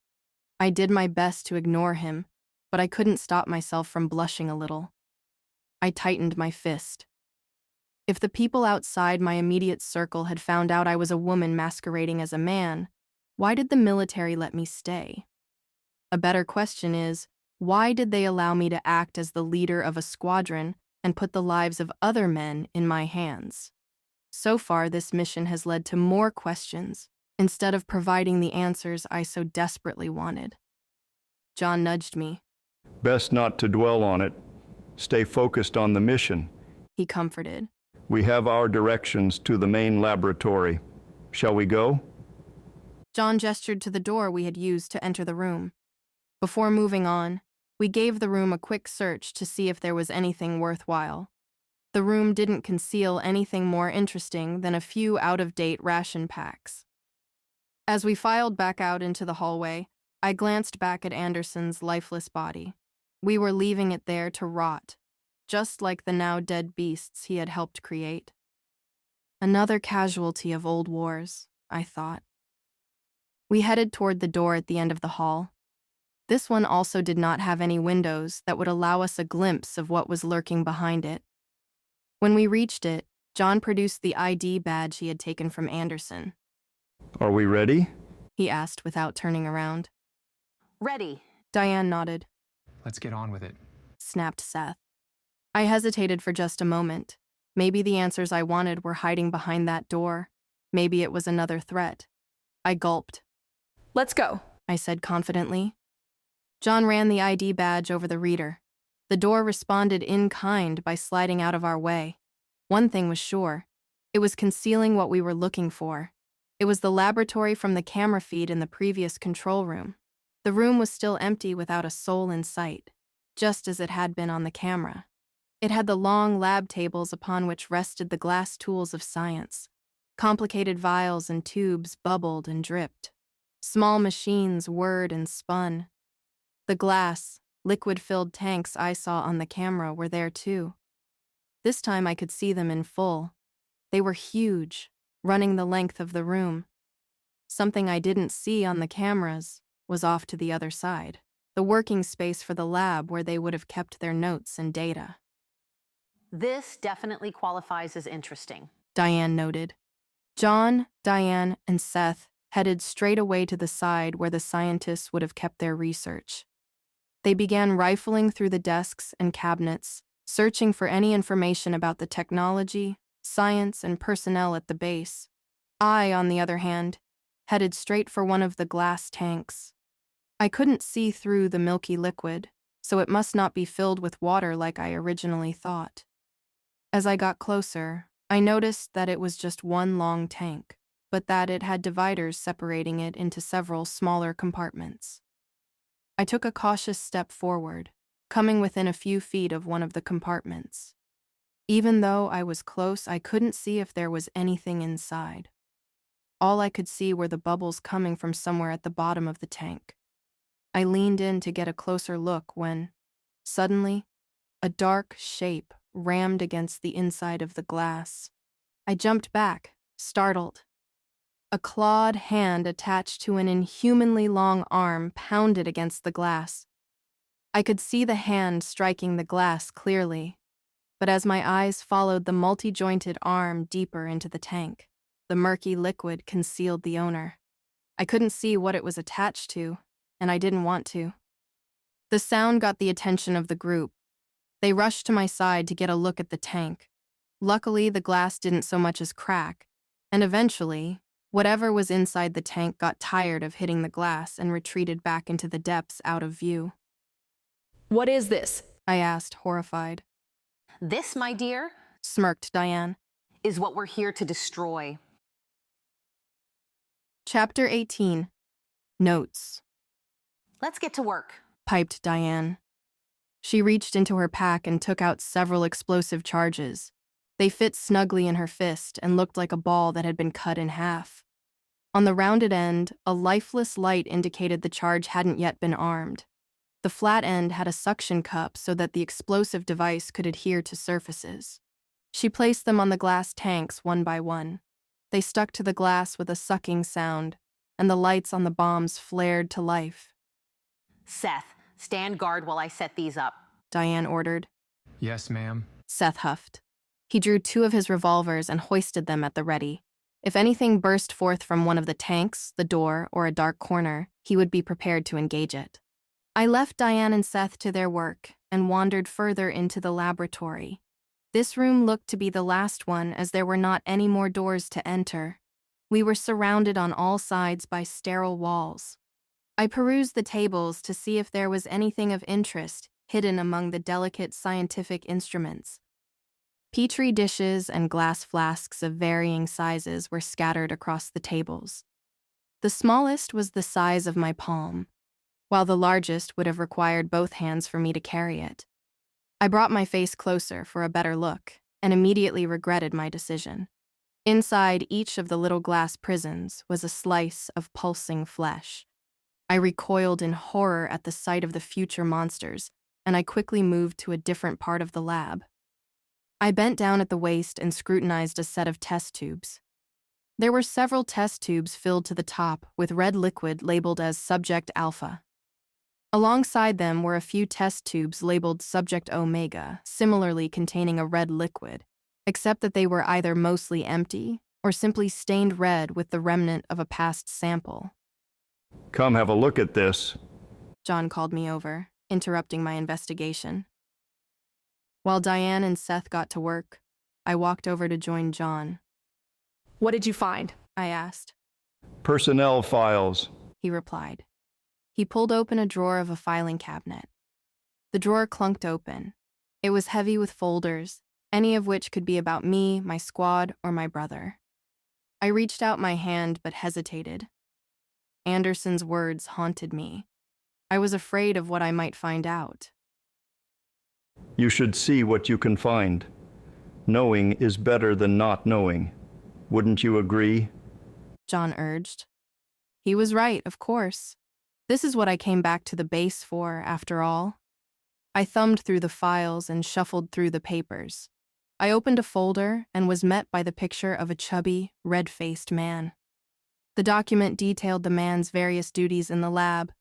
I did my best to ignore him, but I couldn't stop myself from blushing a little. I tightened my fist. If the people outside my immediate circle had found out I was a woman masquerading as a man, why did the military let me stay? A better question is, why did they allow me to act as the leader of a squadron and put the lives of other men in my hands? So far, this mission has led to more questions, instead of providing the answers I so desperately wanted. John nudged me. Best not to dwell on it. Stay focused on the mission. He comforted. We have our directions to the main laboratory. Shall we go? John gestured to the door we had used to enter the room. Before moving on, we gave the room a quick search to see if there was anything worthwhile. The room didn't conceal anything more interesting than a few out-of-date ration packs. As we filed back out into the hallway, I glanced back at Anderson's lifeless body. We were leaving it there to rot, just like the now dead beasts he had helped create. Another casualty of old wars, I thought. We headed toward the door at the end of the hall. This one also did not have any windows that would allow us a glimpse of what was lurking behind it. When we reached it, John produced the ID badge he had taken from Anderson. Are we ready? He asked without turning around. Ready. Diane nodded. Let's get on with it, Snapped Seth. I hesitated for just a moment. Maybe the answers I wanted were hiding behind that door. Maybe it was another threat. I gulped. Let's go, I said confidently. John ran the ID badge over the reader. The door responded in kind by sliding out of our way. One thing was sure. It was concealing what we were looking for. It was the laboratory from the camera feed in the previous control room. The room was still empty without a soul in sight, just as it had been on the camera. It had the long lab tables upon which rested the glass tools of science. Complicated vials and tubes bubbled and dripped. Small machines whirred and spun. The glass, liquid-filled tanks I saw on the camera were there too. This time I could see them in full. They were huge, running the length of the room. Something I didn't see on the cameras was off to the other side, the working space for the lab where they would have kept their notes and data. This definitely qualifies as interesting, Diane noted. John, Diane, and Seth headed straight away to the side where the scientists would have kept their research. They began rifling through the desks and cabinets, searching for any information about the technology, science, and personnel at the base. I, on the other hand, headed straight for one of the glass tanks. I couldn't see through the milky liquid, so it must not be filled with water like I originally thought. As I got closer, I noticed that it was just one long tank, but that it had dividers separating it into several smaller compartments. I took a cautious step forward, coming within a few feet of one of the compartments. Even though I was close, I couldn't see if there was anything inside. All I could see were the bubbles coming from somewhere at the bottom of the tank. I leaned in to get a closer look when, suddenly, a dark shape rammed against the inside of the glass. I jumped back, startled. A A clawed hand attached to an inhumanly long arm pounded against the glass. I could see the hand striking the glass clearly, but as my eyes followed the multi-jointed arm deeper into the tank, the murky liquid concealed the owner. I couldn't see what it was attached to, and I didn't want to. The sound got the attention of the group. They rushed to my side to get a look at the tank. Luckily, the glass didn't so much as crack, and eventually, whatever was inside the tank got tired of hitting the glass and retreated back into the depths out of view. What is this? I asked, horrified. This, my dear, smirked Diane, is what we're here to destroy. Chapter 18. Notes. Let's get to work, piped Diane. She reached into her pack and took out several explosive charges. They fit snugly in her fist and looked like a ball that had been cut in half. On the rounded end, a lifeless light indicated the charge hadn't yet been armed. The flat end had a suction cup so that the explosive device could adhere to surfaces. She placed them on the glass tanks one by one. They stuck to the glass with a sucking sound, and the lights on the bombs flared to life. Seth, stand guard while I set these up, Diane ordered. Yes, ma'am. Seth huffed. He drew 2 of his revolvers and hoisted them at the ready. If anything burst forth from one of the tanks, the door, or a dark corner, he would be prepared to engage it. I left Diane and Seth to their work and wandered further into the laboratory. This room looked to be the last one, as there were not any more doors to enter. We were surrounded on all sides by sterile walls. I perused the tables to see if there was anything of interest hidden among the delicate scientific instruments. Petri dishes and glass flasks of varying sizes were scattered across the tables. The smallest was the size of my palm, while the largest would have required both hands for me to carry it. I brought my face closer for a better look and immediately regretted my decision. Inside each of the little glass prisons was a slice of pulsing flesh. I recoiled in horror at the sight of the future monsters, and I quickly moved to a different part of the lab. I bent down at the waist and scrutinized a set of test tubes. There were several test tubes filled to the top with red liquid labeled as Subject Alpha. Alongside them were a few test tubes labeled Subject Omega, similarly containing a red liquid, except that they were either mostly empty or simply stained red with the remnant of a past sample. Come have a look at this. John called me over, interrupting my investigation. While Diane and Seth got to work, I walked over to join John. What did you find? I asked. Personnel files, he replied. He pulled open a drawer of a filing cabinet. The drawer clunked open. It was heavy with folders, any of which could be about me, my squad, or my brother. I reached out my hand but hesitated. Anderson's words haunted me. I was afraid of what I might find out. You should see what you can find. Knowing is better than not knowing. Wouldn't you agree? John urged. He was right, of course. This is what I came back to the base for, after all. I thumbed through the files and shuffled through the papers. I opened a folder and was met by the picture of a chubby, red-faced man. The document detailed the man's various duties in the lab.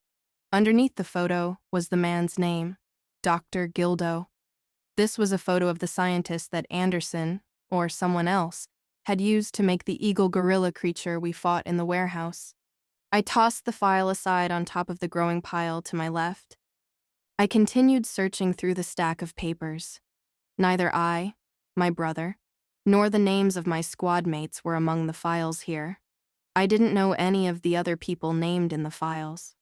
Underneath the photo was the man's name, Dr. Gildo. This was a photo of the scientist that Anderson, or someone else, had used to make the eagle gorilla creature we fought in the warehouse. I tossed the file aside on top of the growing pile to my left. I continued searching through the stack of papers. Neither I, my brother, nor the names of my squad mates were among the files here. I didn't know any of the other people named in the files.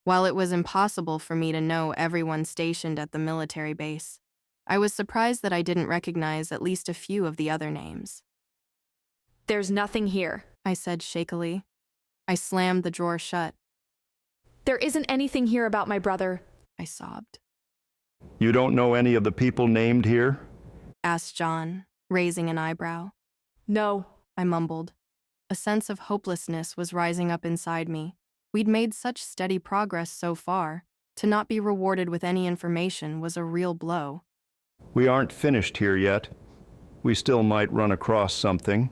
While it was impossible for me to know everyone stationed at the military base, I was surprised that I didn't recognize at least a few of the other names. There's nothing here, I said shakily. I slammed the drawer shut. There isn't anything here about my brother, I sobbed. You don't know any of the people named here? Asked John, raising an eyebrow. No, I mumbled. A sense of hopelessness was rising up inside me. We'd made such steady progress so far. To not be rewarded with any information was a real blow. We aren't finished here yet. We still might run across something.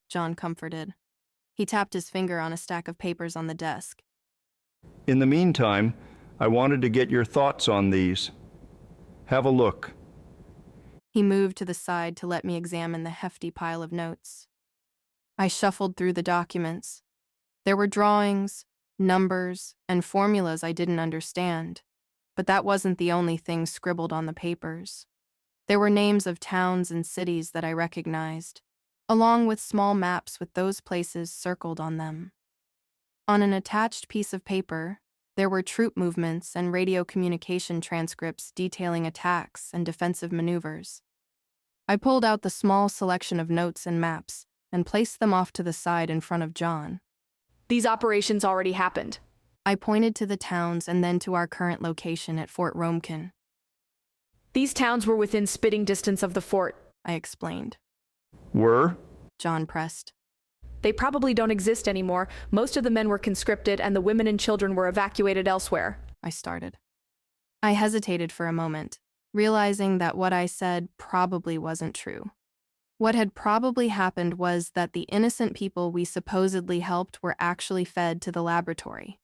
John comforted. He tapped his finger on a stack of papers on the desk. In the meantime, I wanted to get your thoughts on these. Have a look. He moved to the side to let me examine the hefty pile of notes. I shuffled through the documents. There were drawings, numbers, and formulas I didn't understand, but that wasn't the only thing scribbled on the papers. There were names of towns and cities that I recognized, along with small maps with those places circled on them. On an attached piece of paper, there were troop movements and radio communication transcripts detailing attacks and defensive maneuvers. I pulled out the small selection of notes and maps and placed them off to the side in front of John. These operations already happened. I pointed to the towns and then to our current location at Fort Romekin. These towns were within spitting distance of the fort, I explained. Were? John pressed. They probably don't exist anymore. Most of the men were conscripted and the women and children were evacuated elsewhere. I started. I hesitated for a moment, realizing that what I said probably wasn't true. What had probably happened was that the innocent people we supposedly helped were actually fed to the laboratory.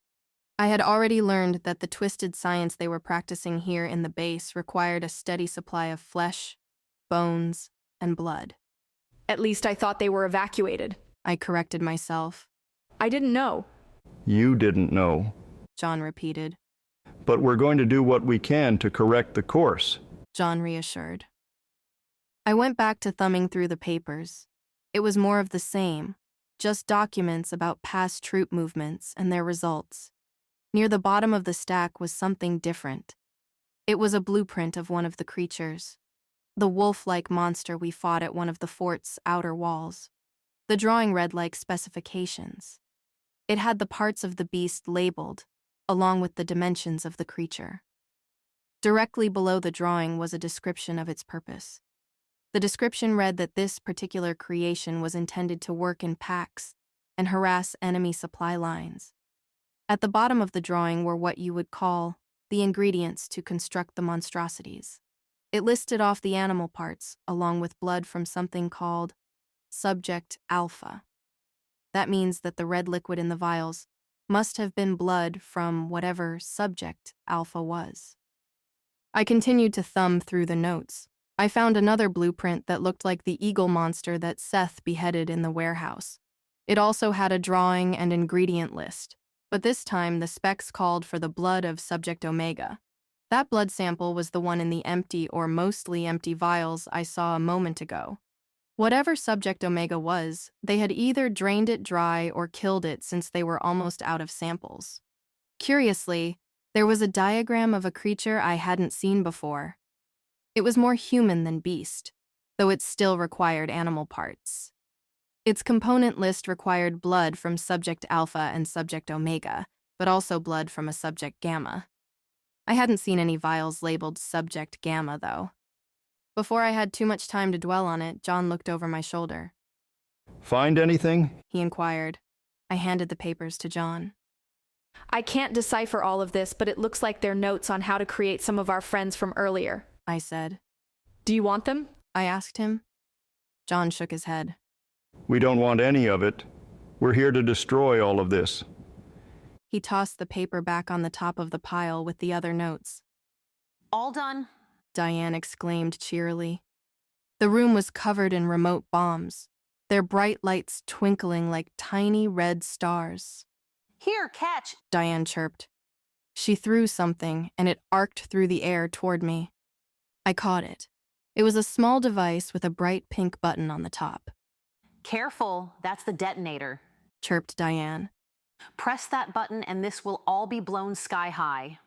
I had already learned that the twisted science they were practicing here in the base required a steady supply of flesh, bones, and blood. At least I thought they were evacuated. I corrected myself. I didn't know. You didn't know. John repeated. But we're going to do what we can to correct the course. John reassured. I went back to thumbing through the papers. It was more of the same, just documents about past troop movements and their results. Near the bottom of the stack was something different. It was a blueprint of one of the creatures, the wolf-like monster we fought at one of the fort's outer walls. The drawing read like specifications. It had the parts of the beast labeled, along with the dimensions of the creature. Directly below the drawing was a description of its purpose. The description read that this particular creation was intended to work in packs and harass enemy supply lines. At the bottom of the drawing were what you would call the ingredients to construct the monstrosities. It listed off the animal parts, along with blood from something called Subject Alpha. That means that the red liquid in the vials must have been blood from whatever Subject Alpha was. I continued to thumb through the notes. I found another blueprint that looked like the eagle monster that Seth beheaded in the warehouse. It also had a drawing and ingredient list, but this time the specs called for the blood of Subject Omega. That blood sample was the one in the empty or mostly empty vials I saw a moment ago. Whatever Subject Omega was, they had either drained it dry or killed it since they were almost out of samples. Curiously, there was a diagram of a creature I hadn't seen before. It was more human than beast, though it still required animal parts. Its component list required blood from Subject Alpha and Subject Omega, but also blood from a Subject Gamma. I hadn't seen any vials labeled Subject Gamma, though. Before I had too much time to dwell on it, John looked over my shoulder. Find anything? He inquired. I handed the papers to John. I can't decipher all of this, but it looks like they're notes on how to create some of our friends from earlier, I said. Do you want them? I asked him. John shook his head. We don't want any of it. We're here to destroy all of this. He tossed the paper back on the top of the pile with the other notes. All done? Diane exclaimed cheerily. The room was covered in remote bombs, their bright lights twinkling like tiny red stars. Here, catch! Diane chirped. She threw something, and it arced through the air toward me. I caught it. It was a small device with a bright pink button on the top. Careful, that's the detonator, chirped Diane. Press that button and this will all be blown sky high.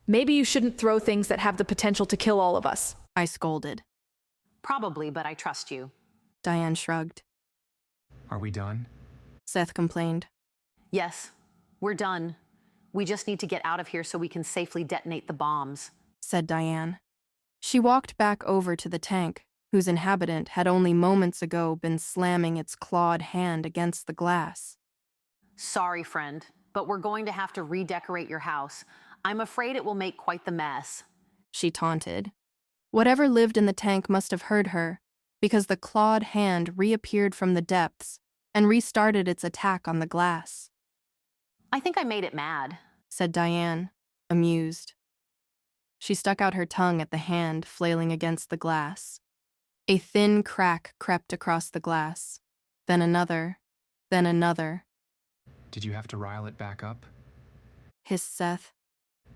Maybe you shouldn't throw things that have the potential to kill all of us, I scolded. Probably, but I trust you. Diane shrugged. Are we done? Seth complained. Yes, we're done. We just need to get out of here so we can safely detonate the bombs, said Diane. She walked back over to the tank, whose inhabitant had only moments ago been slamming its clawed hand against the glass. Sorry, friend, but we're going to have to redecorate your house. I'm afraid it will make quite the mess, she taunted. Whatever lived in the tank must have heard her, because the clawed hand reappeared from the depths, and restarted its attack on the glass. I think I made it mad, said Diane, amused. She stuck out her tongue at the hand flailing against the glass. A thin crack crept across the glass, then another, then another. Did you have to rile it back up? Hissed Seth.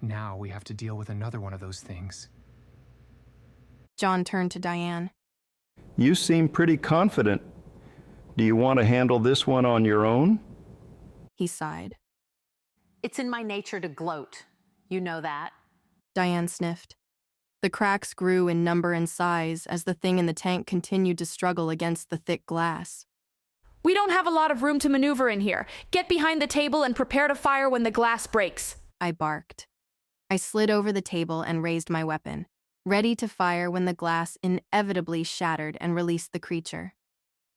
Now we have to deal with another one of those things. John turned to Diane. You seem pretty confident. Do you want to handle this one on your own? He sighed. It's in my nature to gloat. You know that. Diane sniffed. The cracks grew in number and size as the thing in the tank continued to struggle against the thick glass. We don't have a lot of room to maneuver in here. Get behind the table and prepare to fire when the glass breaks. I barked. I slid over the table and raised my weapon, ready to fire when the glass inevitably shattered and released the creature.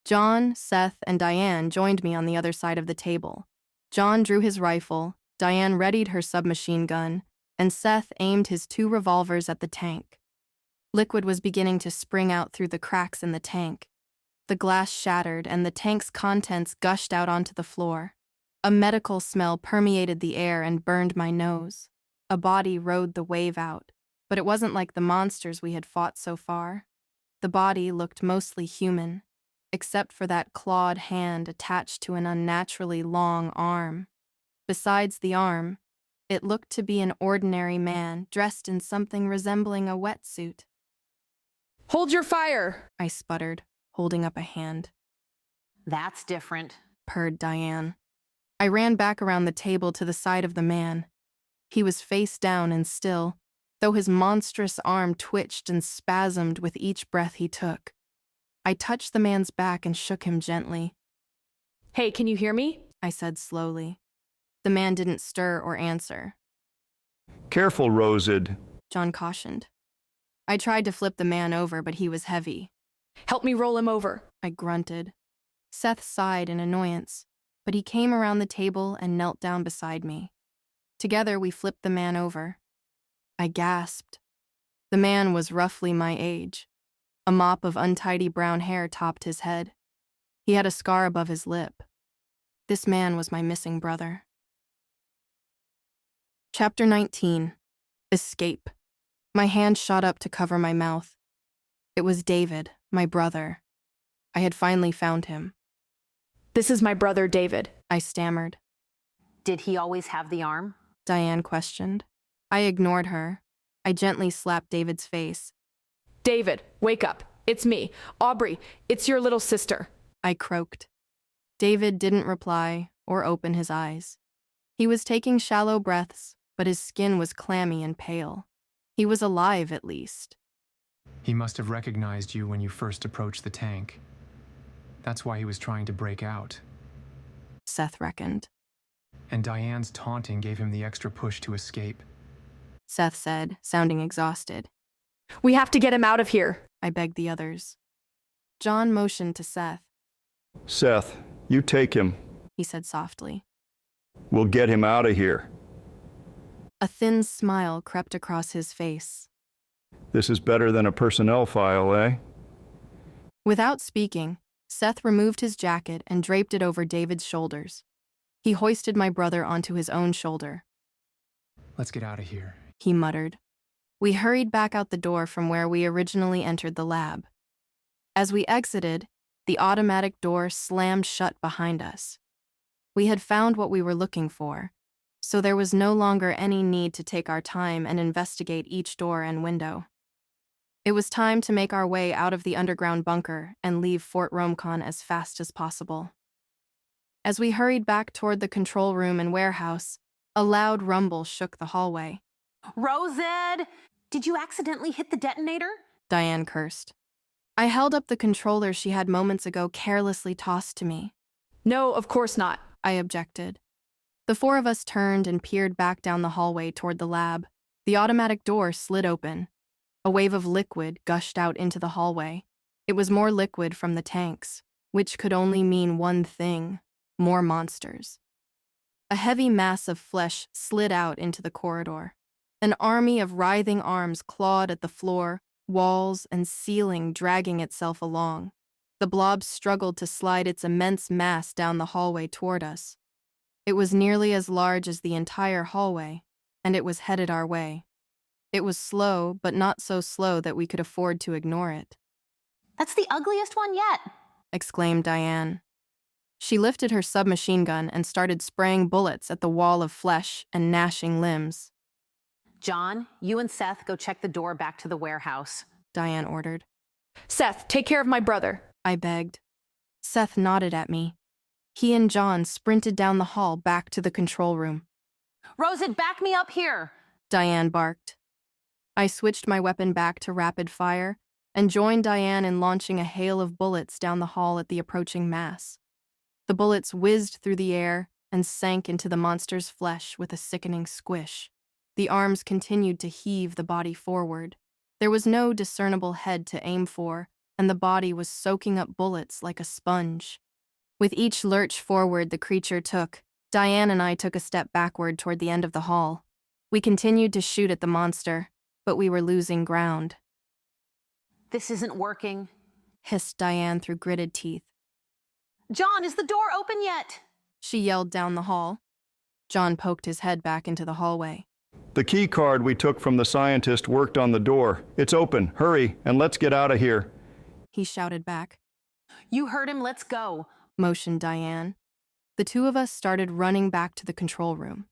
John, Seth, and Diane joined me on the other side of the table. John drew his rifle, Diane readied her submachine gun, and Seth aimed his 2 revolvers at the tank. Liquid was beginning to spring out through the cracks in the tank. The glass shattered and the tank's contents gushed out onto the floor. A medical smell permeated the air and burned my nose. A body rode the wave out, but it wasn't like the monsters we had fought so far. The body looked mostly human, except for that clawed hand attached to an unnaturally long arm. Besides the arm, it looked to be an ordinary man dressed in something resembling a wetsuit. Hold your fire, I sputtered, holding up a hand. That's different, purred Diane. I ran back around the table to the side of the man. He was face down and still, though his monstrous arm twitched and spasmed with each breath he took. I touched the man's back and shook him gently. Hey, can you hear me? I said slowly. The man didn't stir or answer. Careful, Rosid, John cautioned. I tried to flip the man over, but he was heavy. Help me roll him over, I grunted. Seth sighed in annoyance, but he came around the table and knelt down beside me. Together, we flipped the man over. I gasped. The man was roughly my age. A mop of untidy brown hair topped his head. He had a scar above his lip. This man was my missing brother. Chapter 19. Escape. My hand shot up to cover my mouth. It was David, my brother. I had finally found him. This is my brother, David, I stammered. Did he always have the arm? Diane questioned. I ignored her. I gently slapped David's face. David, wake up. It's me. Aubrey, it's your little sister. I croaked. David didn't reply or open his eyes. He was taking shallow breaths, but his skin was clammy and pale. He was alive, at least. He must have recognized you when you first approached the tank. That's why he was trying to break out. Seth reckoned. And Diane's taunting gave him the extra push to escape. Seth said, sounding exhausted. We have to get him out of here, I begged the others. John motioned to Seth. Seth, you take him, he said softly. We'll get him out of here. A thin smile crept across his face. This is better than a personnel file, eh? Without speaking, Seth removed his jacket and draped it over David's shoulders. He hoisted my brother onto his own shoulder. Let's get out of here, he muttered. We hurried back out the door from where we originally entered the lab. As we exited, the automatic door slammed shut behind us. We had found what we were looking for, so there was no longer any need to take our time and investigate each door and window. It was time to make our way out of the underground bunker and leave Fort Romcon as fast as possible. As we hurried back toward the control room and warehouse, a loud rumble shook the hallway. Rosid! Did you accidentally hit the detonator? Diane cursed. I held up the controller she had moments ago carelessly tossed to me. No, of course not, I objected. The 4 of us turned and peered back down the hallway toward the lab. The automatic door slid open. A wave of liquid gushed out into the hallway. It was more liquid from the tanks, which could only mean one thing: more monsters. A heavy mass of flesh slid out into the corridor. An army of writhing arms clawed at the floor, walls, and ceiling, dragging itself along. The blob struggled to slide its immense mass down the hallway toward us. It was nearly as large as the entire hallway, and it was headed our way. It was slow, but not so slow that we could afford to ignore it. That's the ugliest one yet, exclaimed Diane. She lifted her submachine gun and started spraying bullets at the wall of flesh and gnashing limbs. John, you and Seth go check the door back to the warehouse, Diane ordered. Seth, take care of my brother, I begged. Seth nodded at me. He and John sprinted down the hall back to the control room. Rosid, back me up here, Diane barked. I switched my weapon back to rapid fire and joined Diane in launching a hail of bullets down the hall at the approaching mass. The bullets whizzed through the air and sank into the monster's flesh with a sickening squish. The arms continued to heave the body forward. There was no discernible head to aim for, and the body was soaking up bullets like a sponge. With each lurch forward the creature took, Diane and I took a step backward toward the end of the hall. We continued to shoot at the monster, but we were losing ground. This isn't working, hissed Diane through gritted teeth. John, is the door open yet? She yelled down the hall. John poked his head back into the hallway. The key card we took from the scientist worked on the door. It's open. Hurry, and let's get out of here. He shouted back. You heard him, let's go, motioned Diane. The two of us started running back to the control room.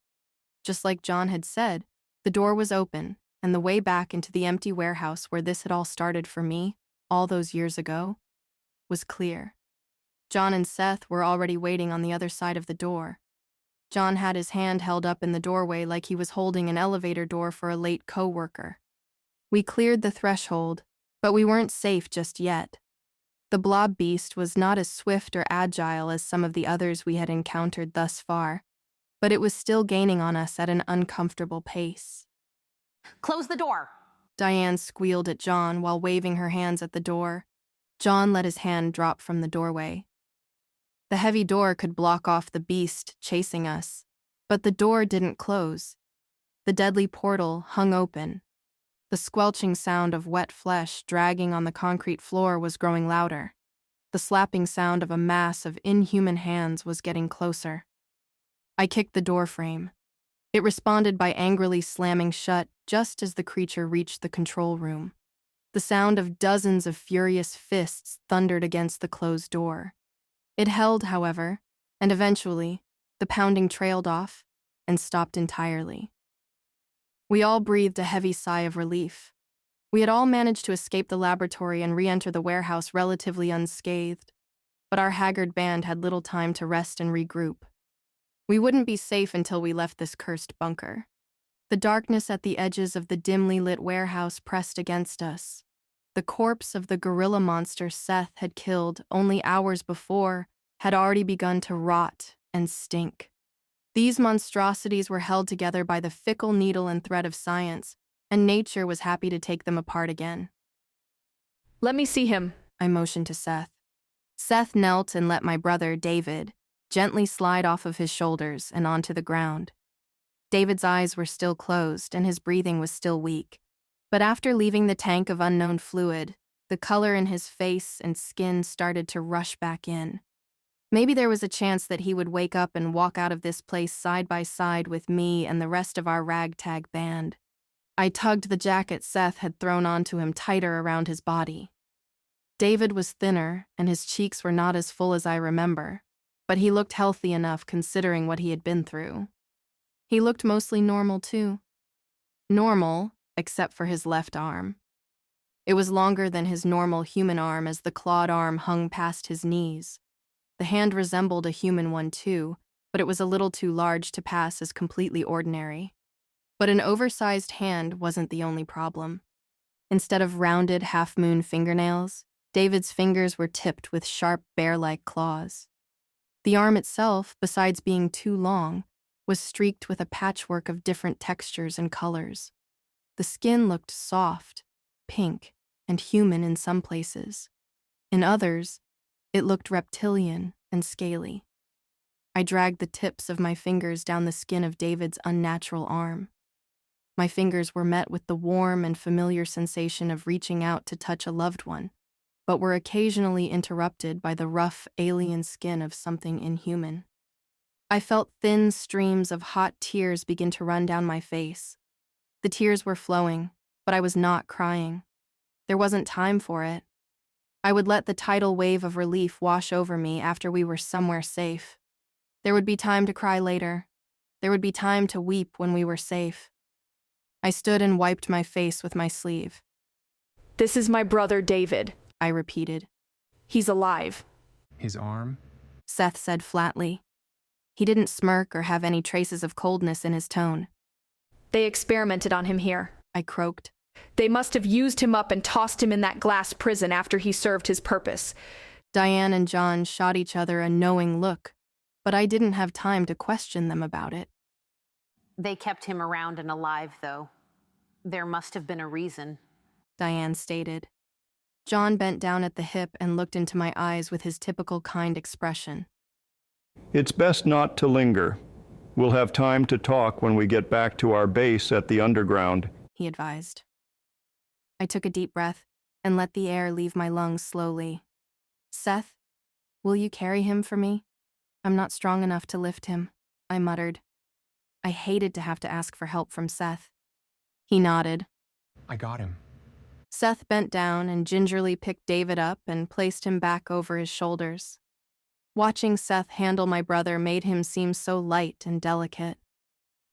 Just like John had said, the door was open, and the way back into the empty warehouse where this had all started for me, all those years ago, was clear. John and Seth were already waiting on the other side of the door. John had his hand held up in the doorway like he was holding an elevator door for a late coworker. We cleared the threshold, but we weren't safe just yet. The blob beast was not as swift or agile as some of the others we had encountered thus far, but it was still gaining on us at an uncomfortable pace. Close the door, Diane squealed at John while waving her hands at the door. John let his hand drop from the doorway. The heavy door could block off the beast chasing us, but the door didn't close. The deadly portal hung open. The squelching sound of wet flesh dragging on the concrete floor was growing louder. The slapping sound of a mass of inhuman hands was getting closer. I kicked the door frame. It responded by angrily slamming shut just as the creature reached the control room. The sound of dozens of furious fists thundered against the closed door. It held, however, and eventually, the pounding trailed off and stopped entirely. We all breathed a heavy sigh of relief. We had all managed to escape the laboratory and re-enter the warehouse relatively unscathed, but our haggard band had little time to rest and regroup. We wouldn't be safe until we left this cursed bunker. The darkness at the edges of the dimly lit warehouse pressed against us. The corpse of the gorilla monster Seth had killed only hours before had already begun to rot and stink. These monstrosities were held together by the fickle needle and thread of science, and nature was happy to take them apart again. Let me see him, I motioned to Seth. Seth knelt and let my brother, David, gently slide off of his shoulders and onto the ground. David's eyes were still closed and his breathing was still weak. But after leaving the tank of unknown fluid, the color in his face and skin started to rush back in. Maybe there was a chance that he would wake up and walk out of this place side by side with me and the rest of our ragtag band. I tugged the jacket Seth had thrown onto him tighter around his body. David was thinner, and his cheeks were not as full as I remember, but he looked healthy enough considering what he had been through. He looked mostly normal, too. Normal, except for his left arm. It was longer than his normal human arm as the clawed arm hung past his knees. The hand resembled a human one too, but it was a little too large to pass as completely ordinary. But an oversized hand wasn't the only problem. Instead of rounded half-moon fingernails, David's fingers were tipped with sharp bear-like claws. The arm itself, besides being too long, was streaked with a patchwork of different textures and colors. The skin looked soft, pink, and human in some places. In others, it looked reptilian and scaly. I dragged the tips of my fingers down the skin of David's unnatural arm. My fingers were met with the warm and familiar sensation of reaching out to touch a loved one, but were occasionally interrupted by the rough alien skin of something inhuman. I felt thin streams of hot tears begin to run down my face. The tears were flowing, but I was not crying. There wasn't time for it. I would let the tidal wave of relief wash over me after we were somewhere safe. There would be time to cry later. There would be time to weep when we were safe. I stood and wiped my face with my sleeve. This is my brother David, I repeated. He's alive. His arm? Seth said flatly. He didn't smirk or have any traces of coldness in his tone. They experimented on him here, I croaked. They must have used him up and tossed him in that glass prison after he served his purpose. Diane and John shot each other a knowing look, but I didn't have time to question them about it. They kept him around and alive, though. There must have been a reason, Diane stated. John bent down at the hip and looked into my eyes with his typical kind expression. It's best not to linger. We'll have time to talk when we get back to our base at the underground, he advised. I took a deep breath and let the air leave my lungs slowly. Seth, will you carry him for me? I'm not strong enough to lift him, I muttered. I hated to have to ask for help from Seth. He nodded. I got him. Seth bent down and gingerly picked David up and placed him back over his shoulders. Watching Seth handle my brother made him seem so light and delicate.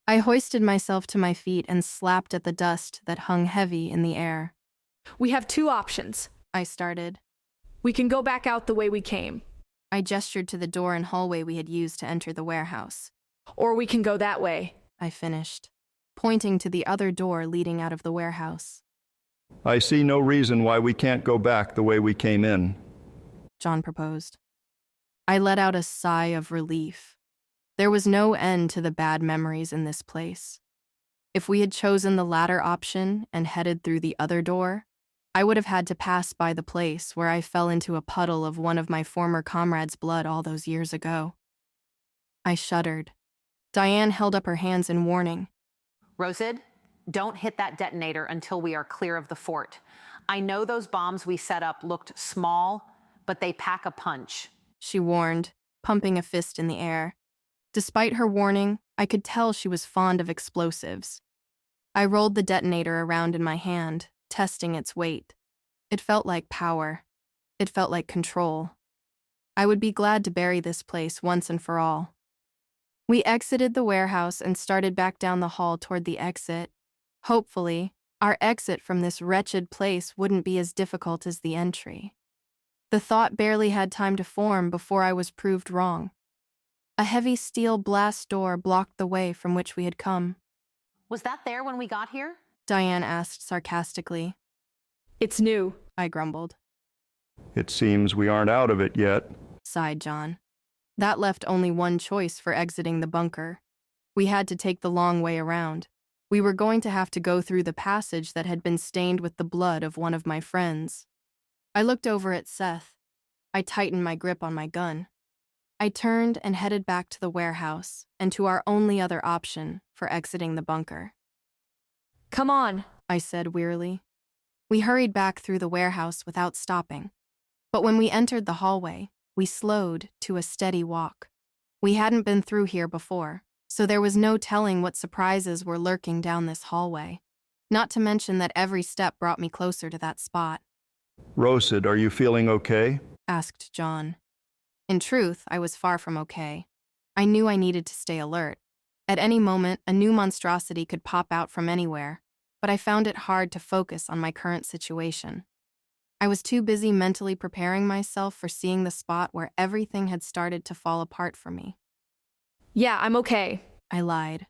I hoisted myself to my feet and slapped at the dust that hung heavy in the air. We have two options, I started. We can go back out the way we came. I gestured to the door and hallway we had used to enter the warehouse. Or we can go that way, I finished, pointing to the other door leading out of the warehouse. I see no reason why we can't go back the way we came in, John proposed. I let out a sigh of relief. There was no end to the bad memories in this place. If we had chosen the latter option and headed through the other door, I would have had to pass by the place where I fell into a puddle of one of my former comrades' blood all those years ago. I shuddered. Diane held up her hands in warning. Rosid, don't hit that detonator until we are clear of the fort. I know those bombs we set up looked small, but they pack a punch, she warned, pumping a fist in the air. Despite her warning, I could tell she was fond of explosives. I rolled the detonator around in my hand, testing its weight. It felt like power. It felt like control. I would be glad to bury this place once and for all. We exited the warehouse and started back down the hall toward the exit. Hopefully, our exit from this wretched place wouldn't be as difficult as the entry. The thought barely had time to form before I was proved wrong. A heavy steel blast door blocked the way from which we had come. Was that there when we got here? Diane asked sarcastically. It's new, I grumbled. It seems we aren't out of it yet, sighed John. That left only one choice for exiting the bunker. We had to take the long way around. We were going to have to go through the passage that had been stained with the blood of one of my friends. I looked over at Seth. I tightened my grip on my gun. I turned and headed back to the warehouse and to our only other option for exiting the bunker. Come on, I said wearily. We hurried back through the warehouse without stopping. But when we entered the hallway, we slowed to a steady walk. We hadn't been through here before, so there was no telling what surprises were lurking down this hallway. Not to mention that every step brought me closer to that spot. Rosid, are you feeling okay? Asked John. In truth, I was far from okay. I knew I needed to stay alert. At any moment, a new monstrosity could pop out from anywhere, but I found it hard to focus on my current situation. I was too busy mentally preparing myself for seeing the spot where everything had started to fall apart for me. Yeah, I'm okay, I lied.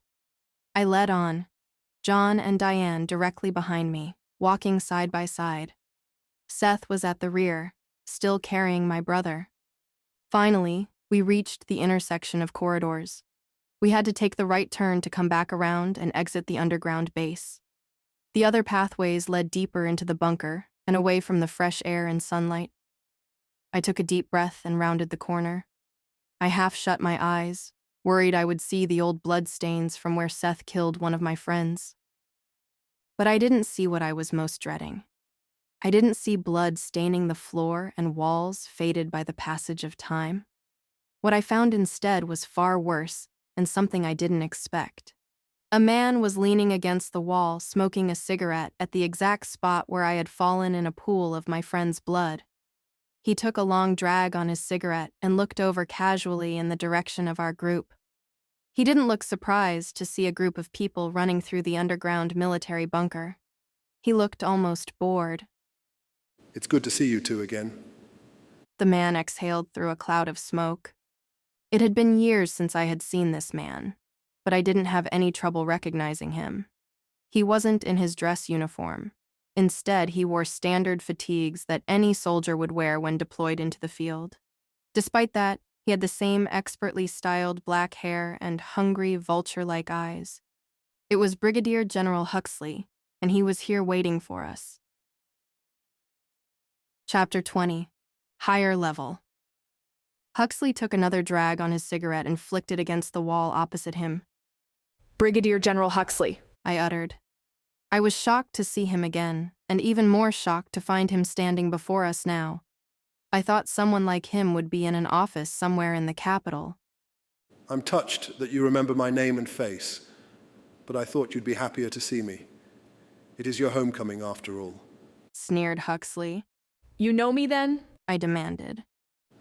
I led on, John and Diane directly behind me, walking side by side. Seth was at the rear, still carrying my brother. Finally, we reached the intersection of corridors. We had to take the right turn to come back around and exit the underground base. The other pathways led deeper into the bunker and away from the fresh air and sunlight. I took a deep breath and rounded the corner. I half shut my eyes, worried I would see the old bloodstains from where Seth killed one of my friends. But I didn't see what I was most dreading. I didn't see blood staining the floor and walls faded by the passage of time. What I found instead was far worse and something I didn't expect. A man was leaning against the wall, smoking a cigarette at the exact spot where I had fallen in a pool of my friend's blood. He took a long drag on his cigarette and looked over casually in the direction of our group. He didn't look surprised to see a group of people running through the underground military bunker. He looked almost bored. It's good to see you two again. The man exhaled through a cloud of smoke. It had been years since I had seen this man, but I didn't have any trouble recognizing him. He wasn't in his dress uniform. Instead, he wore standard fatigues that any soldier would wear when deployed into the field. Despite that, he had the same expertly styled black hair and hungry, vulture-like eyes. It was Brigadier General Huxley, and he was here waiting for us. Chapter 20. Higher Level. Huxley took another drag on his cigarette and flicked it against the wall opposite him. Brigadier General Huxley, I uttered. I was shocked to see him again, and even more shocked to find him standing before us now. I thought someone like him would be in an office somewhere in the capital. I'm touched that you remember my name and face, but I thought you'd be happier to see me. It is your homecoming after all. Sneered Huxley. You know me then? I demanded.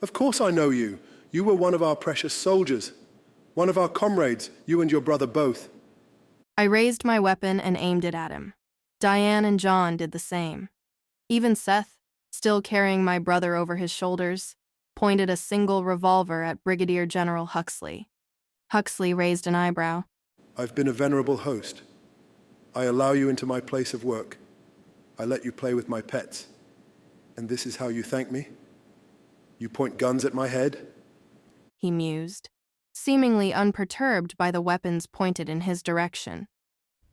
Of course I know you. You were one of our precious soldiers. One of our comrades, you and your brother both. I raised my weapon and aimed it at him. Diane and John did the same. Even Seth, still carrying my brother over his shoulders, pointed a single revolver at Brigadier General Huxley. Huxley raised an eyebrow. I've been a venerable host. I allow you into my place of work. I let you play with my pets. And this is how you thank me? You point guns at my head? He mused, seemingly unperturbed by the weapons pointed in his direction.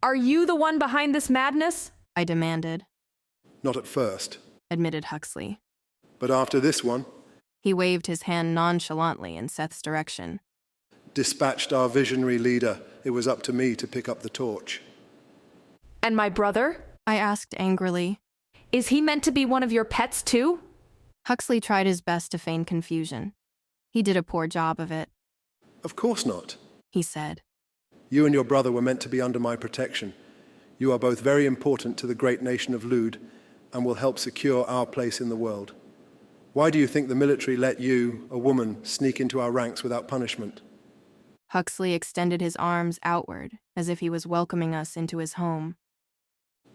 Are you the one behind this madness? I demanded. Not at first, admitted Huxley. But after this one... He waved his hand nonchalantly in Seth's direction. Dispatched our visionary leader. It was up to me to pick up the torch. And my brother? I asked angrily. Is he meant to be one of your pets too? Huxley tried his best to feign confusion. He did a poor job of it. Of course not, he said. You and your brother were meant to be under my protection. You are both very important to the great nation of Lud and will help secure our place in the world. Why do you think the military let you, a woman, sneak into our ranks without punishment? Huxley extended his arms outward, as if he was welcoming us into his home.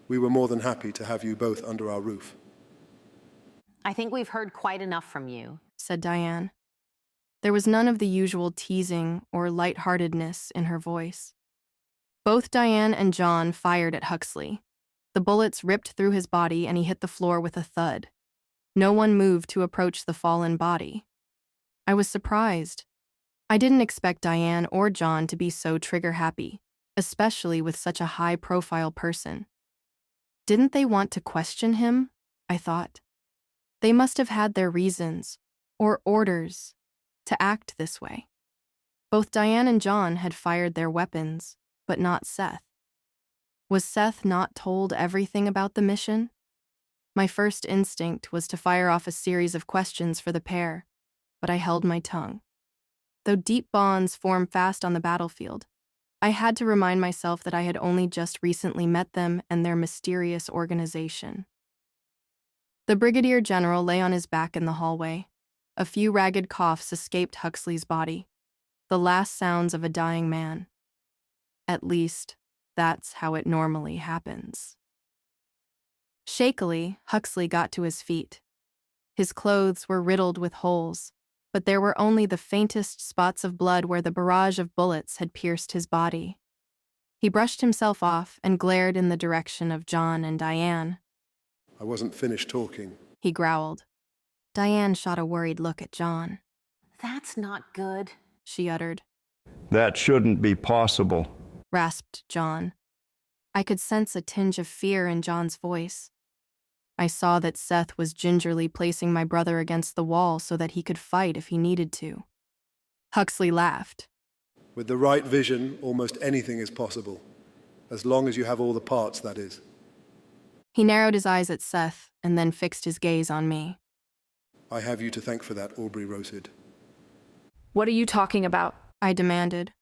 We were more than happy to have you both under our roof. I think we've heard quite enough from you, said Diane. There was none of the usual teasing or lightheartedness in her voice. Both Diane and John fired at Huxley. The bullets ripped through his body and he hit the floor with a thud. No one moved to approach the fallen body. I was surprised. I didn't expect Diane or John to be so trigger-happy, especially with such a high-profile person. Didn't they want to question him? I thought. They must have had their reasons, or orders, to act this way. Both Diane and John had fired their weapons, but not Seth. Was Seth not told everything about the mission? My first instinct was to fire off a series of questions for the pair, but I held my tongue. Though deep bonds form fast on the battlefield, I had to remind myself that I had only just recently met them and their mysterious organization. The Brigadier General lay on his back in the hallway. A few ragged coughs escaped Huxley's body, the last sounds of a dying man. At least, that's how it normally happens. Shakily, Huxley got to his feet. His clothes were riddled with holes, but there were only the faintest spots of blood where the barrage of bullets had pierced his body. He brushed himself off and glared in the direction of John and Diane. I wasn't finished talking, he growled. Diane shot a worried look at John. That's not good, she uttered. That shouldn't be possible, rasped John. I could sense a tinge of fear in John's voice. I saw that Seth was gingerly placing my brother against the wall so that he could fight if he needed to. Huxley laughed. With the right vision, almost anything is possible, as long as you have all the parts, that is. He narrowed his eyes at Seth and then fixed his gaze on me. I have you to thank for that, Aubrey Rosid. What are you talking about? I demanded.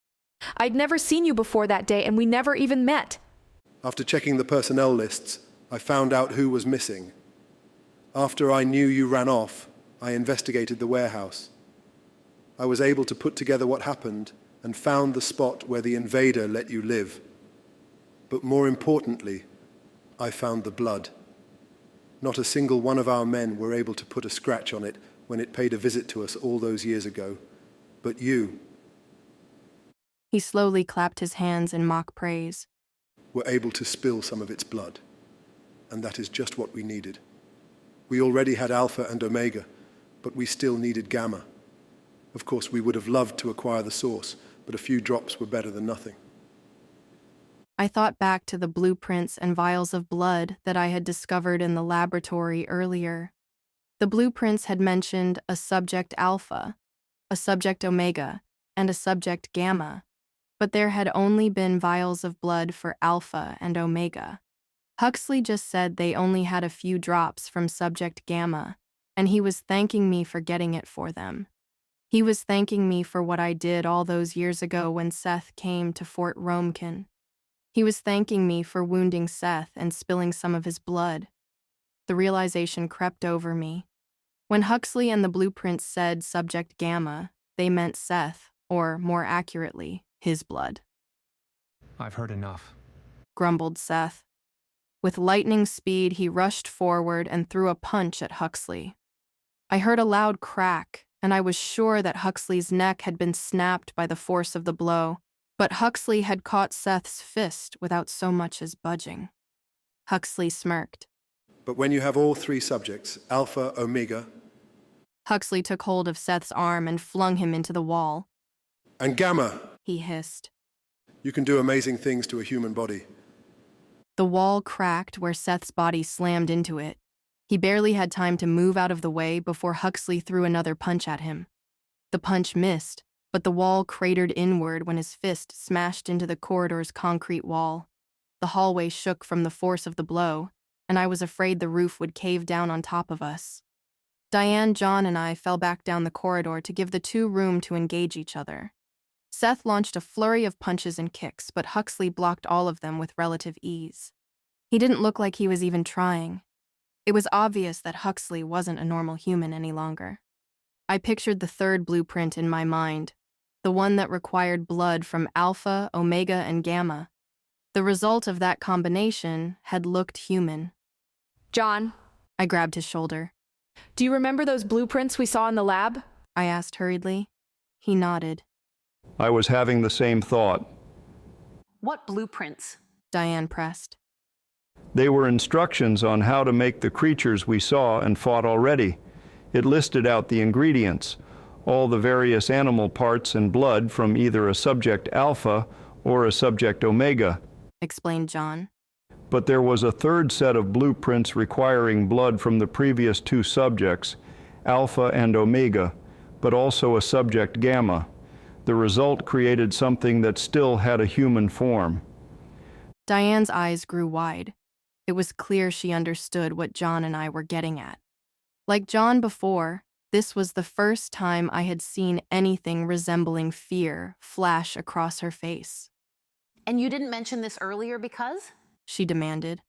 I'd never seen you before that day, and we never even met. After checking the personnel lists, I found out who was missing. After I knew you ran off, I investigated the warehouse. I was able to put together what happened and found the spot where the invader let you live. But more importantly, I found the blood. Not a single one of our men were able to put a scratch on it when it paid a visit to us all those years ago. But you He slowly clapped his hands in mock praise. were able to spill some of its blood. And that is just what we needed. We already had Alpha and Omega, but we still needed Gamma. Of course, we would have loved to acquire the source, but a few drops were better than nothing. I thought back to the blueprints and vials of blood that I had discovered in the laboratory earlier. The blueprints had mentioned a subject Alpha, a subject Omega, and a subject Gamma, but there had only been vials of blood for Alpha and Omega. Huxley just said they only had a few drops from subject Gamma, and he was thanking me for getting it for them. He was thanking me for what I did all those years ago when Seth came to Fort Romekin. He was thanking me for wounding Seth and spilling some of his blood. The realization crept over me. When Huxley and the blueprints said subject Gamma, they meant Seth, or more accurately, his blood. I've heard enough, Grumbled Seth. With lightning speed, he rushed forward and threw a punch at Huxley. I heard a loud crack, and I was sure that Huxley's neck had been snapped by the force of the blow, but Huxley had caught Seth's fist without so much as budging. Huxley smirked. But when you have all three subjects, Alpha, Omega, Huxley took hold of Seth's arm and flung him into the wall. and Gamma, He hissed. you can do amazing things to a human body. The wall cracked where Seth's body slammed into it. He barely had time to move out of the way before Huxley threw another punch at him. The punch missed, but the wall cratered inward when his fist smashed into the corridor's concrete wall. The hallway shook from the force of the blow, and I was afraid the roof would cave down on top of us. Diane, John, and I fell back down the corridor to give the two room to engage each other. Seth launched a flurry of punches and kicks, but Huxley blocked all of them with relative ease. He didn't look like he was even trying. It was obvious that Huxley wasn't a normal human any longer. I pictured the third blueprint in my mind, the one that required blood from Alpha, Omega, and Gamma. The result of that combination had looked human. John, I grabbed his shoulder. do you remember those blueprints we saw in the lab? I asked hurriedly. He nodded. I was having the same thought. What blueprints? Diane pressed. They were instructions on how to make the creatures we saw and fought already. It listed out the ingredients, all the various animal parts and blood from either a subject Alpha or a subject Omega. Explained John. But there was a third set of blueprints requiring blood from the previous two subjects, Alpha and Omega, but also a subject Gamma. The result created something that still had a human form. Diane's eyes grew wide. It was clear she understood what John and I were getting at. Like John before, this was the first time I had seen anything resembling fear flash across her face. And you didn't mention this earlier because? She demanded.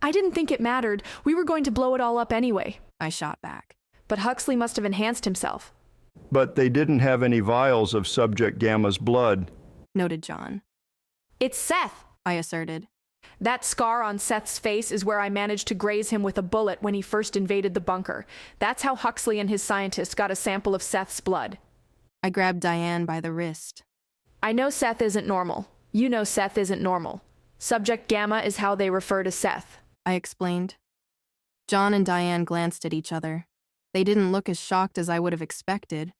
I didn't think it mattered. We were going to blow it all up anyway. I shot back. But Huxley must have enhanced himself. But they didn't have any vials of subject Gamma's blood. Noted John. It's Seth, I asserted. That scar on Seth's face is where I managed to graze him with a bullet when he first invaded the bunker. That's how Huxley and his scientists got a sample of Seth's blood. I grabbed Diane by the wrist. I know Seth isn't normal. You know Seth isn't normal. Subject Gamma is how they refer to Seth, I explained. John and Diane glanced at each other. They didn't look as shocked as I would have expected.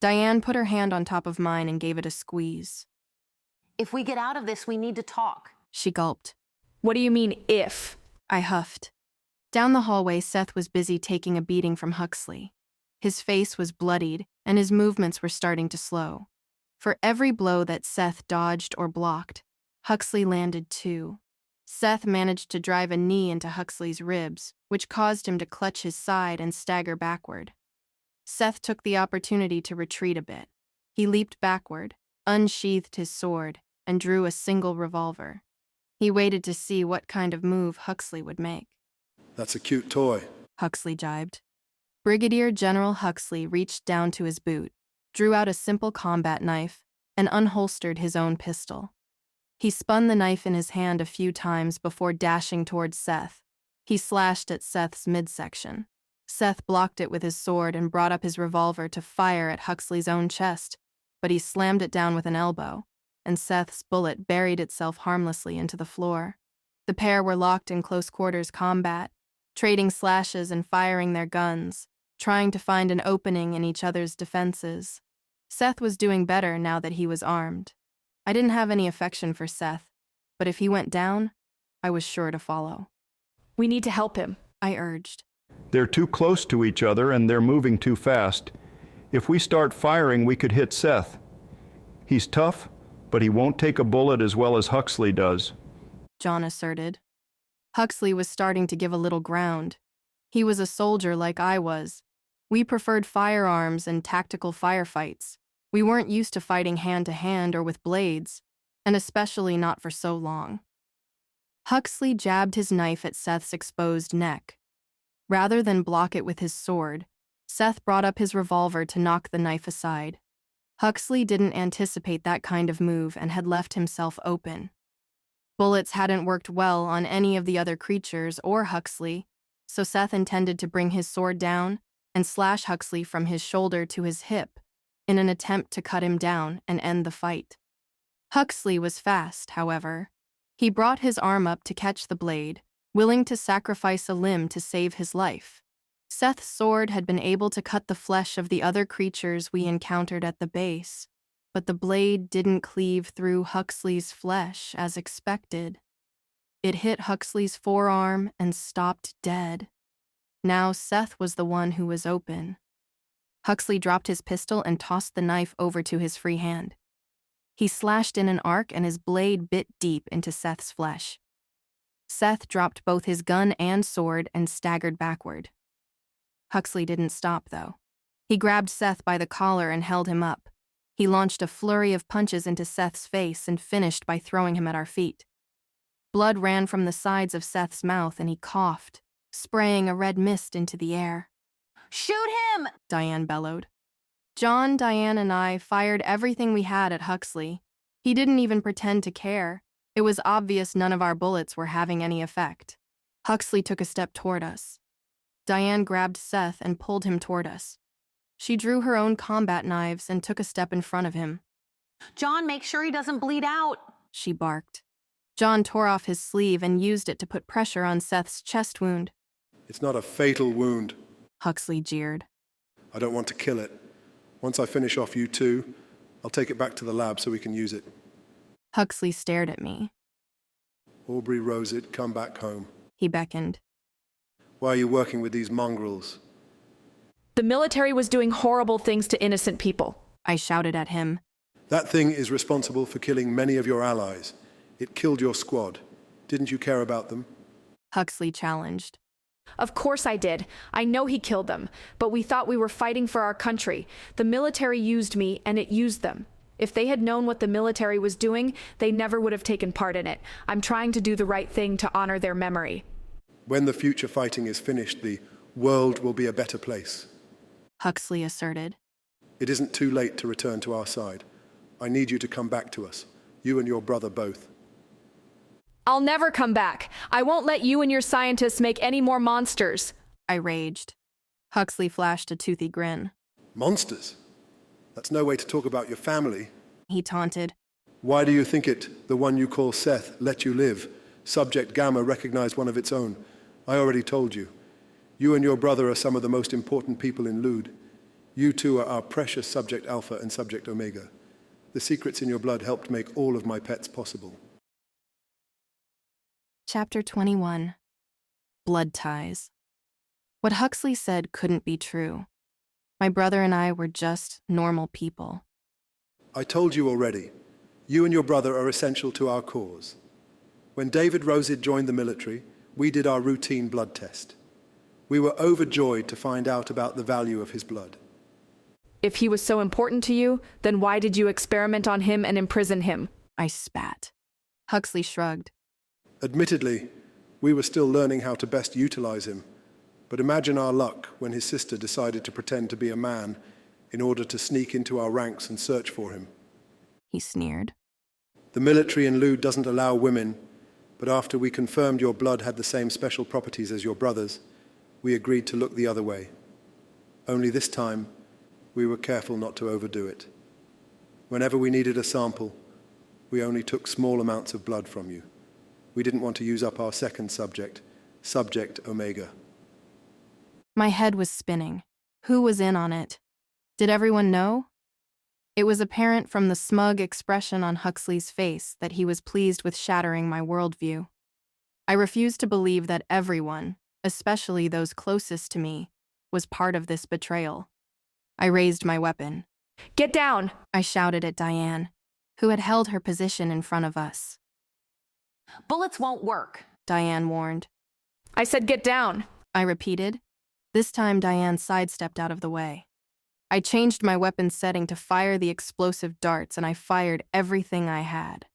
Diane put her hand on top of mine and gave it a squeeze. If we get out of this, we need to talk. She gulped. What do you mean, if? I huffed. Down the hallway, Seth was busy taking a beating from Huxley. His face was bloodied, and his movements were starting to slow. For every blow that Seth dodged or blocked, Huxley landed too. Seth managed to drive a knee into Huxley's ribs, which caused him to clutch his side and stagger backward. Seth took the opportunity to retreat a bit. He leaped backward, unsheathed his sword, and drew a single revolver. He waited to see what kind of move Huxley would make. That's a cute toy, Huxley jibed. Brigadier General Huxley reached down to his boot, drew out a simple combat knife, and unholstered his own pistol. He spun the knife in his hand a few times before dashing towards Seth. He slashed at Seth's midsection. Seth blocked it with his sword and brought up his revolver to fire at Huxley's own chest, but he slammed it down with an elbow, and Seth's bullet buried itself harmlessly into the floor. The pair were locked in close quarters combat, trading slashes and firing their guns, trying to find an opening in each other's defenses. Seth was doing better now that he was armed. I didn't have any affection for Seth, but if he went down, I was sure to follow. We need to help him, I urged. They're too close to each other and they're moving too fast. If we start firing, we could hit Seth. He's tough, but he won't take a bullet as well as Huxley does, John asserted. Huxley was starting to give a little ground. He was a soldier like I was. We preferred firearms and tactical firefights. We weren't used to fighting hand-to-hand or with blades, and especially not for so long. Huxley jabbed his knife at Seth's exposed neck. Rather than block it with his sword, Seth brought up his revolver to knock the knife aside. Huxley didn't anticipate that kind of move and had left himself open. Bullets hadn't worked well on any of the other creatures or Huxley, so Seth intended to bring his sword down and slash Huxley from his shoulder to his hip in an attempt to cut him down and end the fight. Huxley was fast, however. He brought his arm up to catch the blade, willing to sacrifice a limb to save his life. Seth's sword had been able to cut the flesh of the other creatures we encountered at the base, but the blade didn't cleave through Huxley's flesh as expected. It hit Huxley's forearm and stopped dead. Now Seth was the one who was open. Huxley dropped his pistol and tossed the knife over to his free hand. He slashed in an arc and his blade bit deep into Seth's flesh. Seth dropped both his gun and sword and staggered backward. Huxley didn't stop, though. He grabbed Seth by the collar and held him up. He launched a flurry of punches into Seth's face and finished by throwing him at our feet. Blood ran from the sides of Seth's mouth and he coughed, spraying a red mist into the air. Shoot him! Diane bellowed. John, Diane, and I fired everything we had at Huxley. He didn't even pretend to care. It was obvious none of our bullets were having any effect. Huxley took a step toward us. Diane grabbed Seth and pulled him toward us. She drew her own combat knives and took a step in front of him. John, make sure he doesn't bleed out, she barked. John tore off his sleeve and used it to put pressure on Seth's chest wound. It's not a fatal wound, Huxley jeered. I don't want to kill it. Once I finish off you two, I'll take it back to the lab so we can use it. Huxley stared at me. Aubrey Rosid, come back home. He beckoned. Why are you working with these mongrels? The military was doing horrible things to innocent people, I shouted at him. That thing is responsible for killing many of your allies. It killed your squad. Didn't you care about them? Huxley challenged. Of course I did. I know he killed them, but we thought we were fighting for our country. The military used me, and it used them. If they had known what the military was doing, they never would have taken part in it. I'm trying to do the right thing to honor their memory. When the future fighting is finished, the world will be a better place, Huxley asserted. It isn't too late to return to our side. I need you to come back to us, you and your brother both. I'll never come back. I won't let you and your scientists make any more monsters, I raged. Huxley flashed a toothy grin. Monsters? That's no way to talk about your family, he taunted. Why do you think the one you call Seth, let you live? Subject Gamma recognized one of its own. I already told you. You and your brother are some of the most important people in Lude. You two are our precious Subject Alpha and Subject Omega. The secrets in your blood helped make all of my pets possible. Chapter 21. Blood Ties. What Huxley said couldn't be true. My brother and I were just normal people. I told you already. You and your brother are essential to our cause. When David Rosid joined the military, we did our routine blood test. We were overjoyed to find out about the value of his blood. If he was so important to you, then why did you experiment on him and imprison him? I spat. Huxley shrugged. Admittedly, we were still learning how to best utilize him, but imagine our luck when his sister decided to pretend to be a man in order to sneak into our ranks and search for him. He sneered. The military in Lud doesn't allow women, but after we confirmed your blood had the same special properties as your brother's, we agreed to look the other way. Only this time, we were careful not to overdo it. Whenever we needed a sample, we only took small amounts of blood from you. We didn't want to use up our second subject, Subject Omega. My head was spinning. Who was in on it? Did everyone know? It was apparent from the smug expression on Huxley's face that he was pleased with shattering my worldview. I refused to believe that everyone, especially those closest to me, was part of this betrayal. I raised my weapon. Get down! I shouted at Diane, who had held her position in front of us. Bullets won't work, Diane warned. I said get down, I repeated. This time Diane sidestepped out of the way. I changed my weapon setting to fire the explosive darts, and I fired everything I had.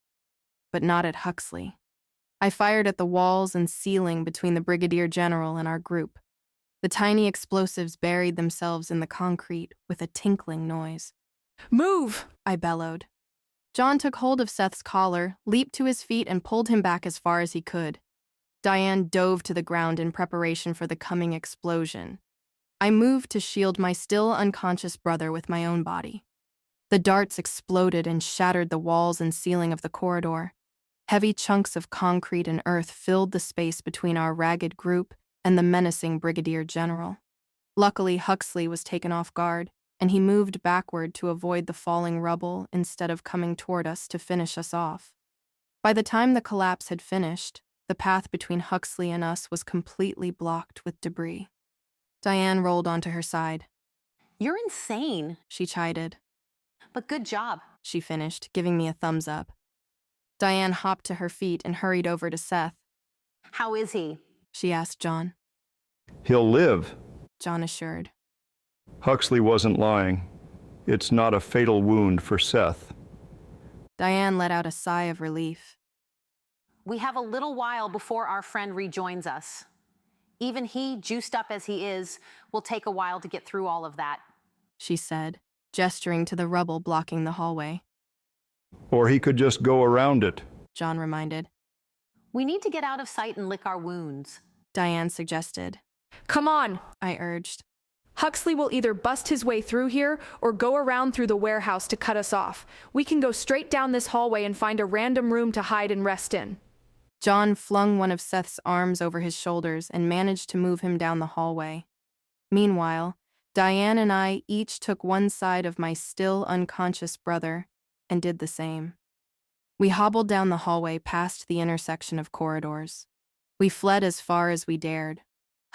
But not at Huxley. I fired at the walls and ceiling between the Brigadier General and our group. The tiny explosives buried themselves in the concrete with a tinkling noise. Move! I bellowed. John took hold of Seth's collar, leaped to his feet, and pulled him back as far as he could. Diane dove to the ground in preparation for the coming explosion. I moved to shield my still unconscious brother with my own body. The darts exploded and shattered the walls and ceiling of the corridor. Heavy chunks of concrete and earth filled the space between our ragged group and the menacing Brigadier General. Luckily, Huxley was taken off guard, and he moved backward to avoid the falling rubble instead of coming toward us to finish us off. By the time the collapse had finished, the path between Huxley and us was completely blocked with debris. Diane rolled onto her side. You're insane, she chided. But good job, she finished, giving me a thumbs up. Diane hopped to her feet and hurried over to Seth. How is he? She asked John. He'll live, John assured. Huxley wasn't lying. It's not a fatal wound for Seth. Diane let out a sigh of relief. We have a little while before our friend rejoins us. Even he, juiced up as he is, will take a while to get through all of that, she said, gesturing to the rubble blocking the hallway. Or he could just go around it, John reminded. We need to get out of sight and lick our wounds, Diane suggested. Come on, I urged. Huxley will either bust his way through here or go around through the warehouse to cut us off. We can go straight down this hallway and find a random room to hide and rest in. John flung one of Seth's arms over his shoulders and managed to move him down the hallway. Meanwhile, Diane and I each took one side of my still unconscious brother and did the same. We hobbled down the hallway past the intersection of corridors. We fled as far as we dared.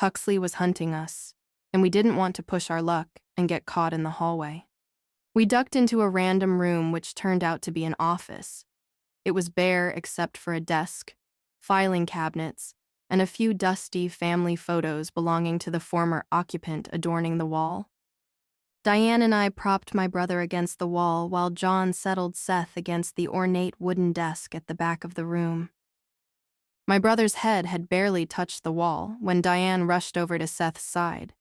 Huxley was hunting us, and we didn't want to push our luck and get caught in the hallway. We ducked into a random room which turned out to be an office. It was bare except for a desk, filing cabinets, and a few dusty family photos belonging to the former occupant adorning the wall. Diane and I propped my brother against the wall while John settled Seth against the ornate wooden desk at the back of the room. My brother's head had barely touched the wall when Diane rushed over to Seth's side.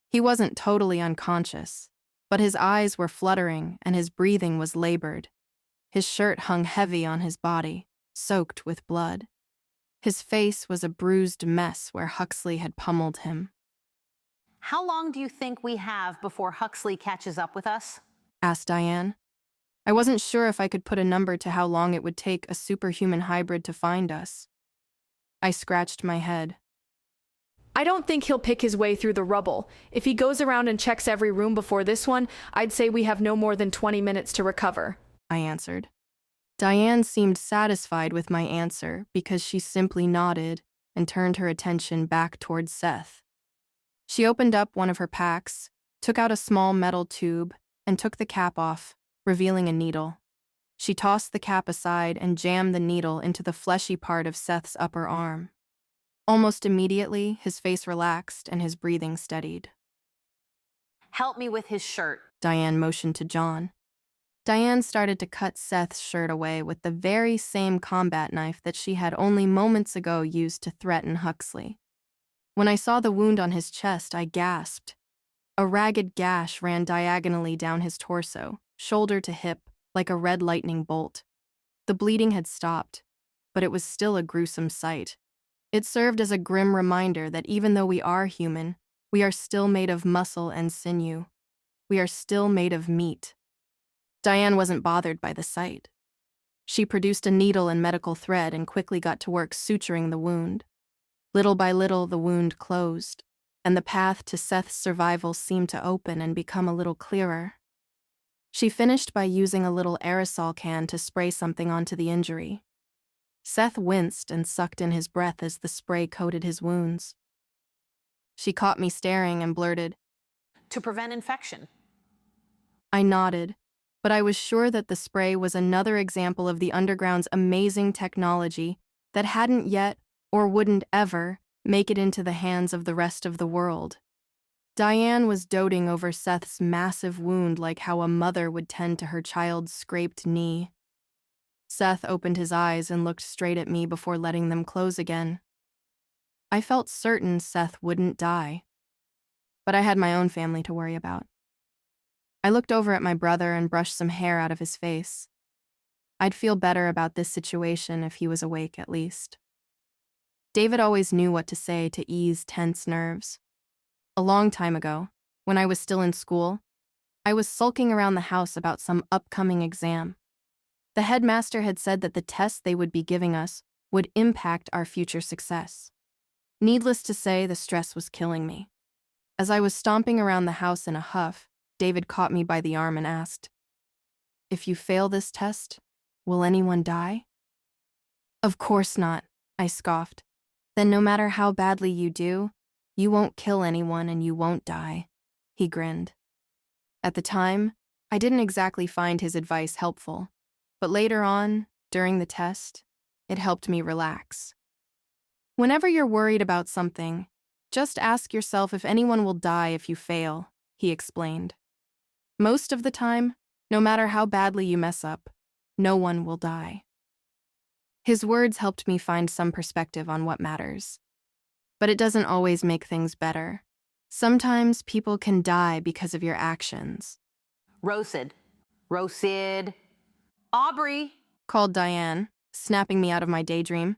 He wasn't totally unconscious, but his eyes were fluttering and his breathing was labored. His shirt hung heavy on his body, soaked with blood. His face was a bruised mess where Huxley had pummeled him. How long do you think we have before Huxley catches up with us? Asked Diane. I wasn't sure if I could put a number to how long it would take a superhuman hybrid to find us. I scratched my head. I don't think he'll pick his way through the rubble. If he goes around and checks every room before this one, I'd say we have no more than 20 minutes to recover, I answered. Diane seemed satisfied with my answer because she simply nodded and turned her attention back towards Seth. She opened up one of her packs, took out a small metal tube, and took the cap off, revealing a needle. She tossed the cap aside and jammed the needle into the fleshy part of Seth's upper arm. Almost immediately, his face relaxed and his breathing steadied. Help me with his shirt. Diane motioned to John. Diane started to cut Seth's shirt away with the very same combat knife that she had only moments ago used to threaten Huxley. When I saw the wound on his chest, I gasped. A ragged gash ran diagonally down his torso, shoulder to hip, like a red lightning bolt. The bleeding had stopped, but it was still a gruesome sight. It served as a grim reminder that even though we are human, we are still made of muscle and sinew. We are still made of meat. Diane wasn't bothered by the sight. She produced a needle and medical thread and quickly got to work suturing the wound. Little by little, the wound closed, and the path to Seth's survival seemed to open and become a little clearer. She finished by using a little aerosol can to spray something onto the injury. Seth winced and sucked in his breath as the spray coated his wounds. She caught me staring and blurted, To prevent infection. I nodded, but I was sure that the spray was another example of the Underground's amazing technology that hadn't yet, or wouldn't ever, make it into the hands of the rest of the world. Diane was doting over Seth's massive wound like how a mother would tend to her child's scraped knee. Seth opened his eyes and looked straight at me before letting them close again. I felt certain Seth wouldn't die, but I had my own family to worry about. I looked over at my brother and brushed some hair out of his face. I'd feel better about this situation if he was awake at least. David always knew what to say to ease tense nerves. A long time ago, when I was still in school, I was sulking around the house about some upcoming exam. The headmaster had said that the tests they would be giving us would impact our future success. Needless to say, the stress was killing me. As I was stomping around the house in a huff, David caught me by the arm and asked, If you fail this test, will anyone die? Of course not, I scoffed. Then no matter how badly you do, you won't kill anyone and you won't die, he grinned. At the time, I didn't exactly find his advice helpful, but later on, during the test, it helped me relax. Whenever you're worried about something, just ask yourself if anyone will die if you fail, he explained. Most of the time, no matter how badly you mess up, no one will die. His words helped me find some perspective on what matters. But it doesn't always make things better. Sometimes people can die because of your actions. Rosid. Aubrey, Called Diane, snapping me out of my daydream.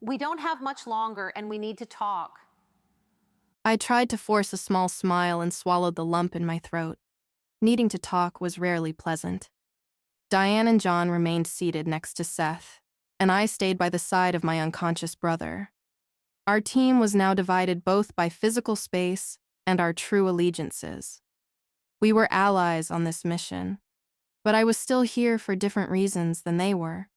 we don't have much longer and we need to talk. I tried to force a small smile and swallowed the lump in my throat. Needing to talk was rarely pleasant. Diane and John remained seated next to Seth, and I stayed by the side of my unconscious brother. Our team was now divided both by physical space and our true allegiances. We were allies on this mission, but I was still here for different reasons than they were.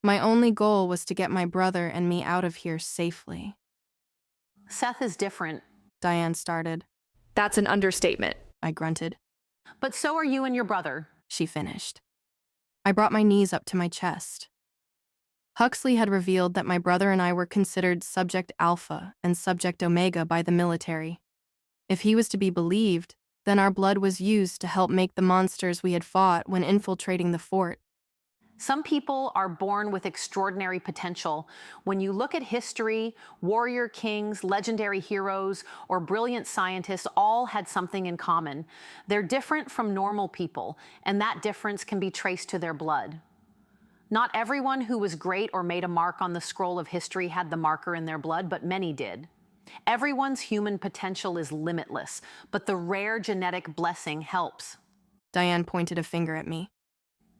My only goal was to get my brother and me out of here safely. Seth is different. Diane started. That's an understatement, I grunted. But so are you and your brother. She finished. I brought my knees up to my chest. Huxley had revealed that my brother and I were considered Subject Alpha and Subject Omega by the military. If he was to be believed, then our blood was used to help make the monsters we had fought when infiltrating the fort. Some people are born with extraordinary potential. When you look at history, warrior kings, legendary heroes, or brilliant scientists all had something in common. They're different from normal people, and that difference can be traced to their blood. Not everyone who was great or made a mark on the scroll of history had the marker in their blood, but many did. Everyone's human potential is limitless, but the rare genetic blessing helps. Diane pointed a finger at me.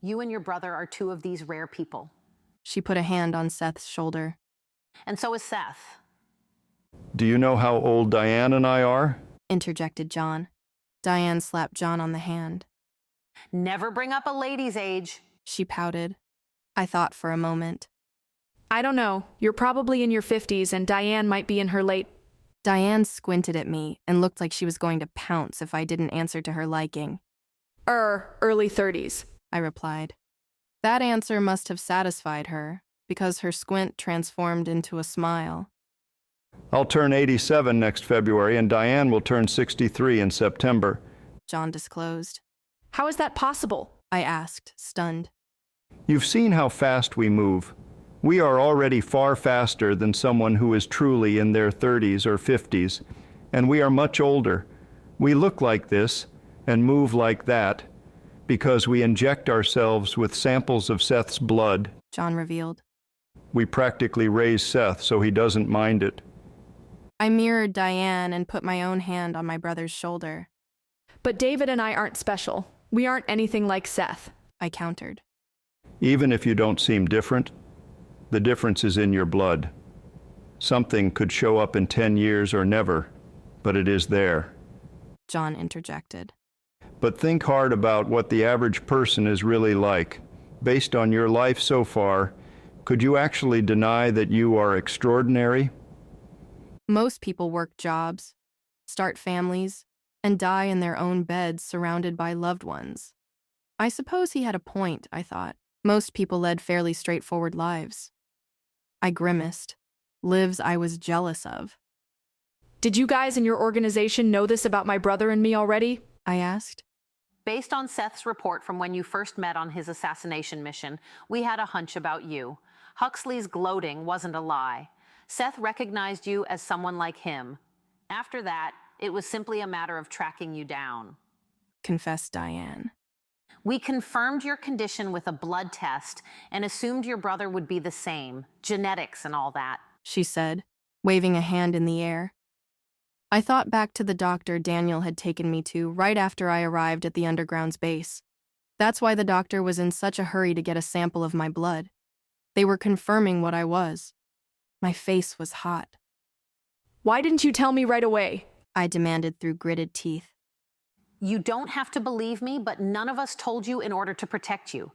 You and your brother are two of these rare people. She put a hand on Seth's shoulder. And so is Seth. Do you know how old Diane and I are? Interjected John. Diane slapped John on the hand. Never bring up a lady's age. She pouted. I thought for a moment. I don't know. You're probably in your 50s and Diane might be in her late. Diane squinted at me and looked like she was going to pounce if I didn't answer to her liking. Early 30s. I replied. That answer must have satisfied her, because her squint transformed into a smile. I'll turn 87 next February, and Diane will turn 63 in September, John disclosed. How is that possible? I asked, stunned. You've seen how fast we move. We are already far faster than someone who is truly in their 30s or 50s, and we are much older. We look like this and move like that because we inject ourselves with samples of Seth's blood. John revealed. We practically raise Seth so he doesn't mind it. I mirrored Diane and put my own hand on my brother's shoulder. But David and I aren't special. We aren't anything like Seth, I countered. Even if you don't seem different, the difference is in your blood. Something could show up in 10 years or never, but it is there. John interjected. But think hard about what the average person is really like. Based on your life so far, could you actually deny that you are extraordinary? Most people work jobs, start families, and die in their own beds surrounded by loved ones. I suppose he had a point, I thought. Most people led fairly straightforward lives. I grimaced. Lives I was jealous of. Did you guys in your organization know this about my brother and me already? I asked. Based on Seth's report from when you first met on his assassination mission, we had a hunch about you. Huxley's gloating wasn't a lie. Seth recognized you as someone like him. After that, it was simply a matter of tracking you down, confessed Diane. We confirmed your condition with a blood test and assumed your brother would be the same, genetics and all that, she said, waving a hand in the air. I thought back to the doctor Daniel had taken me to right after I arrived at the Underground's base. That's why the doctor was in such a hurry to get a sample of my blood. They were confirming what I was. My face was hot. Why didn't you tell me right away? I demanded through gritted teeth. You don't have to believe me, but none of us told you in order to protect you.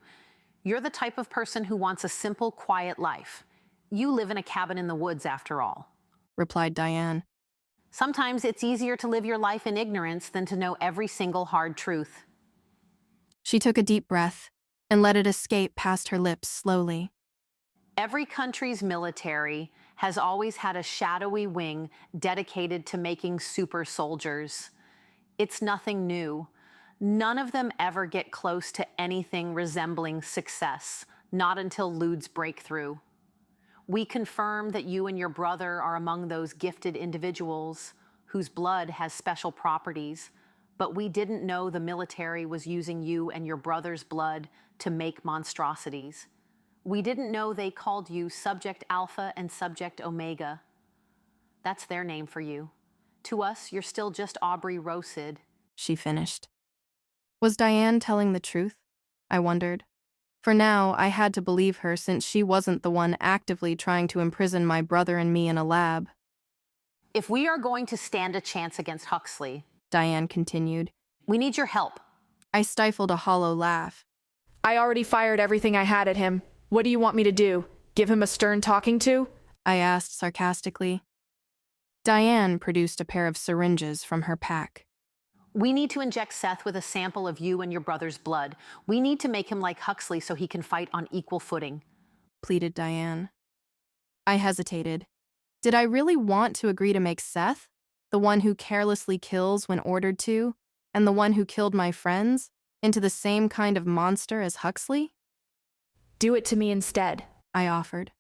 You're the type of person who wants a simple, quiet life. You live in a cabin in the woods, after all, replied Diane. Sometimes it's easier to live your life in ignorance than to know every single hard truth. She took a deep breath and let it escape past her lips slowly. Every country's military has always had a shadowy wing dedicated to making super soldiers. It's nothing new. None of them ever get close to anything resembling success, not until Lude's breakthrough. We confirm that you and your brother are among those gifted individuals whose blood has special properties, but we didn't know the military was using you and your brother's blood to make monstrosities. We didn't know they called you Subject Alpha and Subject Omega. That's their name for you. To us, you're still just Aubrey Rosid, she finished. Was Diane telling the truth? I wondered. For now, I had to believe her since she wasn't the one actively trying to imprison my brother and me in a lab. If we are going to stand a chance against Huxley, Diane continued, we need your help. I stifled a hollow laugh. I already fired everything I had at him. What do you want me to do? Give him a stern talking to? I asked sarcastically. Diane produced a pair of syringes from her pack. We need to inject Seth with a sample of you and your brother's blood. We need to make him like Huxley so he can fight on equal footing, pleaded Diane. I hesitated. Did I really want to agree to make Seth, the one who carelessly kills when ordered to, and the one who killed my friends, into the same kind of monster as Huxley? Do it to me instead, I offered.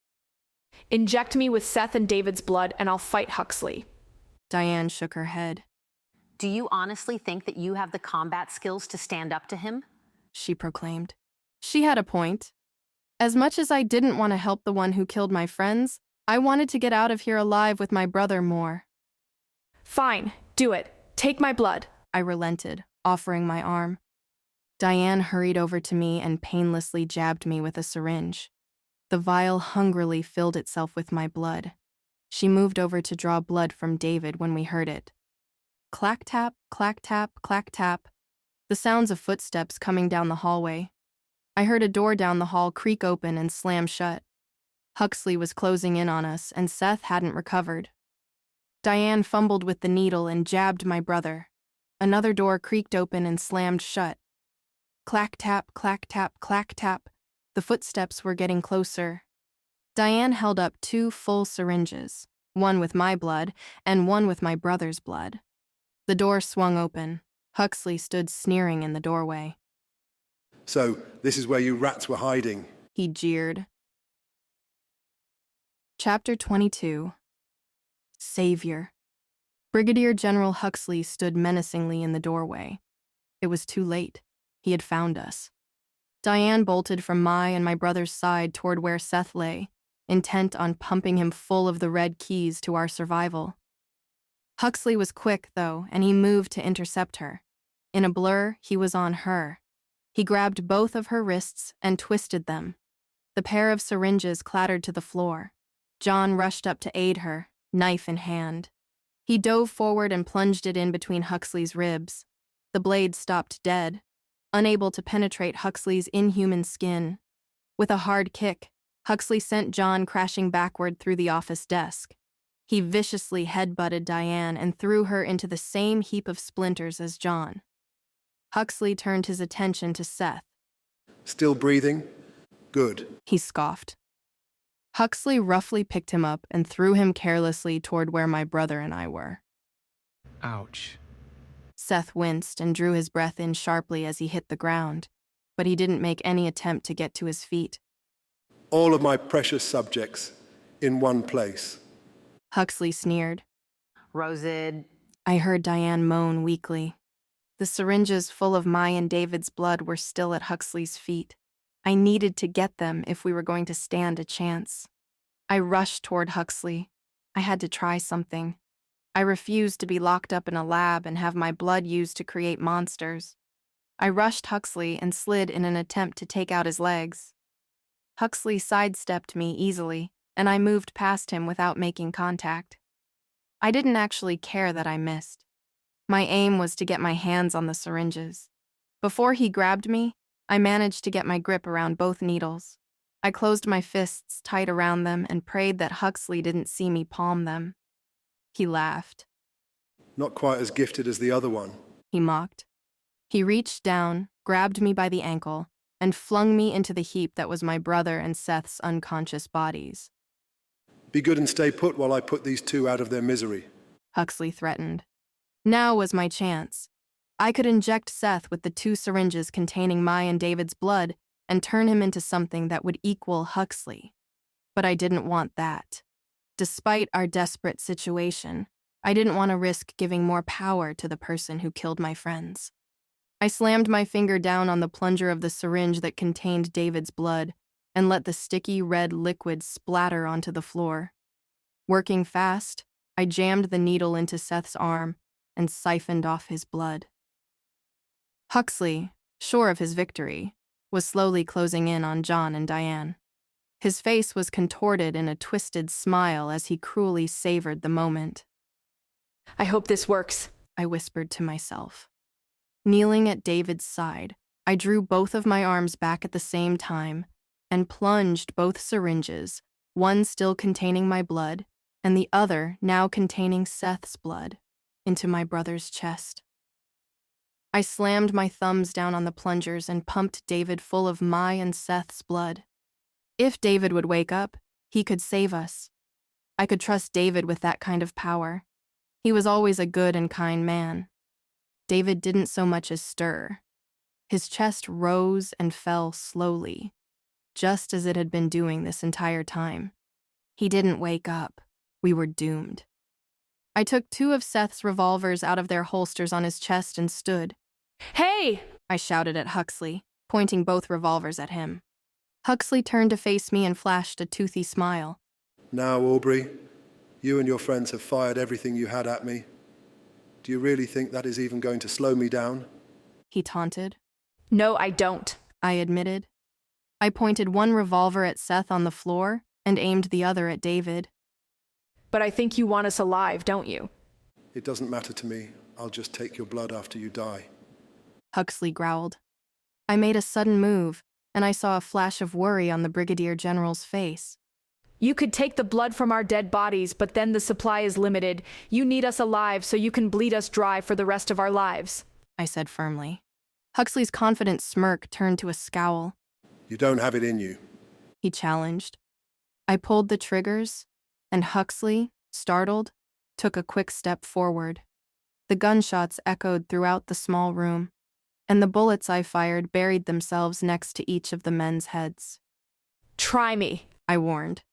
Inject me with Seth and David's blood and I'll fight Huxley. Diane shook her head. Do you honestly think that you have the combat skills to stand up to him? She proclaimed. She had a point. As much as I didn't want to help the one who killed my friends, I wanted to get out of here alive with my brother more. Fine, do it. Take my blood. I relented, offering my arm. Diane hurried over to me and painlessly jabbed me with a syringe. The vial hungrily filled itself with my blood. She moved over to draw blood from David when we heard it. Clack-tap, clack-tap, clack-tap. The sounds of footsteps coming down the hallway. I heard a door down the hall creak open and slam shut. Huxley was closing in on us, and Seth hadn't recovered. Diane fumbled with the needle and jabbed my brother. Another door creaked open and slammed shut. Clack-tap, clack-tap, clack-tap. The footsteps were getting closer. Diane held up 2 full syringes, one with my blood and one with my brother's blood. The door swung open. Huxley stood sneering in the doorway. So, this is where you rats were hiding. He jeered. Chapter 22. Savior. Brigadier General Huxley stood menacingly in the doorway. It was too late. He had found us. Diane bolted from my and my brother's side toward where Seth lay, intent on pumping him full of the red keys to our survival. Huxley was quick, though, and he moved to intercept her. In a blur, he was on her. He grabbed both of her wrists and twisted them. The pair of syringes clattered to the floor. John rushed up to aid her, knife in hand. He dove forward and plunged it in between Huxley's ribs. The blade stopped dead, unable to penetrate Huxley's inhuman skin. With a hard kick, Huxley sent John crashing backward through the office desk. He viciously headbutted Diane and threw her into the same heap of splinters as John. Huxley turned his attention to Seth. Still breathing? Good. He scoffed. Huxley roughly picked him up and threw him carelessly toward where my brother and I were. Ouch. Seth winced and drew his breath in sharply as he hit the ground, but he didn't make any attempt to get to his feet. All of my precious subjects in one place. Huxley sneered. Rosid. I heard Diane moan weakly. The syringes full of my and David's blood were still at Huxley's feet. I needed to get them if we were going to stand a chance. I rushed toward Huxley. I had to try something. I refused to be locked up in a lab and have my blood used to create monsters. I rushed Huxley and slid in an attempt to take out his legs. Huxley sidestepped me easily, and I moved past him without making contact. I didn't actually care that I missed. My aim was to get my hands on the syringes. Before he grabbed me, I managed to get my grip around both needles. I closed my fists tight around them and prayed that Huxley didn't see me palm them. He laughed. Not quite as gifted as the other one. He mocked. He reached down, grabbed me by the ankle, and flung me into the heap that was my brother and Seth's unconscious bodies. Be good and stay put while I put these 2 out of their misery. Huxley threatened. Now was my chance. I could inject Seth with the 2 syringes containing my and David's blood and turn him into something that would equal Huxley. But I didn't want that. Despite our desperate situation, I didn't want to risk giving more power to the person who killed my friends. I slammed my finger down on the plunger of the syringe that contained David's blood and let the sticky red liquid splatter onto the floor. Working fast, I jammed the needle into Seth's arm and siphoned off his blood. Huxley, sure of his victory, was slowly closing in on John and Diane. His face was contorted in a twisted smile as he cruelly savored the moment. I hope this works, I whispered to myself. Kneeling at David's side, I drew both of my arms back at the same time and plunged both syringes, one still containing my blood and the other now containing Seth's blood, into my brother's chest. I slammed my thumbs down on the plungers and pumped David full of my and Seth's blood. If David would wake up, he could save us. I could trust David with that kind of power. He was always a good and kind man. David didn't so much as stir. His chest rose and fell slowly, just as it had been doing this entire time. He didn't wake up. We were doomed. I took 2 of Seth's revolvers out of their holsters on his chest and stood. Hey! I shouted at Huxley, pointing both revolvers at him. Huxley turned to face me and flashed a toothy smile. Now, Aubrey, you and your friends have fired everything you had at me. Do you really think that is even going to slow me down? He taunted. No, I don't, I admitted. I pointed one revolver at Seth on the floor and aimed the other at David. But I think you want us alive, don't you? It doesn't matter to me. I'll just take your blood after you die. Huxley growled. I made a sudden move, and I saw a flash of worry on the Brigadier General's face. You could take the blood from our dead bodies, but then the supply is limited. You need us alive so you can bleed us dry for the rest of our lives, I said firmly. Huxley's confident smirk turned to a scowl. You don't have it in you. He challenged. I pulled the triggers, and Huxley, startled, took a quick step forward. The gunshots echoed throughout the small room, and the bullets I fired buried themselves next to each of the men's heads. Try me, I warned.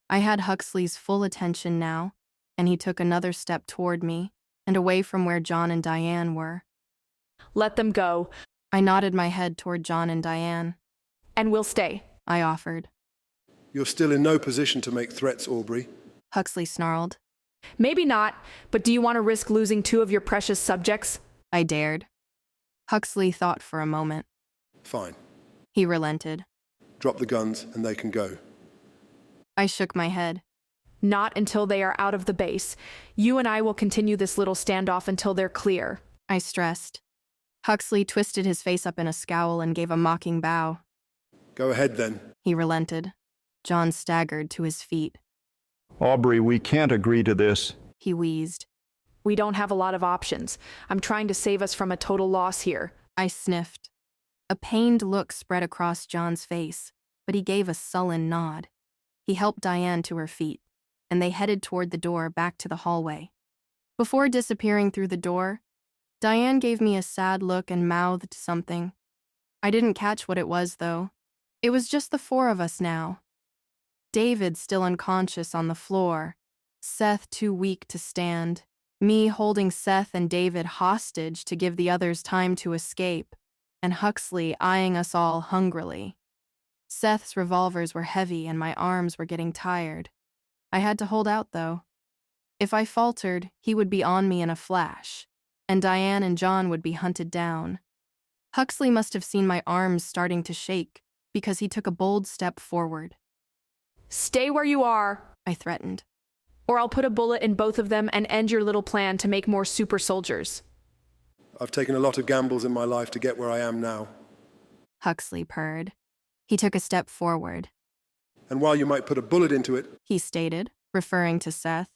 I had Huxley's full attention now, and he took another step toward me and away from where John and Diane were. Let them go. I nodded my head toward John and Diane. And we'll stay, I offered. You're still in no position to make threats, Aubrey. Huxley snarled. Maybe not, but do you want to risk losing 2 of your precious subjects? I dared. Huxley thought for a moment. Fine. He relented. Drop the guns and they can go. I shook my head. Not until they are out of the base. You and I will continue this little standoff until they're clear, I stressed. Huxley twisted his face up in a scowl and gave a mocking bow. Go ahead then. He relented. John staggered to his feet. Aubrey, we can't agree to this. He wheezed. We don't have a lot of options. I'm trying to save us from a total loss here. I sniffed. A pained look spread across John's face, but he gave a sullen nod. He helped Diane to her feet, and they headed toward the door back to the hallway. Before disappearing through the door, Diane gave me a sad look and mouthed something. I didn't catch what it was, though. It was just the 4 of us now. David still unconscious on the floor, Seth too weak to stand, me holding Seth and David hostage to give the others time to escape, and Huxley eyeing us all hungrily. Seth's revolvers were heavy and my arms were getting tired. I had to hold out, though. If I faltered, he would be on me in a flash, and Diane and John would be hunted down. Huxley must have seen my arms starting to shake, because he took a bold step forward. Stay where you are, I threatened. Or I'll put a bullet in both of them and end your little plan to make more super soldiers. I've taken a lot of gambles in my life to get where I am now. Huxley purred. He took a step forward. And while you might put a bullet into it, he stated, referring to Seth,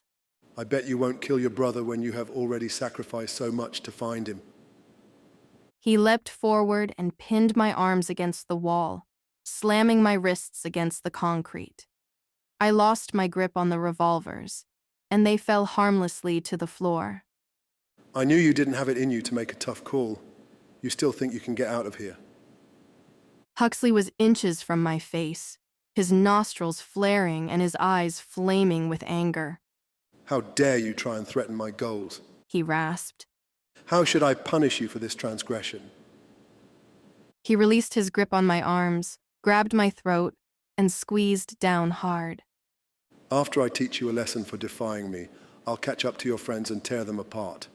I bet you won't kill your brother when you have already sacrificed so much to find him. He leapt forward and pinned my arms against the wall, slamming my wrists against the concrete. I lost my grip on the revolvers, and they fell harmlessly to the floor. I knew you didn't have it in you to make a tough call. You still think you can get out of here? Huxley was inches from my face, his nostrils flaring and his eyes flaming with anger. How dare you try and threaten my goals? He rasped. How should I punish you for this transgression? He released his grip on my arms, grabbed my throat, and squeezed down hard. After I teach you a lesson for defying me, I'll catch up to your friends and tear them apart,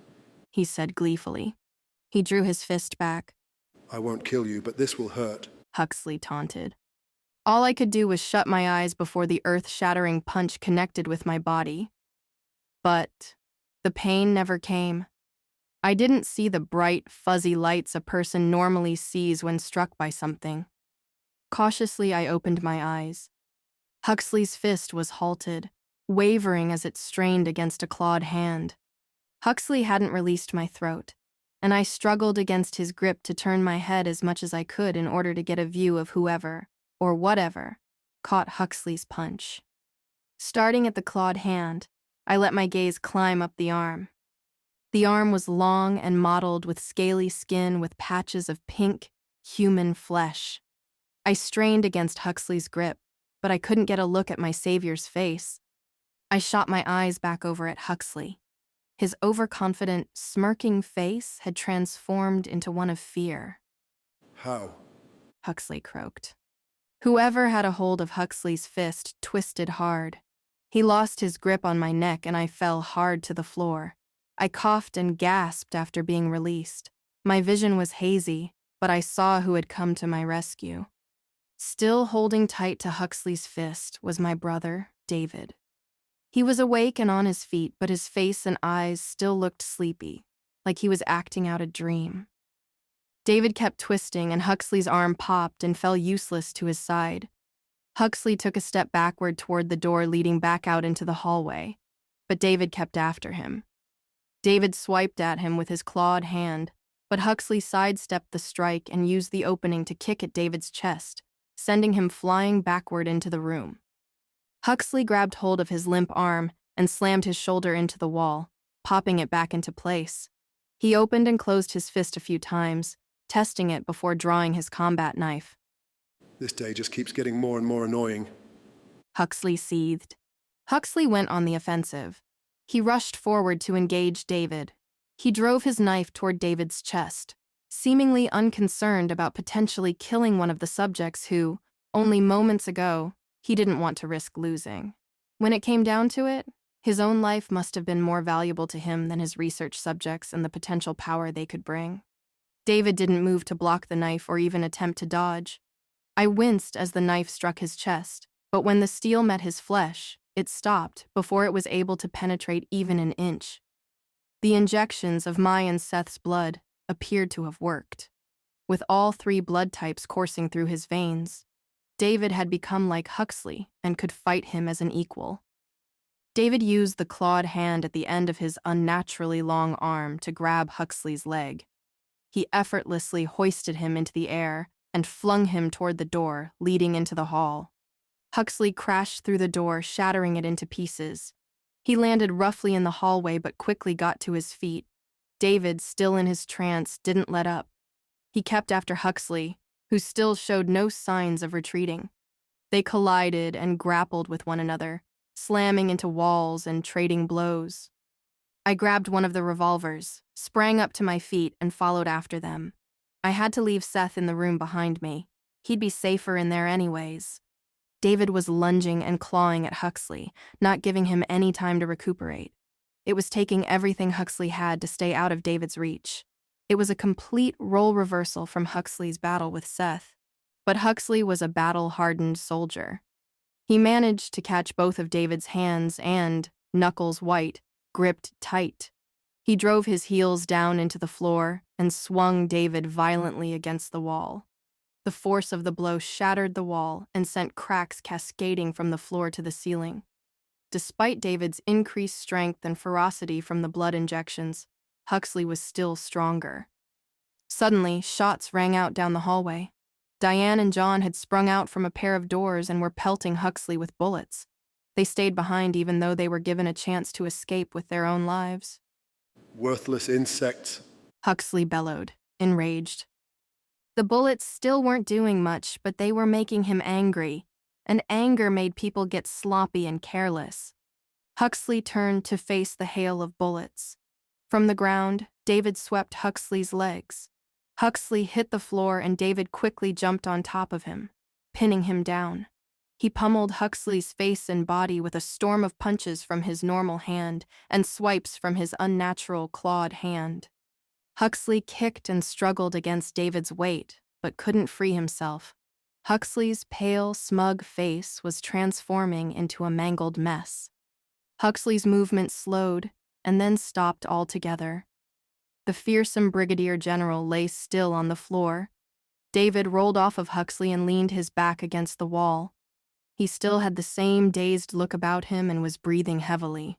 he said gleefully. He drew his fist back. I won't kill you, but this will hurt, Huxley taunted. All I could do was shut my eyes before the earth-shattering punch connected with my body. But the pain never came. I didn't see the bright, fuzzy lights a person normally sees when struck by something. Cautiously, I opened my eyes. Huxley's fist was halted, wavering as it strained against a clawed hand. Huxley hadn't released my throat, and I struggled against his grip to turn my head as much as I could in order to get a view of whoever, or whatever, caught Huxley's punch. Starting at the clawed hand, I let my gaze climb up the arm. The arm was long and mottled with scaly skin with patches of pink, human flesh. I strained against Huxley's grip, but I couldn't get a look at my savior's face. I shot my eyes back over at Huxley. His overconfident, smirking face had transformed into one of fear. How? Huxley croaked. Whoever had a hold of Huxley's fist twisted hard. He lost his grip on my neck and I fell hard to the floor. I coughed and gasped after being released. My vision was hazy, but I saw who had come to my rescue. Still holding tight to Huxley's fist was my brother, David. He was awake and on his feet, but his face and eyes still looked sleepy, like he was acting out a dream. David kept twisting and Huxley's arm popped and fell useless to his side. Huxley took a step backward toward the door leading back out into the hallway, but David kept after him. David swiped at him with his clawed hand, but Huxley sidestepped the strike and used the opening to kick at David's chest, sending him flying backward into the room. Huxley grabbed hold of his limp arm and slammed his shoulder into the wall, popping it back into place. He opened and closed his fist a few times, testing it before drawing his combat knife. This day just keeps getting more and more annoying. Huxley seethed. Huxley went on the offensive. He rushed forward to engage David. He drove his knife toward David's chest, seemingly unconcerned about potentially killing one of the subjects who, only moments ago, he didn't want to risk losing. When it came down to it, his own life must have been more valuable to him than his research subjects and the potential power they could bring. David didn't move to block the knife or even attempt to dodge. I winced as the knife struck his chest, but when the steel met his flesh, it stopped before it was able to penetrate even an inch. The injections of my and Seth's blood appeared to have worked. With all 3 blood types coursing through his veins, David had become like Huxley and could fight him as an equal. David used the clawed hand at the end of his unnaturally long arm to grab Huxley's leg. He effortlessly hoisted him into the air and flung him toward the door leading into the hall. Huxley crashed through the door, shattering it into pieces. He landed roughly in the hallway but quickly got to his feet. David, still in his trance, didn't let up. He kept after Huxley, who still showed no signs of retreating. They collided and grappled with one another, slamming into walls and trading blows. I grabbed one of the revolvers, sprang up to my feet, and followed after them. I had to leave Seth in the room behind me. He'd be safer in there anyways. David was lunging and clawing at Huxley, not giving him any time to recuperate. It was taking everything Huxley had to stay out of David's reach. It was a complete role reversal from Huxley's battle with Seth. But Huxley was a battle-hardened soldier. He managed to catch both of David's hands and, knuckles white, gripped tight. He drove his heels down into the floor and swung David violently against the wall. The force of the blow shattered the wall and sent cracks cascading from the floor to the ceiling. Despite David's increased strength and ferocity from the blood injections, Huxley was still stronger. Suddenly, shots rang out down the hallway. Diane and John had sprung out from a pair of doors and were pelting Huxley with bullets. They stayed behind even though they were given a chance to escape with their own lives. Worthless insects. Huxley bellowed, enraged. The bullets still weren't doing much, but they were making him angry, and anger made people get sloppy and careless. Huxley turned to face the hail of bullets. From the ground, David swept Huxley's legs. Huxley hit the floor and David quickly jumped on top of him, pinning him down. He pummeled Huxley's face and body with a storm of punches from his normal hand and swipes from his unnatural clawed hand. Huxley kicked and struggled against David's weight, but couldn't free himself. Huxley's pale, smug face was transforming into a mangled mess. Huxley's movement slowed and then stopped altogether. The fearsome brigadier general lay still on the floor. David rolled off of Huxley and leaned his back against the wall. He still had the same dazed look about him and was breathing heavily.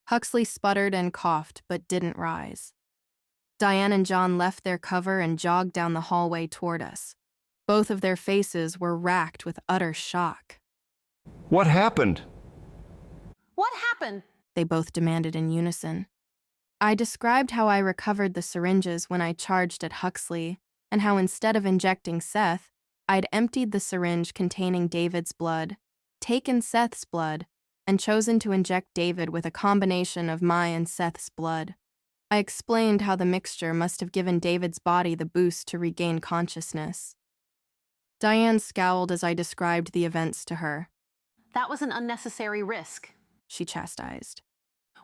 Huxley sputtered and coughed, but didn't rise. Diane and John left their cover and jogged down the hallway toward us. Both of their faces were racked with utter shock. What happened? What happened? They both demanded in unison. I described how I recovered the syringes when I charged at Huxley, and how instead of injecting Seth, I'd emptied the syringe containing David's blood, taken Seth's blood, and chosen to inject David with a combination of my and Seth's blood. I explained how the mixture must have given David's body the boost to regain consciousness. Diane scowled as I described the events to her. That was an unnecessary risk, she chastised.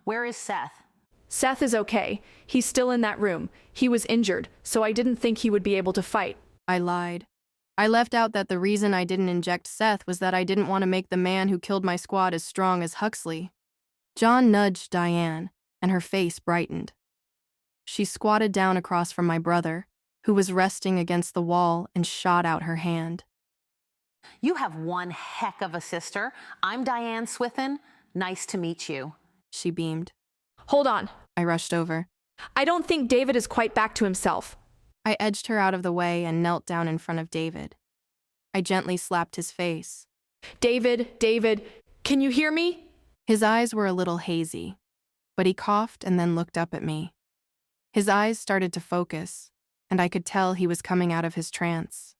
Where is Seth? Seth is okay. He's still in that room. He was injured, so I didn't think he would be able to fight. I lied. I left out that the reason I didn't inject Seth was that I didn't want to make the man who killed my squad as strong as Huxley. John nudged Diane, and her face brightened. She squatted down across from my brother, who was resting against the wall, and shot out her hand. You have one heck of a sister. I'm Diane Swithin. Nice to meet you. She beamed. Hold on. I rushed over. I don't think David is quite back to himself. I edged her out of the way and knelt down in front of David. I gently slapped his face. David, can you hear me? His eyes were a little hazy, but he coughed and then looked up at me. His eyes started to focus, and I could tell he was coming out of his trance.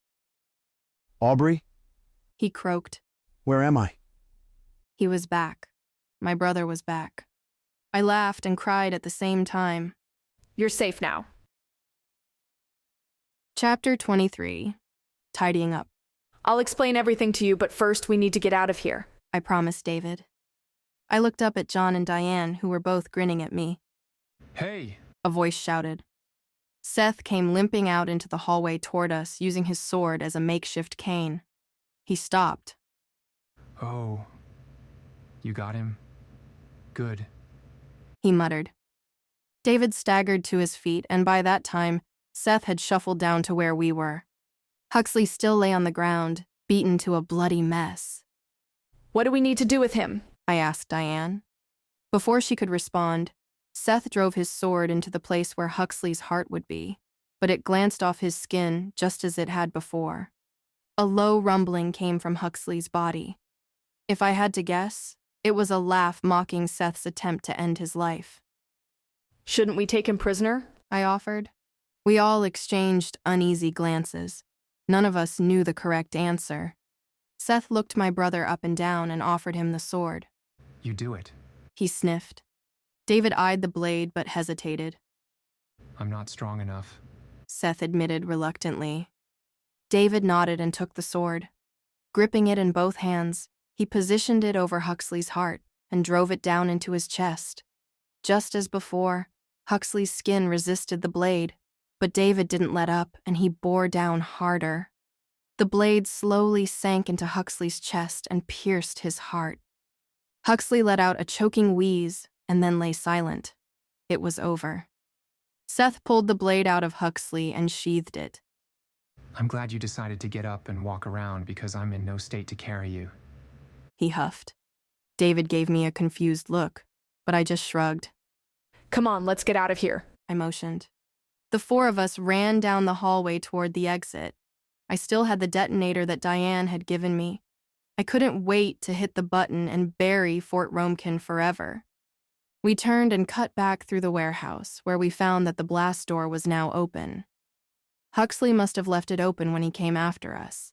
Aubrey? He croaked. Where am I? He was back. My brother was back. I laughed and cried at the same time. You're safe now. Chapter 23. Tidying up. I'll explain everything to you, but first we need to get out of here, I promised David. I looked up at John and Diane, who were both grinning at me. Hey! A voice shouted. Seth came limping out into the hallway toward us, using his sword as a makeshift cane. He stopped. Oh. You got him? Good. He muttered. David staggered to his feet, and by that time, Seth had shuffled down to where we were. Huxley still lay on the ground, beaten to a bloody mess. What do we need to do with him? I asked Diane. Before she could respond, Seth drove his sword into the place where Huxley's heart would be, but it glanced off his skin just as it had before. A low rumbling came from Huxley's body. If I had to guess, it was a laugh mocking Seth's attempt to end his life. Shouldn't we take him prisoner? I offered. We all exchanged uneasy glances. None of us knew the correct answer. Seth looked my brother up and down and offered him the sword. You do it. He sniffed. David eyed the blade but hesitated. I'm not strong enough, Seth admitted reluctantly. David nodded and took the sword. Gripping it in both hands, he positioned it over Huxley's heart and drove it down into his chest. Just as before, Huxley's skin resisted the blade, but David didn't let up and he bore down harder. The blade slowly sank into Huxley's chest and pierced his heart. Huxley let out a choking wheeze and then lay silent. It was over. Seth pulled the blade out of Huxley and sheathed it. I'm glad you decided to get up and walk around because I'm in no state to carry you. He huffed. David gave me a confused look, but I just shrugged. Come on, let's get out of here, I motioned. The four of us ran down the hallway toward the exit. I still had the detonator that Diane had given me. I couldn't wait to hit the button and bury Fort Romekin forever. We turned and cut back through the warehouse, where we found that the blast door was now open. Huxley must have left it open when he came after us.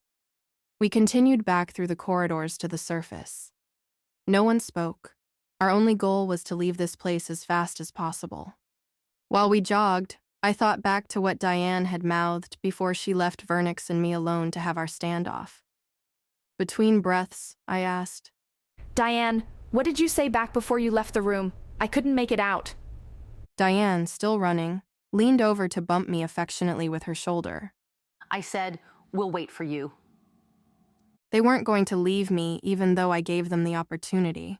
We continued back through the corridors to the surface. No one spoke. Our only goal was to leave this place as fast as possible. While we jogged, I thought back to what Diane had mouthed before she left Vernix and me alone to have our standoff. Between breaths, I asked, Diane, what did you say back before you left the room? I couldn't make it out. Diane, still running, leaned over to bump me affectionately with her shoulder. I said, we'll wait for you. They weren't going to leave me even though I gave them the opportunity.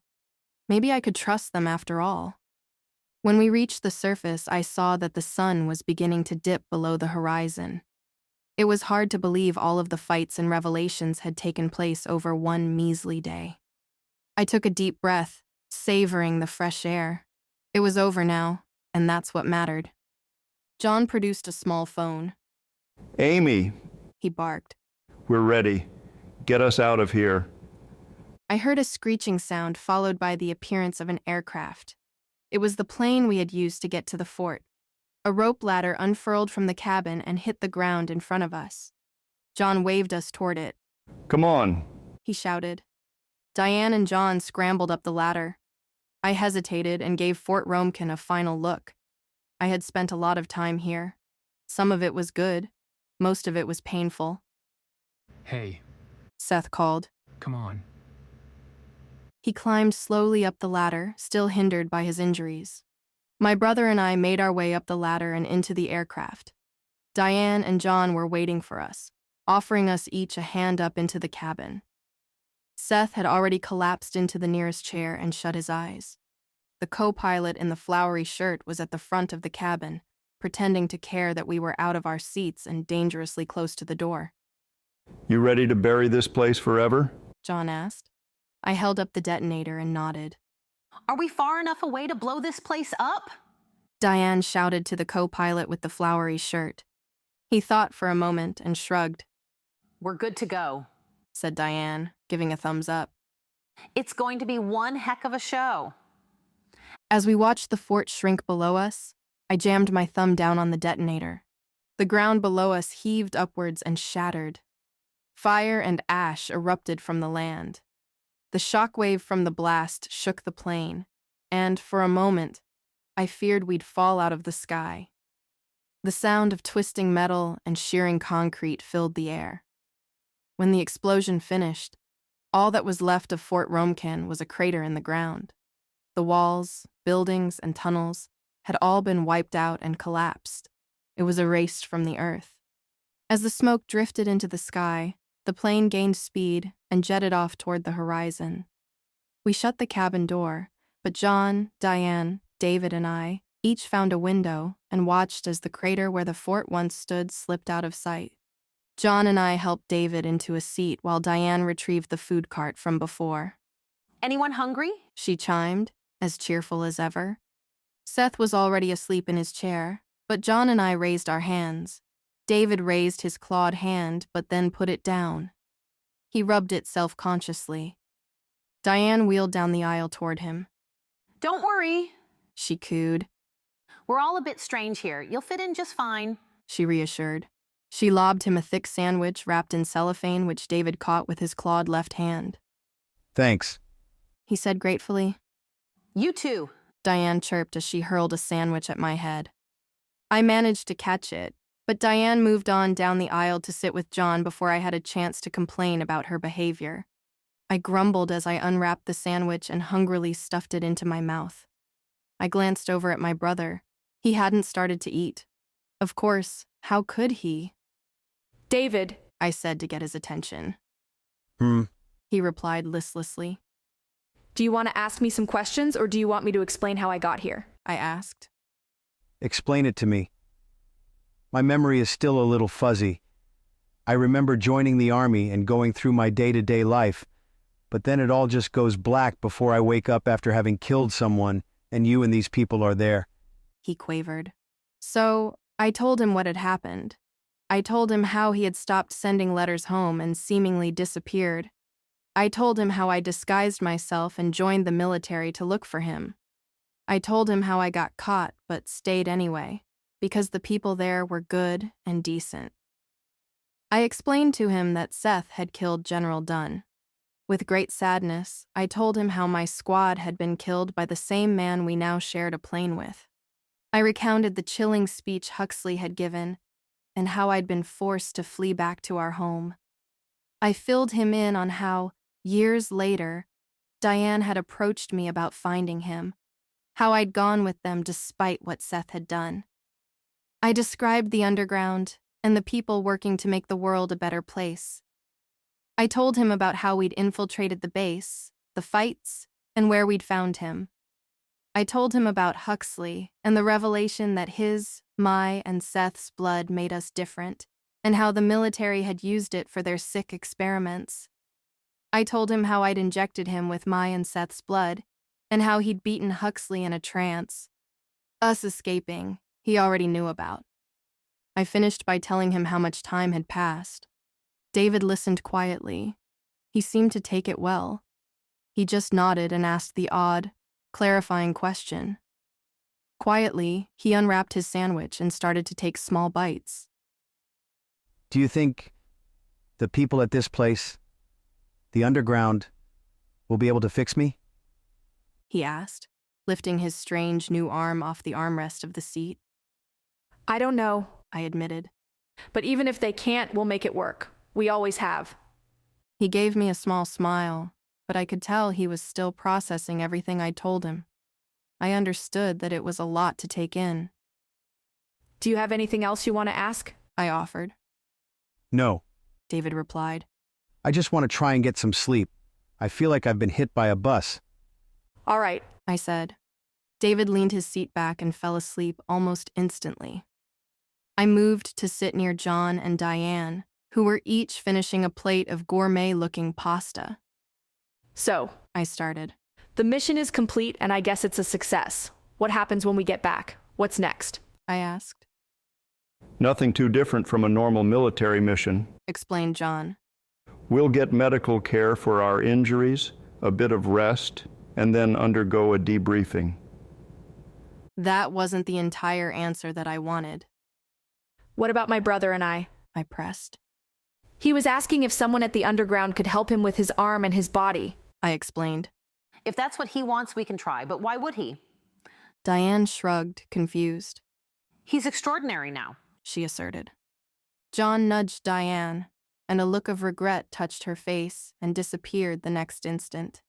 Maybe I could trust them after all. When we reached the surface, I saw that the sun was beginning to dip below the horizon. It was hard to believe all of the fights and revelations had taken place over one measly day. I took a deep breath, savoring the fresh air. It was over now, and that's what mattered. John produced a small phone. Amy, He barked. we're ready. Get us out of here. I heard a screeching sound followed by the appearance of an aircraft. It was the plane we had used to get to the fort. A rope ladder unfurled from the cabin and hit the ground in front of us. John waved us toward it. Come on. He shouted. Diane and John scrambled up the ladder. I hesitated and gave Fort Romekin a final look. I had spent a lot of time here. Some of it was good. Most of it was painful. Hey, Seth called. come on. He climbed slowly up the ladder, still hindered by his injuries. My brother and I made our way up the ladder and into the aircraft. Diane and John were waiting for us, offering us each a hand up into the cabin. Seth had already collapsed into the nearest chair and shut his eyes. The co-pilot in the flowery shirt was at the front of the cabin, pretending to care that we were out of our seats and dangerously close to the door. You ready to bury this place forever? John asked. I held up the detonator and nodded. Are we far enough away to blow this place up? Diane shouted to the co-pilot with the flowery shirt. He thought for a moment and shrugged. We're good to go, said Diane, giving a thumbs up. It's going to be one heck of a show. As we watched the fort shrink below us, I jammed my thumb down on the detonator. The ground below us heaved upwards and shattered. Fire and ash erupted from the land. The shockwave from the blast shook the plain, and for a moment, I feared we'd fall out of the sky. The sound of twisting metal and shearing concrete filled the air. When the explosion finished, all that was left of Fort Romekin was a crater in the ground. The walls, buildings, and tunnels had all been wiped out and collapsed. It was erased from the earth. As the smoke drifted into the sky, the plane gained speed and jetted off toward the horizon. We shut the cabin door, but John, Diane, David, and I each found a window and watched as the crater where the fort once stood slipped out of sight. John and I helped David into a seat while Diane retrieved the food cart from before. Anyone hungry? She chimed, as cheerful as ever. Seth was already asleep in his chair, but John and I raised our hands. David raised his clawed hand, but then put it down. He rubbed it self-consciously. Diane wheeled down the aisle toward him. Don't worry, she cooed. We're all a bit strange here. You'll fit in just fine, she reassured. She lobbed him a thick sandwich wrapped in cellophane which David caught with his clawed left hand. Thanks, he said gratefully. You too, Diane chirped as she hurled a sandwich at my head. I managed to catch it, but Diane moved on down the aisle to sit with John before I had a chance to complain about her behavior. I grumbled as I unwrapped the sandwich and hungrily stuffed it into my mouth. I glanced over at my brother. He hadn't started to eat. Of course, how could he? David, I said to get his attention. He replied listlessly. Do you want to ask me some questions, or do you want me to explain how I got here? I asked. Explain it to me. My memory is still a little fuzzy. I remember joining the army and going through my day-to-day life, but then it all just goes black before I wake up after having killed someone, and you and these people are there. He quavered. So, I told him what had happened. I told him how he had stopped sending letters home and seemingly disappeared. I told him how I disguised myself and joined the military to look for him. I told him how I got caught but stayed anyway, because the people there were good and decent. I explained to him that Seth had killed General Dunn. With great sadness, I told him how my squad had been killed by the same man we now shared a plane with. I recounted the chilling speech Huxley had given and how I'd been forced to flee back to our home. I filled him in on how, years later, Diane had approached me about finding him, how I'd gone with them despite what Seth had done. I described the underground and the people working to make the world a better place. I told him about how we'd infiltrated the base, the fights, and where we'd found him. I told him about Huxley and the revelation that his, my, and Seth's blood made us different, and how the military had used it for their sick experiments. I told him how I'd injected him with my and Seth's blood, and how he'd beaten Huxley in a trance. Us escaping, he already knew about. I finished by telling him how much time had passed. David listened quietly. He seemed to take it well. He just nodded and asked the odd, clarifying question. Quietly, he unwrapped his sandwich and started to take small bites. Do you think the people at this place, the underground, will be able to fix me? He asked, lifting his strange new arm off the armrest of the seat. I don't know, I admitted. But even if they can't, we'll make it work. We always have. He gave me a small smile, but I could tell he was still processing everything I'd told him. I understood that it was a lot to take in. Do you have anything else you want to ask? I offered. No, David replied. I just want to try and get some sleep. I feel like I've been hit by a bus. All right, I said. David leaned his seat back and fell asleep almost instantly. I moved to sit near John and Diane, who were each finishing a plate of gourmet-looking pasta. So, I started. The mission is complete, and I guess it's a success. What happens when we get back? What's next? I asked. Nothing too different from a normal military mission. explained John. We'll get medical care for our injuries, a bit of rest, and then undergo a debriefing. That wasn't the entire answer that I wanted. What about my brother and I pressed. He was asking if someone at the underground could help him with his arm and his body, I explained. If that's what he wants, we can try, but why would he? Diane shrugged, confused. He's extraordinary now, she asserted. John nudged Diane, and a look of regret touched her face and disappeared the next instant.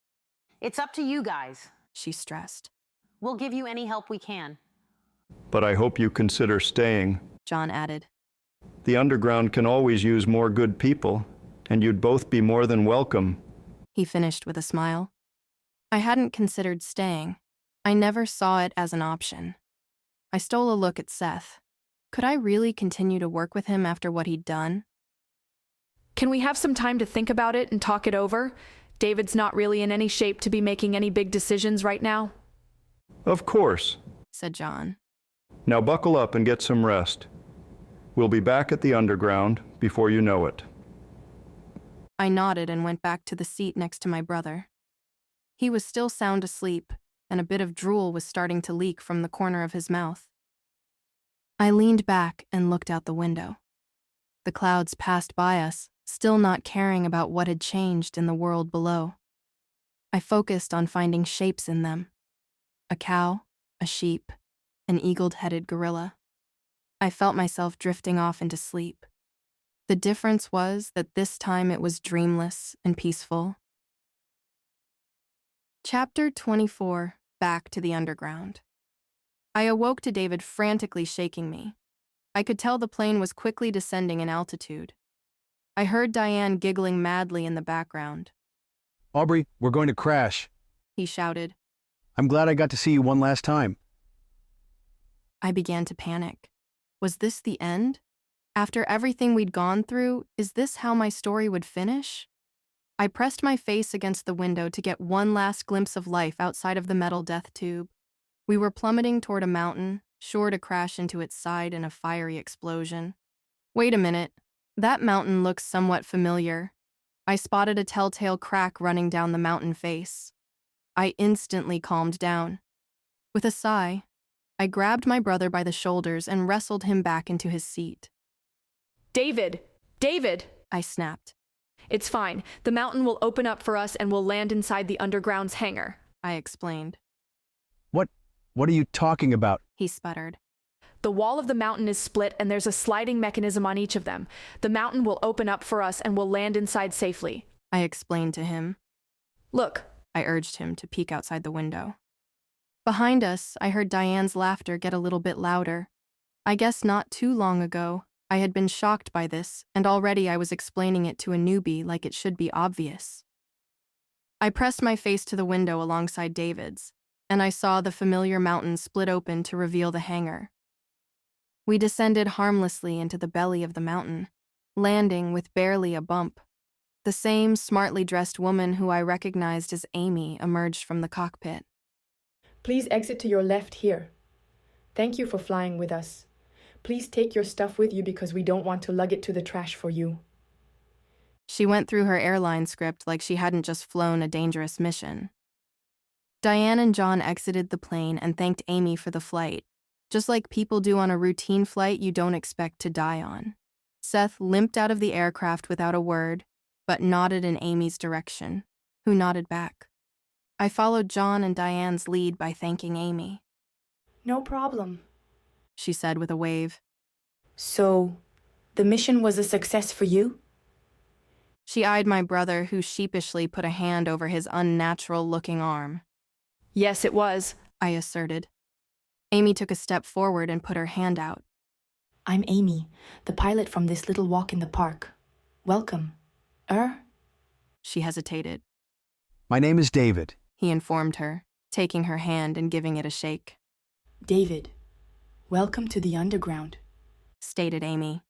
It's up to you guys, she stressed. We'll give you any help we can. But I hope you consider staying, John added. The underground can always use more good people, and you'd both be more than welcome, he finished with a smile. I hadn't considered staying. I never saw it as an option. I stole a look at Seth. Could I really continue to work with him after what he'd done? Can we have some time to think about it and talk it over? David's not really in any shape to be making any big decisions right now. Of course, said John. Now buckle up and get some rest. We'll be back at the underground before you know it. I nodded and went back to the seat next to my brother. He was still sound asleep, and a bit of drool was starting to leak from the corner of his mouth. I leaned back and looked out the window. The clouds passed by us, still not caring about what had changed in the world below. I focused on finding shapes in them. A cow, a sheep, an eagle-headed gorilla. I felt myself drifting off into sleep. The difference was that this time it was dreamless and peaceful. Chapter 24, Back to the Underground. I awoke to David frantically shaking me. I could tell the plane was quickly descending in altitude. I heard Diane giggling madly in the background. Aubrey, we're going to crash, he shouted. I'm glad I got to see you one last time. I began to panic. Was this the end? After everything we'd gone through, is this how my story would finish? I pressed my face against the window to get one last glimpse of life outside of the metal death tube. We were plummeting toward a mountain, sure to crash into its side in a fiery explosion. Wait a minute. That mountain looks somewhat familiar. I spotted a telltale crack running down the mountain face. I instantly calmed down. With a sigh, I grabbed my brother by the shoulders and wrestled him back into his seat. David! David! I snapped. It's fine. The mountain will open up for us and we'll land inside the underground's hangar, I explained. What are you talking about? He sputtered. The wall of the mountain is split and there's a sliding mechanism on each of them. The mountain will open up for us and we'll land inside safely, I explained to him. Look, I urged him to peek outside the window. Behind us, I heard Diane's laughter get a little bit louder. I guess not too long ago, I had been shocked by this, and already I was explaining it to a newbie like it should be obvious. I pressed my face to the window alongside David's, and I saw the familiar mountain split open to reveal the hangar. We descended harmlessly into the belly of the mountain, landing with barely a bump. The same smartly dressed woman who I recognized as Amy emerged from the cockpit. Please exit to your left here. Thank you for flying with us. Please take your stuff with you because we don't want to lug it to the trash for you. She went through her airline script like she hadn't just flown a dangerous mission. Diane and John exited the plane and thanked Amy for the flight, just like people do on a routine flight you don't expect to die on. Seth limped out of the aircraft without a word, but nodded in Amy's direction, who nodded back. I followed John and Diane's lead by thanking Amy. No problem, she said with a wave. So, the mission was a success for you? She eyed my brother, who sheepishly put a hand over his unnatural-looking arm. Yes, it was, I asserted. Amy took a step forward and put her hand out. I'm Amy, the pilot from this little walk in the park. Welcome. She hesitated. My name is David, he informed her, taking her hand and giving it a shake. David, welcome to the underground, stated Amy.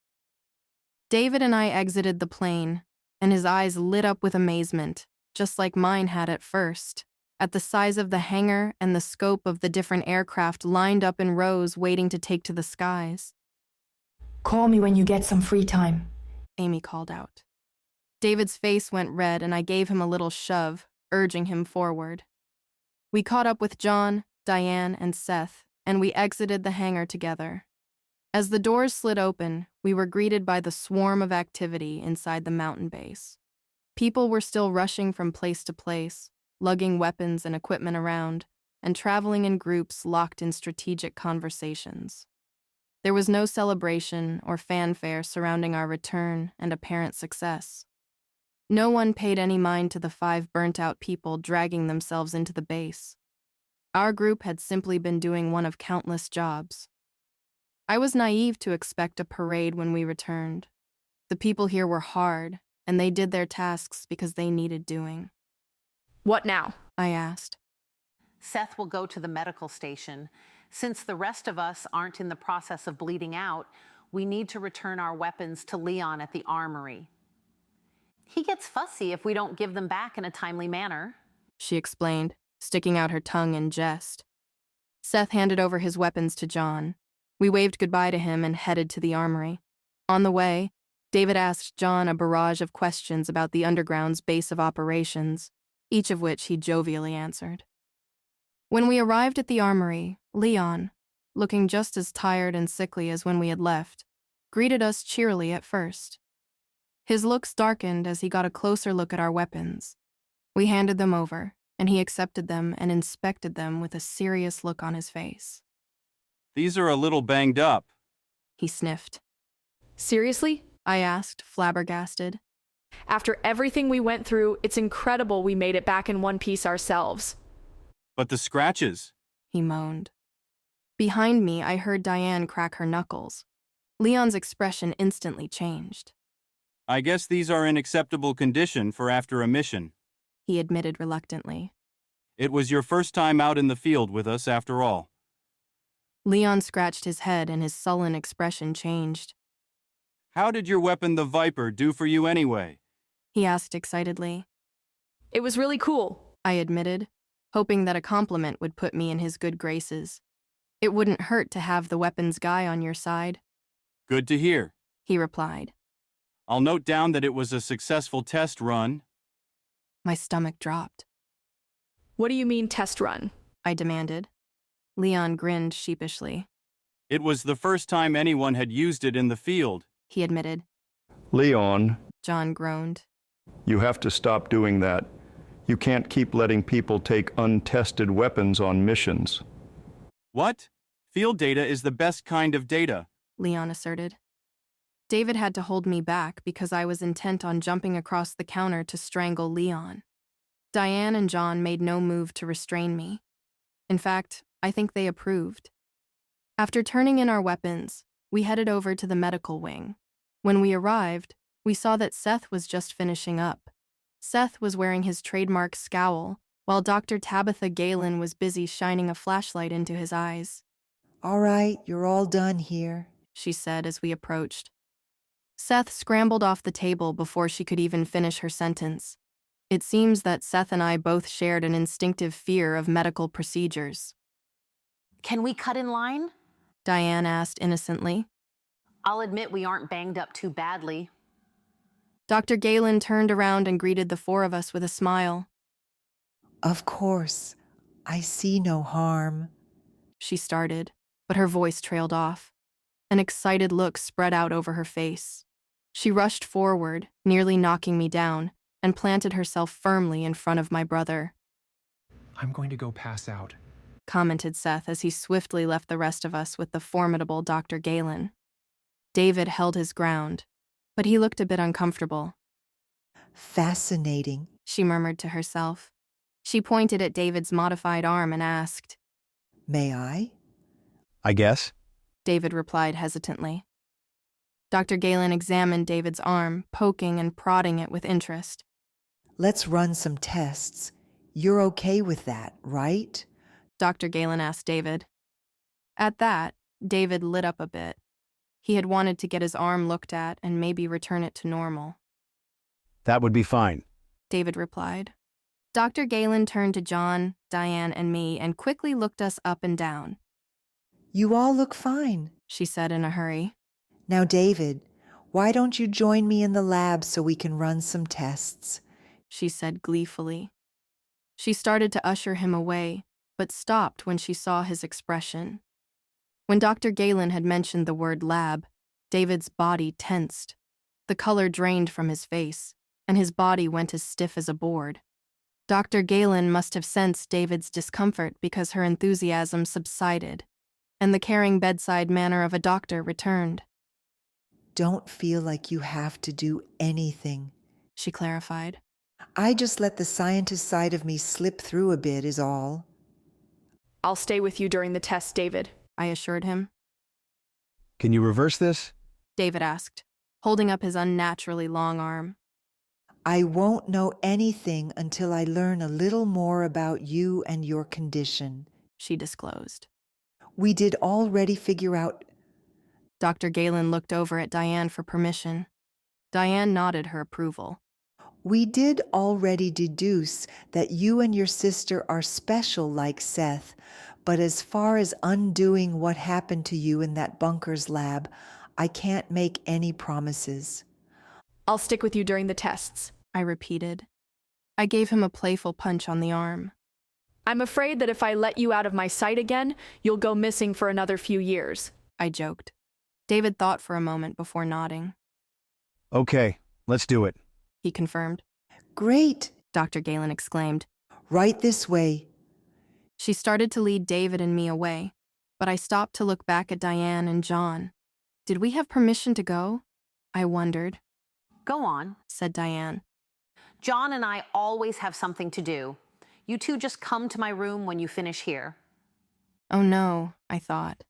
David and I exited the plane, and his eyes lit up with amazement, just like mine had at first, at the size of the hangar and the scope of the different aircraft lined up in rows waiting to take to the skies. Call me when you get some free time, Amy called out. David's face went red and I gave him a little shove, urging him forward. We caught up with John, Diane, and Seth, and we exited the hangar together. As the doors slid open, we were greeted by the swarm of activity inside the mountain base. People were still rushing from place to place, lugging weapons and equipment around, and traveling in groups locked in strategic conversations. There was no celebration or fanfare surrounding our return and apparent success. No one paid any mind to the 5 burnt-out people dragging themselves into the base. Our group had simply been doing one of countless jobs. I was naive to expect a parade when we returned. The people here were hard, and they did their tasks because they needed doing. What now? I asked. Seth will go to the medical station. Since the rest of us aren't in the process of bleeding out, we need to return our weapons to Leon at the armory. He gets fussy if we don't give them back in a timely manner, she explained, sticking out her tongue in jest. Seth handed over his weapons to John. We waved goodbye to him and headed to the armory. On the way, David asked John a barrage of questions about the Underground's base of operations, each of which he jovially answered. When we arrived at the armory, Leon, looking just as tired and sickly as when we had left, greeted us cheerily at first. His looks darkened as he got a closer look at our weapons. We handed them over, and he accepted them and inspected them with a serious look on his face. These are a little banged up, he sniffed. Seriously? I asked, flabbergasted. After everything we went through, it's incredible we made it back in one piece ourselves. But the scratches, he moaned. Behind me, I heard Diane crack her knuckles. Leon's expression instantly changed. I guess these are in acceptable condition for after a mission, he admitted reluctantly. It was your first time out in the field with us after all. Leon scratched his head and his sullen expression changed. How did your weapon, the Viper, do for you anyway? He asked excitedly. It was really cool, I admitted, hoping that a compliment would put me in his good graces. It wouldn't hurt to have the weapons guy on your side. Good to hear, he replied. I'll note down that it was a successful test run. My stomach dropped. What do you mean test run? I demanded. Leon grinned sheepishly. It was the first time anyone had used it in the field, he admitted. Leon, John groaned. You have to stop doing that. You can't keep letting people take untested weapons on missions. What? Field data is the best kind of data, Leon asserted. David had to hold me back because I was intent on jumping across the counter to strangle Leon. Diane and John made no move to restrain me. In fact, I think they approved. After turning in our weapons, we headed over to the medical wing. When we arrived, we saw that Seth was just finishing up. Seth was wearing his trademark scowl, while Dr. Tabitha Galen was busy shining a flashlight into his eyes. All right, you're all done here, she said as we approached. Seth scrambled off the table before she could even finish her sentence. It seems that Seth and I both shared an instinctive fear of medical procedures. Can we cut in line? Diane asked innocently. I'll admit we aren't banged up too badly. Dr. Galen turned around and greeted the 4 of us with a smile. Of course, I see no harm, she started, but her voice trailed off. An excited look spread out over her face. She rushed forward, nearly knocking me down, and planted herself firmly in front of my brother. I'm going to go pass out, commented Seth as he swiftly left the rest of us with the formidable Dr. Galen. David held his ground, but he looked a bit uncomfortable. Fascinating, she murmured to herself. She pointed at David's modified arm and asked, May I? I guess, David replied hesitantly. Dr. Galen examined David's arm, poking and prodding it with interest. Let's run some tests. You're okay with that, right? Dr. Galen asked David. At that, David lit up a bit. He had wanted to get his arm looked at and maybe return it to normal. That would be fine, David replied. Dr. Galen turned to John, Diane, and me and quickly looked us up and down. You all look fine, she said in a hurry. Now, David, why don't you join me in the lab so we can run some tests? She said gleefully. She started to usher him away, but stopped when she saw his expression. When Dr. Galen had mentioned the word lab, David's body tensed. The color drained from his face, and his body went as stiff as a board. Dr. Galen must have sensed David's discomfort because her enthusiasm subsided, and the caring bedside manner of a doctor returned. Don't feel like you have to do anything, she clarified. I just let the scientist side of me slip through a bit is all. I'll stay with you during the test, David, I assured him. Can you reverse this? David asked, holding up his unnaturally long arm. I won't know anything until I learn a little more about you and your condition, she disclosed. We did already figure out. Dr. Galen looked over at Diane for permission. Diane nodded her approval. We did already deduce that you and your sister are special like Seth, but as far as undoing what happened to you in that bunker's lab, I can't make any promises. I'll stick with you during the tests, I repeated. I gave him a playful punch on the arm. I'm afraid that if I let you out of my sight again, you'll go missing for another few years, I joked. David thought for a moment before nodding. Okay, let's do it, he confirmed. Great, Dr. Galen exclaimed. Right this way. She started to lead David and me away, but I stopped to look back at Diane and John. Did we have permission to go? I wondered. Go on, said Diane. John and I always have something to do. You two just come to my room when you finish here. Oh no, I thought.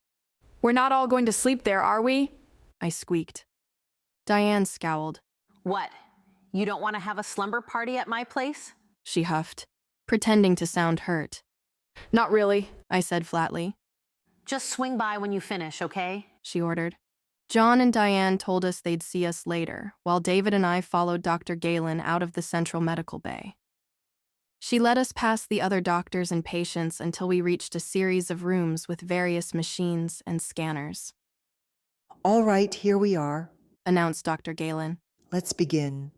We're not all going to sleep there, are we? I squeaked. Diane scowled. What? You don't want to have a slumber party at my place? She huffed, pretending to sound hurt. Not really, I said flatly. Just swing by when you finish, okay? She ordered. John and Diane told us they'd see us later, while David and I followed Dr. Galen out of the central medical bay. She led us past the other doctors and patients until we reached a series of rooms with various machines and scanners. All right, here we are, announced Dr. Galen. Let's begin.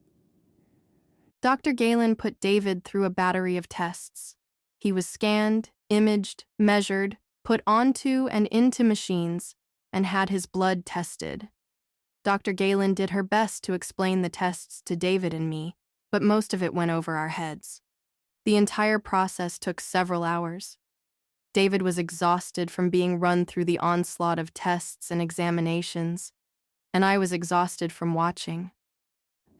Dr. Galen put David through a battery of tests. He was scanned, imaged, measured, put onto and into machines, and had his blood tested. Dr. Galen did her best to explain the tests to David and me, but most of it went over our heads. The entire process took several hours. David was exhausted from being run through the onslaught of tests and examinations, and I was exhausted from watching.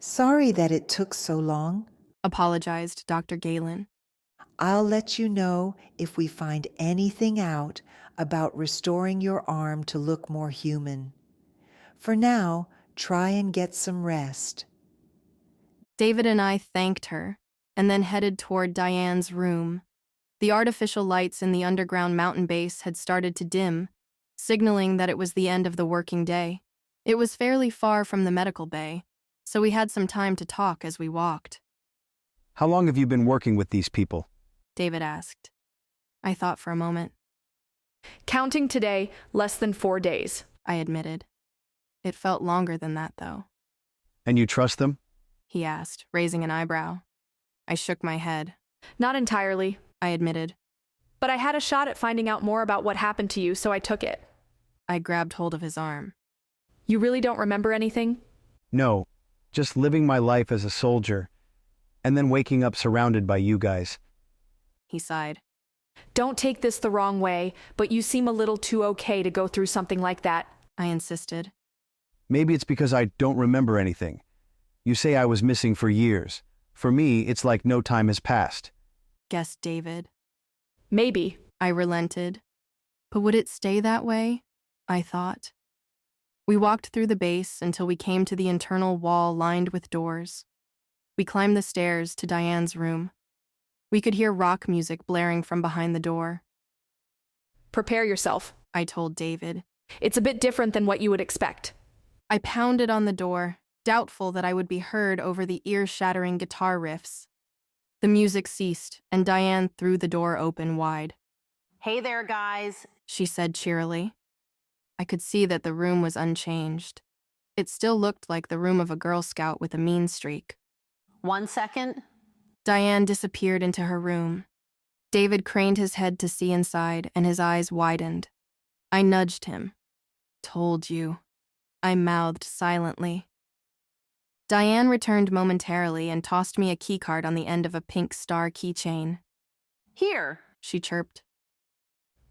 Sorry that it took so long, apologized Dr. Galen. I'll let you know if we find anything out about restoring your arm to look more human. For now, try and get some rest. David and I thanked her, and then headed toward Diane's room. The artificial lights in the underground mountain base had started to dim, signaling that it was the end of the working day. It was fairly far from the medical bay, so we had some time to talk as we walked. How long have you been working with these people? David asked. I thought for a moment. Counting today, less than 4 days, I admitted. It felt longer than that, though. And you trust them? He asked, raising an eyebrow. I shook my head. Not entirely, I admitted. But I had a shot at finding out more about what happened to you, so I took it. I grabbed hold of his arm. You really don't remember anything? No, just living my life as a soldier, and then waking up surrounded by you guys. He sighed. Don't take this the wrong way, but you seem a little too okay to go through something like that, I insisted. Maybe it's because I don't remember anything. You say I was missing for years. For me, it's like no time has passed. Guessed David. Maybe, I relented. But would it stay that way? I thought. We walked through the base until we came to the internal wall lined with doors. We climbed the stairs to Diane's room. We could hear rock music blaring from behind the door. Prepare yourself, I told David. It's a bit different than what you would expect. I pounded on the door, doubtful that I would be heard over the ear-shattering guitar riffs. The music ceased, and Diane threw the door open wide. Hey there, guys, she said cheerily. I could see that the room was unchanged. It still looked like the room of a Girl Scout with a mean streak. 1 second. Diane disappeared into her room. David craned his head to see inside, and his eyes widened. I nudged him. Told you. I mouthed silently. Diane returned momentarily and tossed me a keycard on the end of a pink star keychain. Here. She chirped.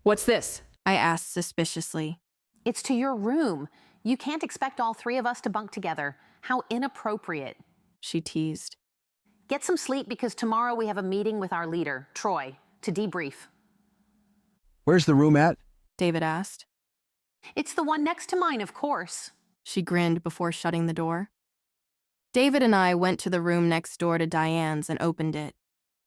What's this? I asked suspiciously. It's to your room. You can't expect all 3 of us to bunk together. How inappropriate. She teased. Get some sleep because tomorrow we have a meeting with our leader, Troy, to debrief. Where's the room at? David asked. It's the one next to mine, of course. She grinned before shutting the door. David and I went to the room next door to Diane's and opened it.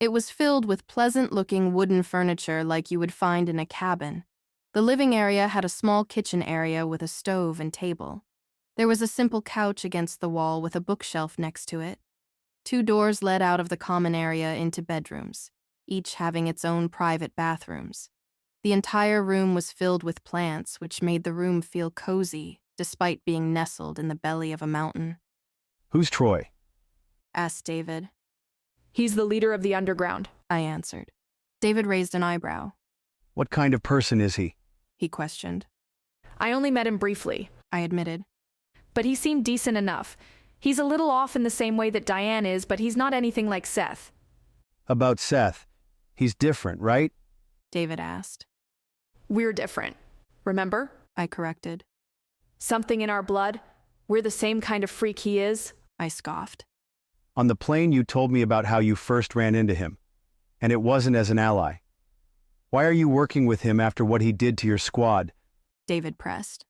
It was filled with pleasant-looking wooden furniture like you would find in a cabin. The living area had a small kitchen area with a stove and table. There was a simple couch against the wall with a bookshelf next to it. 2 doors led out of the common area into bedrooms, each having its own private bathrooms. The entire room was filled with plants, which made the room feel cozy, despite being nestled in the belly of a mountain. Who's Troy? Asked David. He's the leader of the underground, I answered. David raised an eyebrow. What kind of person is he? He questioned. I only met him briefly, I admitted. But he seemed decent enough. He's a little off in the same way that Diane is, but he's not anything like Seth. About Seth. He's different, right? David asked. We're different. Remember? I corrected. Something in our blood. We're the same kind of freak he is. I scoffed. On the plane you told me about how you first ran into him, and it wasn't as an ally. Why are you working with him after what he did to your squad? David pressed.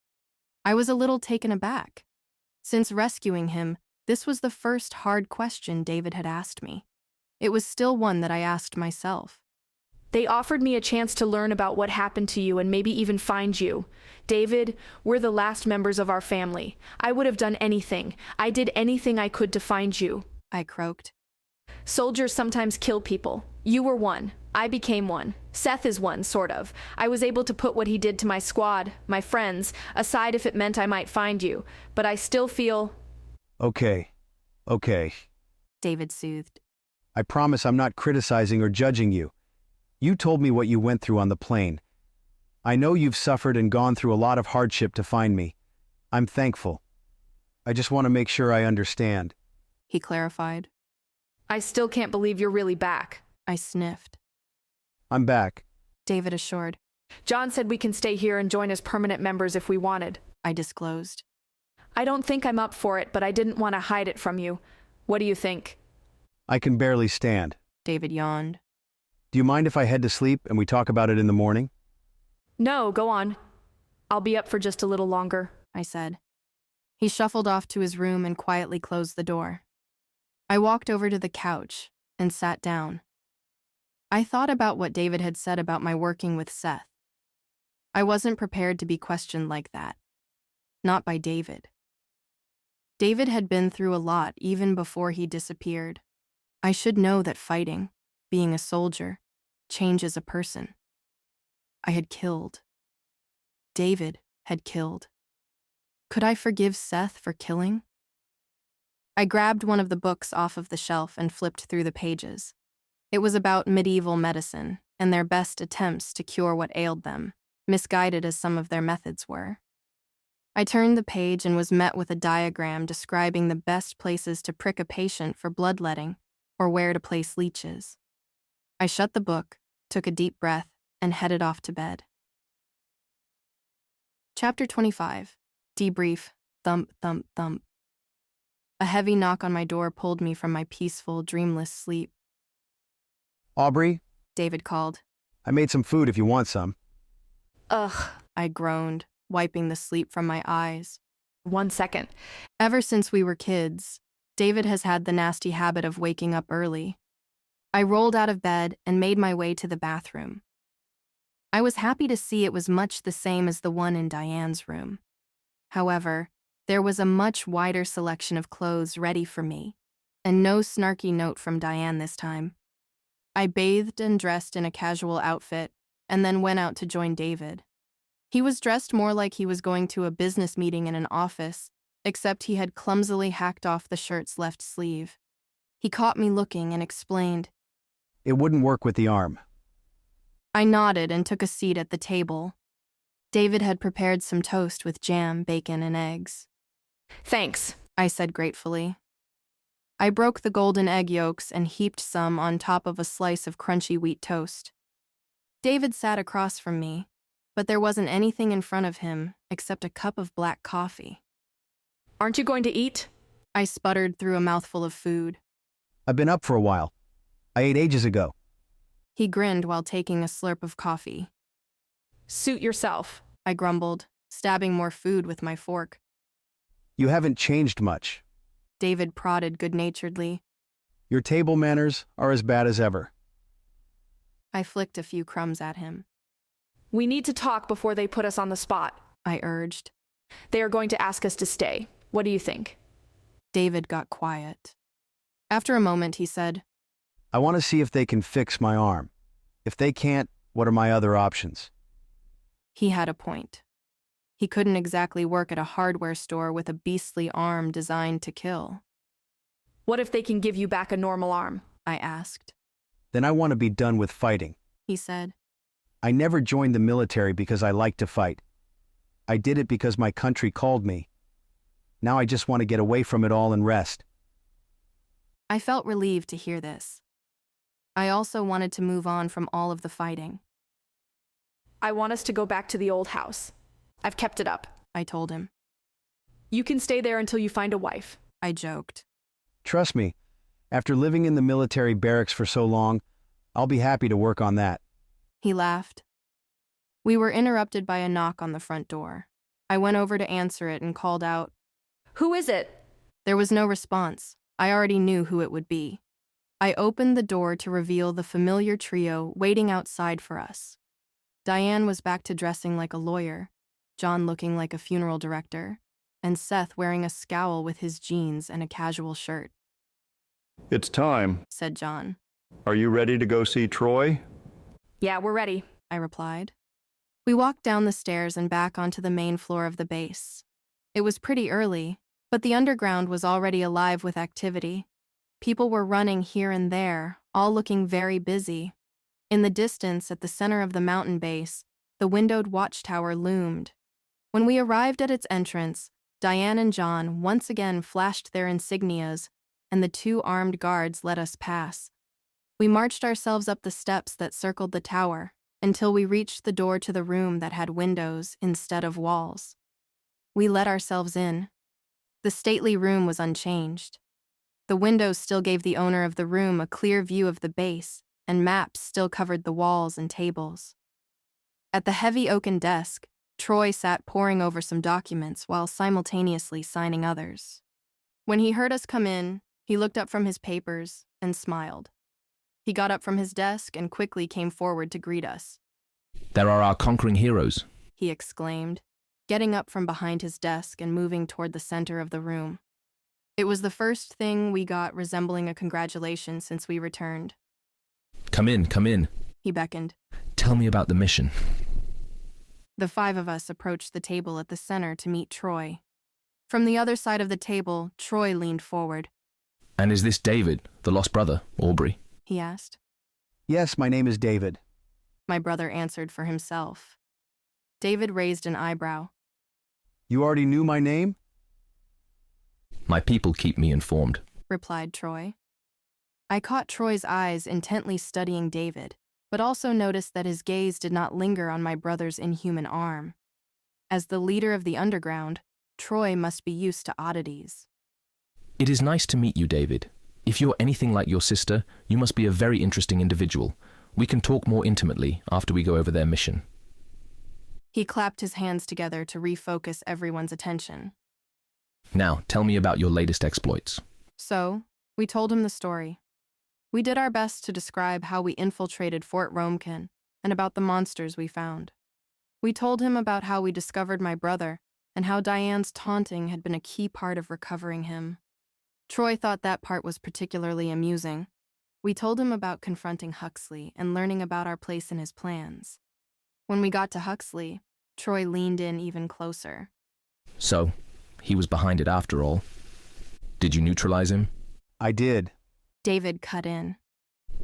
I was a little taken aback. Since rescuing him, this was the first hard question David had asked me. It was still one that I asked myself. They offered me a chance to learn about what happened to you and maybe even find you. David, we're the last members of our family. I would have done anything. I did anything I could to find you. I croaked. Soldiers sometimes kill people. You were one. I became one. Seth is one, sort of. I was able to put what he did to my squad, my friends, aside if it meant I might find you. But I still feel... Okay. David soothed. I promise I'm not criticizing or judging you. You told me what you went through on the plane. I know you've suffered and gone through a lot of hardship to find me. I'm thankful. I just want to make sure I understand. He clarified. I still can't believe you're really back. I sniffed. I'm back, David assured. John said we can stay here and join as permanent members if we wanted. I disclosed. I don't think I'm up for it, but I didn't want to hide it from you. What do you think? I can barely stand. David yawned. Do you mind if I head to sleep and we talk about it in the morning? No, go on. I'll be up for just a little longer, I said. He shuffled off to his room and quietly closed the door. I walked over to the couch and sat down. I thought about what David had said about my working with Seth. I wasn't prepared to be questioned like that. Not by David. David had been through a lot even before he disappeared. I should know that fighting, being a soldier, changes a person. I had killed. David had killed. Could I forgive Seth for killing? I grabbed one of the books off of the shelf and flipped through the pages. It was about medieval medicine and their best attempts to cure what ailed them, misguided as some of their methods were. I turned the page and was met with a diagram describing the best places to prick a patient for bloodletting or where to place leeches. I shut the book, took a deep breath, and headed off to bed. Chapter 25. Debrief. Thump, thump, thump. A heavy knock on my door pulled me from my peaceful, dreamless sleep. Aubrey? David called. I made some food if you want some. Ugh, I groaned, wiping the sleep from my eyes. 1 second. Ever since we were kids, David has had the nasty habit of waking up early. I rolled out of bed and made my way to the bathroom. I was happy to see it was much the same as the one in Diane's room. However, there was a much wider selection of clothes ready for me, and no snarky note from Diane this time. I bathed and dressed in a casual outfit, and then went out to join David. He was dressed more like he was going to a business meeting in an office, except he had clumsily hacked off the shirt's left sleeve. He caught me looking and explained. It wouldn't work with the arm. I nodded and took a seat at the table. David had prepared some toast with jam, bacon, and eggs. Thanks, I said gratefully. I broke the golden egg yolks and heaped some on top of a slice of crunchy wheat toast. David sat across from me, but there wasn't anything in front of him except a cup of black coffee. Aren't you going to eat? I sputtered through a mouthful of food. I've been up for a while. I ate ages ago. He grinned while taking a slurp of coffee. Suit yourself, I grumbled, stabbing more food with my fork. You haven't changed much. David prodded good-naturedly. Your table manners are as bad as ever. I flicked a few crumbs at him. We need to talk before they put us on the spot, I urged. They are going to ask us to stay. What do you think? David got quiet. After a moment, he said, I want to see if they can fix my arm. If they can't, what are my other options? He had a point. He couldn't exactly work at a hardware store with a beastly arm designed to kill. What if they can give you back a normal arm? I asked. Then I want to be done with fighting, he said. I never joined the military because I like to fight. I did it because my country called me. Now I just want to get away from it all and rest. I felt relieved to hear this. I also wanted to move on from all of the fighting. I want us to go back to the old house. I've kept it up, I told him. You can stay there until you find a wife, I joked. Trust me, after living in the military barracks for so long, I'll be happy to work on that. He laughed. We were interrupted by a knock on the front door. I went over to answer it and called out, Who is it? There was no response. I already knew who it would be. I opened the door to reveal the familiar trio waiting outside for us. Diane was back to dressing like a lawyer, John looking like a funeral director, and Seth wearing a scowl with his jeans and a casual shirt. It's time, said John. Are you ready to go see Troy? Yeah, we're ready, I replied. We walked down the stairs and back onto the main floor of the base. It was pretty early, but the underground was already alive with activity. People were running here and there, all looking very busy. In the distance, at the center of the mountain base, the windowed watchtower loomed. When we arrived at its entrance, Diane and John once again flashed their insignias, and the two armed guards let us pass. We marched ourselves up the steps that circled the tower until we reached the door to the room that had windows instead of walls. We let ourselves in. The stately room was unchanged. The windows still gave the owner of the room a clear view of the base, and maps still covered the walls and tables. At the heavy oaken desk, Troy sat poring over some documents while simultaneously signing others. When he heard us come in, he looked up from his papers and smiled. He got up from his desk and quickly came forward to greet us. There are our conquering heroes, he exclaimed, getting up from behind his desk and moving toward the center of the room. It was the first thing we got resembling a congratulation since we returned. Come in, He beckoned. Tell me about the mission. The five of us approached the table at the center to meet Troy. From the other side of the table, Troy leaned forward. And is this David, the lost brother, Aubrey? He asked. Yes, my name is David. My brother answered for himself. David raised an eyebrow. You already knew my name? My people keep me informed, replied Troy. I caught Troy's eyes intently studying David, but also noticed that his gaze did not linger on my brother's inhuman arm. As the leader of the underground, Troy must be used to oddities. It is nice to meet you, David. If you're anything like your sister, you must be a very interesting individual. We can talk more intimately after we go over their mission. He clapped his hands together to refocus everyone's attention. Now, tell me about your latest exploits. So, we told him the story. We did our best to describe how we infiltrated Fort Romkin and about the monsters we found. We told him about how we discovered my brother and how Diane's taunting had been a key part of recovering him. Troy thought that part was particularly amusing. We told him about confronting Huxley and learning about our place in his plans. When we got to Huxley, Troy leaned in even closer. So, He was behind it after all. Did you neutralize him? I did. David cut in.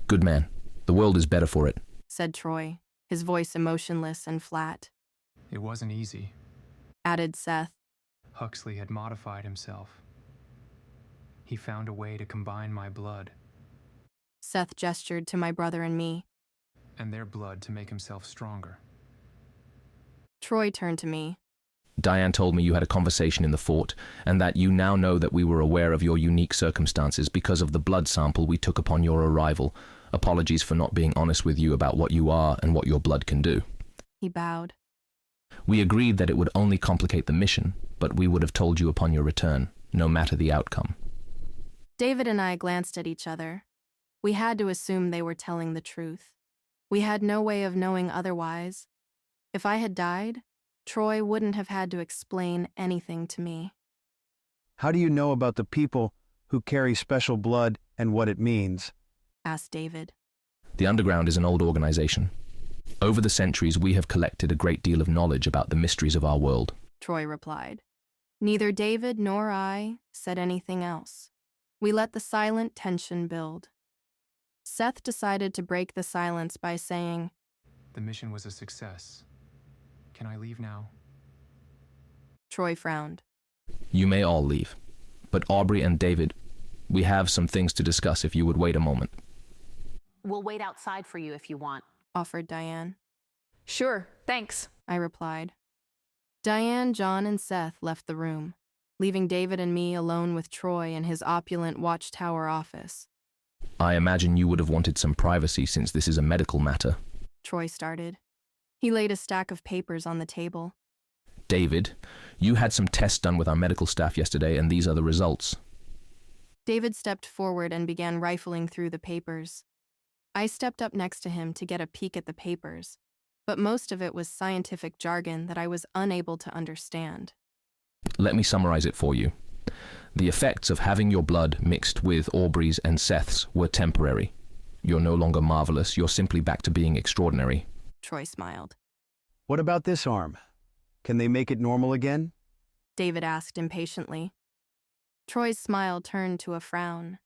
Good man. The world is better for it, said Troy, his voice emotionless and flat. It wasn't easy. Added Seth. Huxley had modified himself. He found a way to combine my blood. Seth gestured to my brother and me. And their blood to make himself stronger. Troy turned to me. Diane told me you had a conversation in the fort, and that you now know that we were aware of your unique circumstances because of the blood sample we took upon your arrival. Apologies for not being honest with you about what you are and what your blood can do. He bowed. We agreed that it would only complicate the mission, but we would have told you upon your return, no matter the outcome. David and I glanced at each other. We had to assume they were telling the truth. We had no way of knowing otherwise. If I had died, Troy wouldn't have had to explain anything to me. How do you know about the people who carry special blood and what it means? Asked David. The Underground is an old organization. Over the centuries, we have collected a great deal of knowledge about the mysteries of our world, Troy replied. Neither David nor I said anything else. We let the silent tension build. Seth decided to break the silence by saying, The mission was a success. Can I leave now? Troy frowned. You may all leave. But Aubrey and David, we have some things to discuss if you would wait a moment. We'll wait outside for you if you want, offered Diane. Sure, thanks, I replied. Diane, John, and Seth left the room, leaving David and me alone with Troy in his opulent watchtower office. I imagine you would have wanted some privacy since this is a medical matter. Troy started. He laid a stack of papers on the table. David, you had some tests done with our medical staff yesterday, and these are the results. David stepped forward and began rifling through the papers. I stepped up next to him to get a peek at the papers, but most of it was scientific jargon that I was unable to understand. Let me summarize it for you. The effects of having your blood mixed with Aubrey's and Seth's were temporary. You're no longer marvelous, you're simply back to being extraordinary. Troy smiled. What about this arm? Can they make it normal again? David asked impatiently. Troy's smile turned to a frown.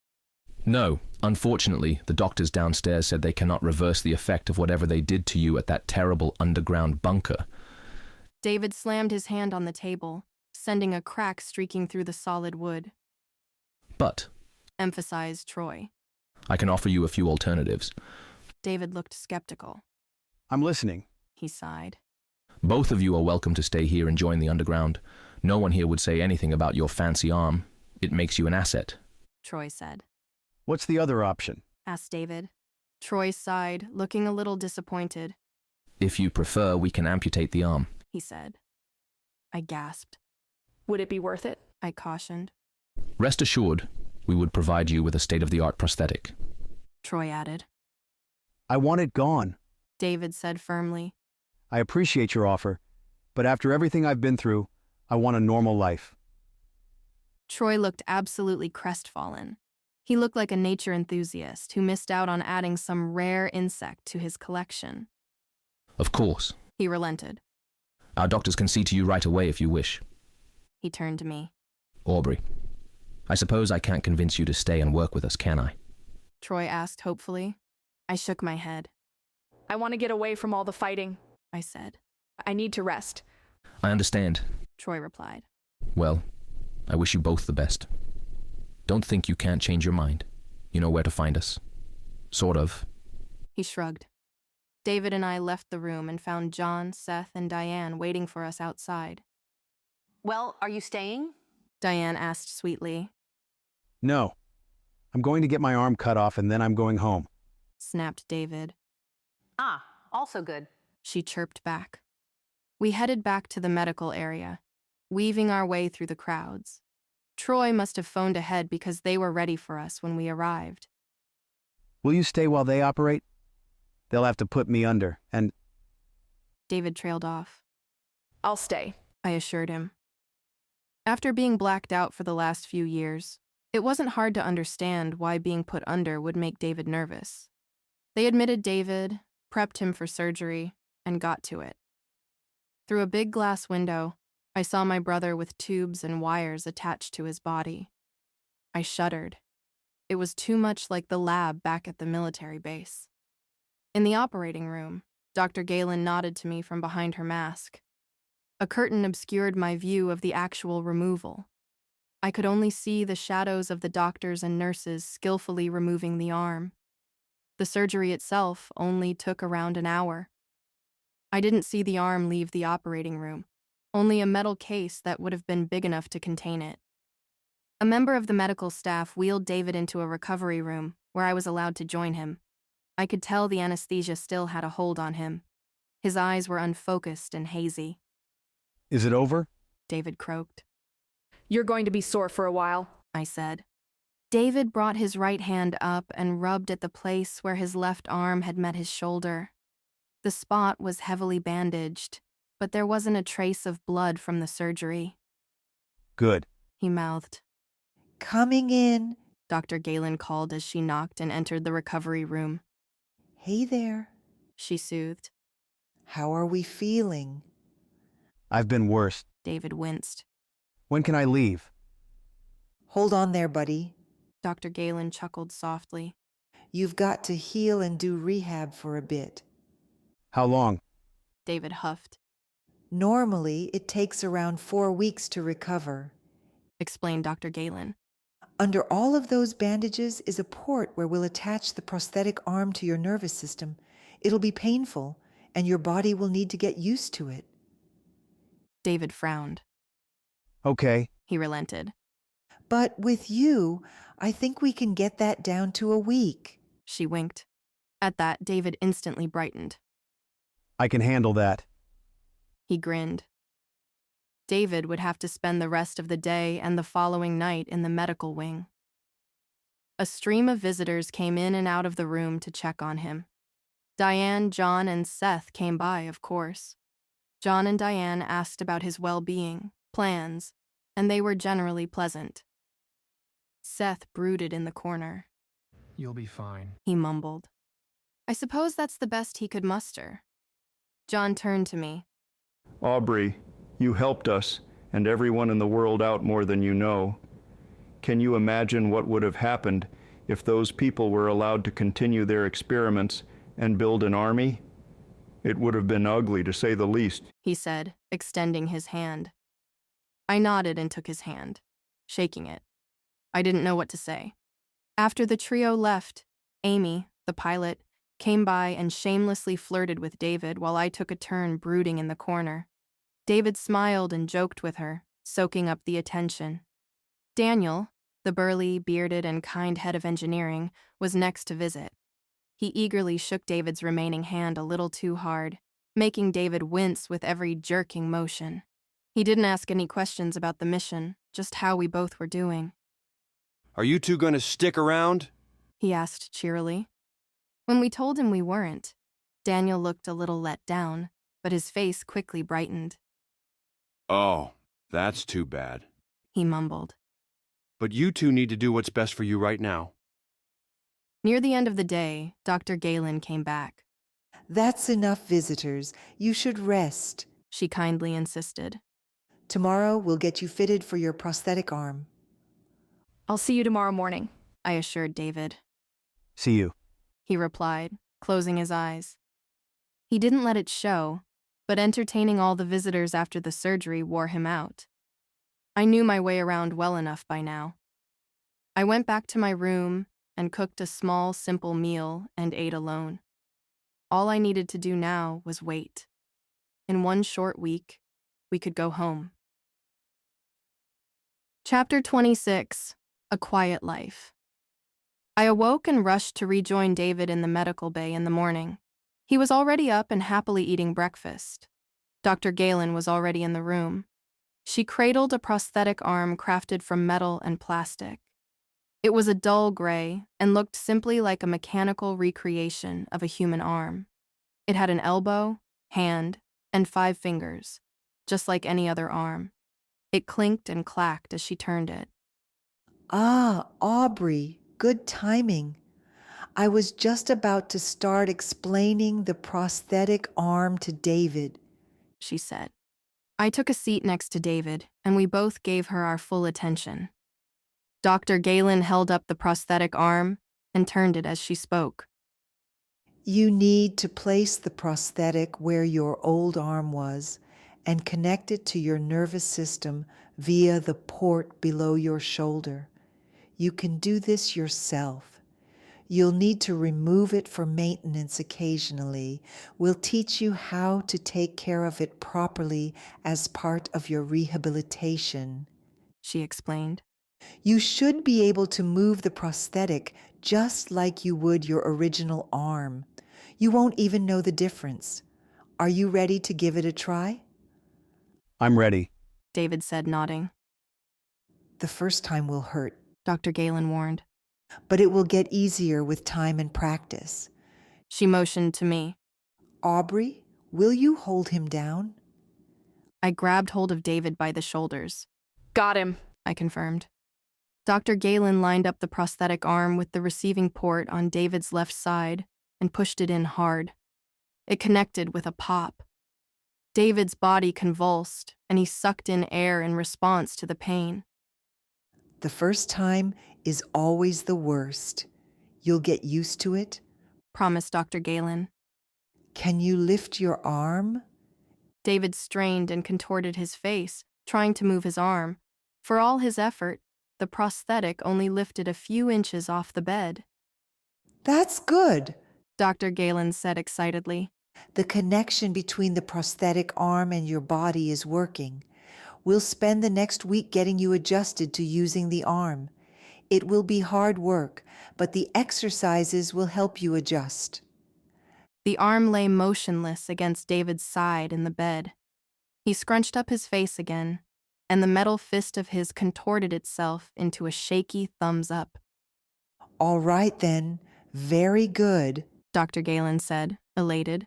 No, unfortunately, the doctors downstairs said they cannot reverse the effect of whatever they did to you at that terrible underground bunker. David slammed his hand on the table, sending a crack streaking through the solid wood. But, emphasized Troy, I can offer you a few alternatives. David looked skeptical. I'm listening. He sighed. Both of you are welcome to stay here and join the Underground. No one here would say anything about your fancy arm. It makes you an asset. Troy said. What's the other option? Asked David. Troy sighed, looking a little disappointed. If you prefer, we can amputate the arm, he said. I gasped. Would it be worth it? I cautioned. Rest assured, we would provide you with a state-of-the-art prosthetic. Troy added. I want it gone, David said firmly. I appreciate your offer, but after everything I've been through, I want a normal life. Troy looked absolutely crestfallen. He looked like a nature enthusiast who missed out on adding some rare insect to his collection. Of course. He relented. Our doctors can see to you right away if you wish. He turned to me. Aubrey, I suppose I can't convince you to stay and work with us, can I? Troy asked hopefully. I shook my head. I want to get away from all the fighting, I said. I need to rest. I understand, Troy replied. Well, I wish you both the best. Don't think you can't change your mind. You know where to find us. Sort of. He shrugged. David and I left the room and found John, Seth, and Diane waiting for us outside. Well, are you staying? Diane asked sweetly. No. I'm going to get my arm cut off and then I'm going home, snapped David. Ah, also good, she chirped back. We headed back to the medical area, weaving our way through the crowds. Troy must have phoned ahead because they were ready for us when we arrived. Will you stay while they operate? They'll have to put me under, and... David trailed off. I'll stay, I assured him. After being blacked out for the last few years, it wasn't hard to understand why being put under would make David nervous. They admitted David, prepped him for surgery, and got to it. Through a big glass window, I saw my brother with tubes and wires attached to his body. I shuddered. It was too much like the lab back at the military base. In the operating room, Dr. Galen nodded to me from behind her mask. A curtain obscured my view of the actual removal. I could only see the shadows of the doctors and nurses skillfully removing the arm. The surgery itself only took around an hour. I didn't see the arm leave the operating room, only a metal case that would have been big enough to contain it. A member of the medical staff wheeled David into a recovery room where I was allowed to join him. I could tell the anesthesia still had a hold on him. His eyes were unfocused and hazy. Is it over? David croaked. You're going to be sore for a while, I said. David brought his right hand up and rubbed at the place where his left arm had met his shoulder. The spot was heavily bandaged, but there wasn't a trace of blood from the surgery. Good, he mouthed. Coming in, Dr. Galen called as she knocked and entered the recovery room. Hey there, she soothed. How are we feeling? I've been worse. David winced. When can I leave? Hold on there, buddy. Dr. Galen chuckled softly. You've got to heal and do rehab for a bit. How long? David huffed. Normally, it takes around 4 weeks to recover, explained Dr. Galen. Under all of those bandages is a port where we'll attach the prosthetic arm to your nervous system. It'll be painful, and your body will need to get used to it. David frowned. Okay, he relented. But with you, I think we can get that down to a week. She winked. At that, David instantly brightened. I can handle that. He grinned. David would have to spend the rest of the day and the following night in the medical wing. A stream of visitors came in and out of the room to check on him. Diane, John, and Seth came by, of course. John and Diane asked about his well-being, plans, and they were generally pleasant. Seth brooded in the corner. You'll be fine, he mumbled. I suppose that's the best he could muster. John turned to me. Aubrey, you helped us and everyone in the world out more than you know. Can you imagine what would have happened if those people were allowed to continue their experiments and build an army? It would have been ugly, to say the least, he said, extending his hand. I nodded and took his hand, shaking it. I didn't know what to say. After the trio left, Amy, the pilot, came by and shamelessly flirted with David while I took a turn brooding in the corner. David smiled and joked with her, soaking up the attention. Daniel, the burly, bearded, and kind head of engineering, was next to visit. He eagerly shook David's remaining hand a little too hard, making David wince with every jerking motion. He didn't ask any questions about the mission, just how we both were doing. Are you two going to stick around? He asked cheerily. When we told him we weren't, Daniel looked a little let down, but his face quickly brightened. Oh, that's too bad, he mumbled. But you two need to do what's best for you right now. Near the end of the day, Dr. Galen came back. That's enough visitors. You should rest, she kindly insisted. Tomorrow we'll get you fitted for your prosthetic arm. I'll see you tomorrow morning, I assured David. See you, he replied, closing his eyes. He didn't let it show, but entertaining all the visitors after the surgery wore him out. I knew my way around well enough by now. I went back to my room and cooked a small, simple meal and ate alone. All I needed to do now was wait. In one short week, we could go home. Chapter 26, A Quiet Life. I awoke and rushed to rejoin David in the medical bay in the morning. He was already up and happily eating breakfast. Dr. Galen was already in the room. She cradled a prosthetic arm crafted from metal and plastic. It was a dull gray and looked simply like a mechanical recreation of a human arm. It had an elbow, hand, and 5 fingers, just like any other arm. It clinked and clacked as she turned it. Ah, Aubrey, good timing. I was just about to start explaining the prosthetic arm to David, she said. I took a seat next to David, and we both gave her our full attention. Dr. Galen held up the prosthetic arm and turned it as she spoke. You need to place the prosthetic where your old arm was and connect it to your nervous system via the port below your shoulder. You can do this yourself. You'll need to remove it for maintenance occasionally. We'll teach you how to take care of it properly as part of your rehabilitation, she explained. You should be able to move the prosthetic just like you would your original arm. You won't even know the difference. Are you ready to give it a try? I'm ready, David said, nodding. The first time will hurt, Dr. Galen warned. But it will get easier with time and practice. She motioned to me. Aubrey, will you hold him down? I grabbed hold of David by the shoulders. Got him, I confirmed. Dr. Galen lined up the prosthetic arm with the receiving port on David's left side and pushed it in hard. It connected with a pop. David's body convulsed, and he sucked in air in response to the pain. The first time is always the worst. You'll get used to it, promised Dr. Galen. Can you lift your arm? David strained and contorted his face, trying to move his arm. For all his effort, the prosthetic only lifted a few inches off the bed. That's good, Dr. Galen said excitedly. The connection between the prosthetic arm and your body is working. We'll spend the next week getting you adjusted to using the arm. It will be hard work, but the exercises will help you adjust. The arm lay motionless against David's side in the bed. He scrunched up his face again, and the metal fist of his contorted itself into a shaky thumbs up. All right then, very good, Dr. Galen said, elated.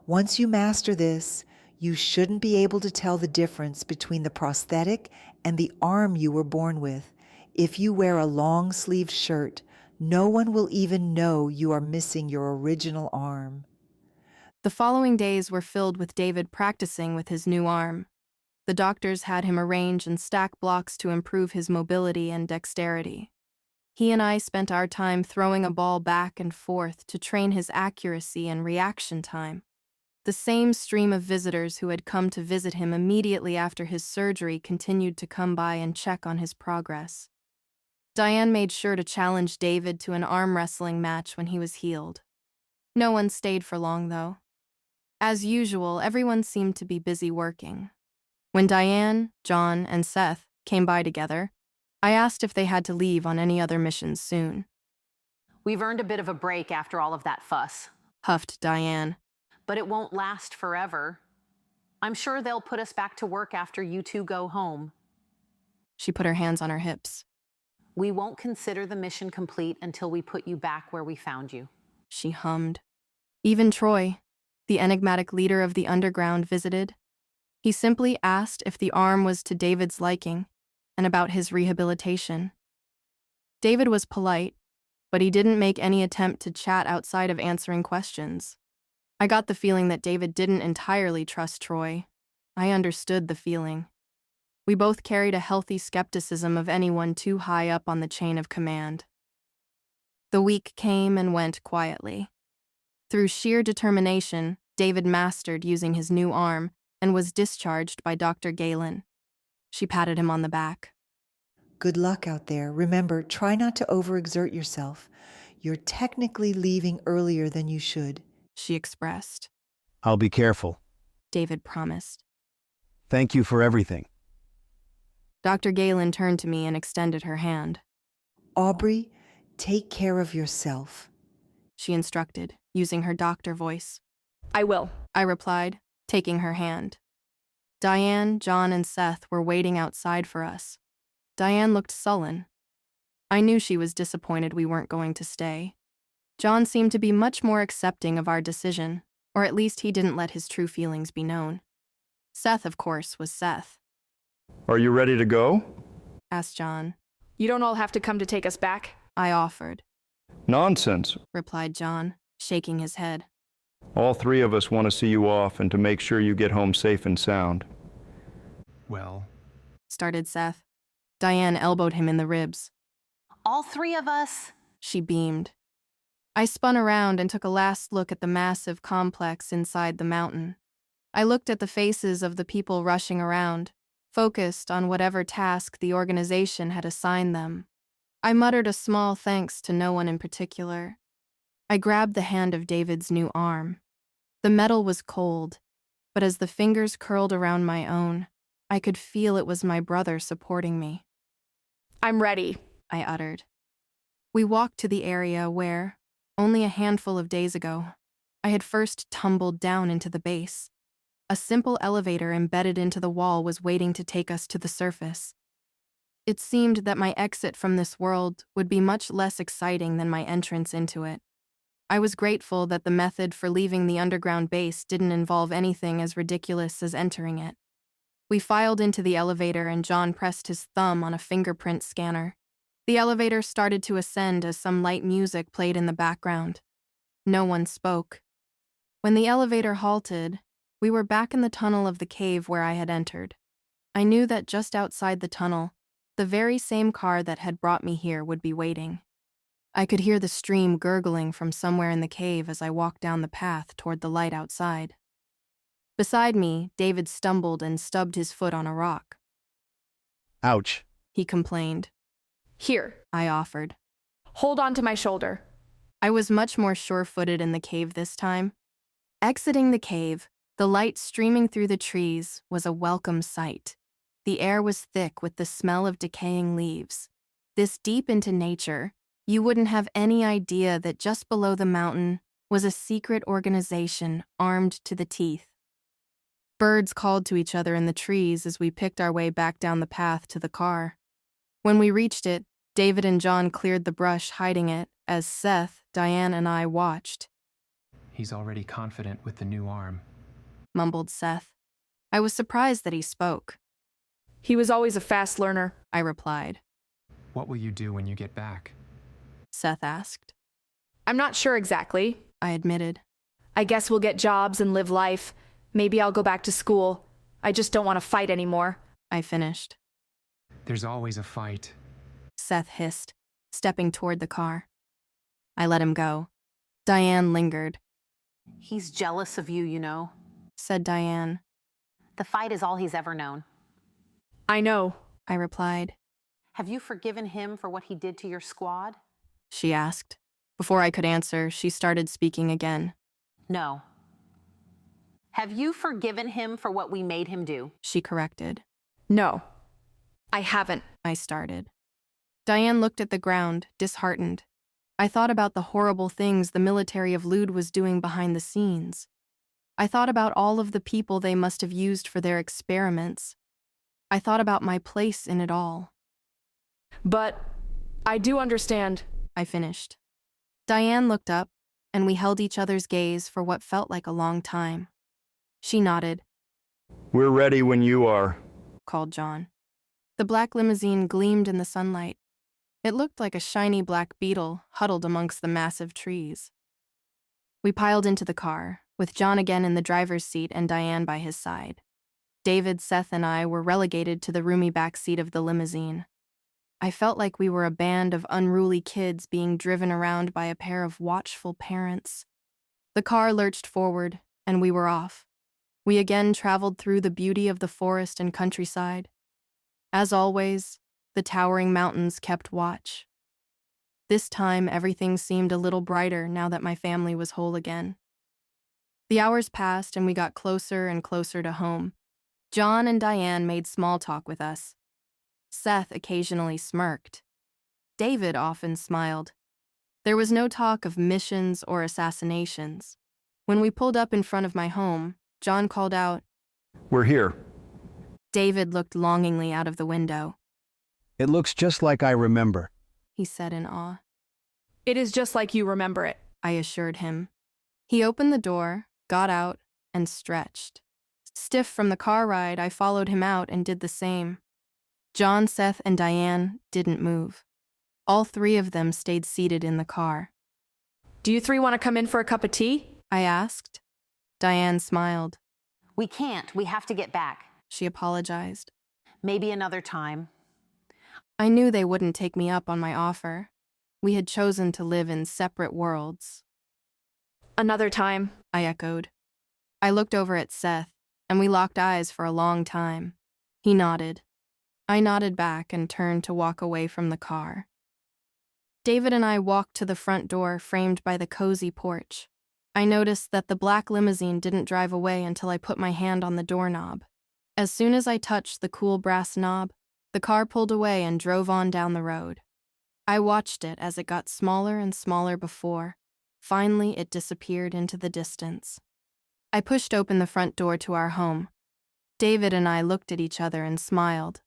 Once you master this, you shouldn't be able to tell the difference between the prosthetic and the arm you were born with. If you wear a long-sleeved shirt, no one will even know you are missing your original arm. The following days were filled with David practicing with his new arm. The doctors had him arrange and stack blocks to improve his mobility and dexterity. He and I spent our time throwing a ball back and forth to train his accuracy and reaction time. The same stream of visitors who had come to visit him immediately after his surgery continued to come by and check on his progress. Diane made sure to challenge David to an arm wrestling match when he was healed. No one stayed for long, though. As usual, everyone seemed to be busy working. When Diane, John, and Seth came by together, I asked if they had to leave on any other missions soon. We've earned a bit of a break after all of that fuss, huffed Diane. But it won't last forever. I'm sure they'll put us back to work after you two go home. She put her hands on her hips. We won't consider the mission complete until we put you back where we found you. She hummed. Even Troy, the enigmatic leader of the underground, visited. He simply asked if the arm was to David's liking and about his rehabilitation. David was polite, but he didn't make any attempt to chat outside of answering questions. I got the feeling that David didn't entirely trust Troy. I understood the feeling. We both carried a healthy skepticism of anyone too high up on the chain of command. The week came and went quietly. Through sheer determination, David mastered using his new arm and was discharged by Dr. Galen. She patted him on the back. Good luck out there. Remember, try not to overexert yourself. You're technically leaving earlier than you should, she expressed. I'll be careful, David promised. Thank you for everything. Dr. Galen turned to me and extended her hand. Aubrey, take care of yourself, she instructed, using her doctor voice. I will, I replied, taking her hand. Diane, John, and Seth were waiting outside for us. Diane looked sullen. I knew she was disappointed we weren't going to stay. John seemed to be much more accepting of our decision, or at least he didn't let his true feelings be known. Seth, of course, was Seth. Are you ready to go? Asked John. You don't all have to come to take us back, I offered. Nonsense, replied John, shaking his head. All three of us want to see you off and to make sure you get home safe and sound. Well, started Seth. Diane elbowed him in the ribs. All three of us? She beamed. I spun around and took a last look at the massive complex inside the mountain. I looked at the faces of the people rushing around, focused on whatever task the organization had assigned them. I muttered a small thanks to no one in particular. I grabbed the hand of David's new arm. The metal was cold, but as the fingers curled around my own, I could feel it was my brother supporting me. I'm ready, I uttered. We walked to the area where, only a handful of days ago, I had first tumbled down into the base. A simple elevator embedded into the wall was waiting to take us to the surface. It seemed that my exit from this world would be much less exciting than my entrance into it. I was grateful that the method for leaving the underground base didn't involve anything as ridiculous as entering it. We filed into the elevator and John pressed his thumb on a fingerprint scanner. The elevator started to ascend as some light music played in the background. No one spoke. When the elevator halted, we were back in the tunnel of the cave where I had entered. I knew that just outside the tunnel, the very same car that had brought me here would be waiting. I could hear the stream gurgling from somewhere in the cave as I walked down the path toward the light outside. Beside me, David stumbled and stubbed his foot on a rock. Ouch, he complained. Here, I offered. Hold on to my shoulder. I was much more sure-footed in the cave this time. Exiting the cave, the light streaming through the trees was a welcome sight. The air was thick with the smell of decaying leaves. This deep into nature, you wouldn't have any idea that just below the mountain was a secret organization armed to the teeth. Birds called to each other in the trees as we picked our way back down the path to the car. When we reached it, David and John cleared the brush hiding it as Seth, Diane, and I watched. He's already confident with the new arm, mumbled Seth. I was surprised that he spoke. He was always a fast learner, I replied. What will you do when you get back? Seth asked. I'm not sure exactly, I admitted. I guess we'll get jobs and live life. Maybe I'll go back to school. I just don't want to fight anymore, I finished. There's always a fight, Seth hissed, stepping toward the car. I let him go. Diane lingered. He's jealous of you, you know, said Diane. The fight is all he's ever known. I know, I replied. Have you forgiven him for what he did to your squad? She asked. Before I could answer, she started speaking again. No. Have you forgiven him for what we made him do? She corrected. No, I haven't, I started. Diane looked at the ground, disheartened. I thought about the horrible things the military of Lude was doing behind the scenes. I thought about all of the people they must have used for their experiments. I thought about my place in it all. But I do understand, I finished. Diane looked up, and we held each other's gaze for what felt like a long time. She nodded. We're ready when you are, called John. The black limousine gleamed in the sunlight. It looked like a shiny black beetle huddled amongst the massive trees. We piled into the car, with John again in the driver's seat and Diane by his side. David, Seth, and I were relegated to the roomy back seat of the limousine. I felt like we were a band of unruly kids being driven around by a pair of watchful parents. The car lurched forward, and we were off. We again traveled through the beauty of the forest and countryside. As always, the towering mountains kept watch. This time, everything seemed a little brighter now that my family was whole again. The hours passed, and we got closer and closer to home. John and Diane made small talk with us. Seth occasionally smirked. David often smiled. There was no talk of missions or assassinations. When we pulled up in front of my home, John called out, We're here. David looked longingly out of the window. It looks just like I remember, he said in awe. It is just like you remember it, I assured him. He opened the door, got out, and stretched. Stiff from the car ride, I followed him out and did the same. John, Seth, and Diane didn't move. All three of them stayed seated in the car. Do you three want to come in for a cup of tea? I asked. Diane smiled. We can't. We have to get back. She apologized. Maybe another time. I knew they wouldn't take me up on my offer. We had chosen to live in separate worlds. Another time, I echoed. I looked over at Seth, and we locked eyes for a long time. He nodded. I nodded back and turned to walk away from the car. David and I walked to the front door framed by the cozy porch. I noticed that the black limousine didn't drive away until I put my hand on the doorknob. As soon as I touched the cool brass knob, the car pulled away and drove on down the road. I watched it as it got smaller and smaller before. Finally, it disappeared into the distance. I pushed open the front door to our home. David and I looked at each other and smiled.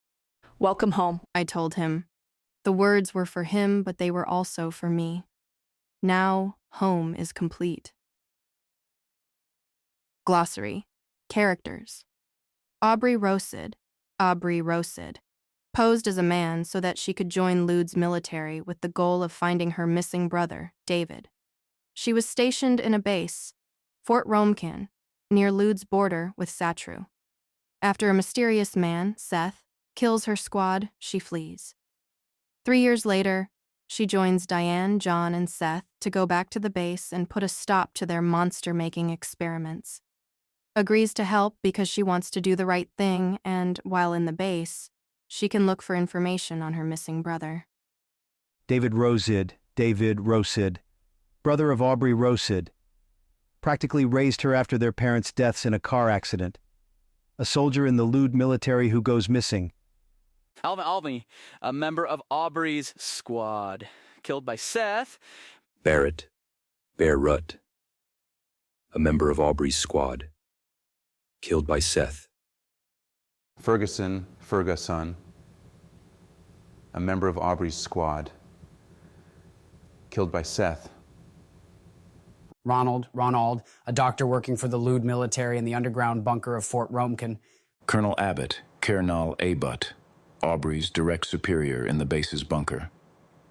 "Welcome home," I told him. The words were for him, but they were also for me. Now, home is complete. Glossary. Characters. Aubrey Rosid, posed as a man so that she could join Lude's military with the goal of finding her missing brother, David. She was stationed in a base, Fort Romkin, near Lude's border with Satru. After a mysterious man, Seth, kills her squad, she flees. 3 years later, she joins Diane, John, and Seth to go back to the base and put a stop to their monster-making experiments. Agrees to help because she wants to do the right thing, and while in the base, she can look for information on her missing brother. David Rosid, brother of Aubrey Rosid, practically raised her after their parents' deaths in a car accident. A soldier in the Lude military who goes missing. Alvin, a member of Aubrey's squad, killed by Seth. Barrett, a member of Aubrey's squad, killed by Seth. Ferguson, a member of Aubrey's squad, killed by Seth. Ronald, a doctor working for the Lude military in the underground bunker of Fort Romkin. Colonel Abbott, Kernal Abbott, Aubrey's direct superior in the base's bunker,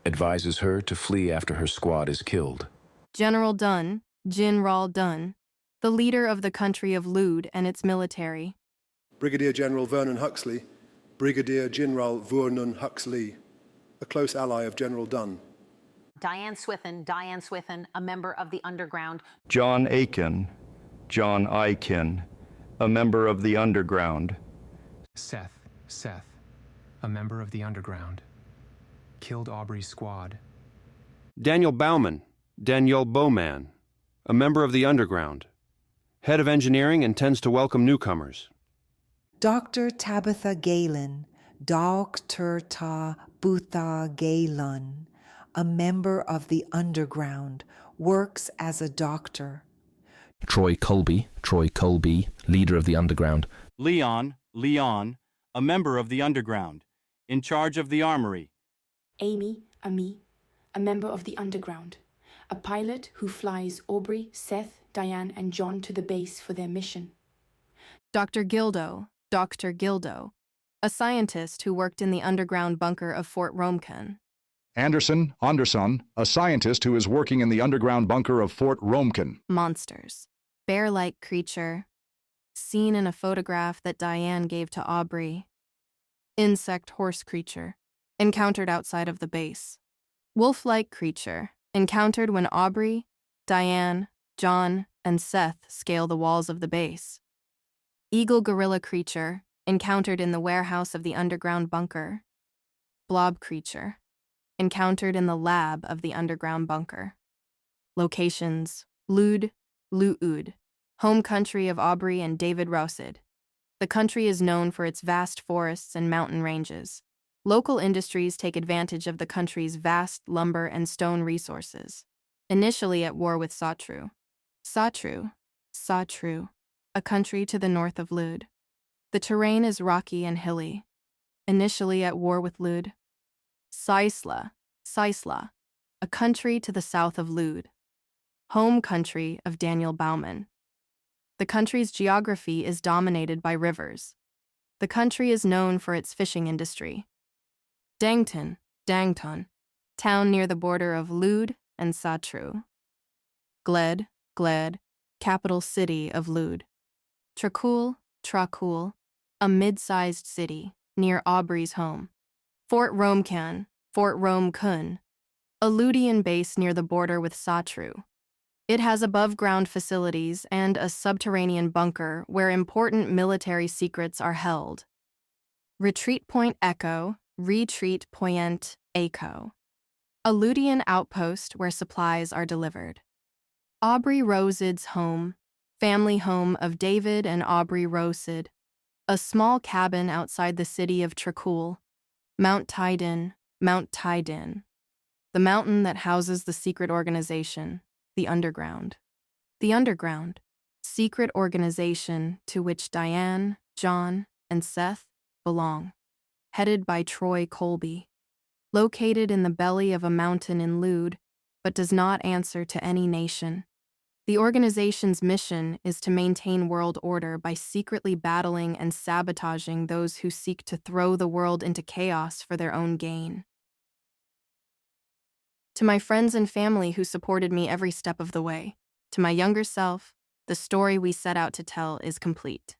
advises her to flee after her squad is killed. General Dunn, the leader of the country of Lude and its military. Brigadier General Vernon Huxley, Brigadier General Vernon Huxley, a close ally of General Dunn. Diane Swithin, a member of the underground. John Aiken, a member of the underground. Seth, a member of the underground, killed Aubrey's squad. Daniel Bowman, a member of the underground, head of engineering and tends to welcome newcomers. Dr. Tabitha Galen, a member of the underground, works as a doctor. Troy Colby, leader of the underground. Leon, a member of the underground, in charge of the armory. Amy, a member of the underground, a pilot who flies Aubrey, Seth, Diane, and John to the base for their mission. Dr. Gildo, a scientist who worked in the underground bunker of Fort Romkin. Anderson, a scientist who is working in the underground bunker of Fort Romkin. Monsters. Bear-like creature. Seen in a photograph that Diane gave to Aubrey. Insect horse creature. Encountered outside of the base. Wolf-like creature. Encountered when Aubrey, Diane, John, and Seth scale the walls of the base. Eagle gorilla creature. Encountered in the warehouse of the underground bunker. Blob creature. Encountered in the lab of the underground bunker. Locations: Lude, home country of Aubrey and David Rosid. The country is known for its vast forests and mountain ranges. Local industries take advantage of the country's vast lumber and stone resources. Initially at war with Satru, a country to the north of Lude. The terrain is rocky and hilly. Initially at war with Lude. Sisla, a country to the south of Lude. Home country of Daniel Bowman. The country's geography is dominated by rivers. The country is known for its fishing industry. Dangton, town near the border of Lude and Satru. Gled, capital city of Lude. Tracul, a mid-sized city. near Aubrey's home. Fort Romcan, Fort Rome-Kun, a Ludian base near the border with Satru. It has above-ground facilities and a subterranean bunker where important military secrets are held. Retreat Point Echo, Retreat Point Echo, a Ludian outpost where supplies are delivered. Aubrey Rosid's home, family home of David and Aubrey Rosid, a small cabin outside the city of Trikul, Mount Tydin, the mountain that houses the secret organization, the Underground. The Underground, secret organization to which Diane, John, and Seth belong, headed by Troy Colby, located in the belly of a mountain in Lude, but does not answer to any nation. The organization's mission is to maintain world order by secretly battling and sabotaging those who seek to throw the world into chaos for their own gain. To my friends and family who supported me every step of the way, to my younger self, the story we set out to tell is complete.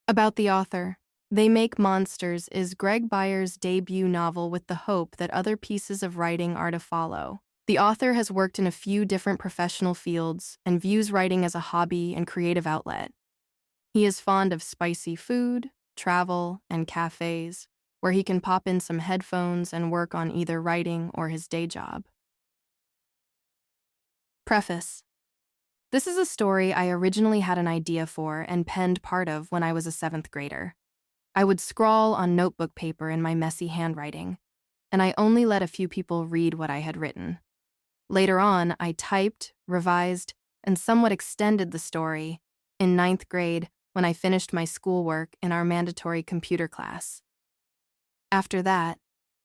About the author, They Make Monsters is Greg Byers' debut novel with the hope that other pieces of writing are to follow. The author has worked in a few different professional fields and views writing as a hobby and creative outlet. He is fond of spicy food, travel, and cafes, where he can pop in some headphones and work on either writing or his day job. Preface. This is a story I originally had an idea for and penned part of when I was a 7th grader. I would scrawl on notebook paper in my messy handwriting, and I only let a few people read what I had written. Later on, I typed, revised, and somewhat extended the story in 9th grade when I finished my schoolwork in our mandatory computer class. After that,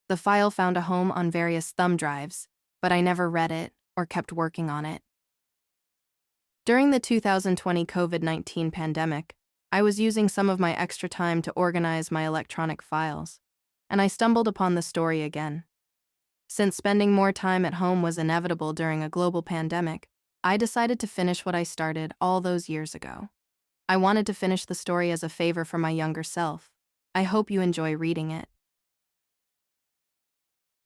the file found a home on various thumb drives, but I never read it or kept working on it. During the 2020 COVID-19 pandemic, I was using some of my extra time to organize my electronic files, and I stumbled upon the story again. Since spending more time at home was inevitable during a global pandemic, I decided to finish what I started all those years ago. I wanted to finish the story as a favor for my younger self. I hope you enjoy reading it.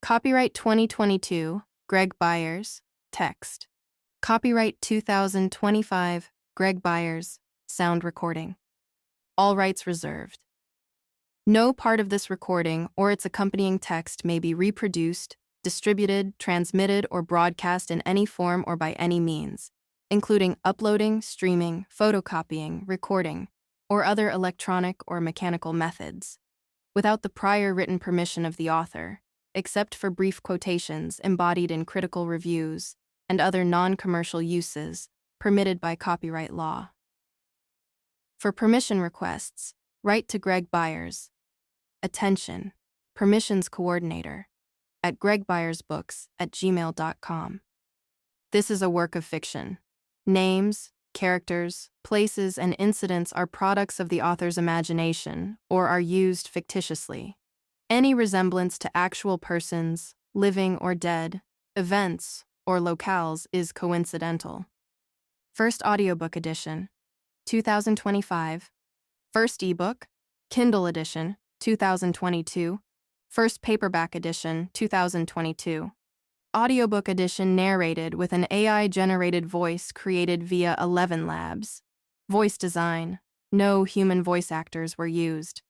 Copyright 2022, Greg Byers, text. Copyright 2025, Greg Byers, sound recording. All rights reserved. No part of this recording or its accompanying text may be reproduced, distributed, transmitted, or broadcast in any form or by any means, including uploading, streaming, photocopying, recording, or other electronic or mechanical methods, without the prior written permission of the author, except for brief quotations embodied in critical reviews and other non-commercial uses permitted by copyright law. For permission requests, write to Greg Byers. Attention, Permissions Coordinator, at gregByersBooks@gmail.com. This is a work of fiction. Names, characters, places, and incidents are products of the author's imagination or are used fictitiously. Any resemblance to actual persons, living or dead, events, or locales is coincidental. First audiobook edition, 2025. First ebook, Kindle edition, 2022. First paperback edition, 2022. Audiobook edition narrated with an AI-generated voice created via 11 Labs. Voice design. No human voice actors were used.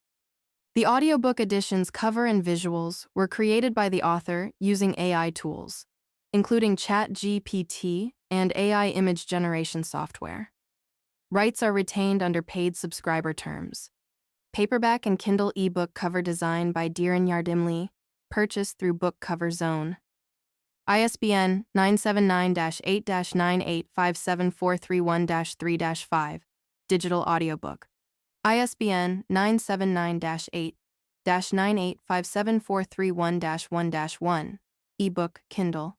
The audiobook edition's cover and visuals were created by the author using AI tools, including ChatGPT and AI image generation software. Rights are retained under paid subscriber terms. Paperback and Kindle ebook cover design by Diren Yardimli, purchased through Book Cover Zone. ISBN 979-8-9857431-3-5, digital audiobook. ISBN 979-8-9857431-1-1, ebook Kindle.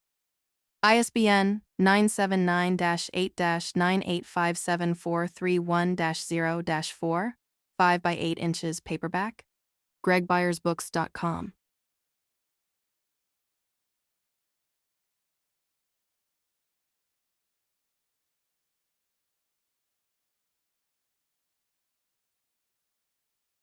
ISBN 979-8-9857431-0-4, 5 by 8 inches paperback, gregByersBooks.com.